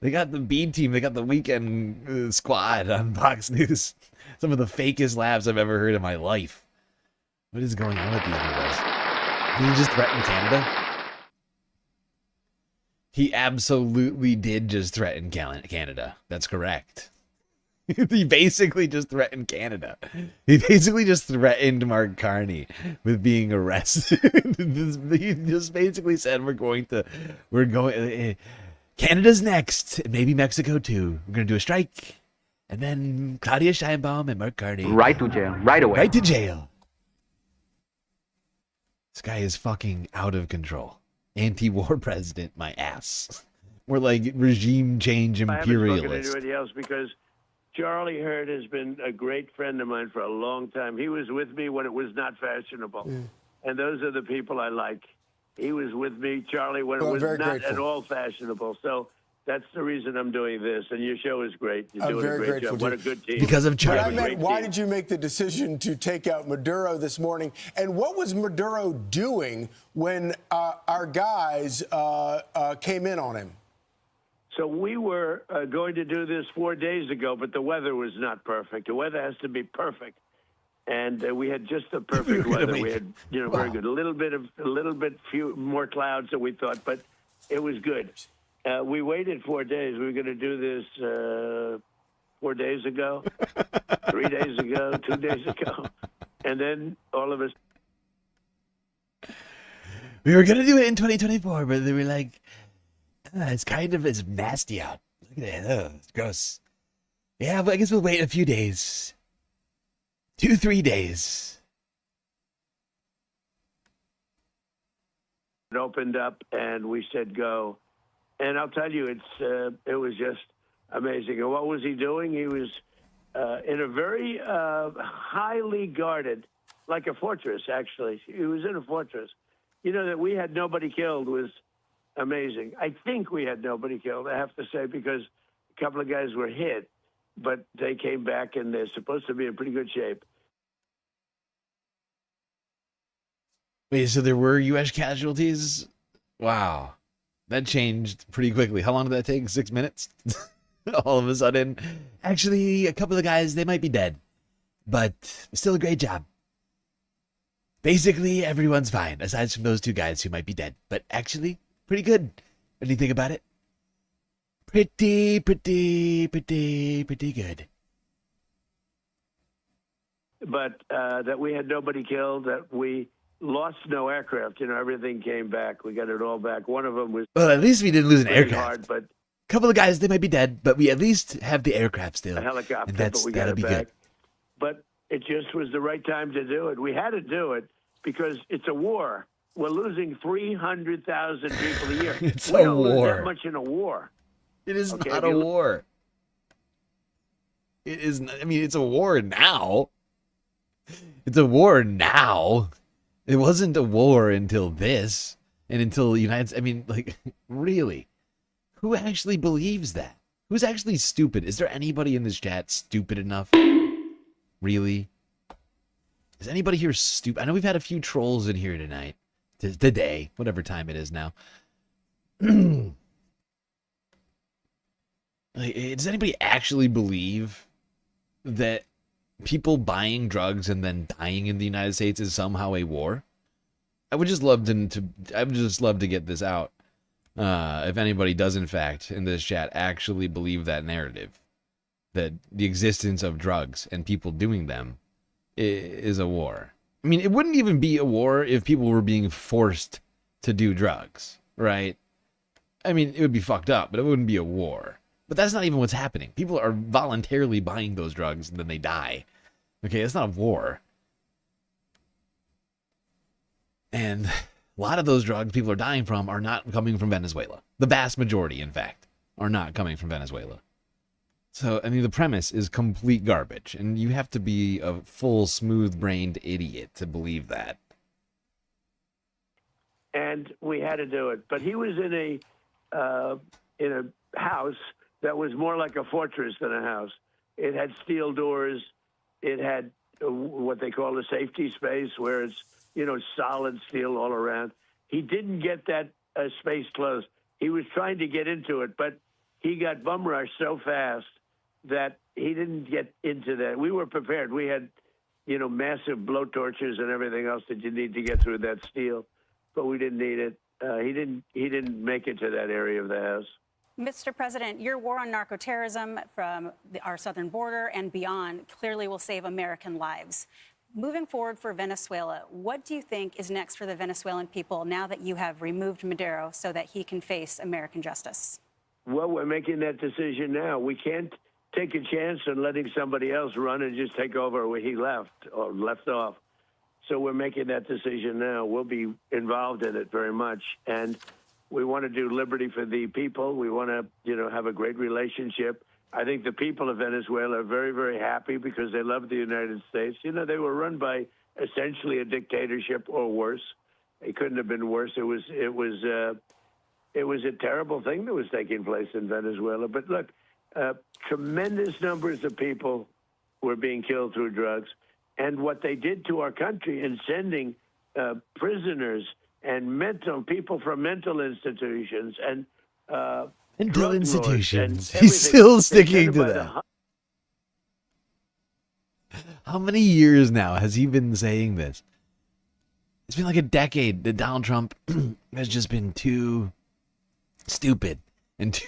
They got the B team. They got the weekend squad on Fox News. Some of the fakest laughs I've ever heard in my life. What is going on with these weirdos? Did he just threaten Canada? He absolutely did just threaten Canada. That's correct. He basically just threatened Canada. He basically just threatened Mark Carney with being arrested. He just basically said Canada's next, maybe Mexico too. We're gonna do a strike, and then Claudia Sheinbaum and Mark Carney right to jail, right away. Right to jail. This guy is fucking out of control. Anti-war president, my ass. We're like regime change imperialist. I haven't spoken to anybody else because Charlie Hurd has been a great friend of mine for a long time. He was with me when it was not fashionable. And those are the people I like. He was with me, Charlie, when it was not at all fashionable. So that's the reason I'm doing this. And your show is great. You're doing a great job. What a good team. Because of Charlie. But I meant, why did you make the decision to take out Maduro this morning? And what was Maduro doing when our guys came in on him? So we were going to do this 4 days ago, but the weather was not perfect. The weather has to be perfect. And we had just the perfect weather. We had, very good. A little bit few more clouds than we thought, but it was good. We waited 4 days. We were going to do this 4 days ago, 3 days ago, 2 days ago, and then all of us. We were going to do it in 2024, but they were like, it's nasty out. Look at that. It's gross. Yeah, but I guess we'll wait a few days. 2-3 days. It opened up, and we said go. And I'll tell you, it was just amazing. And what was he doing? He was in a very highly guarded, like a fortress, actually. He was in a fortress. That we had nobody killed was amazing. I think we had nobody killed, I have to say, because a couple of guys were hit, but they came back, and they're supposed to be in pretty good shape. Wait, so there were U.S. casualties? Wow. That changed pretty quickly. How long did that take? 6 minutes? All of a sudden. Actually, a couple of guys, they might be dead. But still a great job. Basically, everyone's fine, aside from those two guys who might be dead. But actually, pretty good. What do you think about it? Pretty good. But that we had nobody killed, that we lost no aircraft. Everything came back. We got it all back. One of them was... Well, at least we didn't lose an aircraft. Hard, but a couple of guys, they might be dead, but we at least have the aircraft still. A helicopter, and but we got that'll it be back. good. But it just was the right time to do it. We had to do it because it's a war. We're losing 300,000 people a year. It's we a don't lose war. that much in a war. It is not a war. It is. It's a war now. It's a war now. It wasn't a war until this, and until the United States. Really? Who actually believes that? Who's actually stupid? Is there anybody in this chat stupid enough? Really? Is anybody here stupid? I know we've had a few trolls in here tonight. Today, whatever time it is now. Does anybody actually believe that people buying drugs and then dying in the United States is somehow a war? I would just love to get this out. If anybody does, in fact, in this chat, actually believe that narrative, that the existence of drugs and people doing them is a war. It wouldn't even be a war if people were being forced to do drugs, right? It would be fucked up, but it wouldn't be a war. But that's not even what's happening. People are voluntarily buying those drugs and then they die. Okay, it's not a war. And a lot of those drugs people are dying from are not coming from Venezuela. The vast majority, in fact, are not coming from Venezuela. So, the premise is complete garbage. And you have to be a full, smooth-brained idiot to believe that. And we had to do it. But he was in a in a house that was more like a fortress than a house. It had steel doors. It had what they call a safety space, where it's, you know, solid steel all around. He didn't get that space closed. He was trying to get into it, but he got bum rushed so fast that he didn't get into that. We were prepared. We had, you know, massive blowtorches and everything else that you need to get through that steel, but we didn't need it. He didn't make it to that area of the house. Mr. President, your war on narcoterrorism from our southern border and beyond clearly will save American lives. Moving forward for Venezuela, what do you think is next for the Venezuelan people now that you have removed Maduro so that he can face American justice? Well, we're making that decision now. We can't take a chance on letting somebody else run and just take over where he left or left off. So we're making that decision now. We'll be involved in it very much. And we want to do liberty for the people. We want to, you know, have a great relationship. I think the people of Venezuela are very, very happy because they love the United States. You know, they were run by essentially a dictatorship or worse. It couldn't have been worse. It was a terrible thing that was taking place in Venezuela. But look, tremendous numbers of people were being killed through drugs. And what they did to our country in sending prisoners and people from mental institutions and mental institutions. And He's still sticking to that. How many years now has he been saying this? It's been like a decade that Donald Trump has just been too stupid and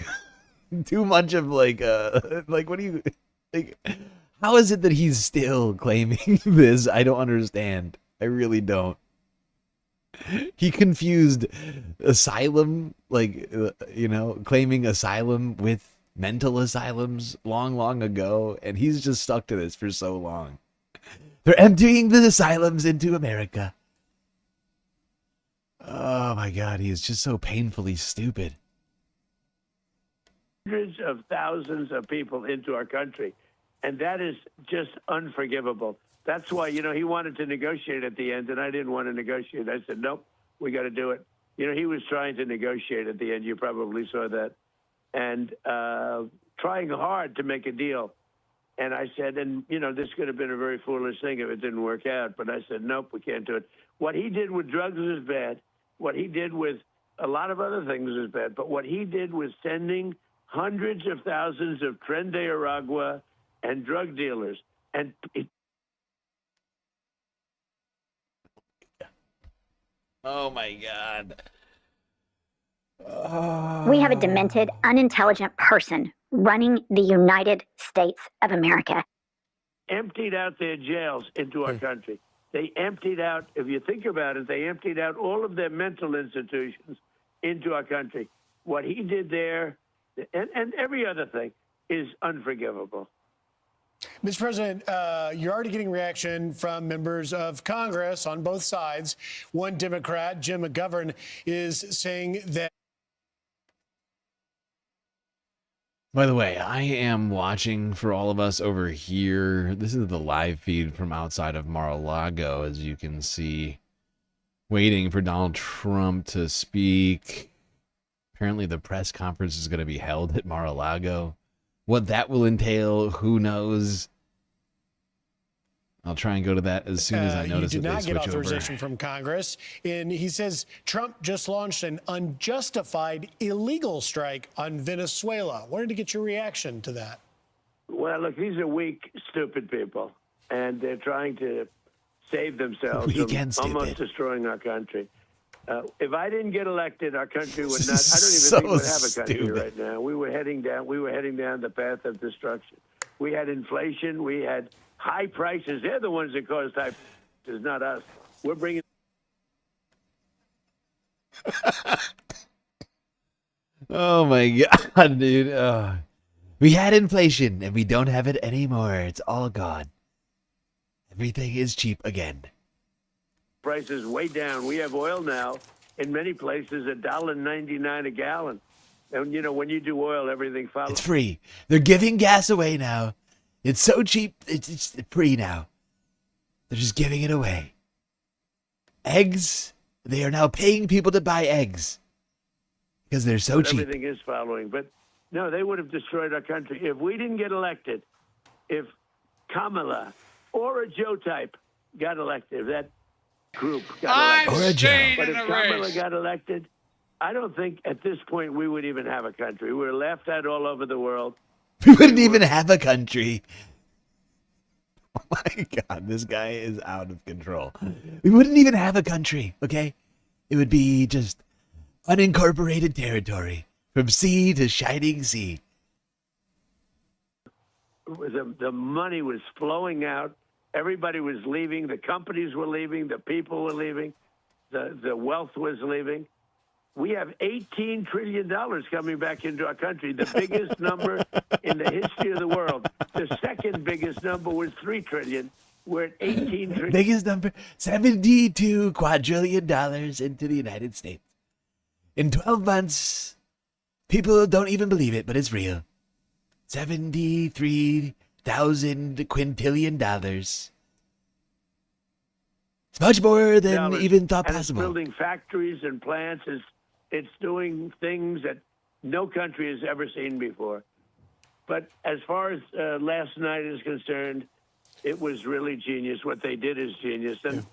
too much of like what do you like? How is it that he's still claiming this? I don't understand. I really don't. He confused asylum, claiming asylum with mental asylums long ago, and he's just stuck to this for so long. They're emptying the asylums into America. Oh my God, he is just so painfully stupid. Hundreds of thousands of people into our country, and that is just unforgivable. That's why, you know, he wanted to negotiate at the end, and I didn't want to negotiate. I said, nope, we got to do it. You know, he was trying to negotiate at the end. You probably saw that. And trying hard to make a deal. And I said, and, you know, this could have been a very foolish thing if it didn't work out. But I said, nope, we can't do it. What he did with drugs was bad. What he did with a lot of other things was bad. But what he did was sending hundreds of thousands of Tren de Aragua and drug dealers. And oh my God. We have a demented, unintelligent person running the United States of America. Emptied out their jails into our country. They emptied out, if you think about it, they emptied out all of their mental institutions into our country. What he did there, and every other thing, is unforgivable. Mr. President, you're already getting reaction from members of Congress on both sides. One Democrat, Jim McGovern, is saying that. By the way, I am watching for all of us over here. This is the live feed from outside of Mar-a-Lago, as you can see, waiting for Donald Trump to speak. Apparently the press conference is going to be held at Mar-a-Lago. What that will entail, who knows? I'll try and go to that as soon as I notice you that did they not switch get authorization over. from Congress. And he says Trump just launched an unjustified illegal strike on Venezuela. Wanted to get your reaction to that. Well, look, these are weak, stupid people, and they're trying to save themselves from almost destroying our country. If I didn't get elected, our country would not. I don't even think we'd have a country right now. We were heading down the path of destruction. We had inflation. We had high prices. They're the ones that caused high prices, not us. We're bringing. Oh my God, dude. We had inflation and we don't have it anymore. It's all gone. Everything is cheap again. Prices way down. We have oil now in many places $1.99 a gallon. And, you know, when you do oil, everything follows. It's free. They're giving gas away now. It's so cheap. It's free now. They're just giving it away. Eggs. They are now paying people to buy eggs. Because they're so but cheap. everything is following. But no, they would have destroyed our country. If we didn't get elected, if Kamala or a Joe type got elected, if that group got elected. Or a Joe. But if Kamala got elected, I don't think at this point we would even have a country. We're laughed at all over the world. We wouldn't even have a country. Oh my God, this guy is out of control. We wouldn't even have a country, okay? It would be just unincorporated territory from sea to shining sea. The money was flowing out. Everybody was leaving. The companies were leaving. The people were leaving. The wealth was leaving. We have $18 trillion coming back into our country, the biggest number in the history of the world. The second biggest number was $3 trillion. We're at $18 trillion. Biggest number, $72 quadrillion into the United States. In 12 months, people don't even believe it, but it's real. 73,000 quintillion. It's much more than even thought and possible. It's building factories and plants. It's doing things that no country has ever seen before. But as far as last night is concerned, it was really genius. What they did is genius. And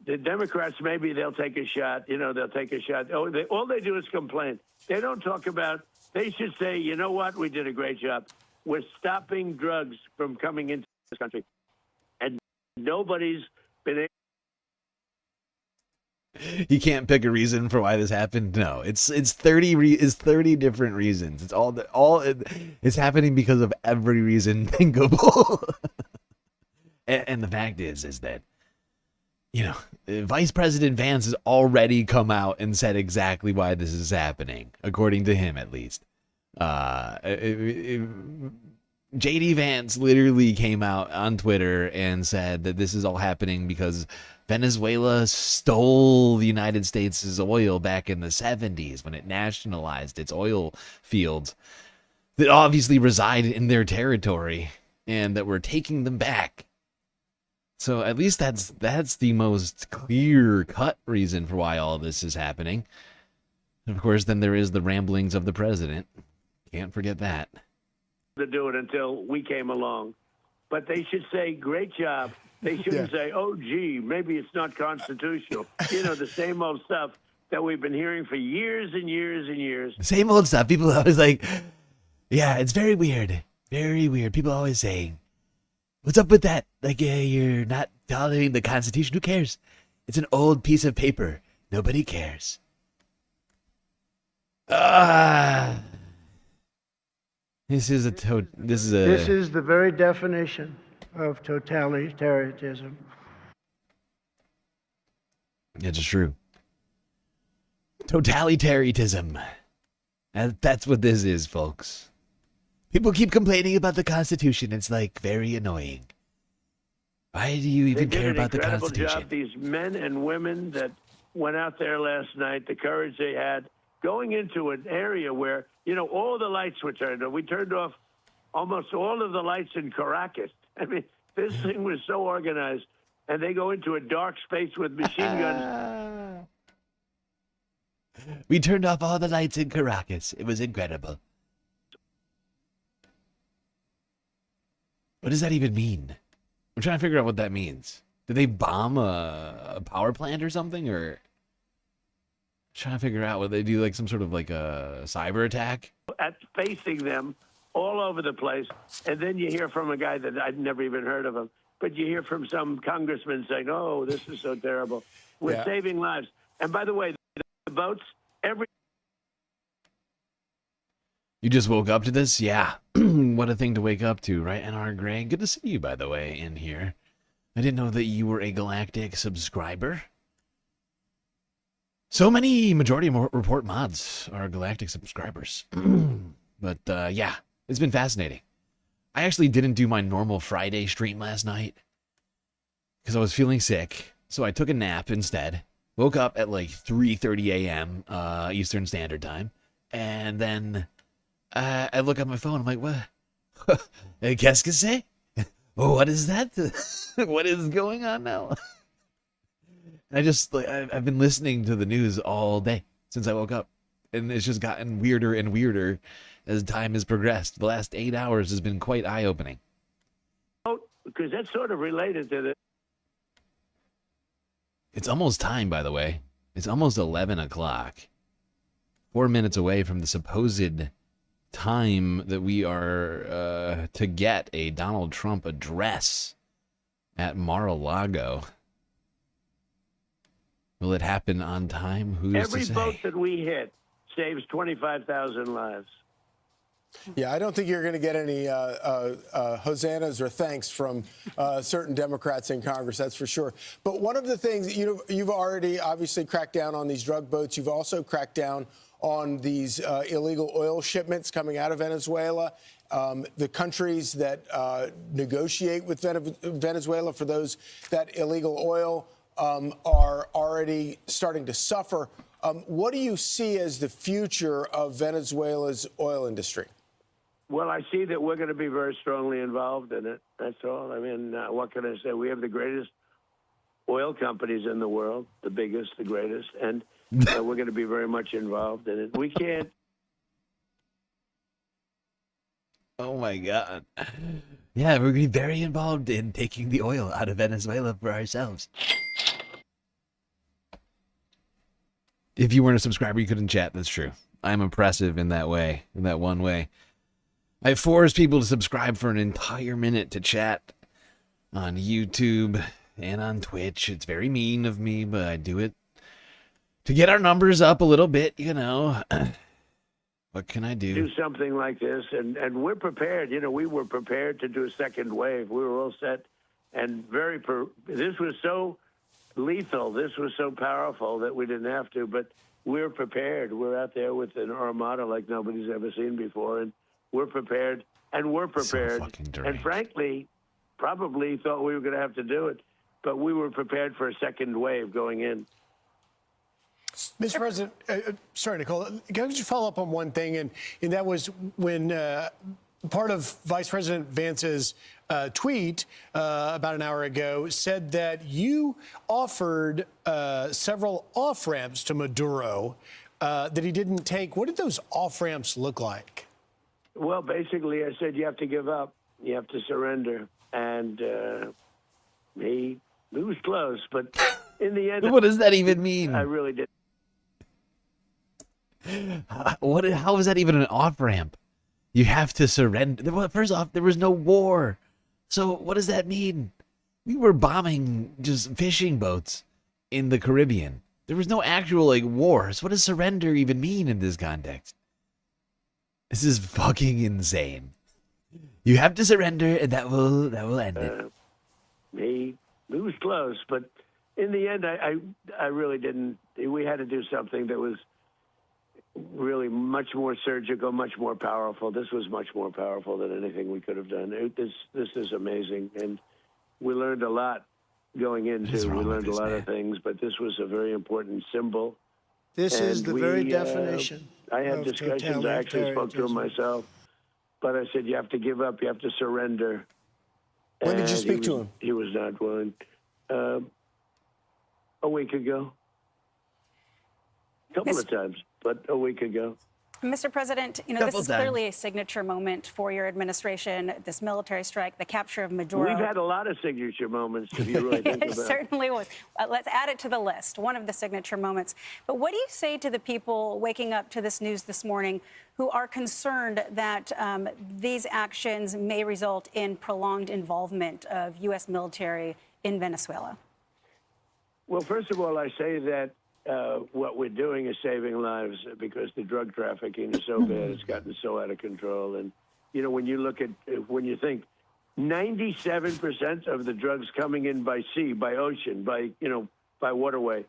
the Democrats, maybe they'll take a shot. You know, they'll take a shot. All they do is complain. They don't talk about, they should say, you know what, we did a great job. We're stopping drugs from coming into this country. And nobody's been able. You can't pick a reason for why this happened. No, it's 30 different reasons. It's it's happening because of every reason thinkable. and the fact is that, you know, Vice President Vance has already come out and said exactly why this is happening, according to him at least. JD Vance literally came out on Twitter and said that this is all happening because Venezuela stole the United States' oil back in the 70s when it nationalized its oil fields that obviously reside in their territory and that we're taking them back. So at least that's the most clear-cut reason for why all this is happening. Of course, then there is the ramblings of the president. Can't forget that. To do it until we came along. But they should say, great job. They shouldn't say, oh, gee, maybe it's not constitutional. You know, the same old stuff that we've been hearing for years and years and years. Same old stuff. People are always like, yeah, it's very weird. Very weird. People always saying, what's up with that? Like, you're not following the Constitution. Who cares? It's an old piece of paper. Nobody cares. This is the very definition of totalitarianism. It's true. Totalitarianism. That's what this is, folks. People keep complaining about the Constitution. It's like very annoying. Why do you even care about the Constitution? Job. These men and women that went out there last night, the courage they had, going into an area where, you know, all the lights were turned off. We turned off almost all of the lights in Caracas. I mean, this thing was so organized. And they go into a dark space with machine guns. We turned off all the lights in Caracas. It was incredible. What does that even mean? I'm trying to figure out what that means. Did they bomb a power plant or something? Or I'm trying to figure out what they do, like some sort of like a cyber attack? At facing them all over the place. And then you hear from a guy that I'd never even heard of him. But you hear from some congressman saying, oh, this is so terrible. We're saving lives. And by the way, the boats, You just woke up to this? Yeah. What a thing to wake up to, right, NR Gray? Good to see you, by the way, in here. I didn't know that you were a Galactic subscriber. So many Majority Report mods are Galactic subscribers. But, yeah, it's been fascinating. I actually didn't do my normal Friday stream last night because I was feeling sick. So I took a nap instead. Woke up at like 3:30 a.m. Eastern Standard Time. And then I look at my phone. I'm like, what? Qu'est-ce que c'est? What is that? What is going on now? I've been listening to the news all day since I woke up. And it's just gotten weirder and weirder as time has progressed. The last 8 hours has been quite eye-opening. Because that's sort of related to the... It's almost time, by the way. It's almost 11 o'clock. 4 minutes away from the supposed time that we are to get a Donald Trump address at Mar-a-Lago. Will it happen on time? Who's Every to say? vote that we hit saves 25,000 lives. Yeah, I don't think you're going to get any hosannas or thanks from certain Democrats in Congress, that's for sure. But one of the things, you've already obviously cracked down on these drug boats. You've also cracked down on these illegal oil shipments coming out of Venezuela. The countries that negotiate with Venezuela for that illegal oil are already starting to suffer. What do you see as the future of Venezuela's oil industry? Well, I see that we're going to be very strongly involved in it. That's all. I mean, what can I say? We have the greatest oil companies in the world, the biggest, the greatest, and we're going to be very much involved in it. We can't. Oh my God. Yeah, we're going to be very involved in taking the oil out of Venezuela for ourselves. If you weren't a subscriber, you couldn't chat. That's true. I'm impressive in that way, in that one way. I force people to subscribe for an entire minute to chat on YouTube and on Twitch. It's very mean of me, but I do it to get our numbers up a little bit, you know. What can I do? Do something like this, and we're prepared. You know, we were prepared to do a second wave. We were all set, and this was so lethal. This was so powerful that we didn't have to, but we're prepared. We're out there with an armada like nobody's ever seen before, and we're prepared, and we're prepared. And frankly, probably thought we were going to have to do it, but we were prepared for a second wave going in. Mr. President, sorry, Nicole, can I just follow up on one thing? And that was when part of Vice President Vance's tweet about an hour ago said that you offered several off-ramps to Maduro that he didn't take. What did those off-ramps look like? Well, basically, I said you have to give up. You have to surrender. And he was close, but in the end... What does that even mean? I really did. How is that even an off-ramp? You have to surrender. Well, first off, there was no war. So what does that mean? We were bombing just fishing boats in the Caribbean. There was no actual war. So what does surrender even mean in this context? This is fucking insane. You have to surrender, and that will end it. He was close, but in the end, I really didn't. We had to do something that was really much more surgical, much more powerful. This was much more powerful than anything we could have done. This is amazing, and we learned a lot going into. We learned a lot of things, but this was a very important symbol. This is the very definition. I had discussions. I actually spoke to him myself, but I said you have to give up. You have to surrender. When did you speak to him? He was not willing. A week ago. A couple of times, but a week ago. Mr. President, this is clearly a signature moment for your administration, this military strike, the capture of Maduro. We've had a lot of signature moments, if you really think about it. It certainly was. Let's add it to the list, one of the signature moments. But what do you say to the people waking up to this news this morning who are concerned that these actions may result in prolonged involvement of U.S. military in Venezuela? Well, first of all, I say that what we're doing is saving lives because the drug trafficking is so bad. It's gotten so out of control. And, when you think 97% of the drugs coming in by sea, by ocean, by waterway,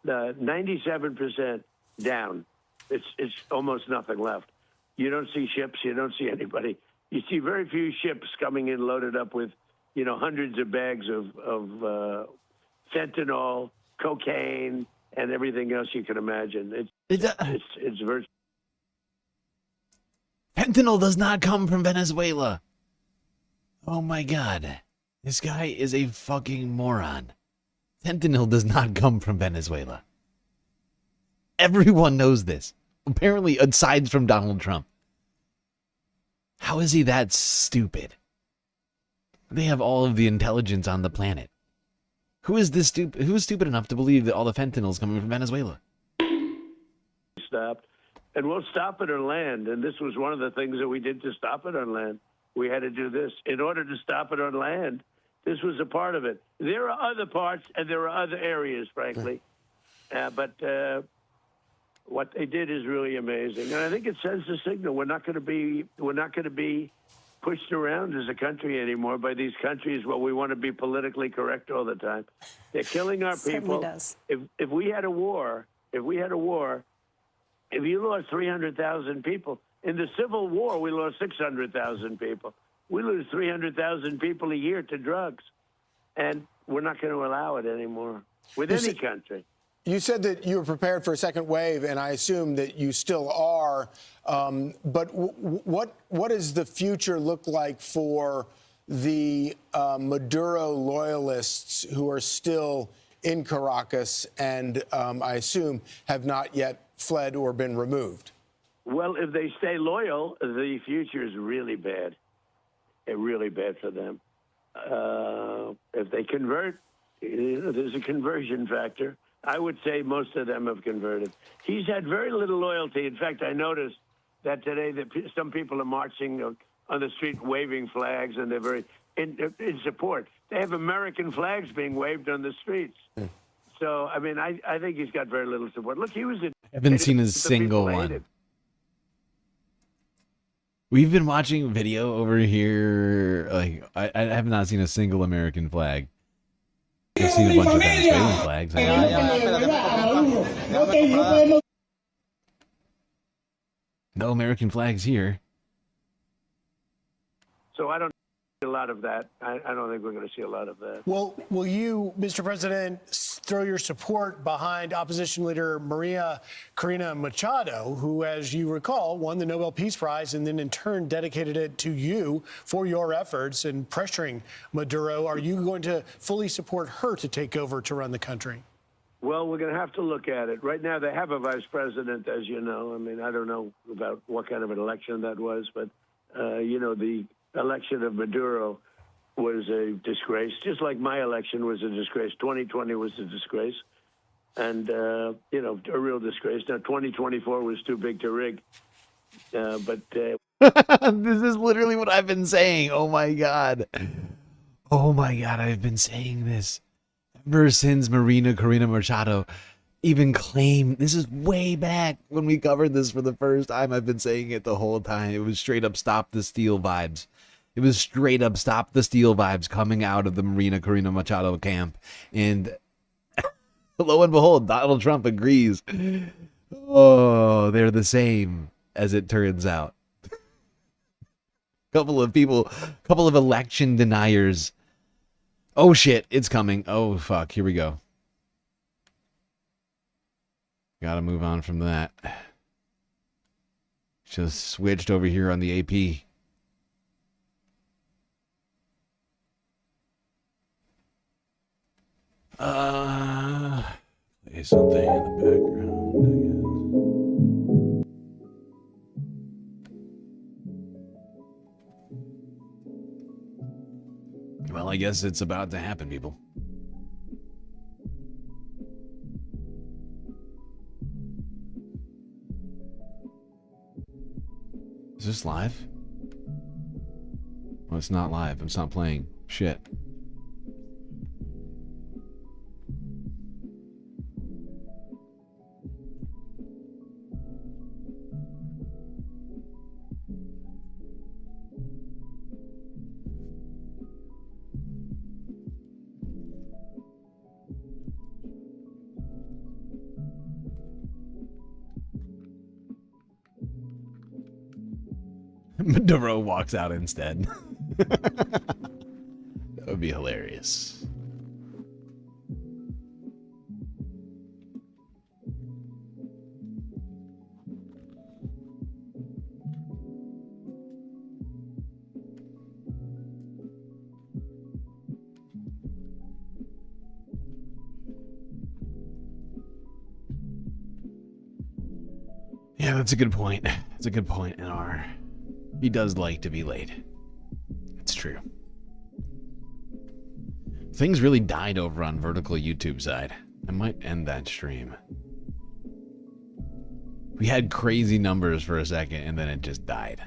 97% down. It's almost nothing left. You don't see ships. You don't see anybody. You see very few ships coming in loaded up with, hundreds of bags of fentanyl, cocaine, and everything else you can imagine. It's virtual. Fentanyl does not come from Venezuela. Oh my God. This guy is a fucking moron. Fentanyl does not come from Venezuela. Everyone knows this. Apparently, aside from Donald Trump. How is he that stupid? They have all of the intelligence on the planet. Who is this stupid? Who is stupid enough to believe that all the fentanyl is coming from Venezuela? Stopped, and we'll stop it on land. And this was one of the things that we did to stop it on land. We had to do this in order to stop it on land. This was a part of it. There are other parts, and there are other areas, frankly. But what they did is really amazing, and I think it sends the signal. We're not going to be pushed around as a country anymore by these countries where we want to be politically correct all the time. They're killing our people. Does. If we had a war, if you lost 300,000 people in the Civil War, we lost 600,000 people. We lose 300,000 people a year to drugs, and we're not going to allow it anymore with any country. You said that you were prepared for a second wave, and I assume that you still are. But what does the future look like for the Maduro loyalists who are still in Caracas and I assume have not yet fled or been removed? Well, if they stay loyal, the future is really bad. Really bad for them. If they convert, there's a conversion factor. I would say most of them have converted. He's had very little loyalty. In fact, I noticed that today that some people are marching on the street waving flags, and they're very in support. They have American flags being waved on the streets. So, I mean, I think he's got very little support. Look, he was in... I haven't seen a single one. We've been watching video over here. Like, I have not seen a single American flag. I've seen a bunch of Venezuelan flags. No American flags here. So I don't see a lot of that. I don't think we're going to see a lot of that. Well, will you, Mr. President, throw your support behind opposition leader Maria Corina Machado, who, as you recall, won the Nobel Peace Prize and then in turn dedicated it to you for your efforts in pressuring Maduro? Are you going to fully support her to take over to run the country? Well, we're going to have to look at it. Right now, they have a vice president, as you know. I mean, I don't know about what kind of an election that was, but, you know, the election of Maduro was a disgrace, just like my election was a disgrace. 2020 was a disgrace, and, you know, a real disgrace. Now, 2024 was too big to rig, but... This is literally what I've been saying. Oh, my God. Oh, my God, I've been saying this ever since Maria Corina Machado even claimed. This is way back when we covered this for the first time. I've been saying it the whole time. It was straight up stop the steal vibes. It was straight up stop the steal vibes coming out of the Maria Corina Machado camp. And lo and behold, Donald Trump agrees. Oh, they're the same, as it turns out. Couple of election deniers. Oh shit, it's coming. Oh fuck, here we go. Gotta move on from that. Just switched over here on the AP. Play something in the background, I guess. Well, I guess it's about to happen, people. Is this live? Well, it's not live. It's not playing. Shit. Maduro walks out instead. That would be hilarious. Yeah, that's a good point. That's a good point, NR. He does like to be late. It's true. Things really died over on vertical YouTube side. I might end that stream. We had crazy numbers for a second and then it just died.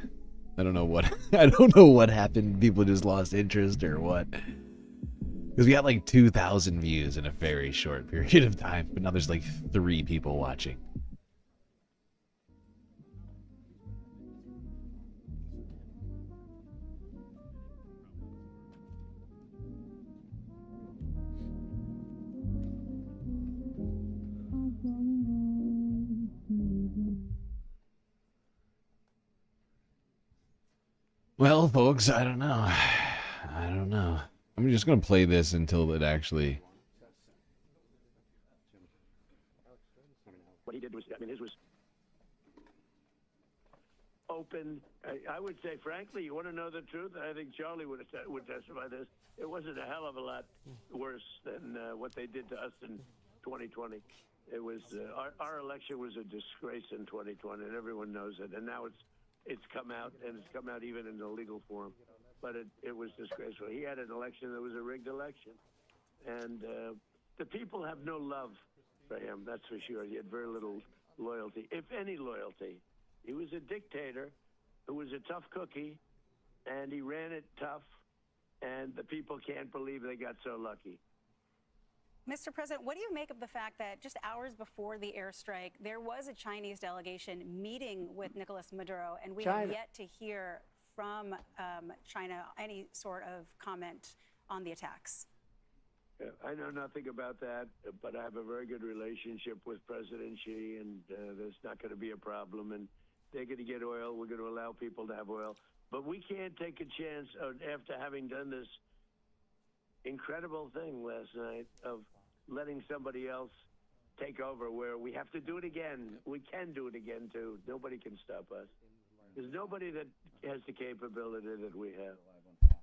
I don't know what I don't know what happened. People just lost interest or what. Because we had like 2,000 views in a very short period of time, but now there's like 3 people watching. Well, folks, I don't know. I don't know. I'm just going to play this until it actually... What he did was, I mean, his was open. I would say, frankly, you want to know the truth? I think Charlie would testify this. It wasn't a hell of a lot worse than what they did to us in 2020. It was, our election was a disgrace in 2020, and everyone knows it. And now it's come out, and it's come out even in the legal form. But it was disgraceful. He had an election that was a rigged election. And the people have no love for him, that's for sure. He had very little loyalty, if any loyalty. He was a dictator who was a tough cookie, and he ran it tough, and the people can't believe they got so lucky. Mr. President, what do you make of the fact that just hours before the airstrike, there was a Chinese delegation meeting with Nicolas Maduro, and we have yet to hear from China any sort of comment on the attacks? Yeah, I know nothing about that, but I have a very good relationship with President Xi, and there's not going to be a problem. And they're going to get oil. We're going to allow people to have oil. But we can't take a chance after having done this incredible thing last night of letting somebody else take over, where we have to do it again. We can do it again, too. Nobody can stop us. There's nobody that has the capability that we have.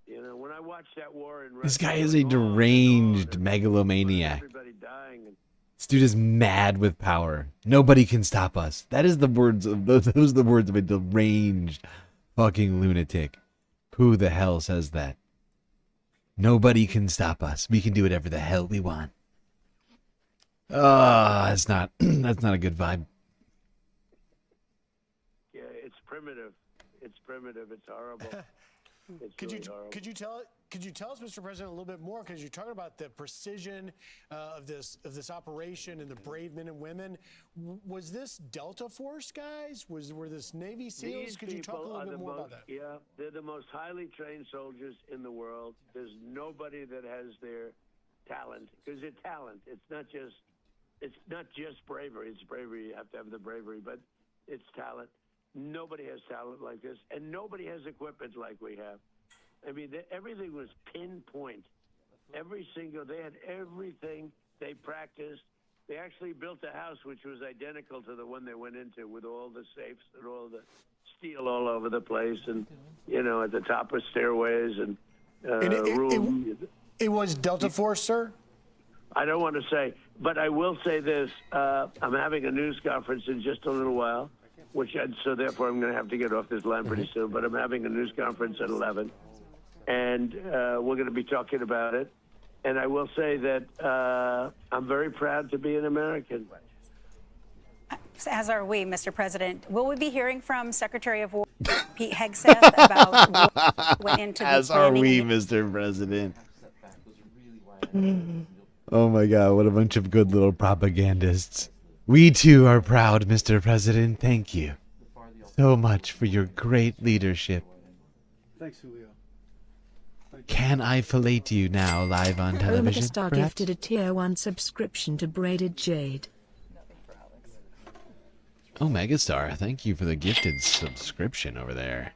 You know, when I watched that war in Russia, This guy is a deranged megalomaniac. everybody dying, and This dude is mad with power. Nobody can stop us. That is the words of those are the words of a deranged fucking lunatic. Who the hell says that? Nobody can stop us. We can do whatever the hell we want. That's not that's not a good vibe. yeah, it's primitive. It's primitive. It's horrible. It's Could really horrible. you tell us, Mr. President, a little bit more? Because you're talking about the precision of this operation and the brave men and women. Was this Delta Force guys? Were this Navy SEALs? These Could you talk a people little are bit the more most, about that? Yeah, they're the most highly trained soldiers in the world. There's nobody that has their talent, because it's talent. It's not just bravery. It's bravery. You have to have the bravery, but it's talent. Nobody has talent like this, and nobody has equipment like we have. I mean, everything was pinpoint. They had everything. They practiced. They actually built a house which was identical to the one they went into, with all the safes and all the steel all over the place, and, you know, at the top of stairways and rooms. It was Delta Force, sir? I don't want to say, but I will say this. I'm having a news conference in just a little while, so therefore I'm going to have to get off this line pretty soon, but I'm having a news conference at 11, and we're going to be talking about it. And I will say that I'm very proud to be an American. As are we, Mr. President. Will we be hearing from Secretary of War Pete Hegseth about what went into the As are planning we, and Mr. President. Oh my God, what a bunch of good little propagandists. We too are proud, Mr. President. Thank you so much for your great leadership. Thanks, Julio. Can I fillet you now live on television? Omegastar perhaps? gifted a tier 1 subscription to Braided Jade. Oh, Megastar, thank you for the gifted subscription over there.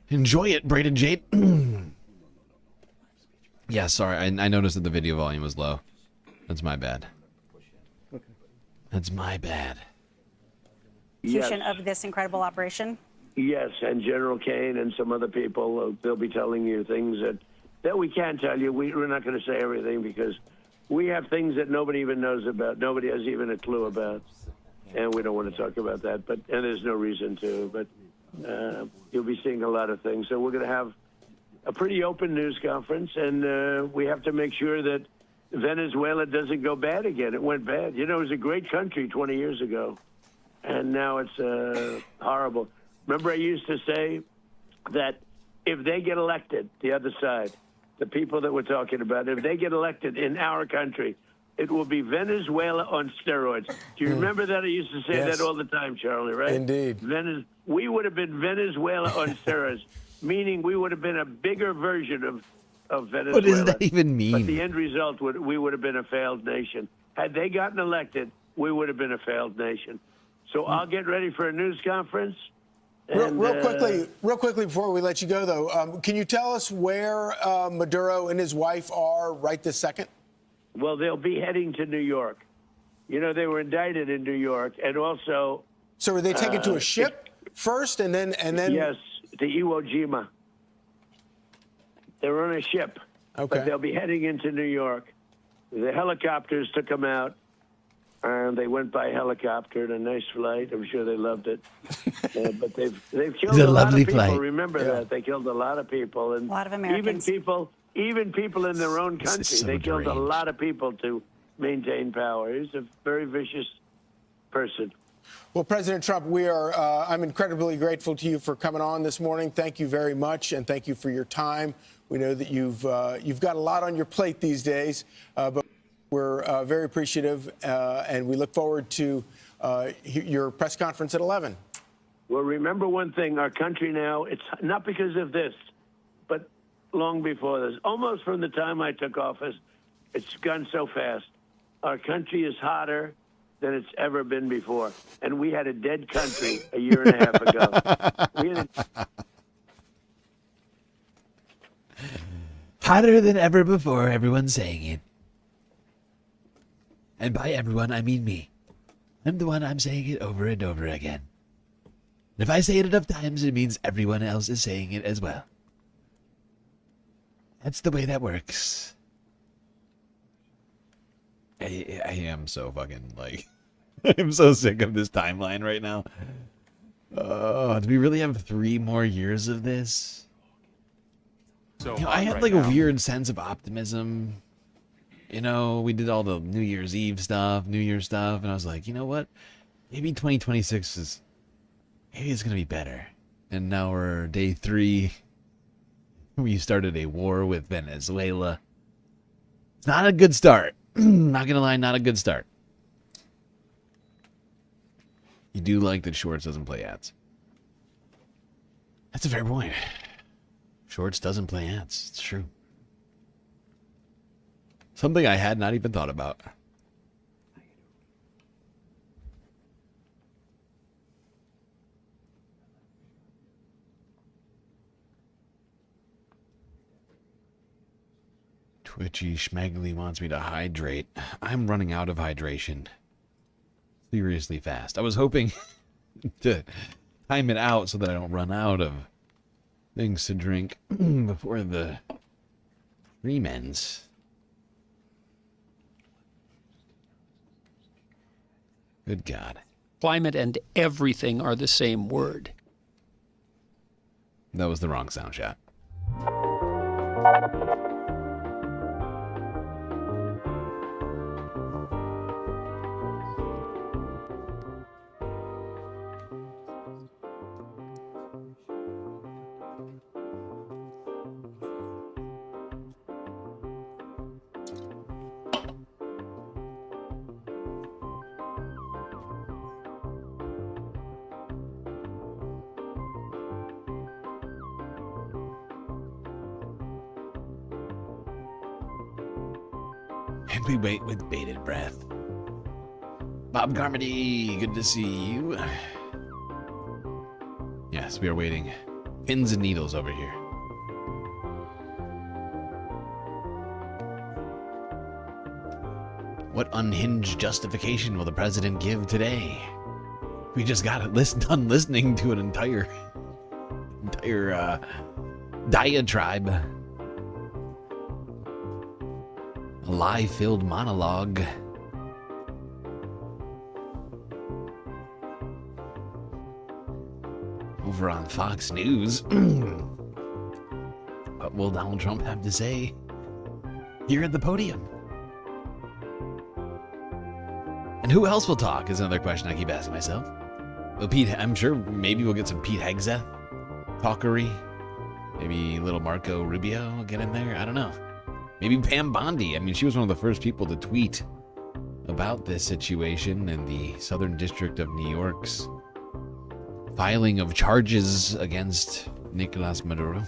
Enjoy it, Braided Jade. Yeah, sorry, I noticed that the video volume was low. That's my bad. That's my bad. execution of this incredible operation? Yes, and General Kane and some other people, they'll be telling you things that we can't tell you. We're not going to say everything because we have things that nobody even knows about. Nobody has even a clue about. and we don't want to talk about that. And there's no reason to. But you'll be seeing a lot of things. So we're going to have a pretty open news conference, and we have to make sure that Venezuela doesn't go bad again. It went bad. You know, it was a great country 20 years ago, and now it's horrible. Remember, I used to say that if they get elected, the other side, the people that we're talking about, if they get elected in our country, it will be Venezuela on steroids. Do you remember that? I used to say that all the time, Charlie, right? Indeed. We would have been Venezuela on steroids, meaning we would have been a bigger version of Venezuela. What does that even mean? But the end result, we would have been a failed nation. Had they gotten elected, we would have been a failed nation. So I'll get ready for a news conference. And, real quickly before we let you go, though, can you tell us where Maduro and his wife are right this second? Well, they'll be heading to New York. You know, they were indicted in New York, and also. So are they taken to a ship first, and then? Yes, the Iwo Jima. They're on a ship, but they'll be heading into New York. The helicopters took them out, and they went by helicopter in a nice flight. I'm sure they loved it. But they've killed a lot of people. Flight. Remember that they killed a lot of people, and a lot of Americans. Even people in their own country. So they killed a deranged. lot of people to maintain power. He's a very vicious person. Well, President Trump, I'm incredibly grateful to you for coming on this morning. Thank you very much, and thank you for your time. We know that you've got a lot on your plate these days, but we're very appreciative, and we look forward to your press conference at 11. Well, remember one thing. Our country now, it's not because of this, but long before this, almost from the time I took office, it's gone so fast. Our country is hotter than it's ever been before. And we had a dead country a year and a half ago. Hotter than ever before, everyone's saying it. And by everyone, I mean me. I'm the one I'm saying it over and over again. And if I say it enough times, it means everyone else is saying it as well. That's the way that works. I am so fucking, like, I'm so sick of this timeline right now. Do we really have 3 more years of this? So I had like a weird sense of optimism. You know, we did all the New Year's Eve stuff, New Year's stuff, and I was like, you know what? Maybe 2026 maybe it's gonna be better. And now we're day 3. We started a war with Venezuela. It's not a good start. Not gonna lie, not a good start. You do like that Shorts doesn't play ads. That's a fair point. Shorts doesn't play ads. It's true. Something I had not even thought about. Twitchy Schmeggly wants me to hydrate. I'm running out of hydration. Seriously fast. I was hoping to time it out so that I don't run out of things to drink before the stream ends. Good God. Climate and everything are the same word. That was the wrong sound shot. And we wait with bated breath. Bob Carmody, good to see you. Yes, we are waiting. Pins and needles over here. What unhinged justification will the president give today? We just got done listening to an entire diatribe. A lie-filled monologue. over on Fox News. What will Donald Trump have to say here at the podium? And who else will talk is another question I keep asking myself. Well, I'm sure maybe we'll get some Pete Hegseth talkery. Maybe little Marco Rubio will get in there. I don't know. Maybe Pam Bondi. I mean, she was one of the first people to tweet about this situation in the Southern District of New York's filing of charges against Nicolas Maduro.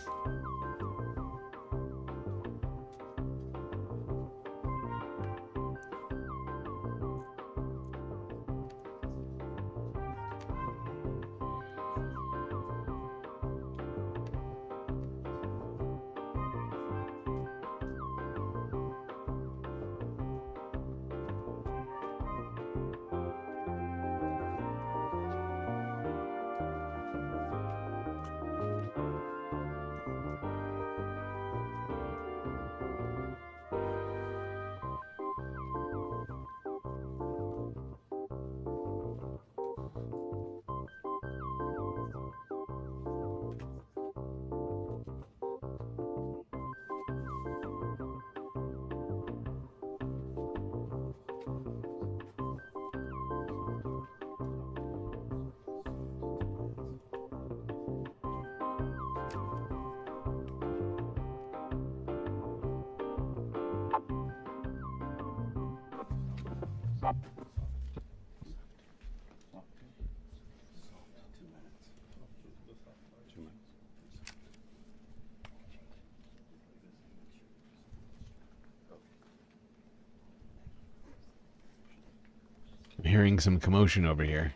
I'm hearing some commotion over here.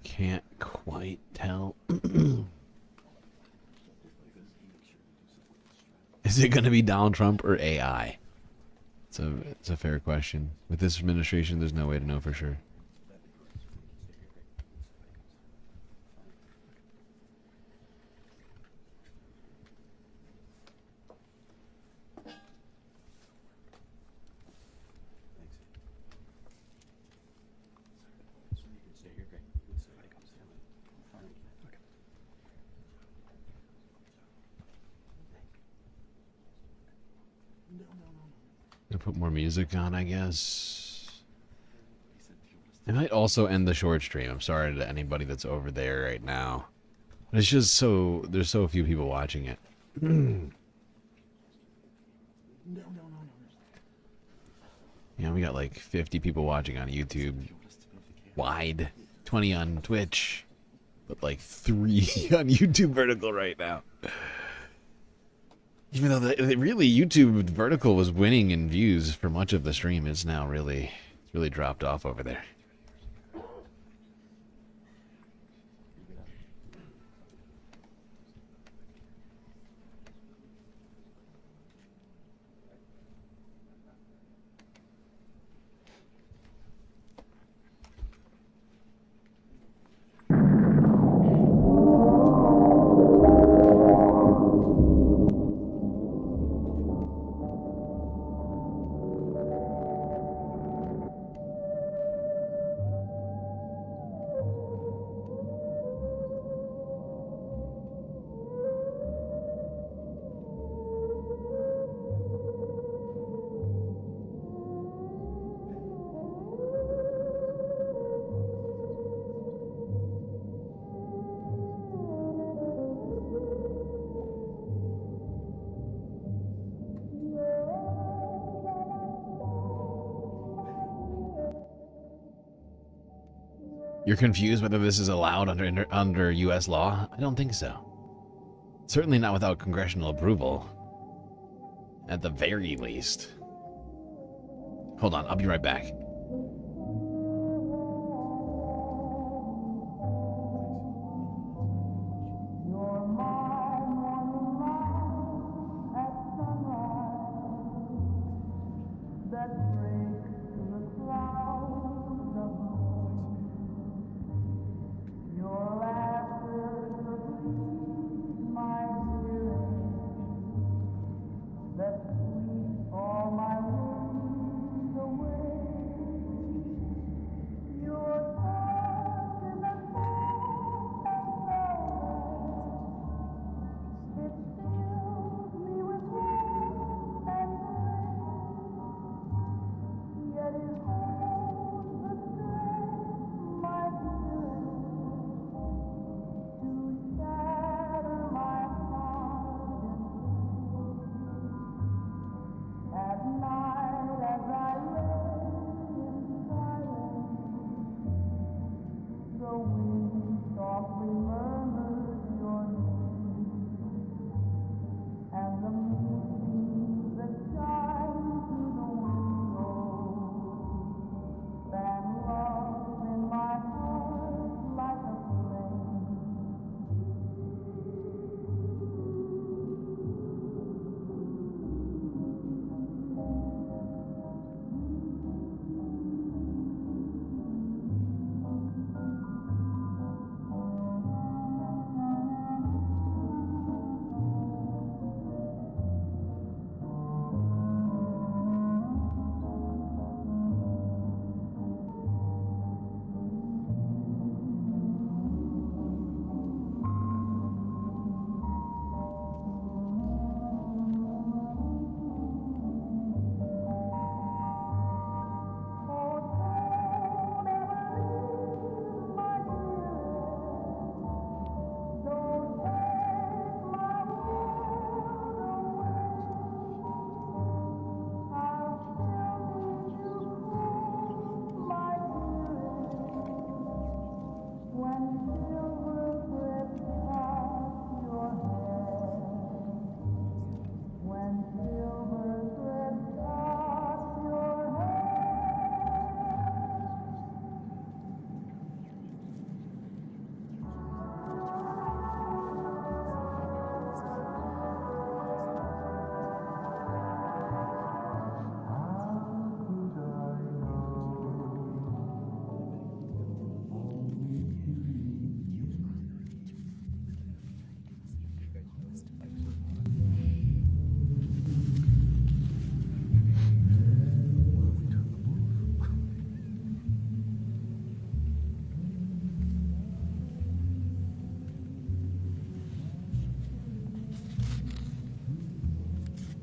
Can't quite tell. Is it going to be Donald Trump or AI? It's a fair question. With this administration, there's no way to know for sure. Put more music on, I guess. I might also end the short stream. I'm sorry to anybody that's over there right now. But it's just there's so few people watching it. Yeah, we got like 50 people watching on YouTube. Wide. 20 on Twitch. But like 3 on YouTube vertical right now. Even though really YouTube vertical was winning in views for much of the stream, it's now really dropped off over there. You're confused whether this is allowed under U.S. law? I don't think so. Certainly not without congressional approval. At the very least. Hold on, I'll be right back. That sweet all my worries away.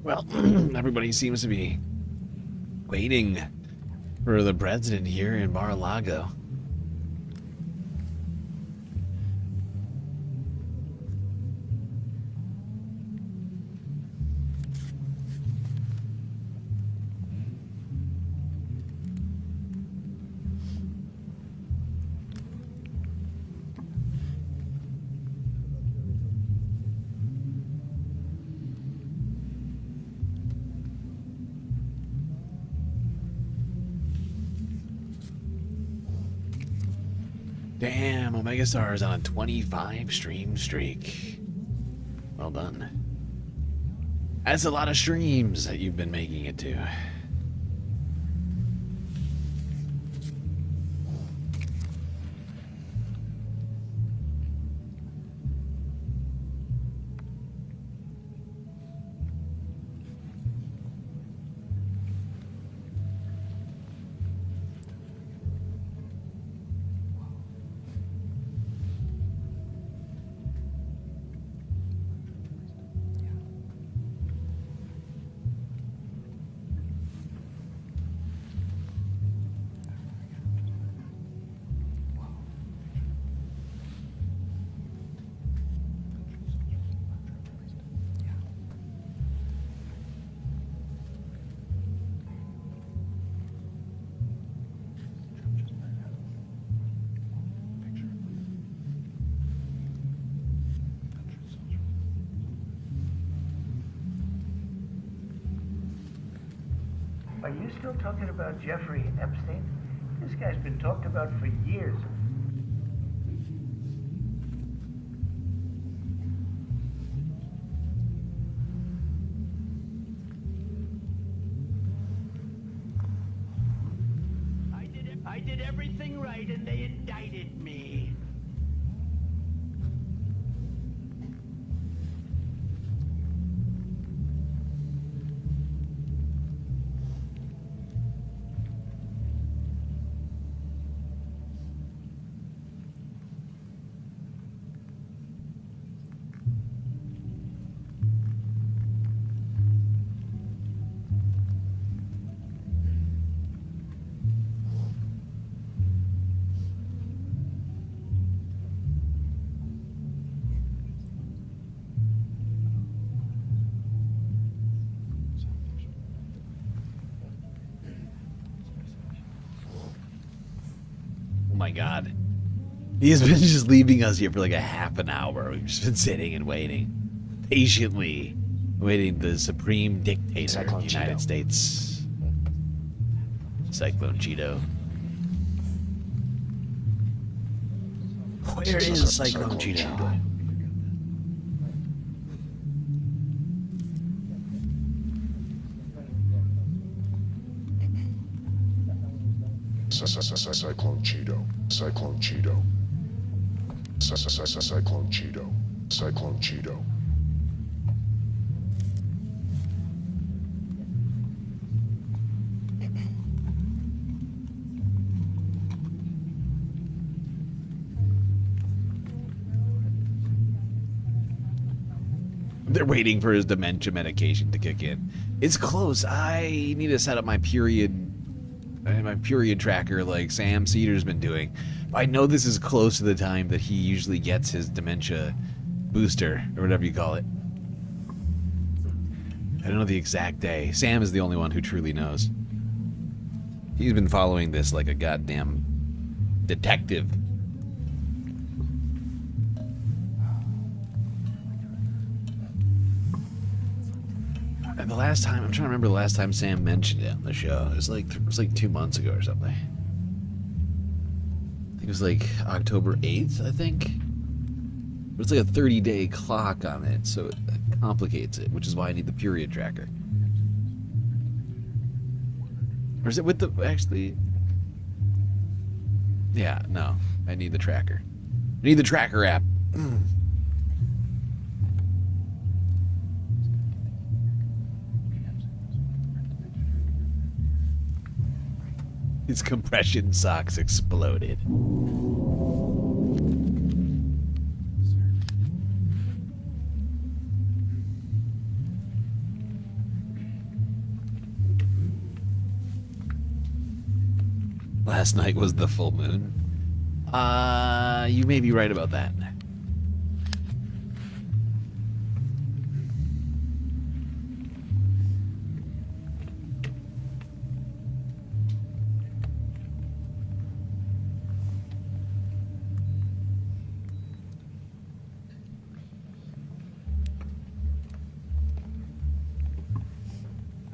Well, everybody seems to be waiting for the president here in Mar-a-Lago. Damn, Omega Star is on a 25 stream streak. Well done. That's a lot of streams that you've been making it to. Are you still talking about Jeffrey Epstein? This guy's been talked about for years. I did everything right and they indicted me. My God. He has been just leaving us here for like a half an hour. We've just been sitting and waiting. Patiently waiting the supreme dictator of the United States. Cyclone Cheeto. Where is Cyclone Cheeto? Cyclone Cheeto. Cyclone Cheeto. Cyclone Cheeto. Cyclone Cheeto. They're waiting for his dementia medication to kick in. It's close. I need to set up my period tracker like Sam Cedar's been doing. I know this is close to the time that he usually gets his dementia booster, or whatever you call it. I don't know the exact day. Sam is the only one who truly knows. He's been following this like a goddamn detective. And the last time, I'm trying to remember the last time Sam mentioned it on the show. It was like 2 months ago or something. I think it was like October 8th, I think. It's like a 30-day clock on it, so it complicates it, which is why I need the period tracker. Or is it with the, actually? Yeah, no, I need the tracker. I need the tracker app. His compression socks exploded. Last night was the full moon. You may be right about that.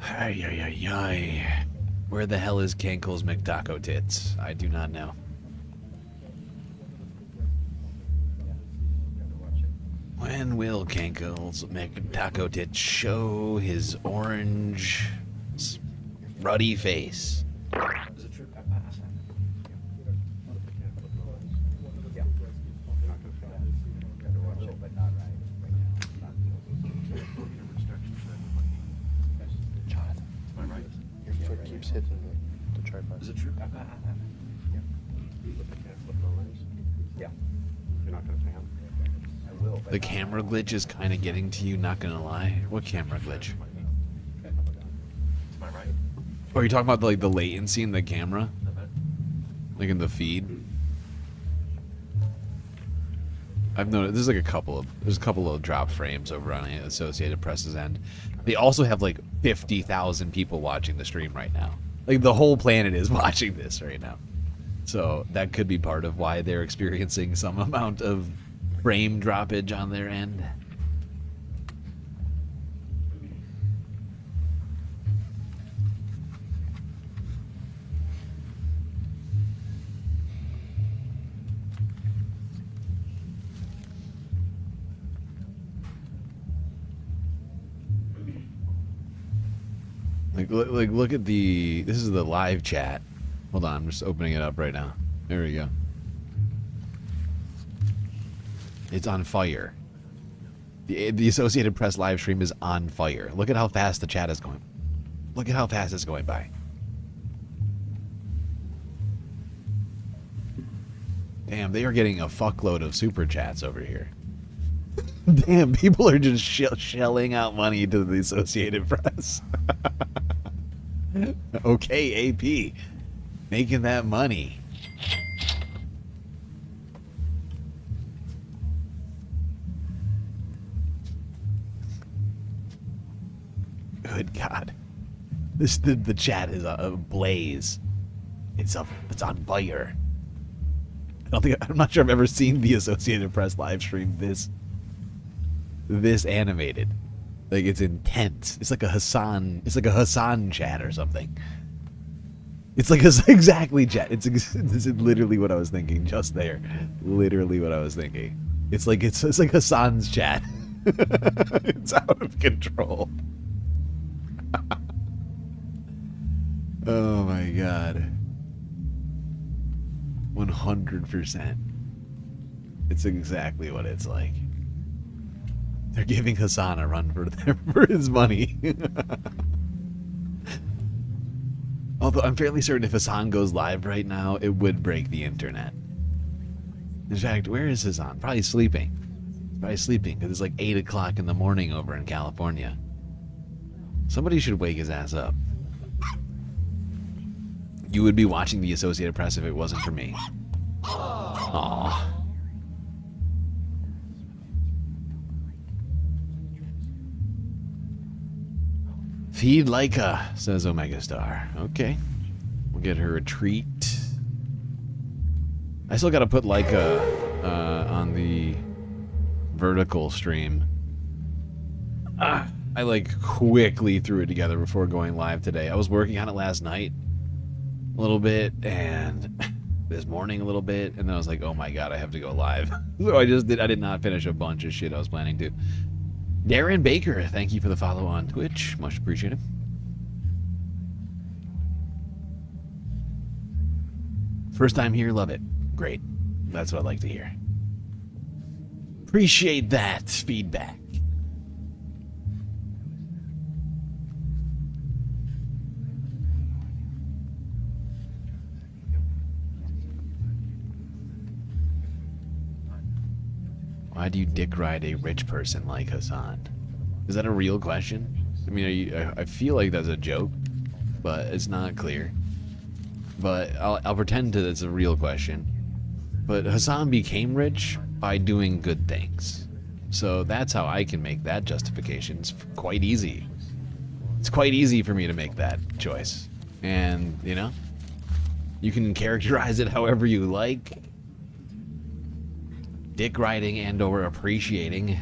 Ay, ay, ay, ay. Where the hell is Kenkel's McTaco Tits? I do not know. When will Kenkel's McTaco Tits show his orange, ruddy face? Hitting the tripod. Is it true? Yeah. You're not going to pan? I will. The camera glitch is kind of getting to you, not gonna lie. What camera glitch? Am I right? Oh, you're talking about like the latency in the camera? Like in the feed? I've noticed there's like a couple of drop frames over on the Associated Press's end. They also have like 50,000 people watching the stream right now. Like the whole planet is watching this right now. So that could be part of why they're experiencing some amount of frame droppage on their end. Like look at this is the live chat. Hold on, I'm just opening it up right now. There we go. It's on fire. The Associated Press live stream is on fire. Look at how fast the chat is going. Look at how fast it's going by. Damn, they are getting a fuckload of super chats over here. Damn, people are just shelling out money to the Associated Press. Okay, AP. Making that money. Good God. The chat is ablaze. It's on fire. I'm not sure I've ever seen the Associated Press live stream this animated. Like it's intense. It's like a Hassan chat or something. It's like exactly chat. This is literally what I was thinking just there. Literally what I was thinking. It's like Hassan's chat. It's out of control. Oh my God. 100%. It's exactly what it's like. They're giving Hassan a run for his money. Although I'm fairly certain if Hassan goes live right now, it would break the internet. In fact, where is Hassan? Probably sleeping. Probably sleeping because it's like 8 o'clock in the morning over in California. Somebody should wake his ass up. You would be watching the Associated Press if it wasn't for me. Aww. Feed Leica, says Omega Star. Okay. We'll get her a treat. I still gotta put Leica on the vertical stream. I like quickly threw it together before going live today. I was working on it last night a little bit and this morning a little bit, and then I was like, oh my God, I have to go live. So I did not finish a bunch of shit I was planning to. Darren Baker, thank you for the follow on Twitch. Much appreciated. First time here, love it. Great. That's what I like to hear. Appreciate that feedback. Why do you dick ride a rich person like Hassan? Is that a real question? I mean, I feel like that's a joke, but it's not clear. but I'll pretend that it's a real question. But Hassan became rich by doing good things. So that's how I can make that justification. It's quite easy. It's quite easy for me to make that choice. And, you know, you can characterize it however you like. Dick riding and or appreciating.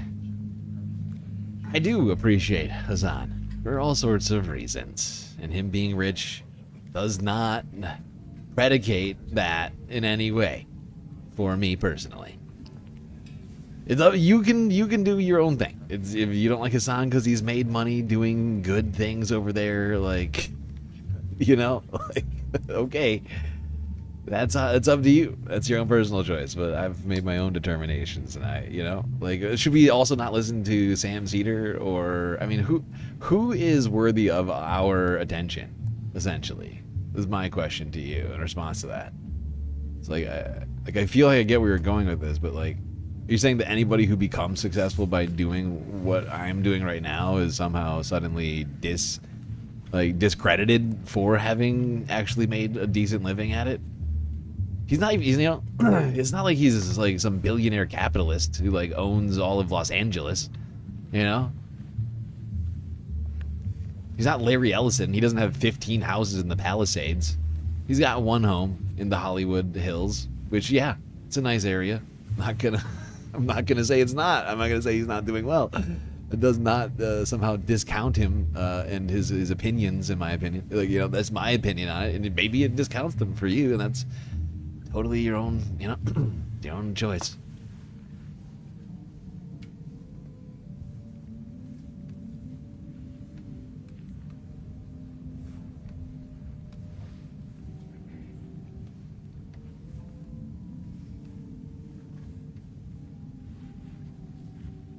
I do appreciate Hassan for all sorts of reasons. And him being rich does not predicate that in any way for me personally. You can do your own thing. If you don't like Hassan because he's made money doing good things over there, like, you know, like, okay, it's up to you. That's your own personal choice. But I've made my own determinations, and you know, like, should we also not listen to Sam Cedar? Or, I mean, who is worthy of our attention? Essentially, is my question to you in response to that. It's like I feel like I get where you're going with this, but like, you're saying that anybody who becomes successful by doing what I'm doing right now is somehow suddenly discredited for having actually made a decent living at it? He's not even, you know, it's not like he's like some billionaire capitalist who like owns all of Los Angeles, you know? He's not Larry Ellison. He doesn't have 15 houses in the Palisades. He's got one home in the Hollywood Hills, which, yeah, it's a nice area. I'm not gonna say it's not. I'm not gonna say he's not doing well. It does not somehow discount him and his opinions, in my opinion. Like, you know, that's my opinion on it, and maybe it discounts them for you, and that's totally your own, you know, your own choice.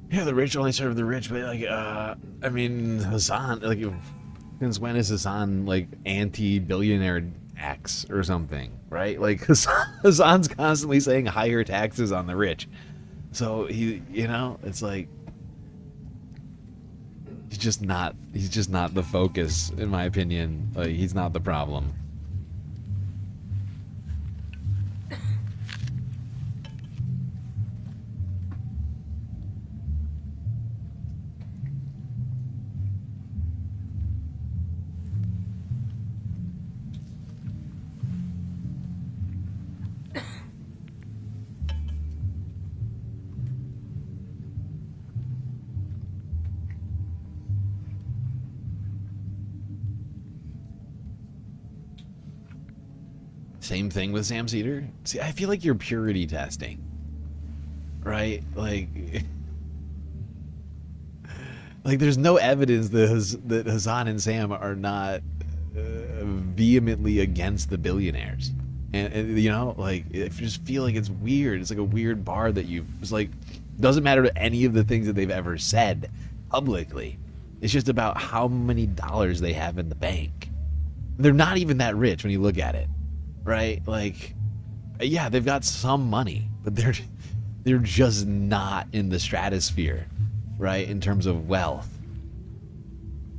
Yeah, the rich only serve the rich, but like, I mean, Hassan, like, since when is Hassan like anti-billionaire tax or something, right? Like, Hassan's constantly saying higher taxes on the rich, so he, you know, it's like he's just not the focus, in my opinion. Like, he's not the problem. Same thing with Sam Cedar. See, I feel like you're purity testing, right? Like there's no evidence that Hassan and Sam are not vehemently against the billionaires, and you know, like, I just feel like it's weird. It's like a weird bar that it's like, doesn't matter to any of the things that they've ever said publicly. It's just about how many dollars they have in the bank. They're not even that rich when you look at it. Right? Like, yeah, they've got some money, but they're just not in the stratosphere, right? In terms of wealth.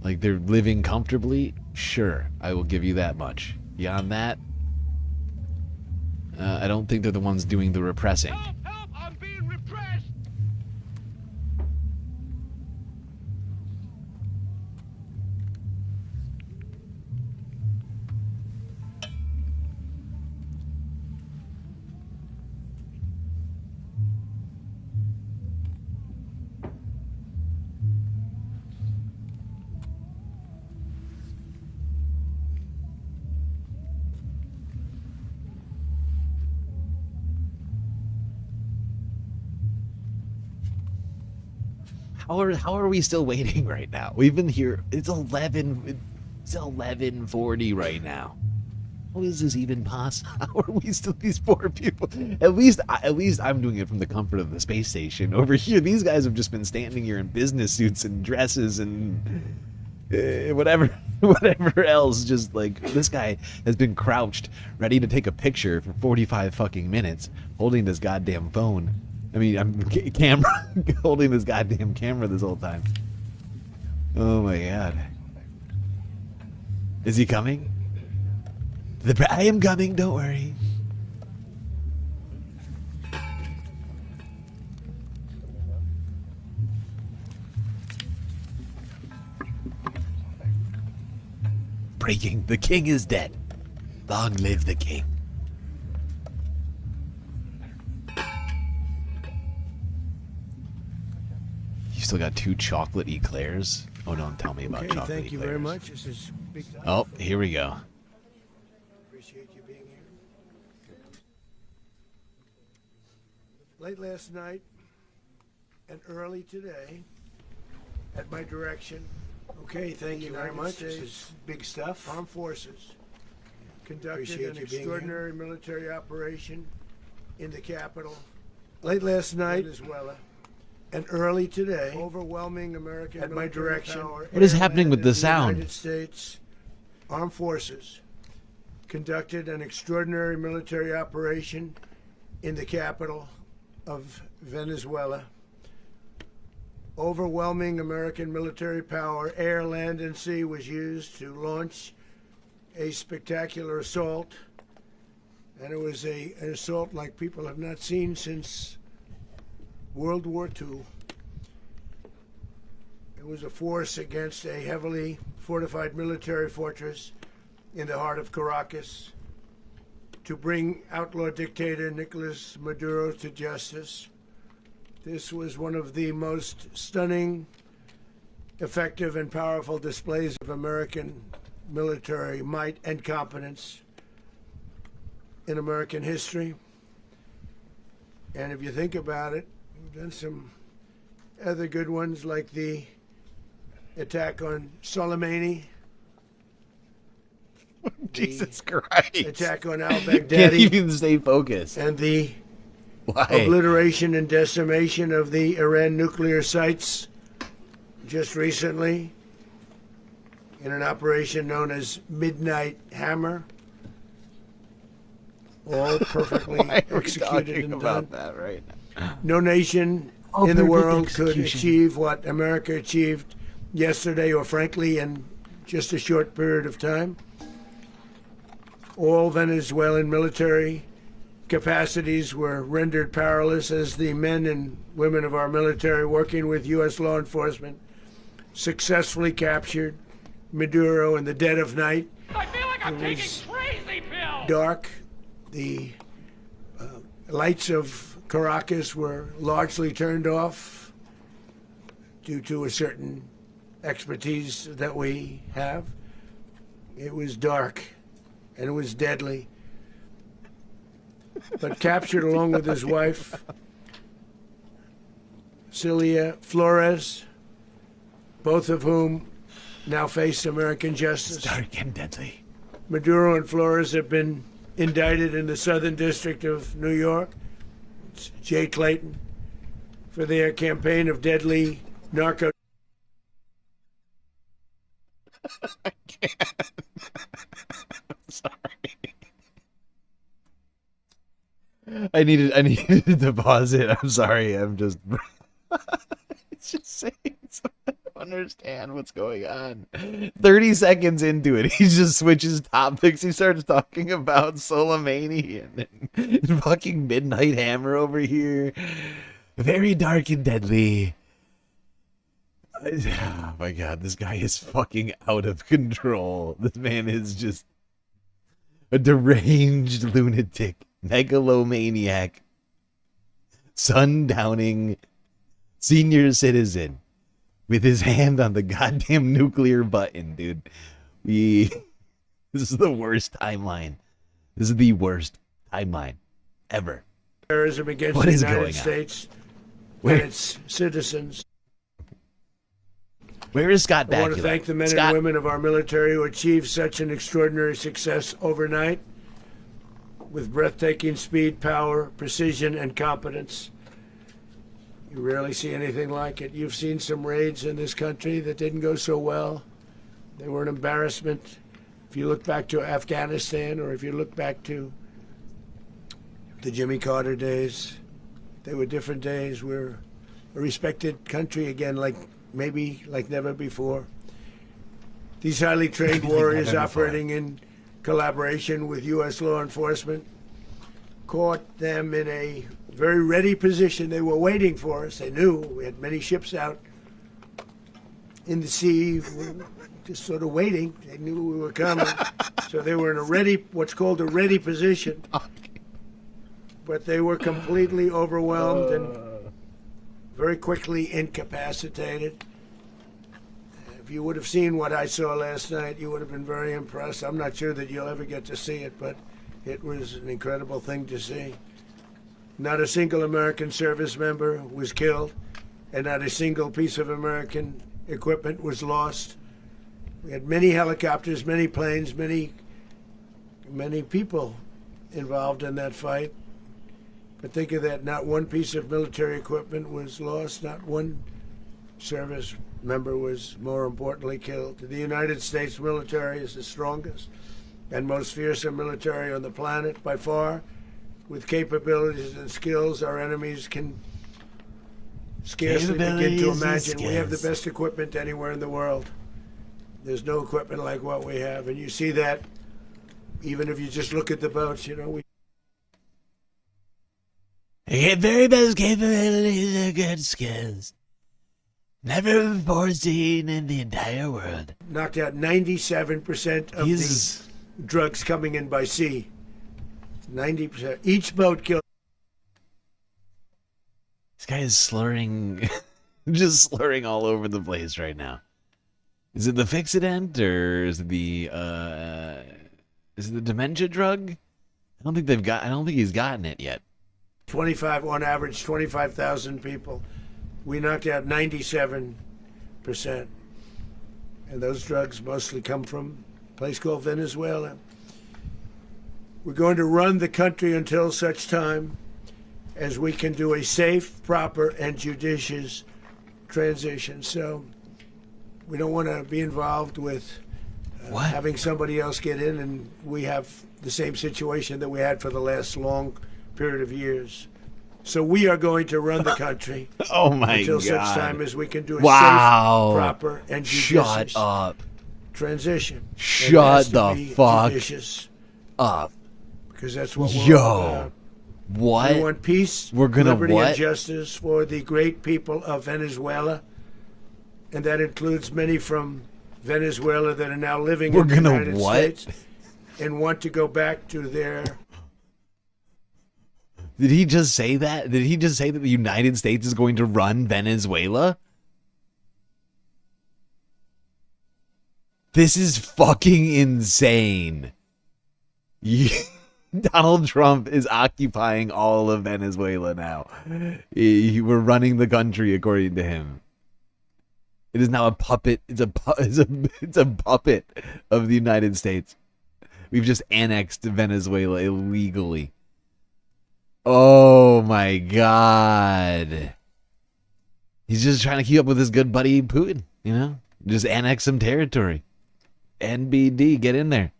Like, they're living comfortably. Sure, I will give you that much. Beyond that, I don't think they're the ones doing the repressing. Help! I'm being repressed! How are we still waiting right now? We've been here. It's 11:40 right now. How is this even possible? How are we still these poor people? At least I'm doing it from the comfort of the space station. Over here, these guys have just been standing here in business suits and dresses and whatever else. Just like, this guy has been crouched, ready to take a picture for 45 fucking minutes, holding this goddamn phone. I mean, I'm camera, holding this goddamn camera this whole time. Oh my god. Is he coming? I am coming, don't worry. Breaking. The king is dead. Long live the king. You still got 2 chocolate eclairs? Oh, don't tell me about chocolate thank you eclairs. very much. This is big time. Oh, here we go. Appreciate you being here. Late last night and early today, at my direction. Okay, thank you very much. This is big stuff. Armed Forces conducted an extraordinary military operation in the capital. Late last night, Venezuela, and early today, overwhelming American at my direction. What is happening with the sound? United States Armed Forces conducted an extraordinary military operation in the capital of Venezuela. Overwhelming American military power, air, land, and sea, was used to launch a spectacular assault. And it was an assault like people have not seen since World War II. It was a force against a heavily fortified military fortress in the heart of Caracas to bring outlaw dictator Nicolas Maduro to justice. This was one of the most stunning, effective, and powerful displays of American military might and competence in American history. And if you think about it, we've done some other good ones, like the attack on Soleimani. Jesus Christ. Attack on al-Baghdadi. Can't even stay focused. And the Why? obliteration and decimation of the Iran nuclear sites just recently in an operation known as Midnight Hammer. All perfectly executed and done. That right No nation All in the perfect world could execution. achieve what America achieved yesterday, or frankly in just a short period of time. All Venezuelan military capacities were rendered powerless as the men and women of our military, working with U.S. law enforcement, successfully captured Maduro in the dead of night. I feel like I'm taking crazy pills. Dark. The lights of Caracas were largely turned off due to a certain expertise that we have. It was dark and it was deadly. But captured along with his wife, Celia Flores, both of whom now face American justice. It's dark and deadly. Maduro and Flores have been indicted in the Southern District of New York. It's Jay Clayton, for their campaign of deadly narco. I can't. I'm sorry. I needed to pause it. I'm sorry. I'm just it's just saying something. I don't understand what's going on. 30 seconds into it, he just switches topics. He starts talking about Soleimani and fucking Midnight Hammer over here. Very dark and deadly. Oh my god, this guy is fucking out of control. This man is just a deranged lunatic, megalomaniac, sundowning senior citizen with his hand on the goddamn nuclear button, dude. This is the worst timeline. This is the worst timeline ever. Terrorism against What the is United going on? States Where- and its citizens. Where is Scott I want Bakula? to thank the men Scott- and women of our military who achieved such an extraordinary success overnight with breathtaking speed, power, precision, and competence. You rarely see anything like it. You've seen some raids in this country that didn't go so well. They were an embarrassment. If you look back to Afghanistan, or if you look back to the Jimmy Carter days, they were different days. We're a respected country again, maybe like never before. These highly trained Maybe like warriors never before. operating in collaboration with U.S. law enforcement, caught them in a very ready position. They were waiting for us. They knew we had many ships out in the sea, just sort of waiting. They knew we were coming. So they were in a ready, what's called a ready position. But they were completely overwhelmed and very quickly incapacitated. If you would have seen what I saw last night, you would have been very impressed. I'm not sure that you'll ever get to see it, but it was an incredible thing to see. Not a single American service member was killed, and not a single piece of American equipment was lost. We had many helicopters, many planes, many people involved in that fight. But think of that, not one piece of military equipment was lost, not one service member was, more importantly, killed. The United States military is the strongest and most fearsome military on the planet by far. With capabilities and skills our enemies can scarcely begin to imagine. We have the best equipment anywhere in the world. There's no equipment like what we have, and you see that even if you just look at the boats. You know, we get very best capabilities and good skills. Never before seen in the entire world. Knocked out 97% of the drugs coming in by sea. 90%. Each boat killed. This guy is slurring, just slurring all over the place right now. Is it the Fixident or is it the dementia drug? I don't think he's gotten it yet. 25 on average, 25,000 people. We knocked out 97%. And those drugs mostly come from a place called Venezuela. We're going to run the country until such time as we can do a safe, proper, and judicious transition. So we don't want to be involved with having somebody else get in, and we have the same situation that we had for the last long period of years. So we are going to run the country until such time as we can do a safe, proper, and judicious transition. Shut the fuck up. Because that's what we're all about. What? We want peace, We're gonna liberty, what? and justice for the great people of Venezuela. And that includes many from Venezuela that are now living in the United States and want to go back to their... Did he just say that? Did he just say that the United States is going to run Venezuela? This is fucking insane. Donald Trump is occupying all of Venezuela now. We're running the country according to him. It is now a puppet. It's a puppet of the United States. We've just annexed Venezuela illegally. Oh my God. He's just trying to keep up with his good buddy Putin, you know? Just annex some territory. NBD, get in there.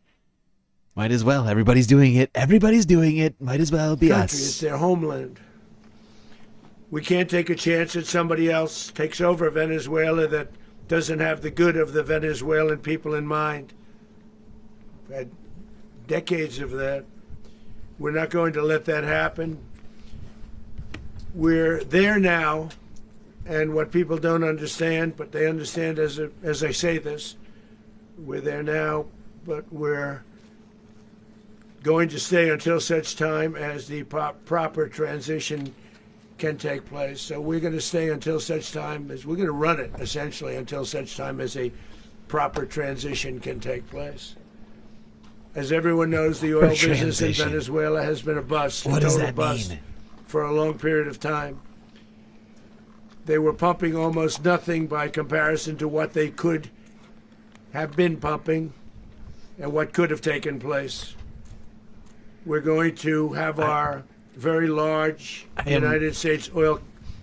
Might as well. Everybody's doing it. Everybody's doing it. Might as well be us. It's their homeland. We can't take a chance that somebody else takes over Venezuela that doesn't have the good of the Venezuelan people in mind. We've had decades of that. We're not going to let that happen. We're there now, and what people don't understand, but they understand as I say this, we're there now, but we're going to stay until such time as the proper transition can take place. So we're going to stay until such time as we're going to run it, essentially, until such time as a proper transition can take place. As everyone knows, the oil business in Venezuela has been a bust, What a does total that bust mean? for a long period of time. They were pumping almost nothing by comparison to what they could have been pumping and what could have taken place. We're going to have our very large United States oil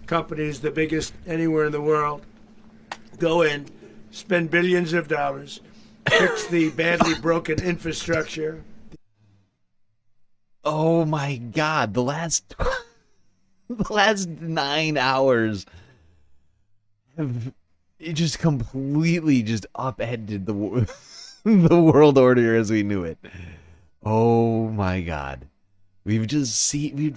companies, the biggest anywhere in the world, go in, spend billions of dollars, fix the badly broken infrastructure. Oh my God. The last 9 hours have just completely just upended the the world order as we knew it. Oh my God. We've just seen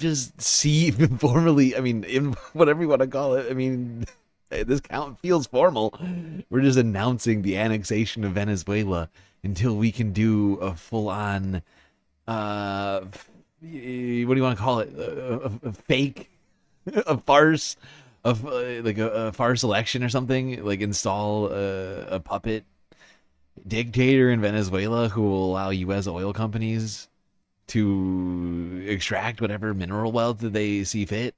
formally, I mean, in whatever you want to call it, I mean, this count feels formal. We're just announcing the annexation of Venezuela until we can do a full-on, what do you want to call it? A fake, a farce, like a farce election or something, like install a puppet dictator in Venezuela who will allow U.S. oil companies to extract whatever mineral wealth that they see fit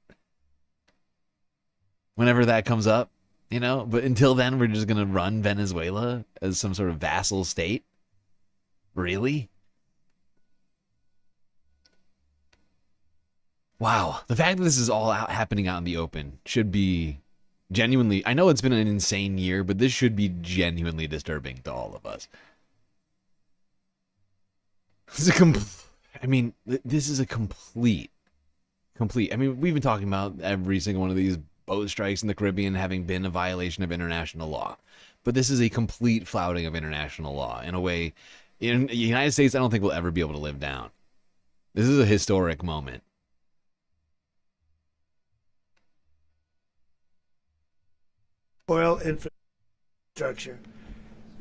whenever that comes up, you know. But until then, we're just gonna run Venezuela as some sort of vassal state. Really? Wow. The fact that this is all happening out in the open should be genuinely, I know it's been an insane year, but this should be genuinely disturbing to all of us. This is a complete. I mean, we've been talking about every single one of these boat strikes in the Caribbean having been a violation of international law. But this is a complete flouting of international law in a way in the United States I don't think we'll ever be able to live down. This is a historic moment. Oil infrastructure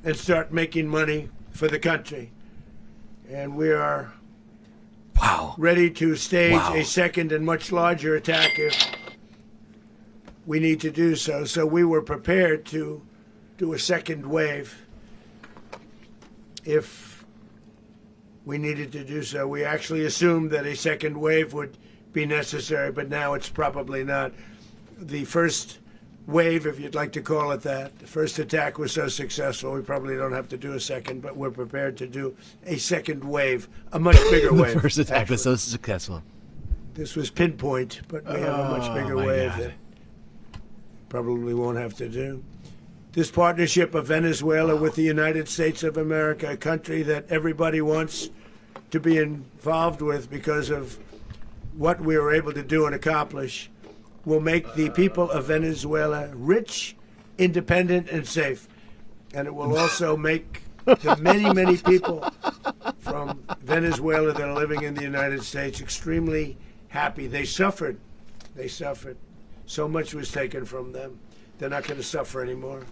and start making money for the country. And we are ready to stage a second and much larger attack if we need to do so. So we were prepared to do a second wave if we needed to do so. We actually assumed that a second wave would be necessary, but now it's probably not. The first wave, if you'd like to call it that, the first attack was so successful, we probably don't have to do a second, but we're prepared to do a second wave, a much bigger wave. The first attack was so successful. This was pinpoint, but we have a much bigger wave that probably won't have to do. This partnership of Venezuela with the United States of America, a country that everybody wants to be involved with because of what we were able to do and accomplish, will make the people of Venezuela rich, independent, and safe. And it will also make the many, many people from Venezuela that are living in the United States extremely happy. They suffered. They suffered. So much was taken from them. They're not going to suffer anymore.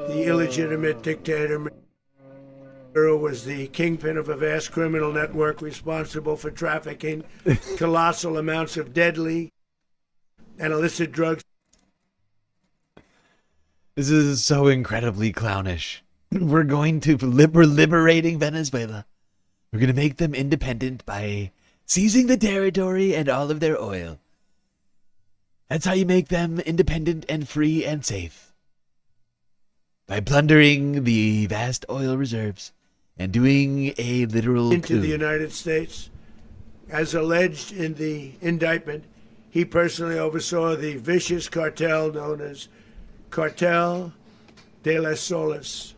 The illegitimate dictator Maduro was the kingpin of a vast criminal network responsible for trafficking colossal amounts of deadly and illicit drugs. This is so incredibly clownish. We're liberating Venezuela. We're going to make them independent by seizing the territory and all of their oil. That's how you make them independent and free and safe. By plundering the vast oil reserves and doing a literal into coup. The United States. As alleged in the indictment, he personally oversaw the vicious cartel known as Cartel de las Solas,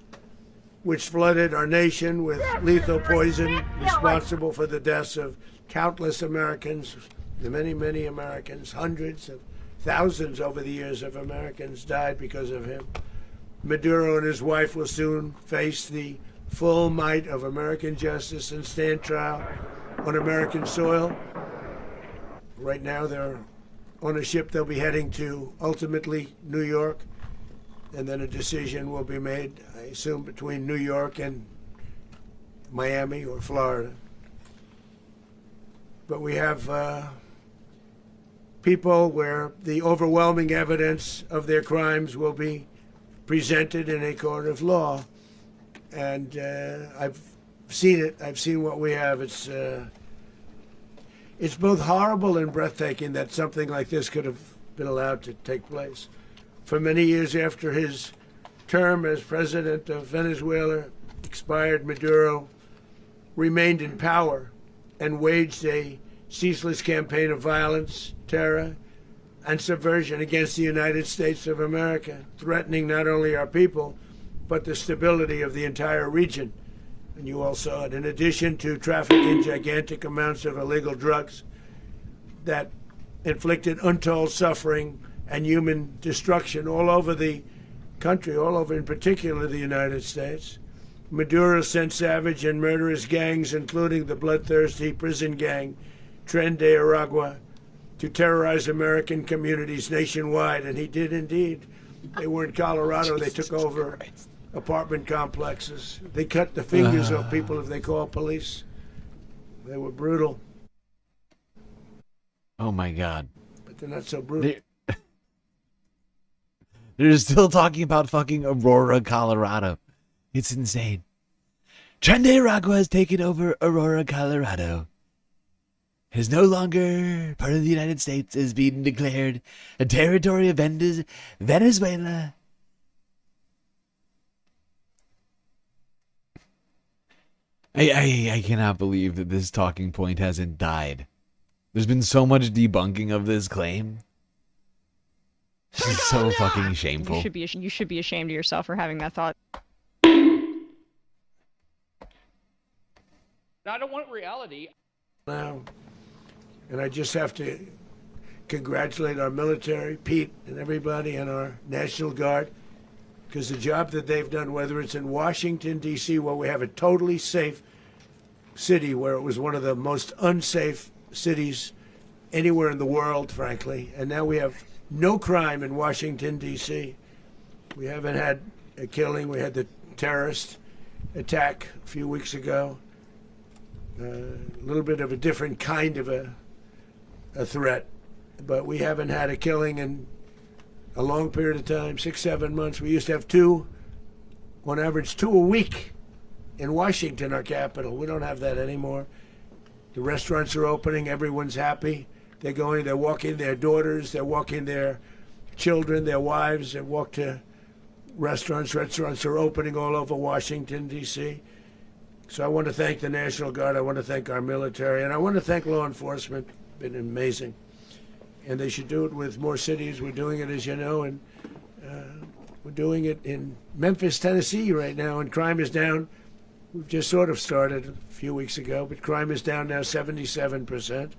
which flooded our nation with lethal poison, responsible for the deaths of countless Americans, the many, many Americans. Hundreds of thousands over the years of Americans died because of him. Maduro and his wife will soon face the full might of American justice and stand trial on American soil. Right now, they're on a ship they'll be heading to, ultimately, New York. And then a decision will be made, I assume, between New York and Miami or Florida. But we have people where the overwhelming evidence of their crimes will be presented in a court of law. And I've seen it. I've seen what we have. It's both horrible and breathtaking that something like this could have been allowed to take place. For many years after his term as president of Venezuela expired, Maduro remained in power and waged a ceaseless campaign of violence, terror, and subversion against the United States of America, threatening not only our people, but the stability of the entire region. And you all saw it. In addition to trafficking gigantic amounts of illegal drugs that inflicted untold suffering and human destruction all over the country, all over in particular the United States, Maduro sent savage and murderous gangs, including the bloodthirsty prison gang, Tren de Aragua, to terrorize American communities nationwide, and he did indeed. They were in Colorado. They took over apartment complexes. They cut the fingers off people if they called police. They were brutal. Oh my God. But they're not so brutal. They're still talking about fucking Aurora, Colorado. It's insane. Tren de Aragua has taken over Aurora, Colorado. It is no longer part of the United States. It is being declared a territory of Venezuela. I cannot believe that this talking point hasn't died. There's been so much debunking of this claim. It's so fucking shameful. You should be ashamed of yourself for having that thought. I don't want reality. Now, and I just have to congratulate our military, Pete and everybody, and our National Guard, because the job that they've done, whether it's in Washington, D.C., where we have a totally safe city, where it was one of the most unsafe cities anywhere in the world, frankly, and now we have no crime in Washington, D.C. We haven't had a killing. We had the terrorist attack a few weeks ago. A little bit of a different kind of a threat, but we haven't had a killing in a long period of time, 6-7 months. We used to have two, on average 2 a week in Washington, our capital. We don't have that anymore. The restaurants are opening. Everyone's happy. They're walking their daughters. They're walking their children, their wives. They walk to restaurants. Restaurants are opening all over Washington, D.C. So I want to thank the National Guard. I want to thank our military. And I want to thank law enforcement. Been amazing. And they should do it with more cities. We're doing it, as you know, and we're doing it in Memphis, Tennessee right now, and crime is down. We've just sort of started a few weeks ago, but crime is down now 77%.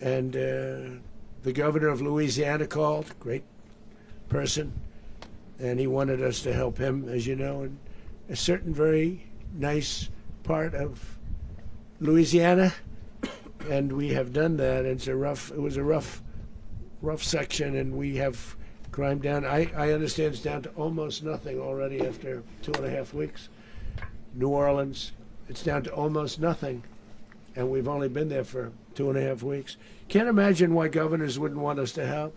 And the governor of Louisiana called, great person, and he wanted us to help him, as you know, in a certain very nice part of Louisiana. And we have done that. It was a rough section, and we have crime down. I understand it's down to almost nothing already after 2.5 weeks. New Orleans, it's down to almost nothing, and we've only been there for 2.5 weeks. Can't imagine why governors wouldn't want us to help.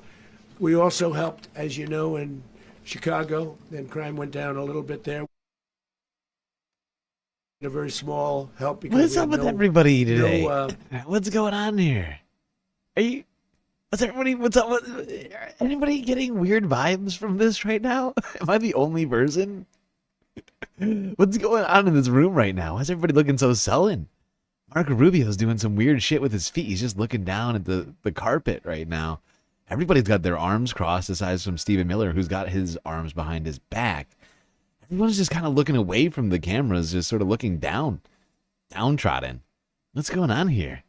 We also helped, as you know, in Chicago, then crime went down a little bit there. A very small help because what's up with everybody today? What's going on here? What's up? Anybody getting weird vibes from this right now? Am I the only person? What's going on in this room right now? Why is everybody looking so sullen? Marco Rubio's doing some weird shit with his feet. He's just looking down at the carpet right now. Everybody's got their arms crossed, aside from Stephen Miller, who's got his arms behind his back. Everyone's just kind of looking away from the cameras, just sort of looking downtrodden. What's going on here?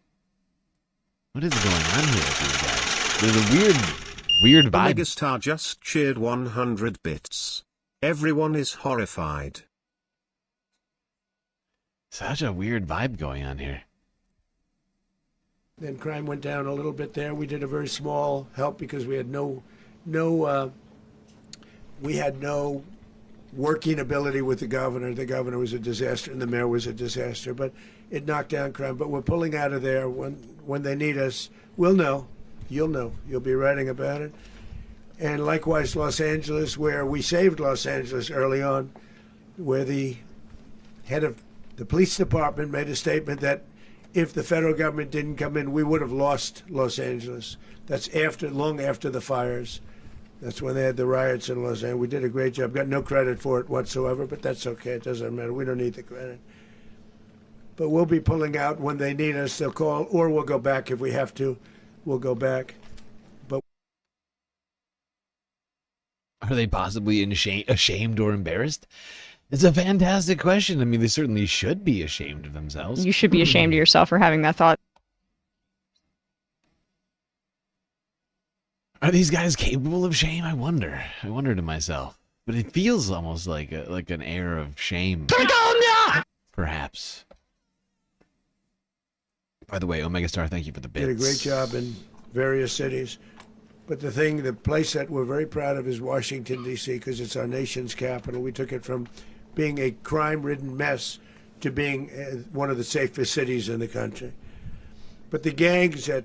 What is going on here with these guys? There's a weird vibe. Megastar just cheered 100 bits. Everyone is horrified. Such a weird vibe going on here. Then crime went down a little bit there. We did a very small help because we had no working ability with the governor. The governor was a disaster and the mayor was a disaster, but it knocked down crime. But we're pulling out of there when they need us. We'll know. You'll know. You'll be writing about it. And likewise, Los Angeles, where we saved Los Angeles early on, where the head of the police department made a statement that if the federal government didn't come in, we would have lost Los Angeles. That's long after the fires. That's when they had the riots in Los Angeles. We did a great job. Got no credit for it whatsoever, but that's okay. It doesn't matter. We don't need the credit. But we'll be pulling out when they need us. They'll call, or we'll go back if we have to. We'll go back. But are they possibly ashamed or embarrassed? It's a fantastic question. I mean, they certainly should be ashamed of themselves. You should be ashamed of yourself for having that thought. Are these guys capable of shame? I wonder to myself. But it feels almost like an air of shame. Perhaps. By the way, Omega Star, thank you for the bits. Did a great job in various cities. But the place that we're very proud of is Washington, D.C., because it's our nation's capital. We took it from being a crime-ridden mess to being one of the safest cities in the country. But the gangs that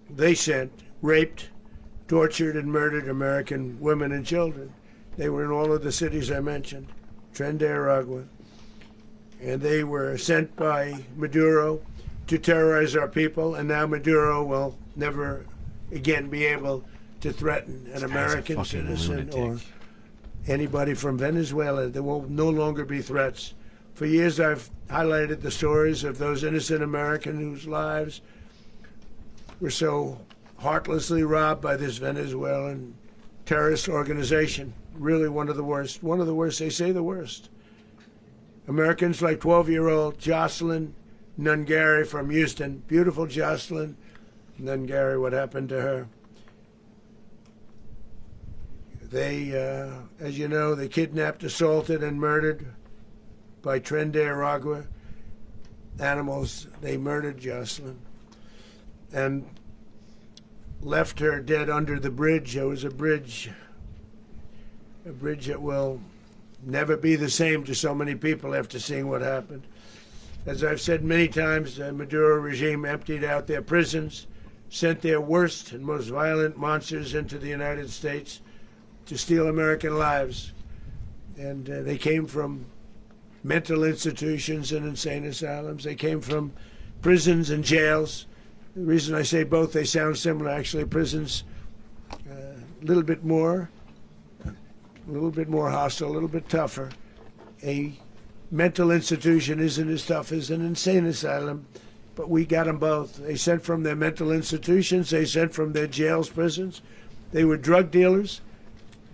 they sent raped, tortured, and murdered American women and children. They were in all of the cities I mentioned, Tren de Aragua. And they were sent by Maduro to terrorize our people, and now Maduro will never again be able to threaten an American citizen or anybody from Venezuela. There will no longer be threats. For years I've highlighted the stories of those innocent Americans whose lives were so heartlessly robbed by this Venezuelan terrorist organization. Really one of the worst. One of the worst, they say the worst. Americans like 12-year-old Jocelyn Nungary from Houston. Beautiful Jocelyn Nungary, what happened to her? They, as you know, they kidnapped, assaulted, and murdered by Tren de Aragua animals. They murdered Jocelyn and left her dead under the bridge. There was a bridge that will never be the same to so many people after seeing what happened. As I've said many times, the Maduro regime emptied out their prisons, sent their worst and most violent monsters into the United States to steal American lives. And they came from mental institutions and insane asylums. They came from prisons and jails. The reason I say both, they sound similar. Actually, prisons a little bit more hostile, a little bit tougher. A mental institution isn't as tough as an insane asylum, but we got them both. They sent from their mental institutions, they sent from their jails, prisons. They were drug dealers,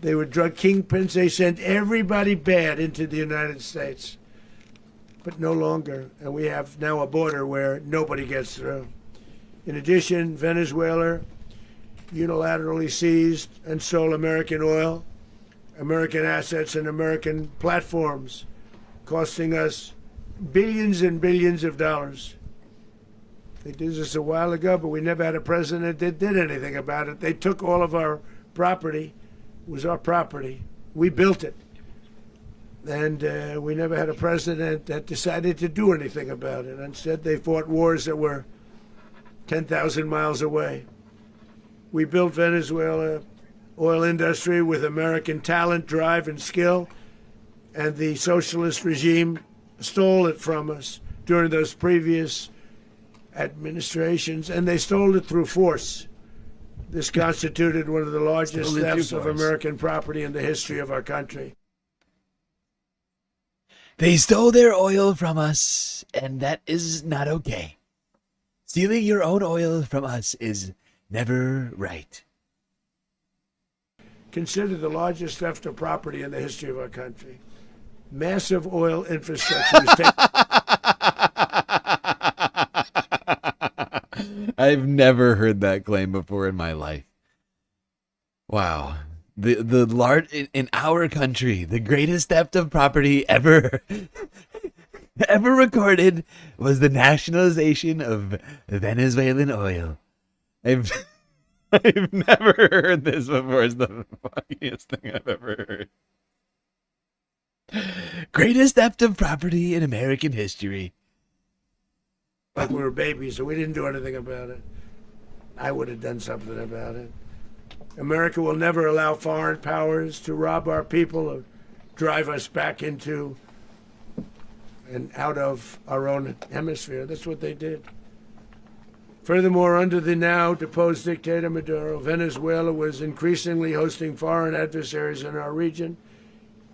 they were drug kingpins, they sent everybody bad into the United States. But no longer, and we have now a border where nobody gets through. In addition, Venezuela unilaterally seized and stole American oil, American assets, and American platforms, costing us billions and billions of dollars. They did this a while ago, but we never had a president that did anything about it. They took all of our property. It was our property. We built it. And we never had a president that decided to do anything about it. Instead, they fought wars that were 10,000 miles away. We built Venezuela oil industry with American talent, drive, and skill, and the socialist regime stole it from us during those previous administrations, and they stole it through force. This constituted one of the largest thefts of American property in the history of our country. They stole their oil from us, and that is not okay. Stealing your own oil from us is never right. Considered the largest theft of property in the history of our country. Massive oil infrastructure was taken. I've never heard that claim before in my life. Wow. The large in our country, the greatest theft of property ever recorded was the nationalization of Venezuelan oil. I've never heard this before. It's the funniest thing I've ever heard. Greatest theft of property in American history. Like we were babies, so we didn't do anything about it. I would have done something about it. America will never allow foreign powers to rob our people or drive us back into and out of our own hemisphere. That's what they did. Furthermore, under the now deposed dictator Maduro, Venezuela was increasingly hosting foreign adversaries in our region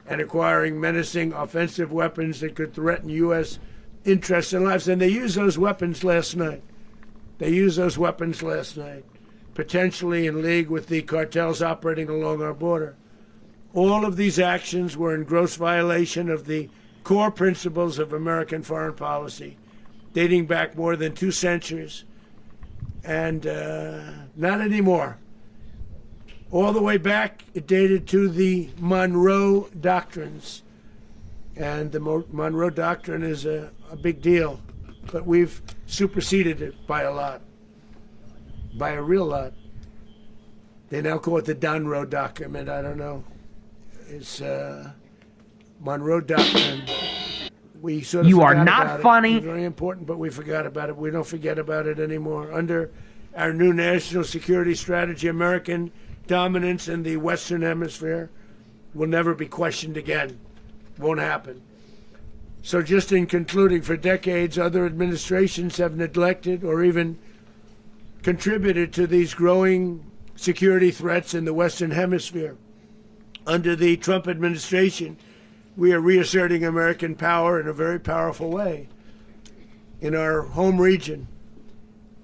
and acquiring menacing offensive weapons that could threaten U.S. interests and lives. And they used those weapons last night. Potentially in league with the cartels operating along our border. All of these actions were in gross violation of the core principles of American foreign policy, dating back more than 2 centuries. And not anymore. all the way back. It dated to the Monroe Doctrines. And the Monroe Doctrine is a big deal, but we've superseded it by a lot, by a real lot. They now call it the Monroe Document. I don't know. It's Monroe Doctrine. We sort of You are forgot not about funny. It. It's very important, but we forgot about it. We don't forget about it anymore. Under our new national security strategy, American dominance in the Western Hemisphere will never be questioned again. Won't happen. So just in concluding, for decades, other administrations have neglected or even contributed to these growing security threats in the Western Hemisphere. Under the Trump administration, we are reasserting American power in a very powerful way in our home region.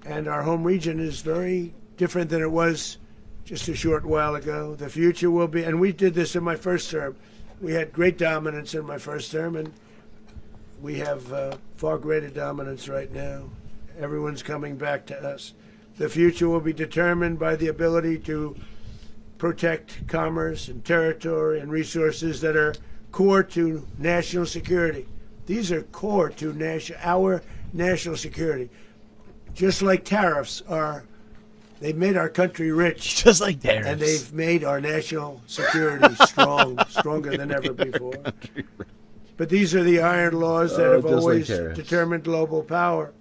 And our home region is very different than it was just a short while ago. The future will be, and we did this in my first term. We had great dominance in my first term, and we have far greater dominance right now. Everyone's coming back to us. The future will be determined by the ability to protect commerce and territory and resources that are core to national security. These are core to our national security. Just like tariffs are, they've made our country rich. Just like tariffs. And they've made our national security stronger than ever before. But these are the iron laws that have always determined global power.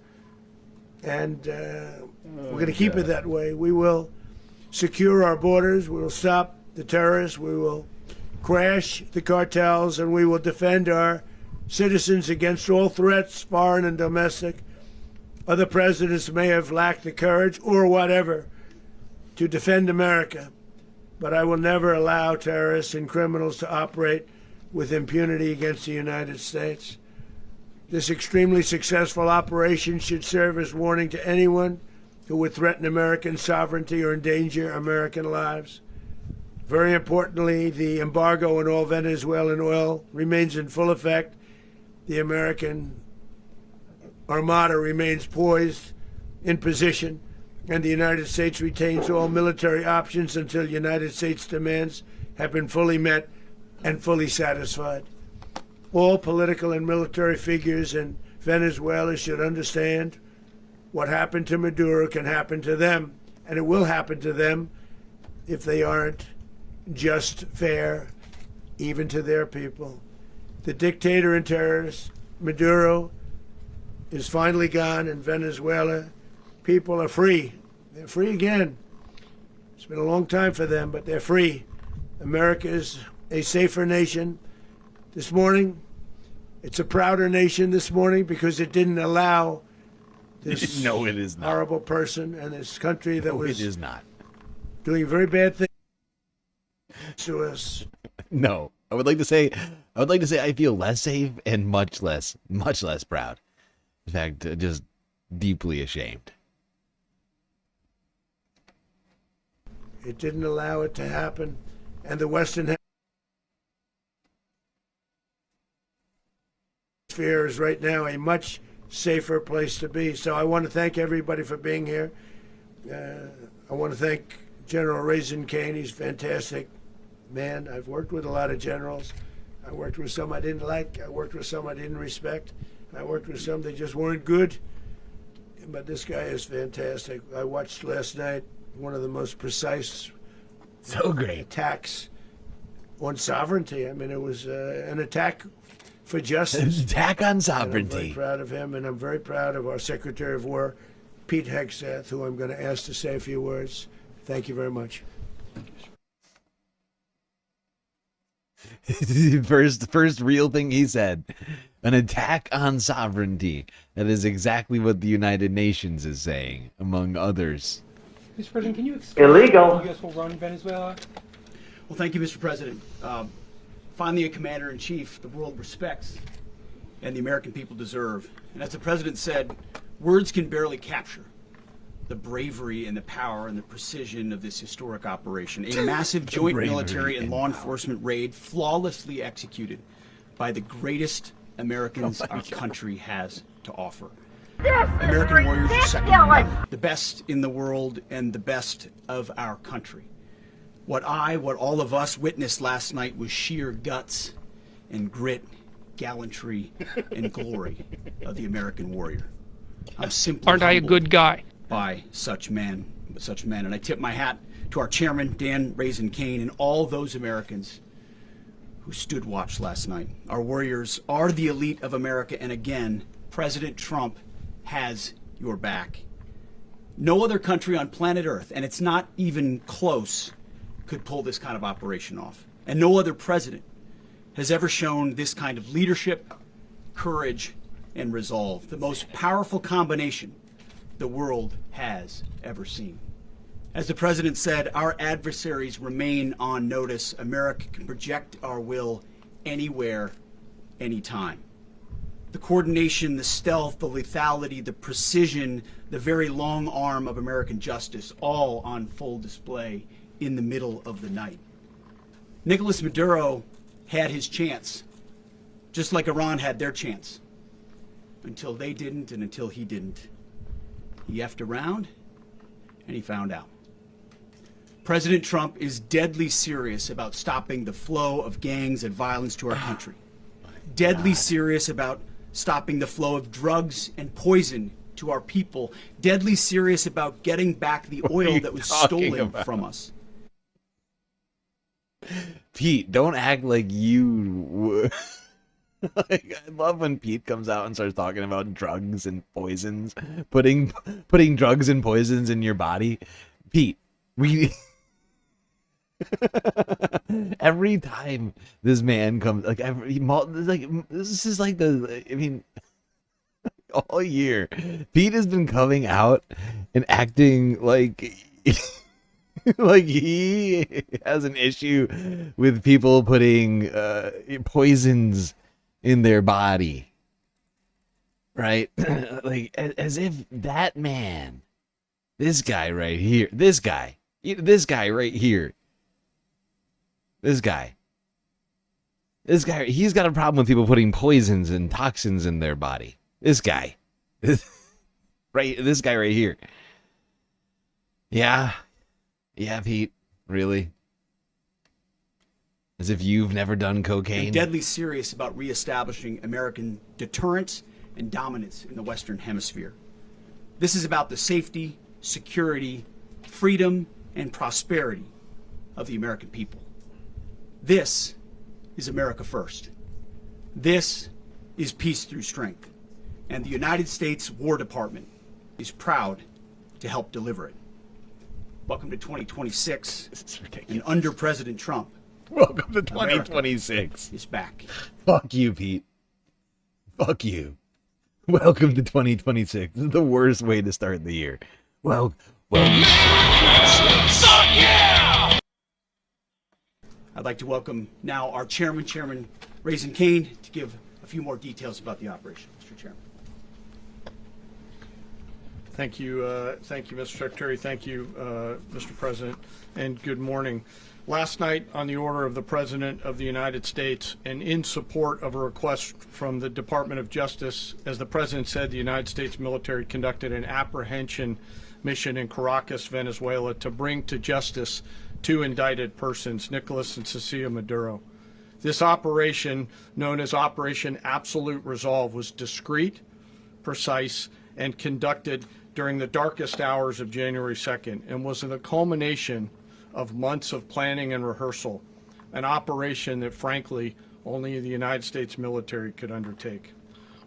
And we're going to keep it that way. We will secure our borders. We will stop the terrorists. We will crash the cartels. And we will defend our citizens against all threats, foreign and domestic. Other presidents may have lacked the courage or whatever to defend America. But I will never allow terrorists and criminals to operate with impunity against the United States. This extremely successful operation should serve as warning to anyone who would threaten American sovereignty or endanger American lives. Very importantly, the embargo on all Venezuelan oil remains in full effect. The American Armada remains poised in position, and the United States retains all military options until United States demands have been fully met and fully satisfied. All political and military figures in Venezuela should understand what happened to Maduro can happen to them, and it will happen to them if they aren't just, fair, even to their people. The dictator and terrorist, Maduro, is finally gone in Venezuela. People are free. They're free again. It's been a long time for them, but they're free. America is a safer nation. This morning, it's a prouder nation this morning because it didn't allow this no, it is not. Horrible person and this country that was it is not. Doing very bad things to us. No, I would like to say I feel less safe and much less proud. In fact, just deeply ashamed. It didn't allow it to happen, and the Western Hemisphere is right now a much safer place to be. So I want to thank everybody for being here. I want to thank General Raisin Kane. He's a fantastic man. I've worked with a lot of generals. I worked with some I didn't like. I worked with some I didn't respect. I worked with some that just weren't good. But this guy is fantastic. I watched last night one of the most precise attacks on sovereignty. I mean, it was an attack for justice. Attack on sovereignty. And I'm very proud of him, and I'm very proud of our Secretary of War, Pete Hegseth, who I'm going to ask to say a few words. Thank you very much. First real thing he said, an attack on sovereignty. That is exactly what the United Nations is saying, among others. Mr. President, can you explain how the U.S. will run Venezuela? Well, thank you, Mr. President. Finally, a commander-in-chief the world respects and the American people deserve. And as the President said, words can barely capture the bravery and the power and the precision of this historic operation. A massive joint military and law enforcement raid flawlessly executed by the greatest Americans our country has to offer. American warriors are second to none, the best in the world and the best of our country. What all of us witnessed last night was sheer guts and grit, gallantry, and glory of the American warrior. I'm simply Aren't I a good guy? By such men, and I tip my hat to our chairman, Dan Raisin Kane, and all those Americans who stood watch last night. Our warriors are the elite of America, and again, President Trump has your back. No other country on planet Earth, and it's not even close, could pull this kind of operation off. And no other president has ever shown this kind of leadership, courage, and resolve. The most powerful combination the world has ever seen. As the president said, our adversaries remain on notice. America can project our will anywhere, anytime. The coordination, the stealth, the lethality, the precision, the very long arm of American justice, all on full display in the middle of the night. Nicolas Maduro had his chance, just like Iran had their chance, until they didn't and until he didn't. He effed around and he found out. President Trump is deadly serious about stopping the flow of gangs and violence to our country. Deadly serious about stopping the flow of drugs and poison to our people. Deadly serious about getting back the oil that was stolen from us. Pete, don't act like you would. Like, I love when Pete comes out and starts talking about drugs and poisons, putting drugs and poisons in your body. Pete, we every time this man comes, like this is like all year, Pete has been coming out and acting like like he has an issue with people putting poisons in their body, right? Like as if that man, this guy right here, this guy right here, this guy, he's got a problem with people putting poisons and toxins in their body. This guy right here. Yeah, Pete, really? As if you've never done cocaine. They're deadly serious about reestablishing American deterrence and dominance in the Western Hemisphere. This is about the safety, security, freedom, and prosperity of the American people. This is America first. This is peace through strength. And the United States War Department is proud to help deliver it. Welcome to 2026. This is ridiculous. And under President Trump, welcome to 2026. Is back. Fuck you, Pete. Fuck you. Welcome to 2026. This is the worst way to start the year. Well. Yeah! I'd like to welcome now our Chairman Raisin Kane, to give a few more details about the operation. Mr. Chairman. Thank you, Mr. Secretary. Thank you, Mr. President, and good morning. Last night, on the order of the President of the United States and in support of a request from the Department of Justice, as the President said, the United States military conducted an apprehension mission in Caracas, Venezuela, to bring to justice two indicted persons, Nicolas and Cecilia Maduro. This operation, known as Operation Absolute Resolve, was discreet, precise, and conducted during the darkest hours of January 2nd and was the culmination of months of planning and rehearsal, an operation that, frankly, only the United States military could undertake.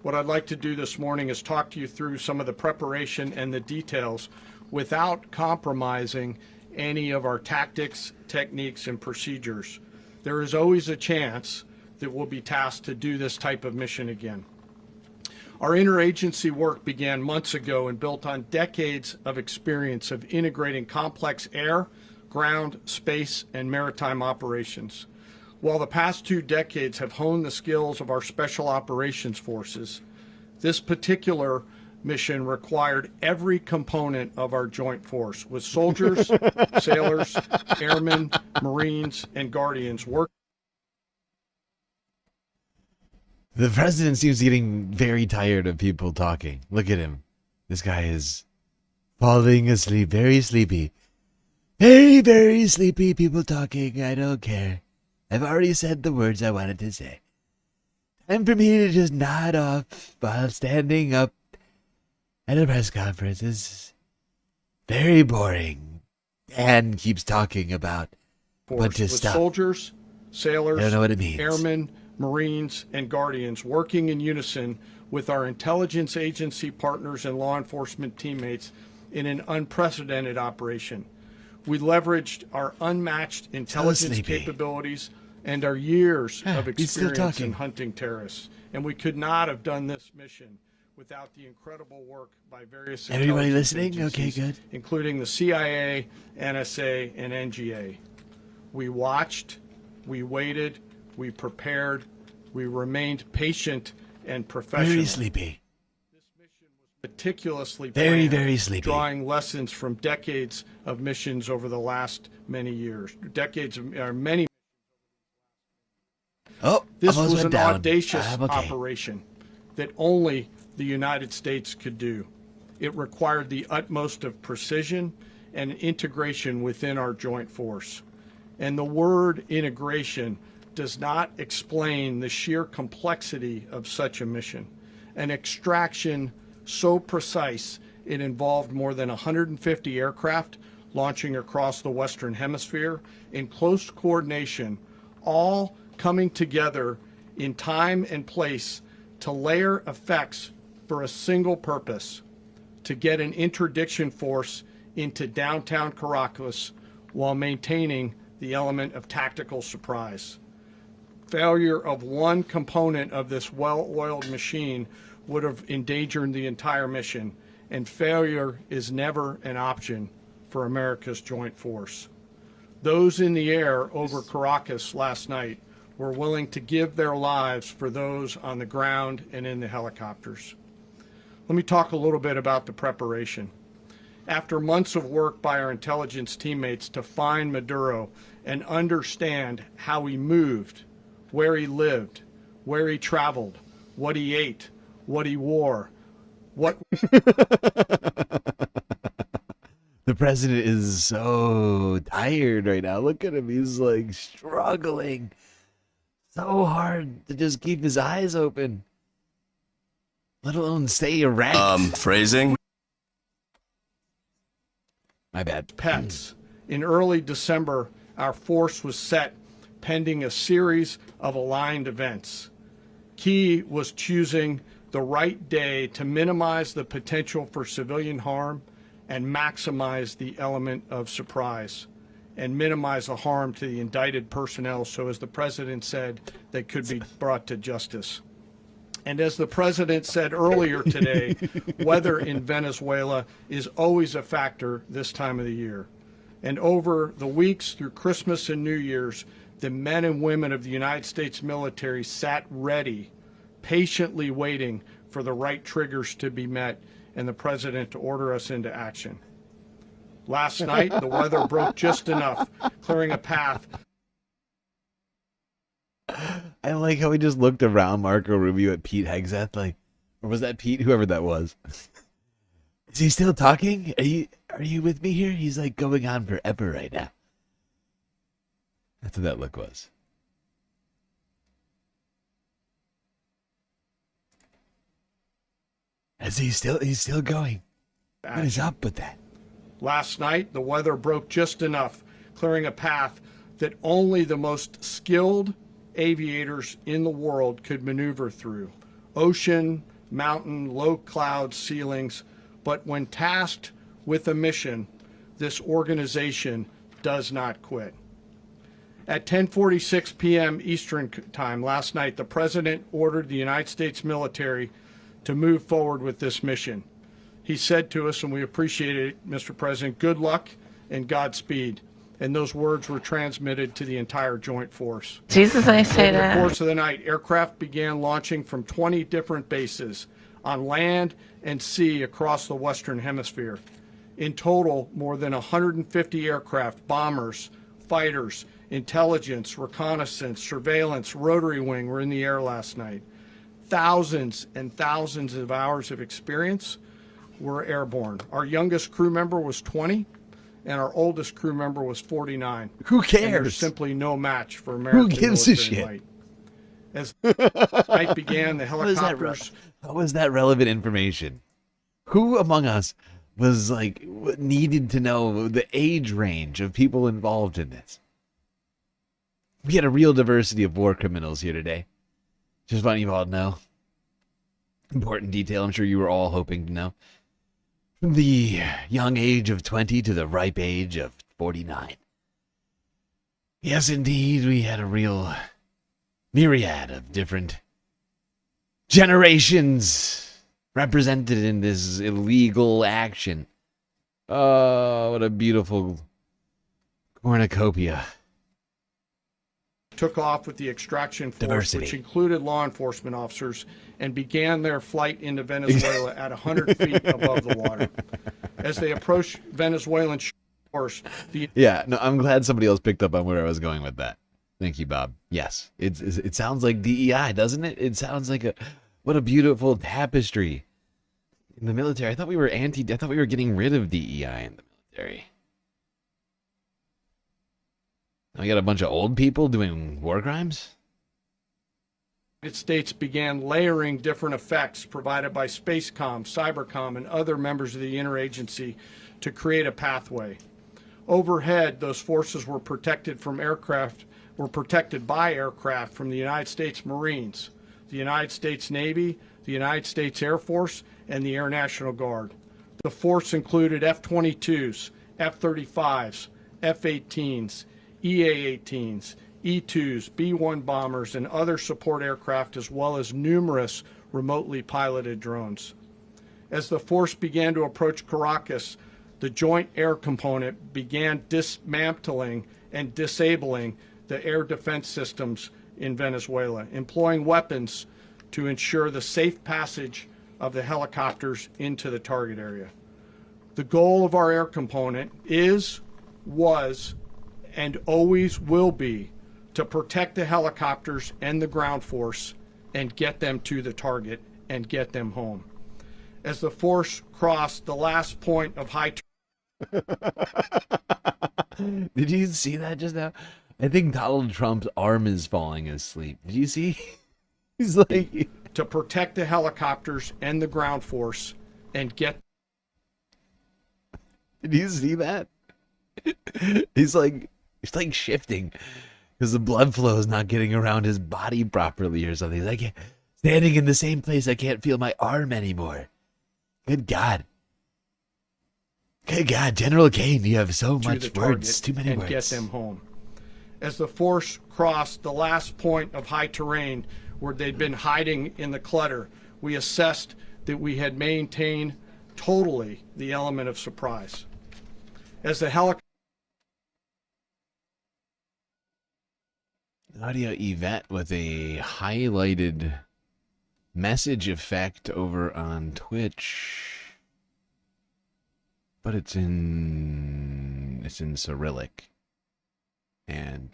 What I'd like to do this morning is talk to you through some of the preparation and the details without compromising any of our tactics, techniques, and procedures. There is always a chance that we'll be tasked to do this type of mission again. Our interagency work began months ago and built on decades of experience of integrating complex air, ground, space, and maritime operations. While the past 2 decades have honed the skills of our special operations forces, this particular mission required every component of our joint force, with soldiers, sailors, airmen, Marines, and Guardians working. The president seems getting very tired of people talking. Look at him. This guy is falling asleep, very sleepy. Very, very sleepy people talking. I don't care. I've already said the words I wanted to say. Time for me to just nod off while standing up at a press conference. Is very boring. Dan keeps talking about a bunch of with stuff. soldiers, sailors, I don't know what it means. airmen, Marines, and Guardians working in unison with our intelligence agency partners and law enforcement teammates in an unprecedented operation. We leveraged our unmatched intelligence capabilities and our years of experience in hunting terrorists. And we could not have done this mission without the incredible work by various Everybody intelligence listening? Okay, agencies, good. including the CIA, NSA, and NGA. We watched, we waited, we prepared, we remained patient and professional. Very sleepy. Meticulously Very, planned, very sleepy. drawing lessons from decades of missions over the last many years. Many. Oh, this almost was went an down. audacious I'm okay. operation that only the United States could do. It required the utmost of precision and integration within our joint force. And the word integration does not explain the sheer complexity of such a mission. An extraction so precise it involved more than 150 aircraft launching across the Western Hemisphere in close coordination, all coming together in time and place to layer effects for a single purpose: to get an interdiction force into downtown Caracas while maintaining the element of tactical surprise. Failure of one component of this well-oiled machine would have endangered the entire mission, and failure is never an option for America's joint force. Those in the air over Caracas last night were willing to give their lives for those on the ground and in the helicopters. Let me talk a little bit about the preparation. After months of work by our intelligence teammates to find Maduro and understand how he moved, where he lived, where he traveled, what he ate, what he wore, what... The president is so tired right now. Look at him. He's like struggling so hard to just keep his eyes open, let alone stay erect. Phrasing? My bad. Pets. In early December, our force was set pending a series of aligned events. Key was choosing the right day to minimize the potential for civilian harm and maximize the element of surprise and minimize the harm to the indicted personnel so, as the president said, they could be brought to justice. And as the president said earlier today, weather in Venezuela is always a factor this time of the year. And over the weeks through Christmas and New Year's, the men and women of the United States military sat ready, patiently waiting for the right triggers to be met and the president to order us into action. Last night, the weather broke just enough, clearing a path. I like how he just looked around Marco Rubio at Pete Hegseth, like, or was that Pete? Whoever that was. Is he still talking? Are you with me here? He's like going on forever right now. That's what that look was. He's still going. What is up with that? Last night, the weather broke just enough, clearing a path that only the most skilled aviators in the world could maneuver through. Ocean, mountain, low cloud ceilings. But when tasked with a mission, this organization does not quit. At 10:46 p.m. Eastern Time last night, the president ordered the United States military to move forward with this mission. He said to us, and we appreciate it, Mr. President, good luck and Godspeed. And those words were transmitted to the entire joint force. Jesus, I say Over that. the course of the night, aircraft began launching from 20 different bases on land and sea across the Western Hemisphere. In total, more than 150 aircraft, bombers, fighters, intelligence, reconnaissance, surveillance, rotary wing were in the air last night. Thousands and thousands of hours of experience were airborne. Our youngest crew member was 20, and our oldest crew member was 49. Who And cares? there's simply no match for American Who gives a military shit? might. As the night began, the helicopters. How is that relevant information? Who among us was like needed to know the age range of people involved in this? We had a real diversity of war criminals here today. Just want you all to know. Important detail I'm sure you were all hoping to know. From the young age of 20 to the ripe age of 49. Yes, indeed, we had a real myriad of different generations represented in this illegal action. Oh, what a beautiful cornucopia. Took off with the extraction force, Diversity. which included law enforcement officers, and began their flight into Venezuela at 100 feet above the water. As they approached Venezuelan shores, Yeah, no, I'm glad somebody else picked up on where I was going with that. Thank you, Bob. Yes, it sounds like DEI, doesn't it? It sounds like what a beautiful tapestry in the military. I thought we were getting rid of DEI in the military. Now we got a bunch of old people doing war crimes? the United States began layering different effects provided by Spacecom, Cybercom, and other members of the interagency to create a pathway. Overhead, those forces were protected by aircraft from the United States Marines, the United States Navy, the United States Air Force, and the Air National Guard. The force included F-22s, F-35s, F-18s, EA-18s, E-2s, B-1 bombers, and other support aircraft, as well as numerous remotely piloted drones. As the force began to approach Caracas, the Joint Air Component began dismantling and disabling the air defense systems in Venezuela, employing weapons to ensure the safe passage of the helicopters into the target area. The goal of our air component was, and always will be to protect the helicopters and the ground force and get them to the target and get them home. As the force crossed the last point of high... Did you see that just now? I think Donald Trump's arm is falling asleep. Did you see? He's like... to protect the helicopters and the ground force and get... Did you see that? He's like shifting because the blood flow is not getting around his body properly or something. He's like standing in the same place. I can't feel my arm anymore. Good God. Good God, General Kane, you have so much words, too many words. And get them home. As the force crossed the last point of high terrain where they'd been hiding in the clutter, we assessed that we had maintained totally the element of surprise. As the helicopter... Audio Yvette with a highlighted message effect over on Twitch. But it's in Cyrillic and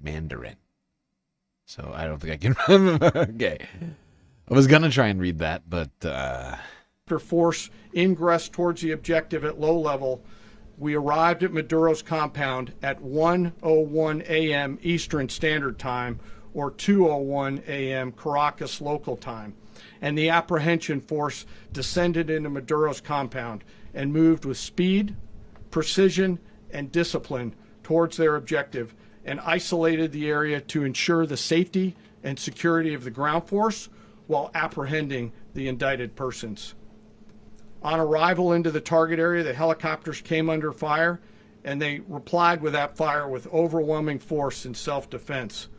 Mandarin. So I don't think I can remember. Okay. I was going to try and read that, but force ingress towards the objective at low level, we arrived at Maduro's compound at 1:01 a.m. Eastern Standard Time, or 2:01 a.m. Caracas local time, and the apprehension force descended into Maduro's compound and moved with speed, precision, and discipline towards their objective, and isolated the area to ensure the safety and security of the ground force while apprehending the indicted persons. On arrival into the target area, the helicopters came under fire, and they replied with that fire with overwhelming force in self-defense.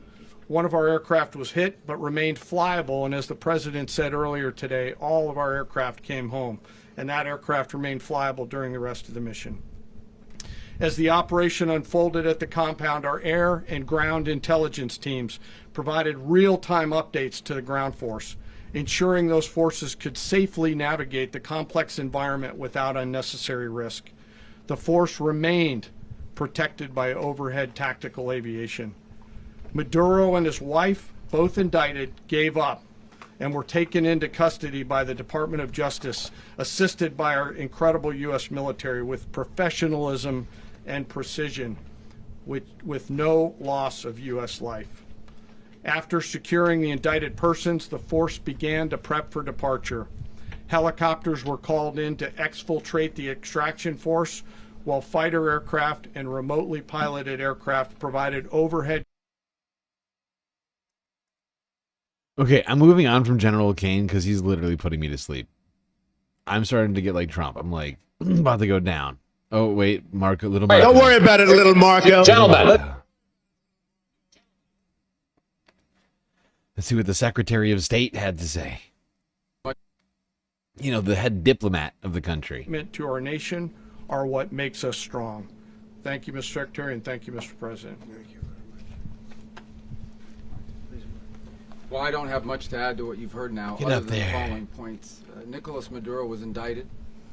One of our aircraft was hit, but remained flyable, and as the President said earlier today, all of our aircraft came home, and that aircraft remained flyable during the rest of the mission. As the operation unfolded at the compound, our air and ground intelligence teams provided real-time updates to the ground force, ensuring those forces could safely navigate the complex environment without unnecessary risk. The force remained protected by overhead tactical aviation. Maduro and his wife, both indicted, gave up, and were taken into custody by the Department of Justice, assisted by our incredible U.S. military with professionalism and precision, with no loss of U.S. life. After securing the indicted persons, the force began to prep for departure. Helicopters were called in to exfiltrate the extraction force, while fighter aircraft and remotely piloted aircraft provided overhead. Okay, I'm moving on from General Kane because he's literally putting me to sleep. I'm starting to get like Trump. I'm like, about to go down. Oh, wait, Marco, little Marco. Don't worry about it, little Marco. Gentlemen. Let's see what the Secretary of State had to say. You know, the head diplomat of the country. To our nation are what makes us strong. Thank you, Mr. Secretary, and thank you, Mr. President. Thank you. Well, I don't have much to add to what you've heard now, other than the following points. Nicolas Maduro was indicted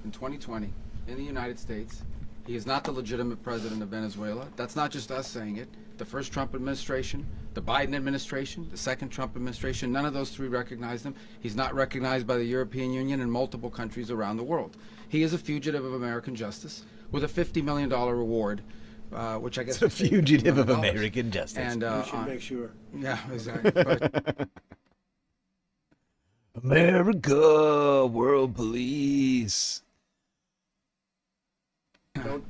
in 2020 in the United States. He is not the legitimate president of Venezuela. That's not just us saying it. The first Trump administration, the Biden administration, the second Trump administration, none of those three recognized him. He's not recognized by the European Union and multiple countries around the world. He is a fugitive of American justice with a $50 million reward, which I guess... It's a fugitive of American justice. And, we should make sure. Yeah, exactly. But, America, world police.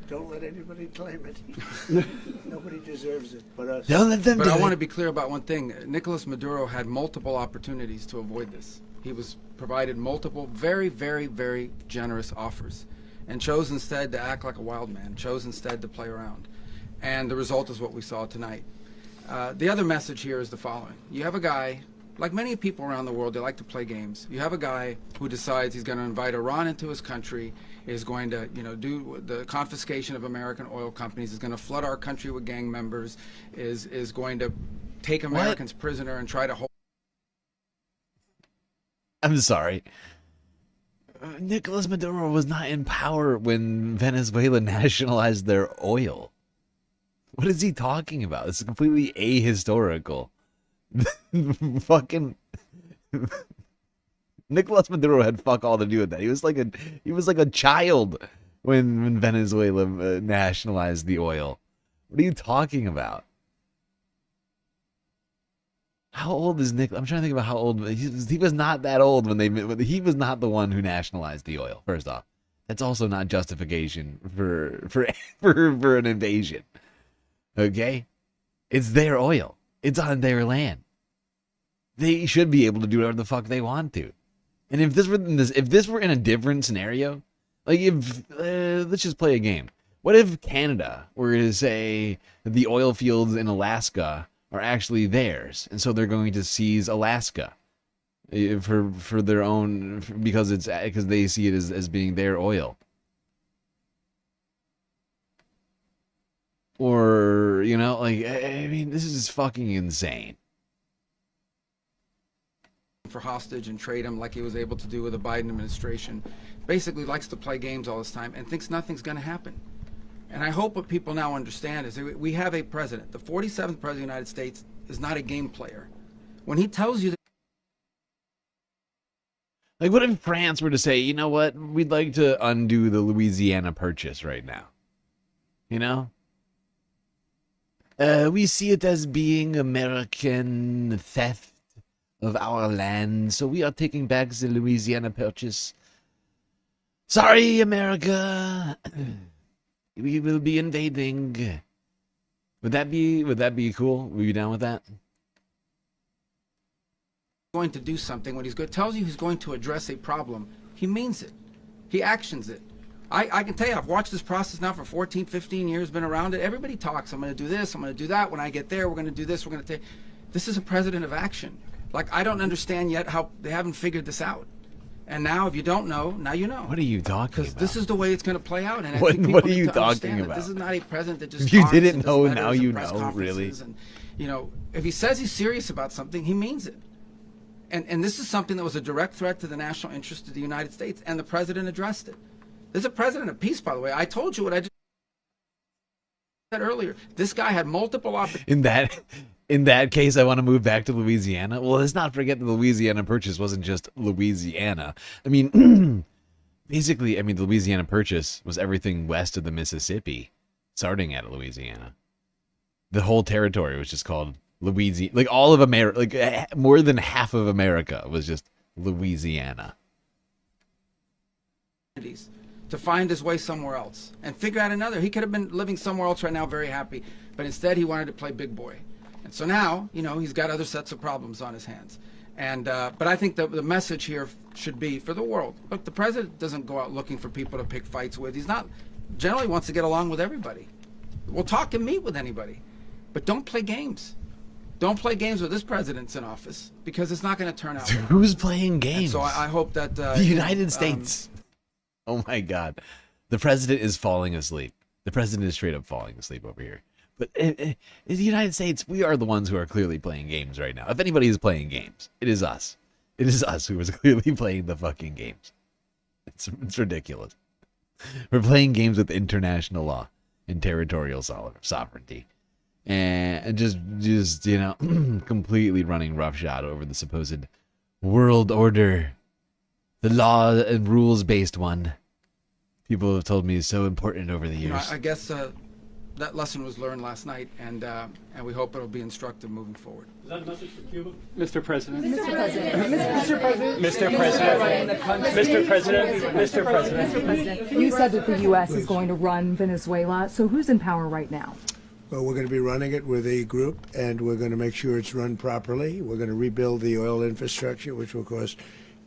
Don't let anybody claim it. Nobody deserves it but us. Don't let them but do I it. want to be clear about one thing. Nicolas Maduro had multiple opportunities to avoid this. He was provided multiple very, very, very generous offers and chose instead to act like a wild man, chose instead to play around. And the result is what we saw tonight. The other message here is the following. You have a guy, like many people around the world, they like to play games. You have a guy who decides he's going to invite Iran into his country, is going to, do the confiscation of American oil companies, is going to flood our country with gang members, is going to take Americans prisoner and try to hold. I'm sorry. Nicolas Maduro was not in power when Venezuela nationalized their oil. What is he talking about? It's completely ahistorical. Fucking Nicolas Maduro had fuck all to do with that. He was like a child when Venezuela nationalized the oil. What are you talking about? How old is Nick? I'm trying to think about how old he was. Not that old when he was not the one who nationalized the oil. First off, that's also not justification for an invasion. Okay, it's their oil. It's on their land. They should be able to do whatever the fuck they want to. And if this were in a different scenario, like if let's just play a game. What if Canada were to say that the oil fields in Alaska are actually theirs, and so they're going to seize Alaska for their own because they see it as being their oil? Or, I mean, this is fucking insane. For hostage and trade him like he was able to do with the Biden administration. Basically likes to play games all this time and thinks nothing's going to happen. And I hope what people now understand is that we have a president. The 47th president of the United States is not a game player. When he tells you that... Like, what if France were to say, you know what, we'd like to undo the Louisiana Purchase right now? We see it as being American theft of our land, so we are taking back the Louisiana Purchase. Sorry, America. We will be invading. Would that be cool? Would you be down with that? Going to do something when tells you he's going to address a problem, he means it. He actions it. I can tell you, I've watched this process now for 14, 15 years, been around it. Everybody talks, I'm going to do this, I'm going to do that. When I get there, we're going to do this, we're going to take... This is a president of action. Like, I don't understand yet how they haven't figured this out. And now, if you don't know, now you know. What are you talking about? Because this is the way it's going to play out. And what are you talking about? This is not a president that just if you talks didn't and know, does now letters you and press know, really. conferences. And, if he says he's serious about something, he means it. And this is something that was a direct threat to the national interest of the United States, and the president addressed it. This is a president of peace, by the way. I told you what I just said earlier. This guy had multiple opportunities. In that case, I want to move back to Louisiana. Well, let's not forget the Louisiana Purchase wasn't just Louisiana. I mean, basically, the Louisiana Purchase was everything west of the Mississippi, starting at Louisiana. The whole territory was just called Louisiana. Like, all of America, like, more than half of America was just Louisiana. To find his way somewhere else and figure out another. He could have been living somewhere else right now, very happy, but instead he wanted to play big boy. And so now, he's got other sets of problems on his hands. And but I think the message here should be for the world. Look, the president doesn't go out looking for people to pick fights with. He's not, generally wants to get along with everybody. We'll talk and meet with anybody, but don't play games. Don't play games with this president's in office, because it's not going to turn out well. Who's playing games? And so I hope that the United States. Oh my God, the president is falling asleep. The president is straight up falling asleep over here. But in the United States, we are the ones who are clearly playing games right now. If anybody is playing games, it is us. It is us who is clearly playing the fucking games. It's ridiculous. We're playing games with international law and territorial sovereignty. And just completely running roughshod over the supposed world order. The law and rules-based one. People have told me is so important over the years. I guess that lesson was learned last night, and we hope it'll be instructive moving forward. Is that a message for Cuba? Mr. President. Mr. President. Mr. President. Mr. President. Mr. President. Mr. President. You said that the U.S. is going to run Venezuela, so who's in power right now? Well, we're going to be running it with a group, and we're going to make sure it's run properly. We're going to rebuild the oil infrastructure, which will cost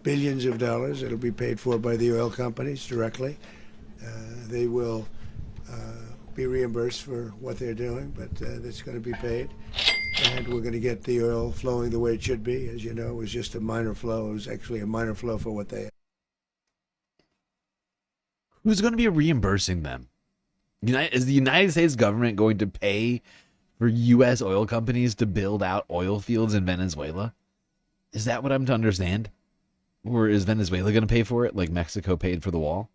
billions of dollars. It'll be paid for by the oil companies directly. They will be reimbursed for what they're doing, but it's going to be paid. And we're going to get the oil flowing the way it should be. As you know, it was just a minor flow. It was actually a minor flow for what they had. Who's going to be reimbursing them? Is the United States government going to pay for U.S. oil companies to build out oil fields in Venezuela? Is that what I'm to understand? Or is Venezuela going to pay for it like Mexico paid for the wall?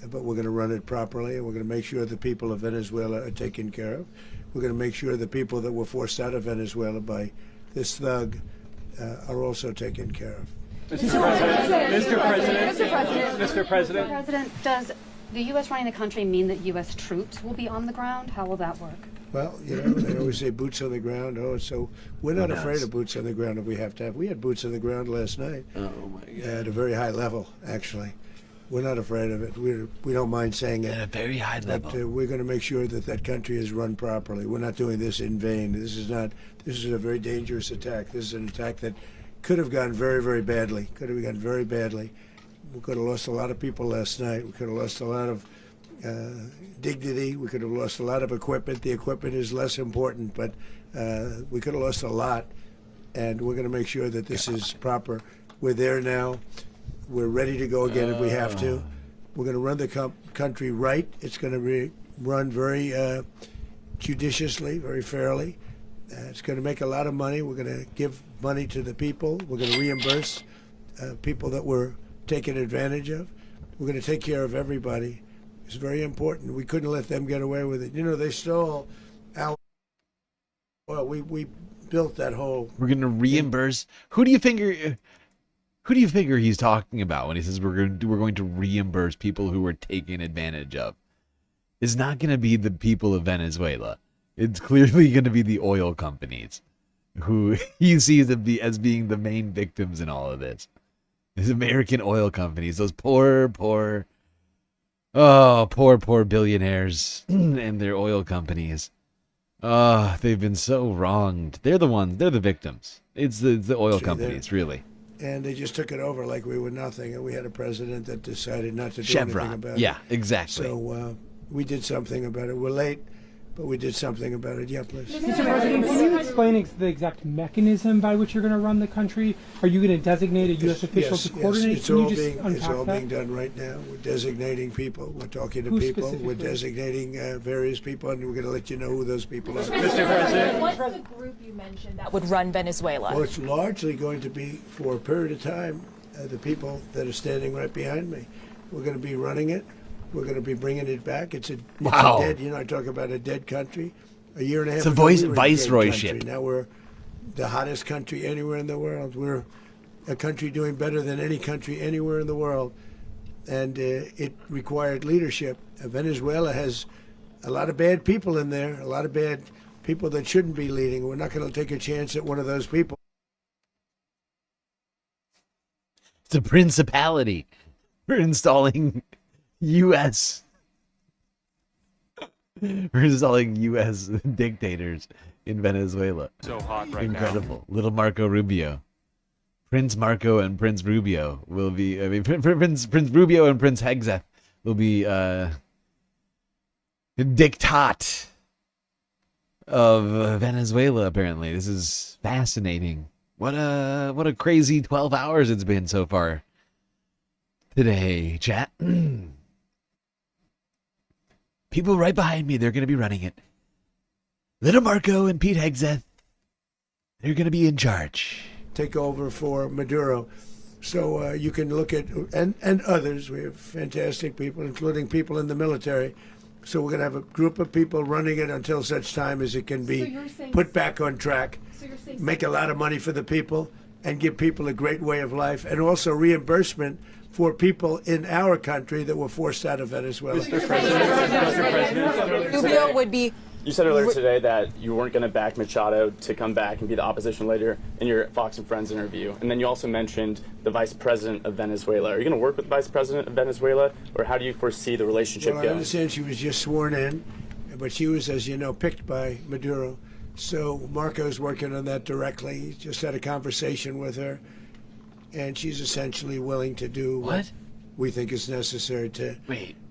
But we're going to run it properly, and we're going to make sure the people of Venezuela are taken care of. We're going to make sure the people that were forced out of Venezuela by this thug are also taken care of. Mr. President. Mr. President. Mr. President. Mr. President. Mr. President, does the U.S. running the country mean that U.S. troops will be on the ground? How will that work? Well, they always say boots on the ground. Oh, so we're not afraid of boots on the ground if we have to have. We had boots on the ground last night. Oh, my God. At a very high level, actually. We're not afraid of it. We don't mind saying it. At a very high level. But we're going to make sure that that country is run properly. We're not doing this in vain. This is a very dangerous attack. This is an attack that could have gone very, very badly. Could have gone very badly. We could have lost a lot of people last night. We could have lost a lot of dignity. We could have lost a lot of equipment. The equipment is less important, but we could have lost a lot. And we're going to make sure that this is proper. We're there now. We're ready to go again if we have to. We're going to run the country right. It's going to be run very judiciously, very fairly. It's going to make a lot of money. We're going to give money to the people. We're going to reimburse people that were taken advantage of. We're going to take care of everybody. It's very important. We couldn't let them get away with it. They stole our oil. We built that whole... We're going to reimburse... Who do you figure he's talking about when he says we're going to reimburse people who were taken advantage of? It's not going to be the people of Venezuela. It's clearly going to be the oil companies who he sees as being the main victims in all of this. These American oil companies, those poor billionaires and their oil companies. They've been so wronged. They're the victims. It's the oil companies, really. And they just took it over like we were nothing, and we had a president that decided not to do Chevron. anything about it. Yeah, exactly. So we did something about it. We're late, but we did something about it. Yeah, please. Mr. President, can you explain the exact mechanism by which you're going to run the country? Are you going to designate a U.S. official to coordinate? It's all being done right now. We're designating people. We're talking to people. We're designating various people, and we're going to let you know who those people are. Mr. President. What's the group you mentioned that would run Venezuela? Well, it's largely going to be, for a period of time, the people that are standing right behind me. We're going to be running it. We're going to be bringing it back. It's a dead, I talk about a dead country. A year and a half It's a ago, we were a dead viceroyship. country. Now we're the hottest country anywhere in the world. We're a country doing better than any country anywhere in the world. And it required leadership. Venezuela has a lot of bad people in there, a lot of bad people that shouldn't be leading. We're not going to take a chance at one of those people. It's a principality. We're installing U.S. We're installing U.S. dictators in Venezuela. So hot right now. Incredible. Little Marco Rubio. Prince Marco and Prince Rubio will be, Prince Rubio and Prince Hegseth will be dictat of Venezuela, apparently. This is fascinating. What a crazy 12 hours it's been so far today, chat. People right behind me, they're going to be running it. Little Marco and Pete Hegseth, they're going to be in charge. Take over for Maduro. So you can look at, and others, we have fantastic people, including people in the military. So we're going to have a group of people running it until such time as it can be put back on track, make a lot of money for the people, and give people a great way of life, and also reimbursement for people in our country that were forced out of Venezuela. Mr. President, Rubio would be. you said earlier today that you weren't going to back Machado to come back and be the opposition leader in your Fox and Friends interview. And then you also mentioned the vice president of Venezuela. Are you going to work with the vice president of Venezuela, or how do you foresee the relationship Well, going? I understand she was just sworn in, but she was, as you know, picked by Maduro. So Marco's working on that directly. He just had a conversation with her, and she's essentially willing to do what we think is necessary to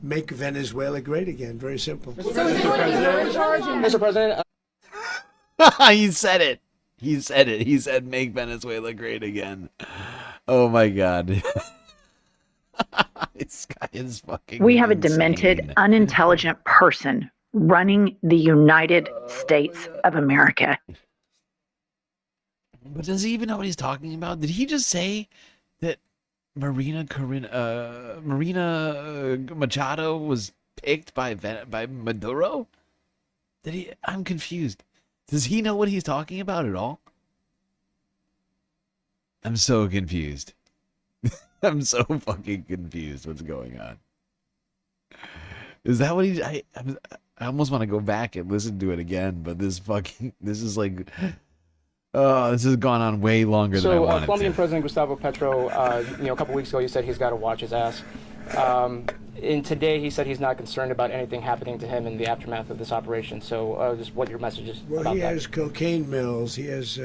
make Venezuela great again. Very simple. Mr. President. He said it. He said it. He said, make Venezuela great again. Oh, my God. This guy is fucking We have a insane. demented, unintelligent person running the United States of America. But does he even know what he's talking about? Did he just say that Marina Machado was picked by Maduro? Did he? I'm confused. Does he know what he's talking about at all? I'm so confused. I'm so fucking confused. What's going on? Is that what he? I almost want to go back and listen to it again, but this is like. Oh, this has gone on way longer than I wanted to. Colombian President Gustavo Petro, a couple weeks ago, he said he's got to watch his ass. And today, he said he's not concerned about anything happening to him in the aftermath of this operation. So, just what your message is Well, about he that. has cocaine mills. He has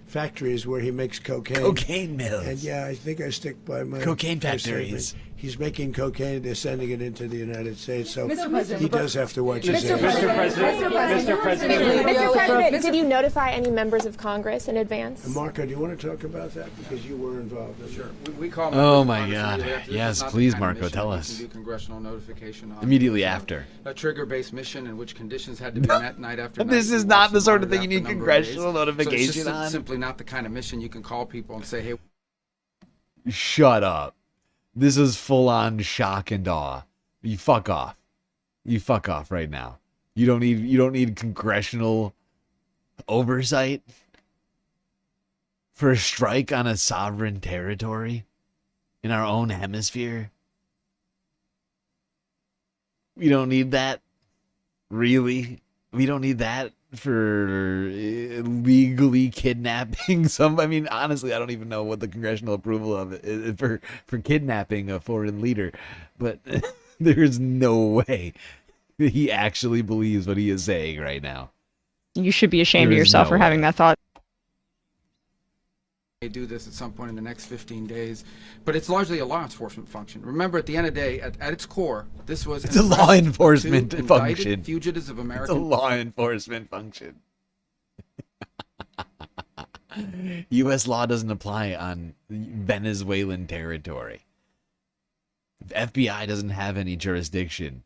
factories where he makes cocaine. Cocaine mills. And yeah, I think I stick by my Cocaine my factories. statement. He's making cocaine. They're sending it into the United States. So Mr. President, he does have to watch his Mr. ass. Mr. President, did you notify any members of Congress in advance? Marco, do you want to talk about that? Because you were involved in Sure. it. We call Oh, members of my Congress God. immediately after. This Yes, is not the please, kind of Marco, mission tell we us. can do congressional notification on. Immediately It's after. a trigger-based mission in which conditions had to be met night after night. This is We not watched the sort of monitor thing you after need number of days. congressional So it's notification just on. simply not the kind of mission you can call people and say, hey. Shut up. This is full-on shock and awe. You fuck off. You fuck off right now. You don't need congressional oversight for a strike on a sovereign territory in our own hemisphere. We don't need that. Really? We don't need that for illegally kidnapping some. I mean, honestly, I don't even know what the congressional approval of it is for kidnapping a foreign leader, but there's no way he actually believes what he is saying right now. You should be ashamed of There is yourself no for having way. that thought. May do this at some point in the next 15 days, but it's largely a law enforcement function. Remember, at the end of the day, at its core, this was It's a law enforcement two function. indicted fugitives of It's a American. law enforcement function. U.S. law doesn't apply on Venezuelan territory. FBI doesn't have any jurisdiction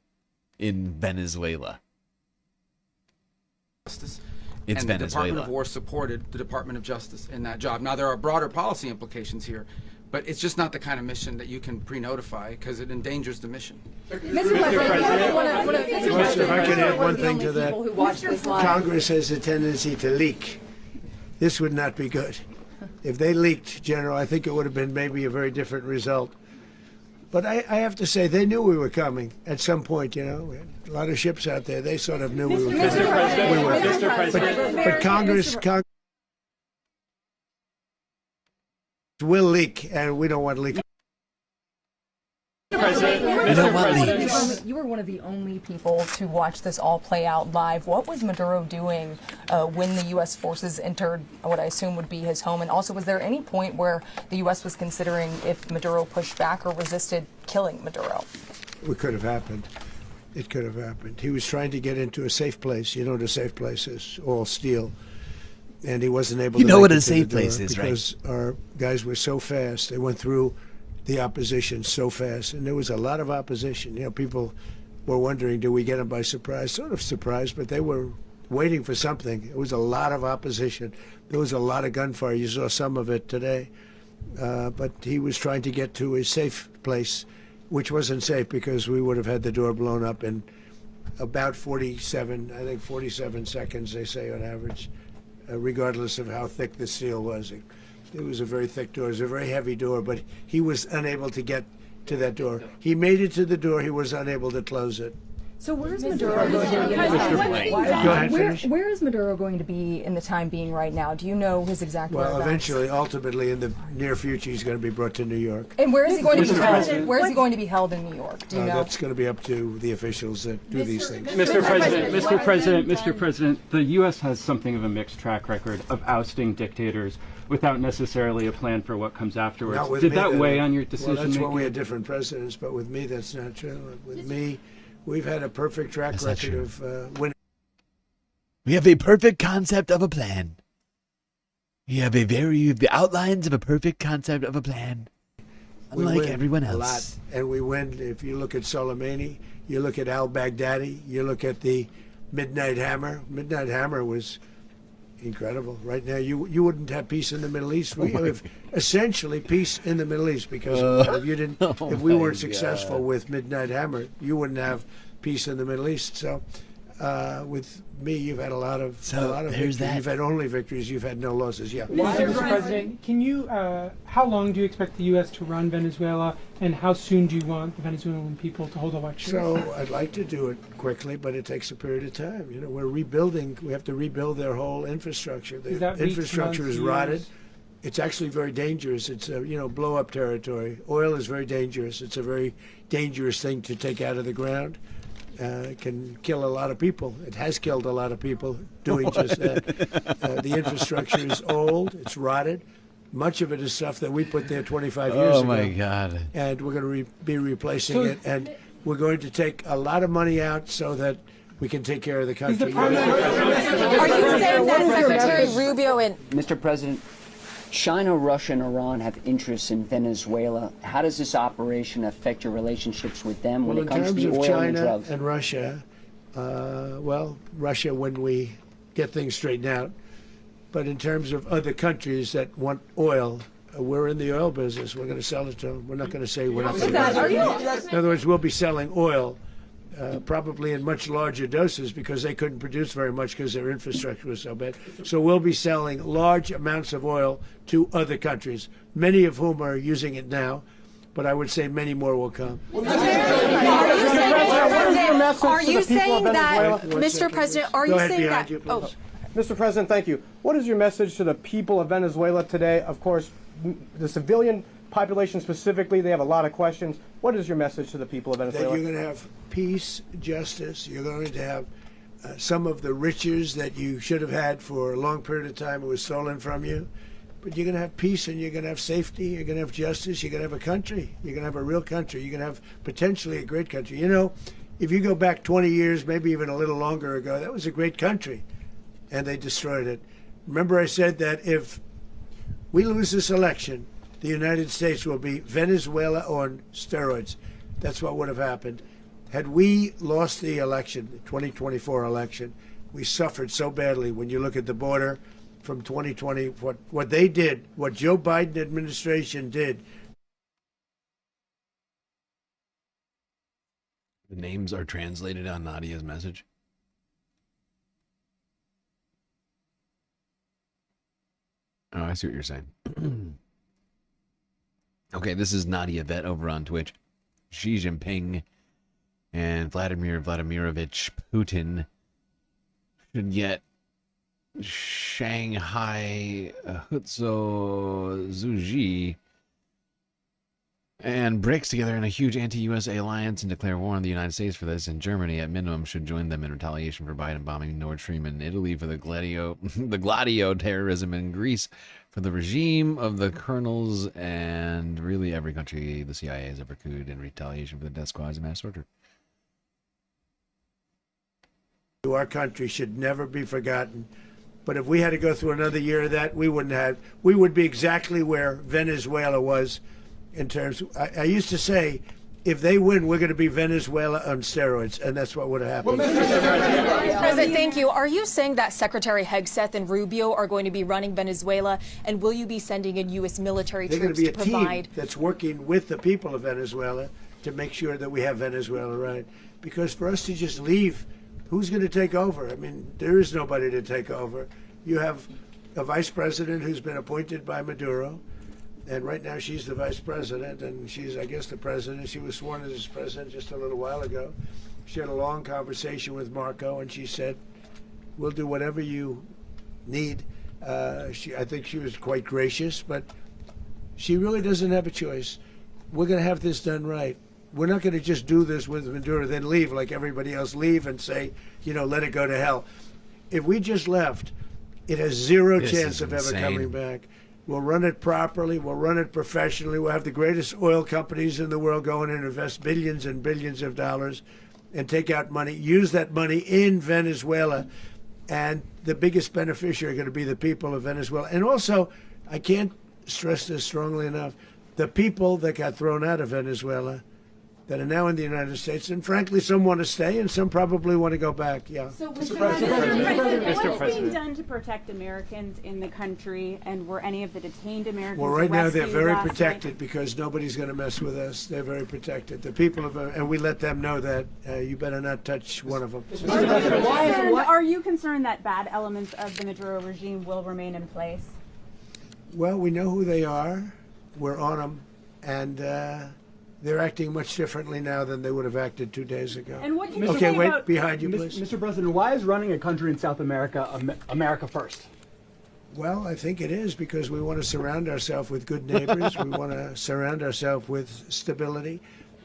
in Venezuela. Justice. It's and the Department Venezuela. of War supported the Department of Justice in that job. Now, there are broader policy implications here, But it's just not the kind of mission that you can pre-notify because it endangers the mission. If I could add one thing to that, Congress has a tendency to leak. This would not be good. If they leaked, General, I think it would have been maybe a very different result. But I have to say, they knew we were coming at some point, you know. We had a lot of ships out there. They sort of knew we were coming. But Congress will leak, and we don't want to leak. You were one of the only people to watch this all play out live. What was Maduro doing when the U.S. forces entered what I assume would be his home? And also, was there any point where the U.S. was considering, if Maduro pushed back or resisted, killing Maduro? It could have happened. It could have happened. He was trying to get into a safe place. You know what a safe place is? All steel. And he wasn't able to know make what it a to safe the door place is, right? Because our guys were so fast. They went through the opposition so fast, and there was a lot of opposition. You know, people were wondering, do we get them by surprise? Sort of surprised, but they were waiting for something. It was a lot of opposition. There was a lot of gunfire. You saw some of it today. But he was trying to get to a safe place, which wasn't safe because we would have had the door blown up in about 47 seconds, they say on average, regardless of how thick the steel was. It was a very thick door. It was a very heavy door, but he was unable to get to that door. He made it to the door. He was unable to close it. So where is Maduro going to be? Go ahead, finish. Where is Maduro going to be in the time being right now? Do you know his exact whereabouts? Well, eventually, ultimately, in the near future, he's going to be brought to New York. And where is he going to be held? Where is he going to be held in New York? Do you know? That's going to be up to the officials that do these things. Mr. President, the U.S. has something of a mixed track record of ousting dictators without necessarily a plan for what comes afterwards. Did that weigh on your decision making? Well, that's when we had making? different presidents, but with me, that's not true. With me, we've had a perfect track record of winning. We have a perfect concept of a plan. We have the outlines of a perfect concept of a plan. Unlike everyone else. A lot, and we win. If you look at Soleimani, you look at al-Baghdadi, you look at the Midnight Hammer. Midnight Hammer was incredible. Right now, you wouldn't have peace in the Middle East. We have essentially peace in the Middle East because if we weren't successful with Midnight Hammer, you wouldn't have peace in the Middle East. So, with me, you've had a lot of victories. You've had only victories. You've had no losses. Yeah. Mr. President, can you? How long do you expect the U.S. to run Venezuela, and how soon do you want the Venezuelan people to hold elections? So I'd like to do it quickly, but it takes a period of time. You know, we're rebuilding. We have to rebuild their whole infrastructure. The infrastructure is rotted. It's actually very dangerous. It's blow-up territory. Oil is very dangerous. It's a very dangerous thing to take out of the ground. It can kill a lot of people. It has killed a lot of people doing just that. The infrastructure is old. It's rotted. Much of it is stuff that we put there 25 years ago. Oh, my God. And we're going to be replacing it. And we're going to take a lot of money out so that we can take care of the country. Are you saying that Secretary Rubio and... Mr. President, China, Russia, and Iran have interests in Venezuela. How does this operation affect your relationships with them when it comes to the oil and drugs? In terms of China and Russia, Russia when we get things straightened out. But in terms of other countries that want oil, we're in the oil business. We're going to sell it to them. We're not going to say we're not going to. In other words, we'll be selling oil. Probably in much larger doses because they couldn't produce very much because their infrastructure was so bad. So we'll be selling large amounts of oil to other countries, many of whom are using it now, but I would say many more will come. Are you saying that, Mr. President, are you saying that... Mr. President, thank you. What is your message to the people of Venezuela today? Of course, the civilian population specifically, they have a lot of questions. What is your message to the people of Venezuela? That you're going to have peace, justice. You're going to have some of the riches that you should have had for a long period of time. It was stolen from you. But you're going to have peace and you're going to have safety. You're going to have justice. You're going to have a country. You're going to have a real country. You're going to have potentially a great country. You know, if you go back 20 years, maybe even a little longer ago, that was a great country. And they destroyed it. Remember I said that if we lose this election, the United States will be Venezuela on steroids. That's what would have happened. Had we lost the election, the 2024 election, we suffered so badly. When you look at the border, from 2020, what they did, what Joe Biden administration did. The names are translated on Nadia's message. Oh, I see what you're saying. Okay, this is Nadia Vet over on Twitch. Xi Jinping and Vladimir Vladimirovich Putin should get Shanghai Huzhou Zhuji and BRICS together in a huge anti-USA alliance and declare war on the United States for this, and Germany at minimum should join them in retaliation for Biden bombing Nord Stream, and Italy for the Gladio terrorism, in Greece for the regime of the colonels, and really every country the CIA has ever couped in retaliation for the death squads and mass torture. Our country should never be forgotten. But if we had to go through another year of that, we would be exactly where Venezuela was in terms. I used to say, if they win, we're going to be Venezuela on steroids, and that's what would have happened. President, thank you. Are you saying that Secretary Hegseth and Rubio are going to be running Venezuela, and will you be sending in U.S. military They're going troops to be a to provide? team that's working with the people of Venezuela to make sure that we have Venezuela right. Because for us to just leave, who's going to take over? I mean, there is nobody to take over. You have a vice president who's been appointed by Maduro. And right now she's the vice president, and she's, I guess, the president. She was sworn as president just a little while ago. She had a long conversation with Marco, and she said, we'll do whatever you need. I think she was quite gracious, but she really doesn't have a choice. We're going to have this done right. We're not going to just do this with Maduro, then leave like everybody else, leave and say, let it go to hell. If we just left, it has zero chance of ever coming back. We'll run it properly. We'll run it professionally. We'll have the greatest oil companies in the world go in and invest billions and billions of dollars and take out money, use that money in Venezuela. And the biggest beneficiary are going to be the people of Venezuela. And also, I can't stress this strongly enough, the people that got thrown out of Venezuela that are now in the United States, and frankly, some want to stay and some probably want to go back. Yeah. So, Mr. President, what's being done to protect Americans in the country, and were any of the detained Americans Well, right now they're arrested very last protected night? because nobody's going to mess with us. They're very protected. The people of, and we let them know that you better not touch one of them. Are you concerned that bad elements of the Maduro regime will remain in place? Well, we know who they are. We're on them, and they're acting much differently now than they would have acted 2 days ago. And what can you Okay, say wait, about behind you, please. Mr. President, why is running a country in South America America first? Well, I think it is because we want to surround ourselves with good neighbors. We want to surround ourselves with stability.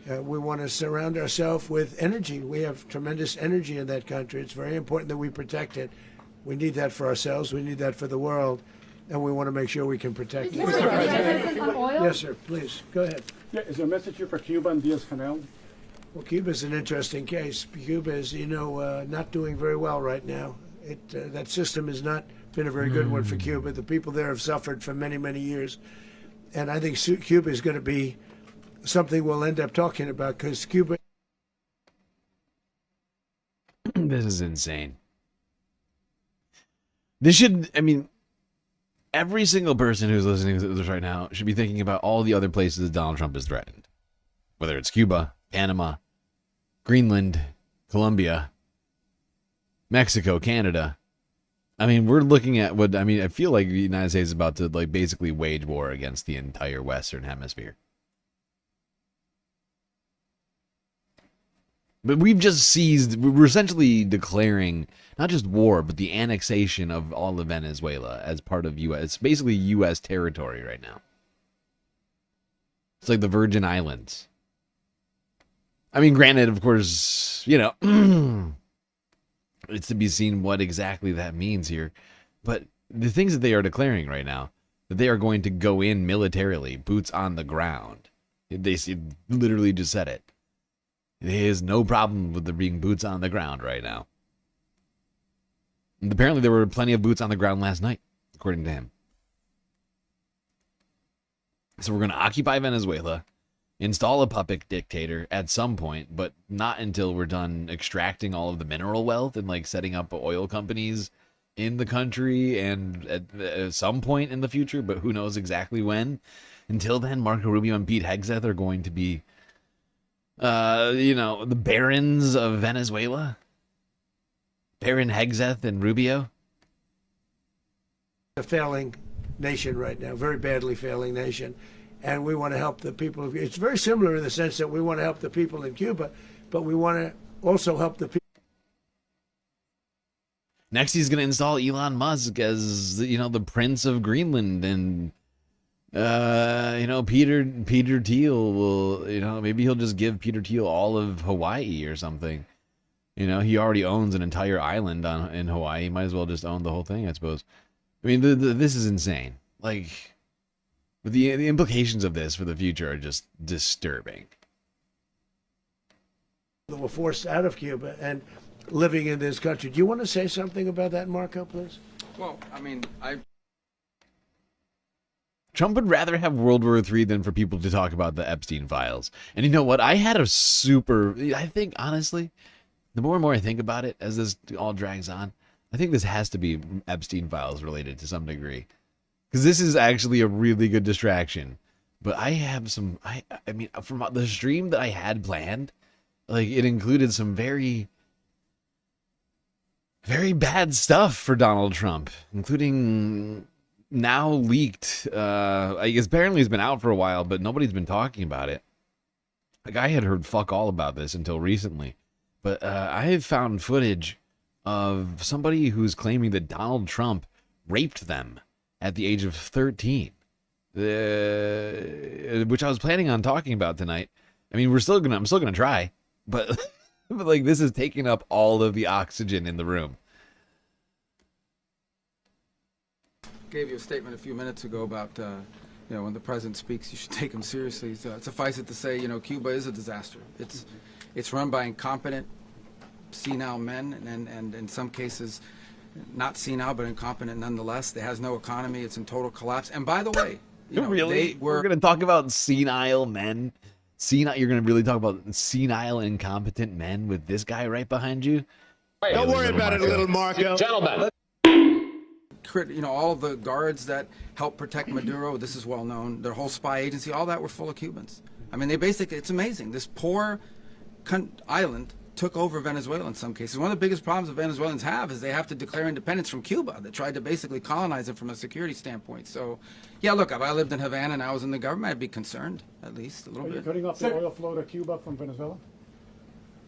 We want to surround ourselves with energy. We have tremendous energy in that country. It's very important that we protect it. We need that for ourselves. We need that for the world. And we want to make sure we can protect it. Yes, sir. Please, go ahead. Yeah, is there a message here for Cuba and Diaz-Canel? Well, Cuba's an interesting case. Cuba is, not doing very well right now. That system has not been a very good one for Cuba. The people there have suffered for many, many years. And I think Cuba is going to be something we'll end up talking about because Cuba... This is insane. This should, every single person who's listening to this right now should be thinking about all the other places that Donald Trump is threatened. Whether it's Cuba, Panama, Greenland, Colombia, Mexico, Canada. We're looking at I feel like the United States is about to basically wage war against the entire Western Hemisphere. But we're essentially declaring not just war, but the annexation of all of Venezuela as part of U.S. It's basically U.S. territory right now. It's like the Virgin Islands. Granted, of course, it's to be seen what exactly that means here. But the things that they are declaring right now, that they are going to go in militarily, boots on the ground. They literally just said it. There is no problem with there being boots on the ground right now. And apparently there were plenty of boots on the ground last night, according to him. So we're going to occupy Venezuela, install a puppet dictator at some point, but not until we're done extracting all of the mineral wealth and setting up oil companies in the country and at some point in the future, but who knows exactly when. Until then, Marco Rubio and Pete Hegseth are going to be, the barons of Venezuela. Baron Hegseth and Rubio. A failing nation right now, very badly failing nation. And we want to help the people. It's very similar in the sense that we want to help the people in Cuba, but we want to also help the people. Next, he's going to install Elon Musk as, the Prince of Greenland. And, Peter Thiel will, maybe he'll just give Peter Thiel all of Hawaii or something. He already owns an entire island in Hawaii. He might as well just own the whole thing, I suppose. I mean, this is insane. Like, the implications of this for the future are just disturbing. That were forced out of Cuba and living in this country. Do you want to say something about that, Marco, please? Well, I mean, Trump would rather have World War III than for people to talk about the Epstein files. And you know what? I think, honestly, the more and more I think about it as this all drags on, I think this has to be Epstein files related to some degree. Because this is actually a really good distraction. But I have some, I mean, from the stream that I had planned, like, it included some very, very bad stuff for Donald Trump, including now leaked, I guess apparently it's been out for a while, but nobody's been talking about it. Like, I had heard fuck all about this until recently. But I have found footage of somebody who's claiming that Donald Trump raped them at the age of 13. Which I was planning on talking about tonight. I mean, I'm still gonna try, but like, this is taking up all of the oxygen in the room. Gave you a statement a few minutes ago about, when the president speaks, you should take him seriously. So suffice it to say, Cuba is a disaster. It's run by incompetent, senile men, and in some cases, not senile, but incompetent nonetheless. It has no economy. It's in total collapse. And by the way, really? We're going to talk about senile men? You're going to really talk about senile, incompetent men with this guy right behind you? Don't worry about it, little Marco. Gentlemen. All the guards that helped protect Maduro, this is well known, their whole spy agency, all that were full of Cubans. I mean, it's amazing. This poor island took over Venezuela in some cases. One of the biggest problems that Venezuelans have is they have to declare independence from Cuba. They tried to basically colonize it from a security standpoint. So, yeah, look, if I lived in Havana and I was in the government, I'd be concerned, at least a little bit. Are you cutting off the oil flow to Cuba from Venezuela?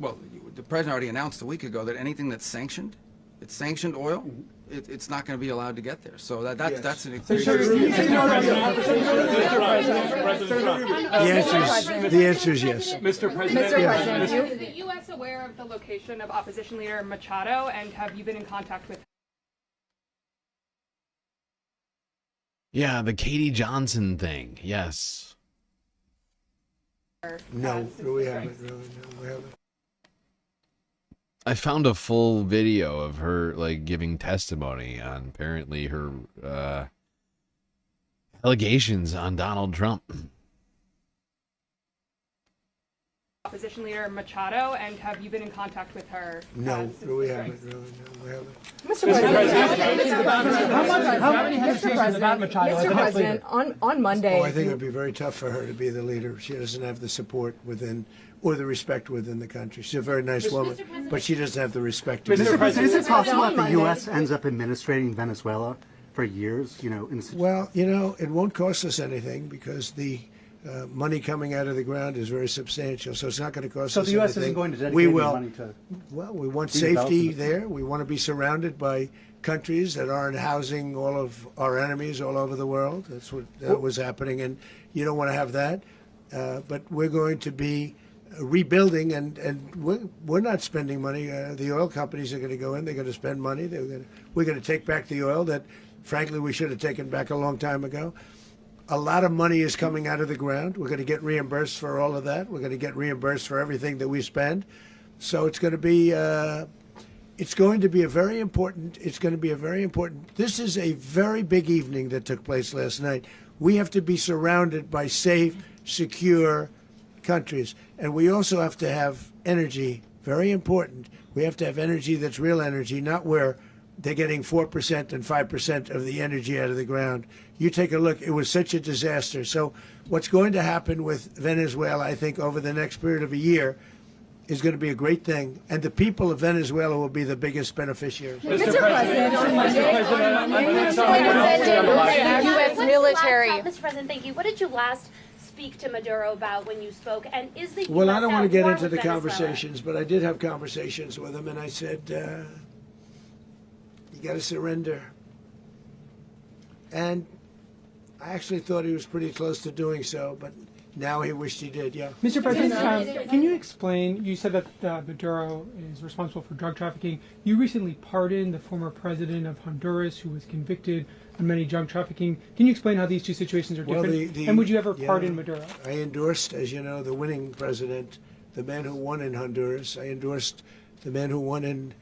Well, the president already announced a week ago that anything that's sanctioned, it's sanctioned oil, it's not going to be allowed to get there. So that's an The answer is yes. Mr. President, is the U.S. aware of the location of opposition leader Machado, and have you been in contact with him? Yeah, the Katie Johnson thing. Yes. No, we haven't. Really, no, we haven't. I found a full video of her, like, giving testimony on apparently her allegations on Donald Trump. Opposition leader Machado, and have you been in contact with her? No, we haven't. Really, no, we haven't. Mr. President, on Monday. Oh, I think it would be very tough for her to be the leader. She doesn't have the support within, or the respect within the country. She's a very nice woman, but she doesn't have the respect. Mr. President, is it possible that the U.S. ends up administrating Venezuela for years? Well, it won't cost us anything because the money coming out of the ground is very substantial, so it's not going to cost us anything. So the U.S. isn't going to dedicate money to... Well, we want safety there. We want to be surrounded by countries that aren't housing all of our enemies all over the world. That's what was happening, and you don't want to have that. But we're going to be rebuilding, and we're not spending money. The oil companies are going to go in. They're going to spend money. We're going to take back the oil that, frankly, we should have taken back a long time ago. A lot of money is coming out of the ground. We're going to get reimbursed for all of that. We're going to get reimbursed for everything that we spend. So it's going to be a very important. This is a very big evening that took place last night. We have to be surrounded by safe, secure countries, and we also have to have energy. Very important. We have to have energy that's real energy, not where they're getting 4% and 5% of the energy out of the ground. You take a look, it was such a disaster. So what's going to happen with Venezuela, I think, over the next period of a year is going to be a great thing. And the people of Venezuela will be the biggest beneficiaries. Mr. President, U.S. military. Mr. President, thank you. What did you last speak to Maduro about when you spoke? And is the Well, I don't want to get into the Venezuela? conversations, but I did have conversations with him, and I said, you got to surrender. And I actually thought he was pretty close to doing so, but now he wished he did, yeah. Mr. President, can you explain, you said that Maduro is responsible for drug trafficking. You recently pardoned the former president of Honduras who was convicted of many drug trafficking. Can you explain how these two situations are different? And would you ever pardon Maduro? I endorsed, as you know, the winning president, the man who won in Honduras. I endorsed the man who won in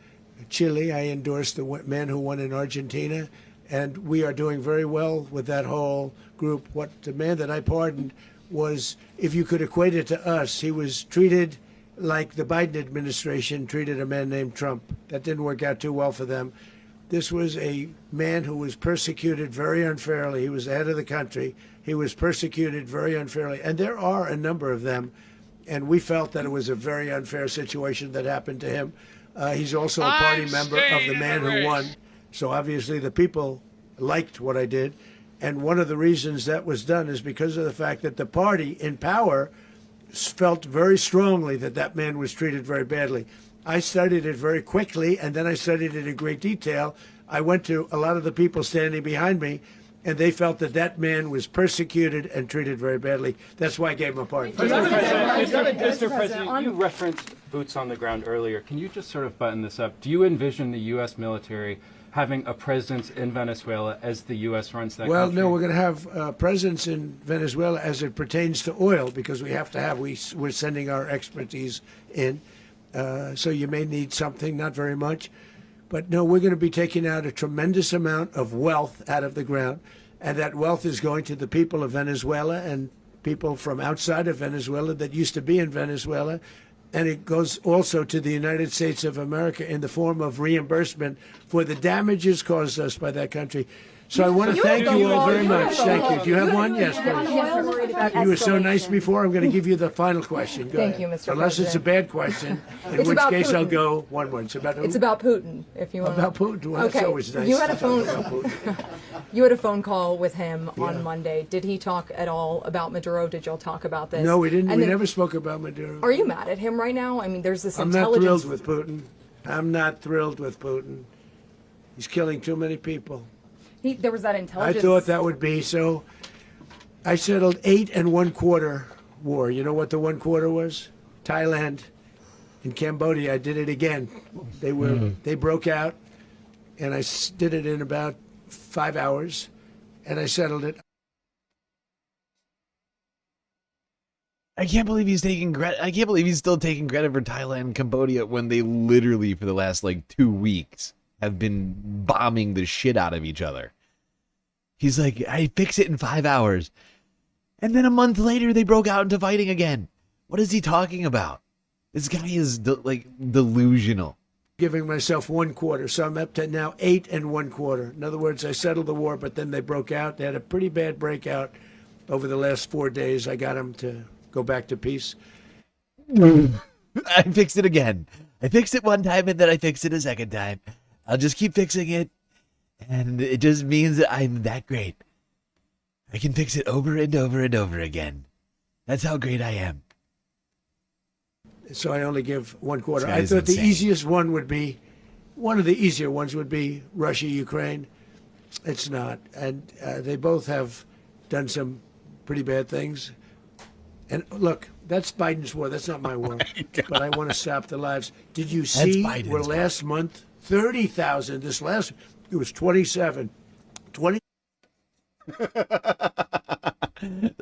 Chile. I endorsed the man who won in Argentina. And we are doing very well with that whole group. What the man that I pardoned was, if you could equate it to us, he was treated like the Biden administration treated a man named Trump. That didn't work out too well for them. This was a man who was persecuted very unfairly. He was the head of the country. He was persecuted very unfairly. And there are a number of them. And we felt that it was a very unfair situation that happened to him. He's also a party member of the man who won. So obviously the people liked what I did. And one of the reasons that was done is because of the fact that the party in power felt very strongly that that man was treated very badly. I studied it very quickly, and then I studied it in great detail. I went to a lot of the people standing behind me, and they felt that that man was persecuted and treated very badly. That's why I gave him a pardon. Mr. President, you referenced boots on the ground earlier. Can you just sort of button this up? Do you envision the U.S. military having a presence in Venezuela as the U.S. runs that Well, country? no, we're going to have a presence in Venezuela as it pertains to oil, because we have to have, we're sending our expertise in. So you may need something, not very much. But no, we're going to be taking out a tremendous amount of wealth out of the ground. And that wealth is going to the people of Venezuela and people from outside of Venezuela that used to be in Venezuela. And it goes also to the United States of America in the form of reimbursement for the damages caused us by that country. So I want to thank you all very much. Thank you. Do you have one? Yes, please. You were so nice before. I'm going to give you the final question. Go Thank ahead. you, Mr. Unless it's a bad question, in which case I'll go one more. It's about who? It's about Putin, if you want. About Putin? Well, that's always nice. You had a phone. You had a phone call with him on Monday. Did he talk at all about Maduro? Did y'all talk about this? No, we didn't. And We then, never spoke about Maduro. Are you mad at him right now? I mean, there's this I'm not intelligence. thrilled with Putin. I'm not thrilled with Putin. He's killing too many people. There was that I intelligence. thought that would be so. I settled 8 1/4 war. You know what the 1/4 was? Thailand and Cambodia. I did it again. They broke out, and I did it in about 5 hours, and I settled it. I can't believe he's taking credit. I can't believe he's still taking credit for Thailand and Cambodia when they literally, for the last 2 weeks, have been bombing the shit out of each other. He's like, I fix it in 5 hours. And then a month later, they broke out into fighting again. What is he talking about? This guy is delusional. Giving myself 1/4, so I'm up to now 8 1/4. In other words, I settled the war, but then they broke out. They had a pretty bad breakout over the last 4 days. I got them to go back to peace. I fixed it again. I fixed it one time, and then I fixed it a second time. I'll just keep fixing it, and it just means that I'm that great. I can fix it over and over and over again. That's how great I am. So I only give 1/4. This I guy's thought the insane. easiest one would be, one of the easier ones would be Russia, Ukraine. It's not. And they both have done some pretty bad things. And look, that's Biden's war. That's not my war. But I want to stop the lives. Did you see Biden's where war. last month, 30,000, this last, it was 27. 20.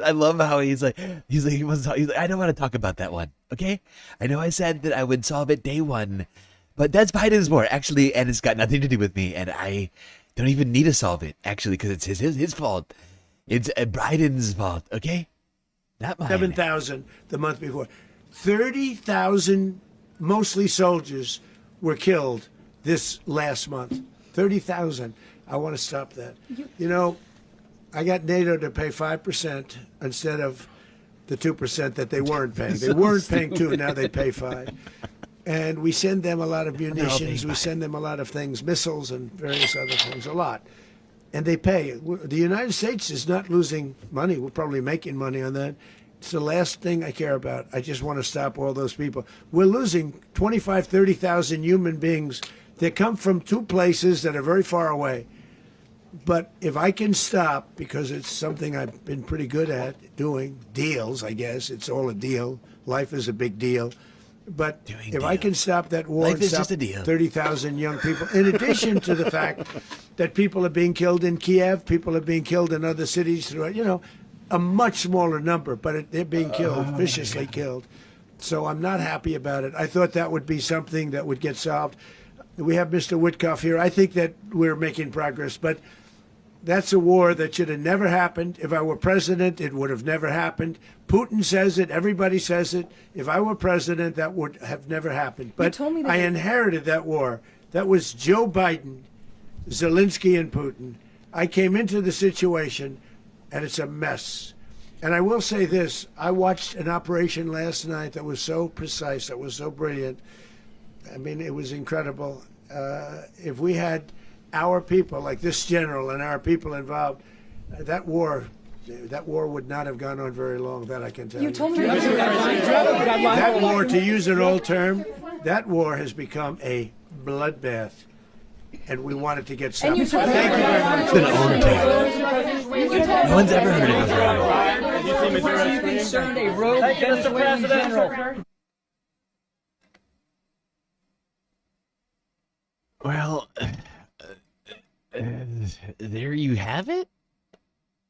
I love how he's like, I don't want to talk about that one. Okay. I know I said that I would solve it day one, but that's Biden's war actually. And it's got nothing to do with me. And I don't even need to solve it actually, because it's his fault. It's Biden's fault. Okay. Not mine. 7,000 the month before. 30,000, mostly soldiers, were killed this last month. 30,000. I want to stop that. You know, I got NATO to pay 5% instead of the 2% that they weren't paying. They weren't paying 2, now they pay 5. And we send them a lot of munitions. We send them a lot of things, missiles and various other things, a lot. And they pay. The United States is not losing money. We're probably making money on that. It's the last thing I care about. I just want to stop all those people. We're losing 25, 30,000 human beings that come from 2 places that are very far away. But if I can stop, because it's something I've been pretty good at doing, deals, I guess. It's all a deal. Life is a big deal. But if I can stop that war Life and is stop just a deal. 30,000 young people, in addition to the fact that people are being killed in Kiev, people are being killed in other cities throughout, you know, a much smaller number, but they're being killed, viciously killed. So I'm not happy about it. I thought that would be something that would get solved. We have Mr. Witkoff here. I think that we're making progress, but that's a war that should have never happened. If I were president, it would have never happened. Putin says it. Everybody says it. If I were president, that would have never happened. But I inherited that war. That was Joe Biden, Zelensky, and Putin. I came into the situation, and it's a mess. And I will say this. I watched an operation last night that was so precise, that was so brilliant. I mean, it was incredible. If we had our people, like this general and our people involved, that war would not have gone on very long, that I can tell you. You told me That war, to use an old term, that war has become a bloodbath. And we want it to get stopped. Thank you very much. It's an old term. No one's ever heard it before. Are you concerned a rogue Venezuelan general? Well, there you have it.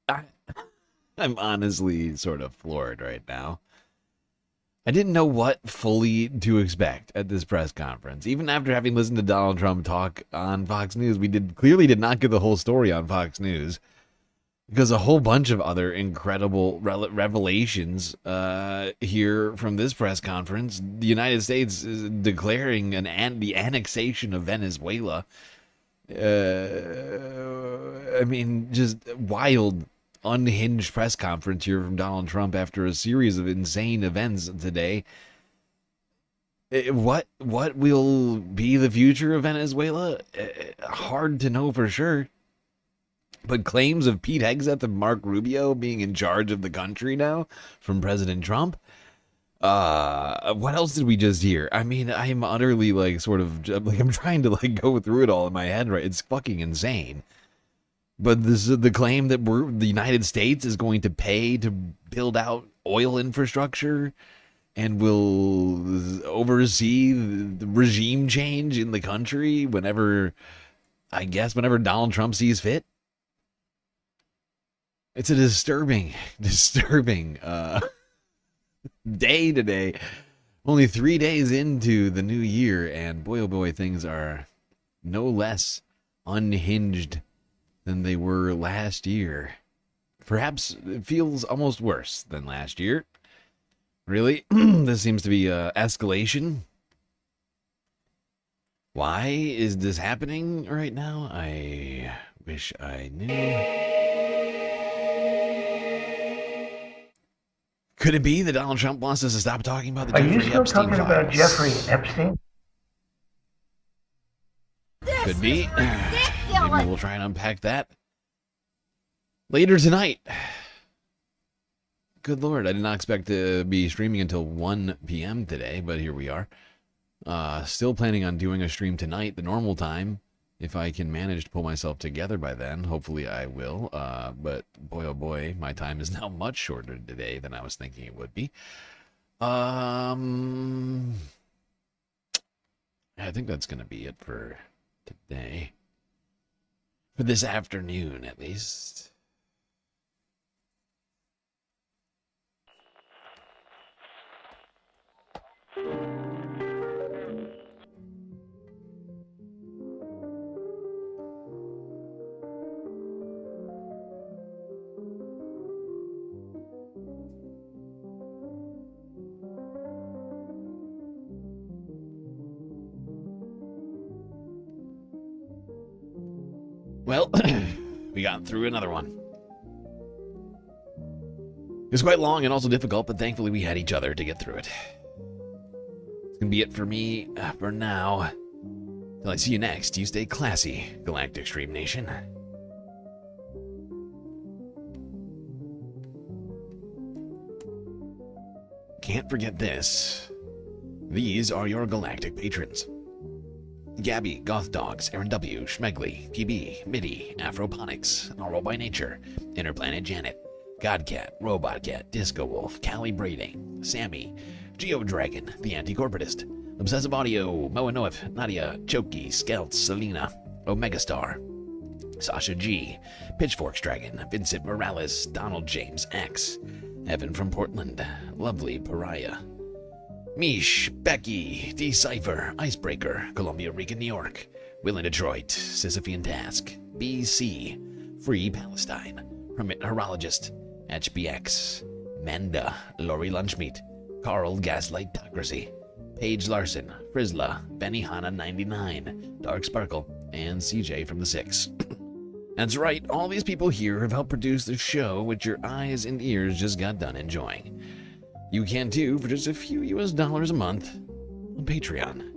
I'm honestly sort of floored right now. I didn't know what fully to expect at this press conference. Even after having listened to Donald Trump talk on Fox News, we clearly did not get the whole story on Fox News, because a whole bunch of other incredible revelations here from this press conference. The United States is declaring the annexation of Venezuela. I mean, just wild, unhinged press conference here from Donald Trump after a series of insane events today. What will be the future of Venezuela? Hard to know for sure. But claims of Pete Hegseth and Mark Rubio being in charge of the country now from President Trump. What else did we just hear? I mean, I'm utterly I'm trying to go through it all in my head, right? It's fucking insane. But this is the claim that the United States is going to pay to build out oil infrastructure and will oversee the regime change in the country whenever Donald Trump sees fit. It's a disturbing day today. Only 3 days into the new year, and boy, oh boy, things are no less unhinged than they were last year. Perhaps it feels almost worse than last year. Really? This seems to be escalation. Why is this happening right now? I wish I knew. Could it be that Donald Trump wants us to stop talking about the Jeffrey Epstein files? Are you still talking about Jeffrey Epstein? Could be. Maybe we'll try and unpack that later tonight. Good Lord, I did not expect to be streaming until 1 p.m. today, but here we are. Still planning on doing a stream tonight, the normal time. If I can manage to pull myself together by then, hopefully I will. But boy, oh boy, my time is now much shorter today than I was thinking it would be. I think that's going to be it for today. For this afternoon, at least. Well, we got through another one. It was quite long and also difficult, but thankfully we had each other to get through it. It's gonna be it for me for now. Till I see you next, you stay classy, Galactic Stream Nation. Can't forget this. These are your galactic patrons. Gabby, Goth Dogs, Aaron W, Schmegley, PB, Midi, Afroponics, Normal by Nature, Interplanet Janet, Godcat, Robot Cat, Disco Wolf, Callie Braiding, Sammy, Geodragon, The Anti-Corporatist, Obsessive Audio, Moanoif, Nadia, Choki, Skelt, Selena, Omegastar, Sasha G, Pitchforks Dragon, Vincent Morales, Donald James X, Evan from Portland, Lovely Pariah, Mish, Becky, Decipher, Icebreaker, Columbia, Rica, New York, Will in Detroit, Sisyphean Task, BC, Free Palestine, Hermit Horologist, HBX, Manda, Lori Lunchmeat, Carl Gaslightocracy, Paige Larson, Frizla, Benihana 99, Dark Sparkle, and CJ from the 6. That's right, all these people here have helped produce the show which your eyes and ears just got done enjoying. You can too for just a few US dollars a month on Patreon.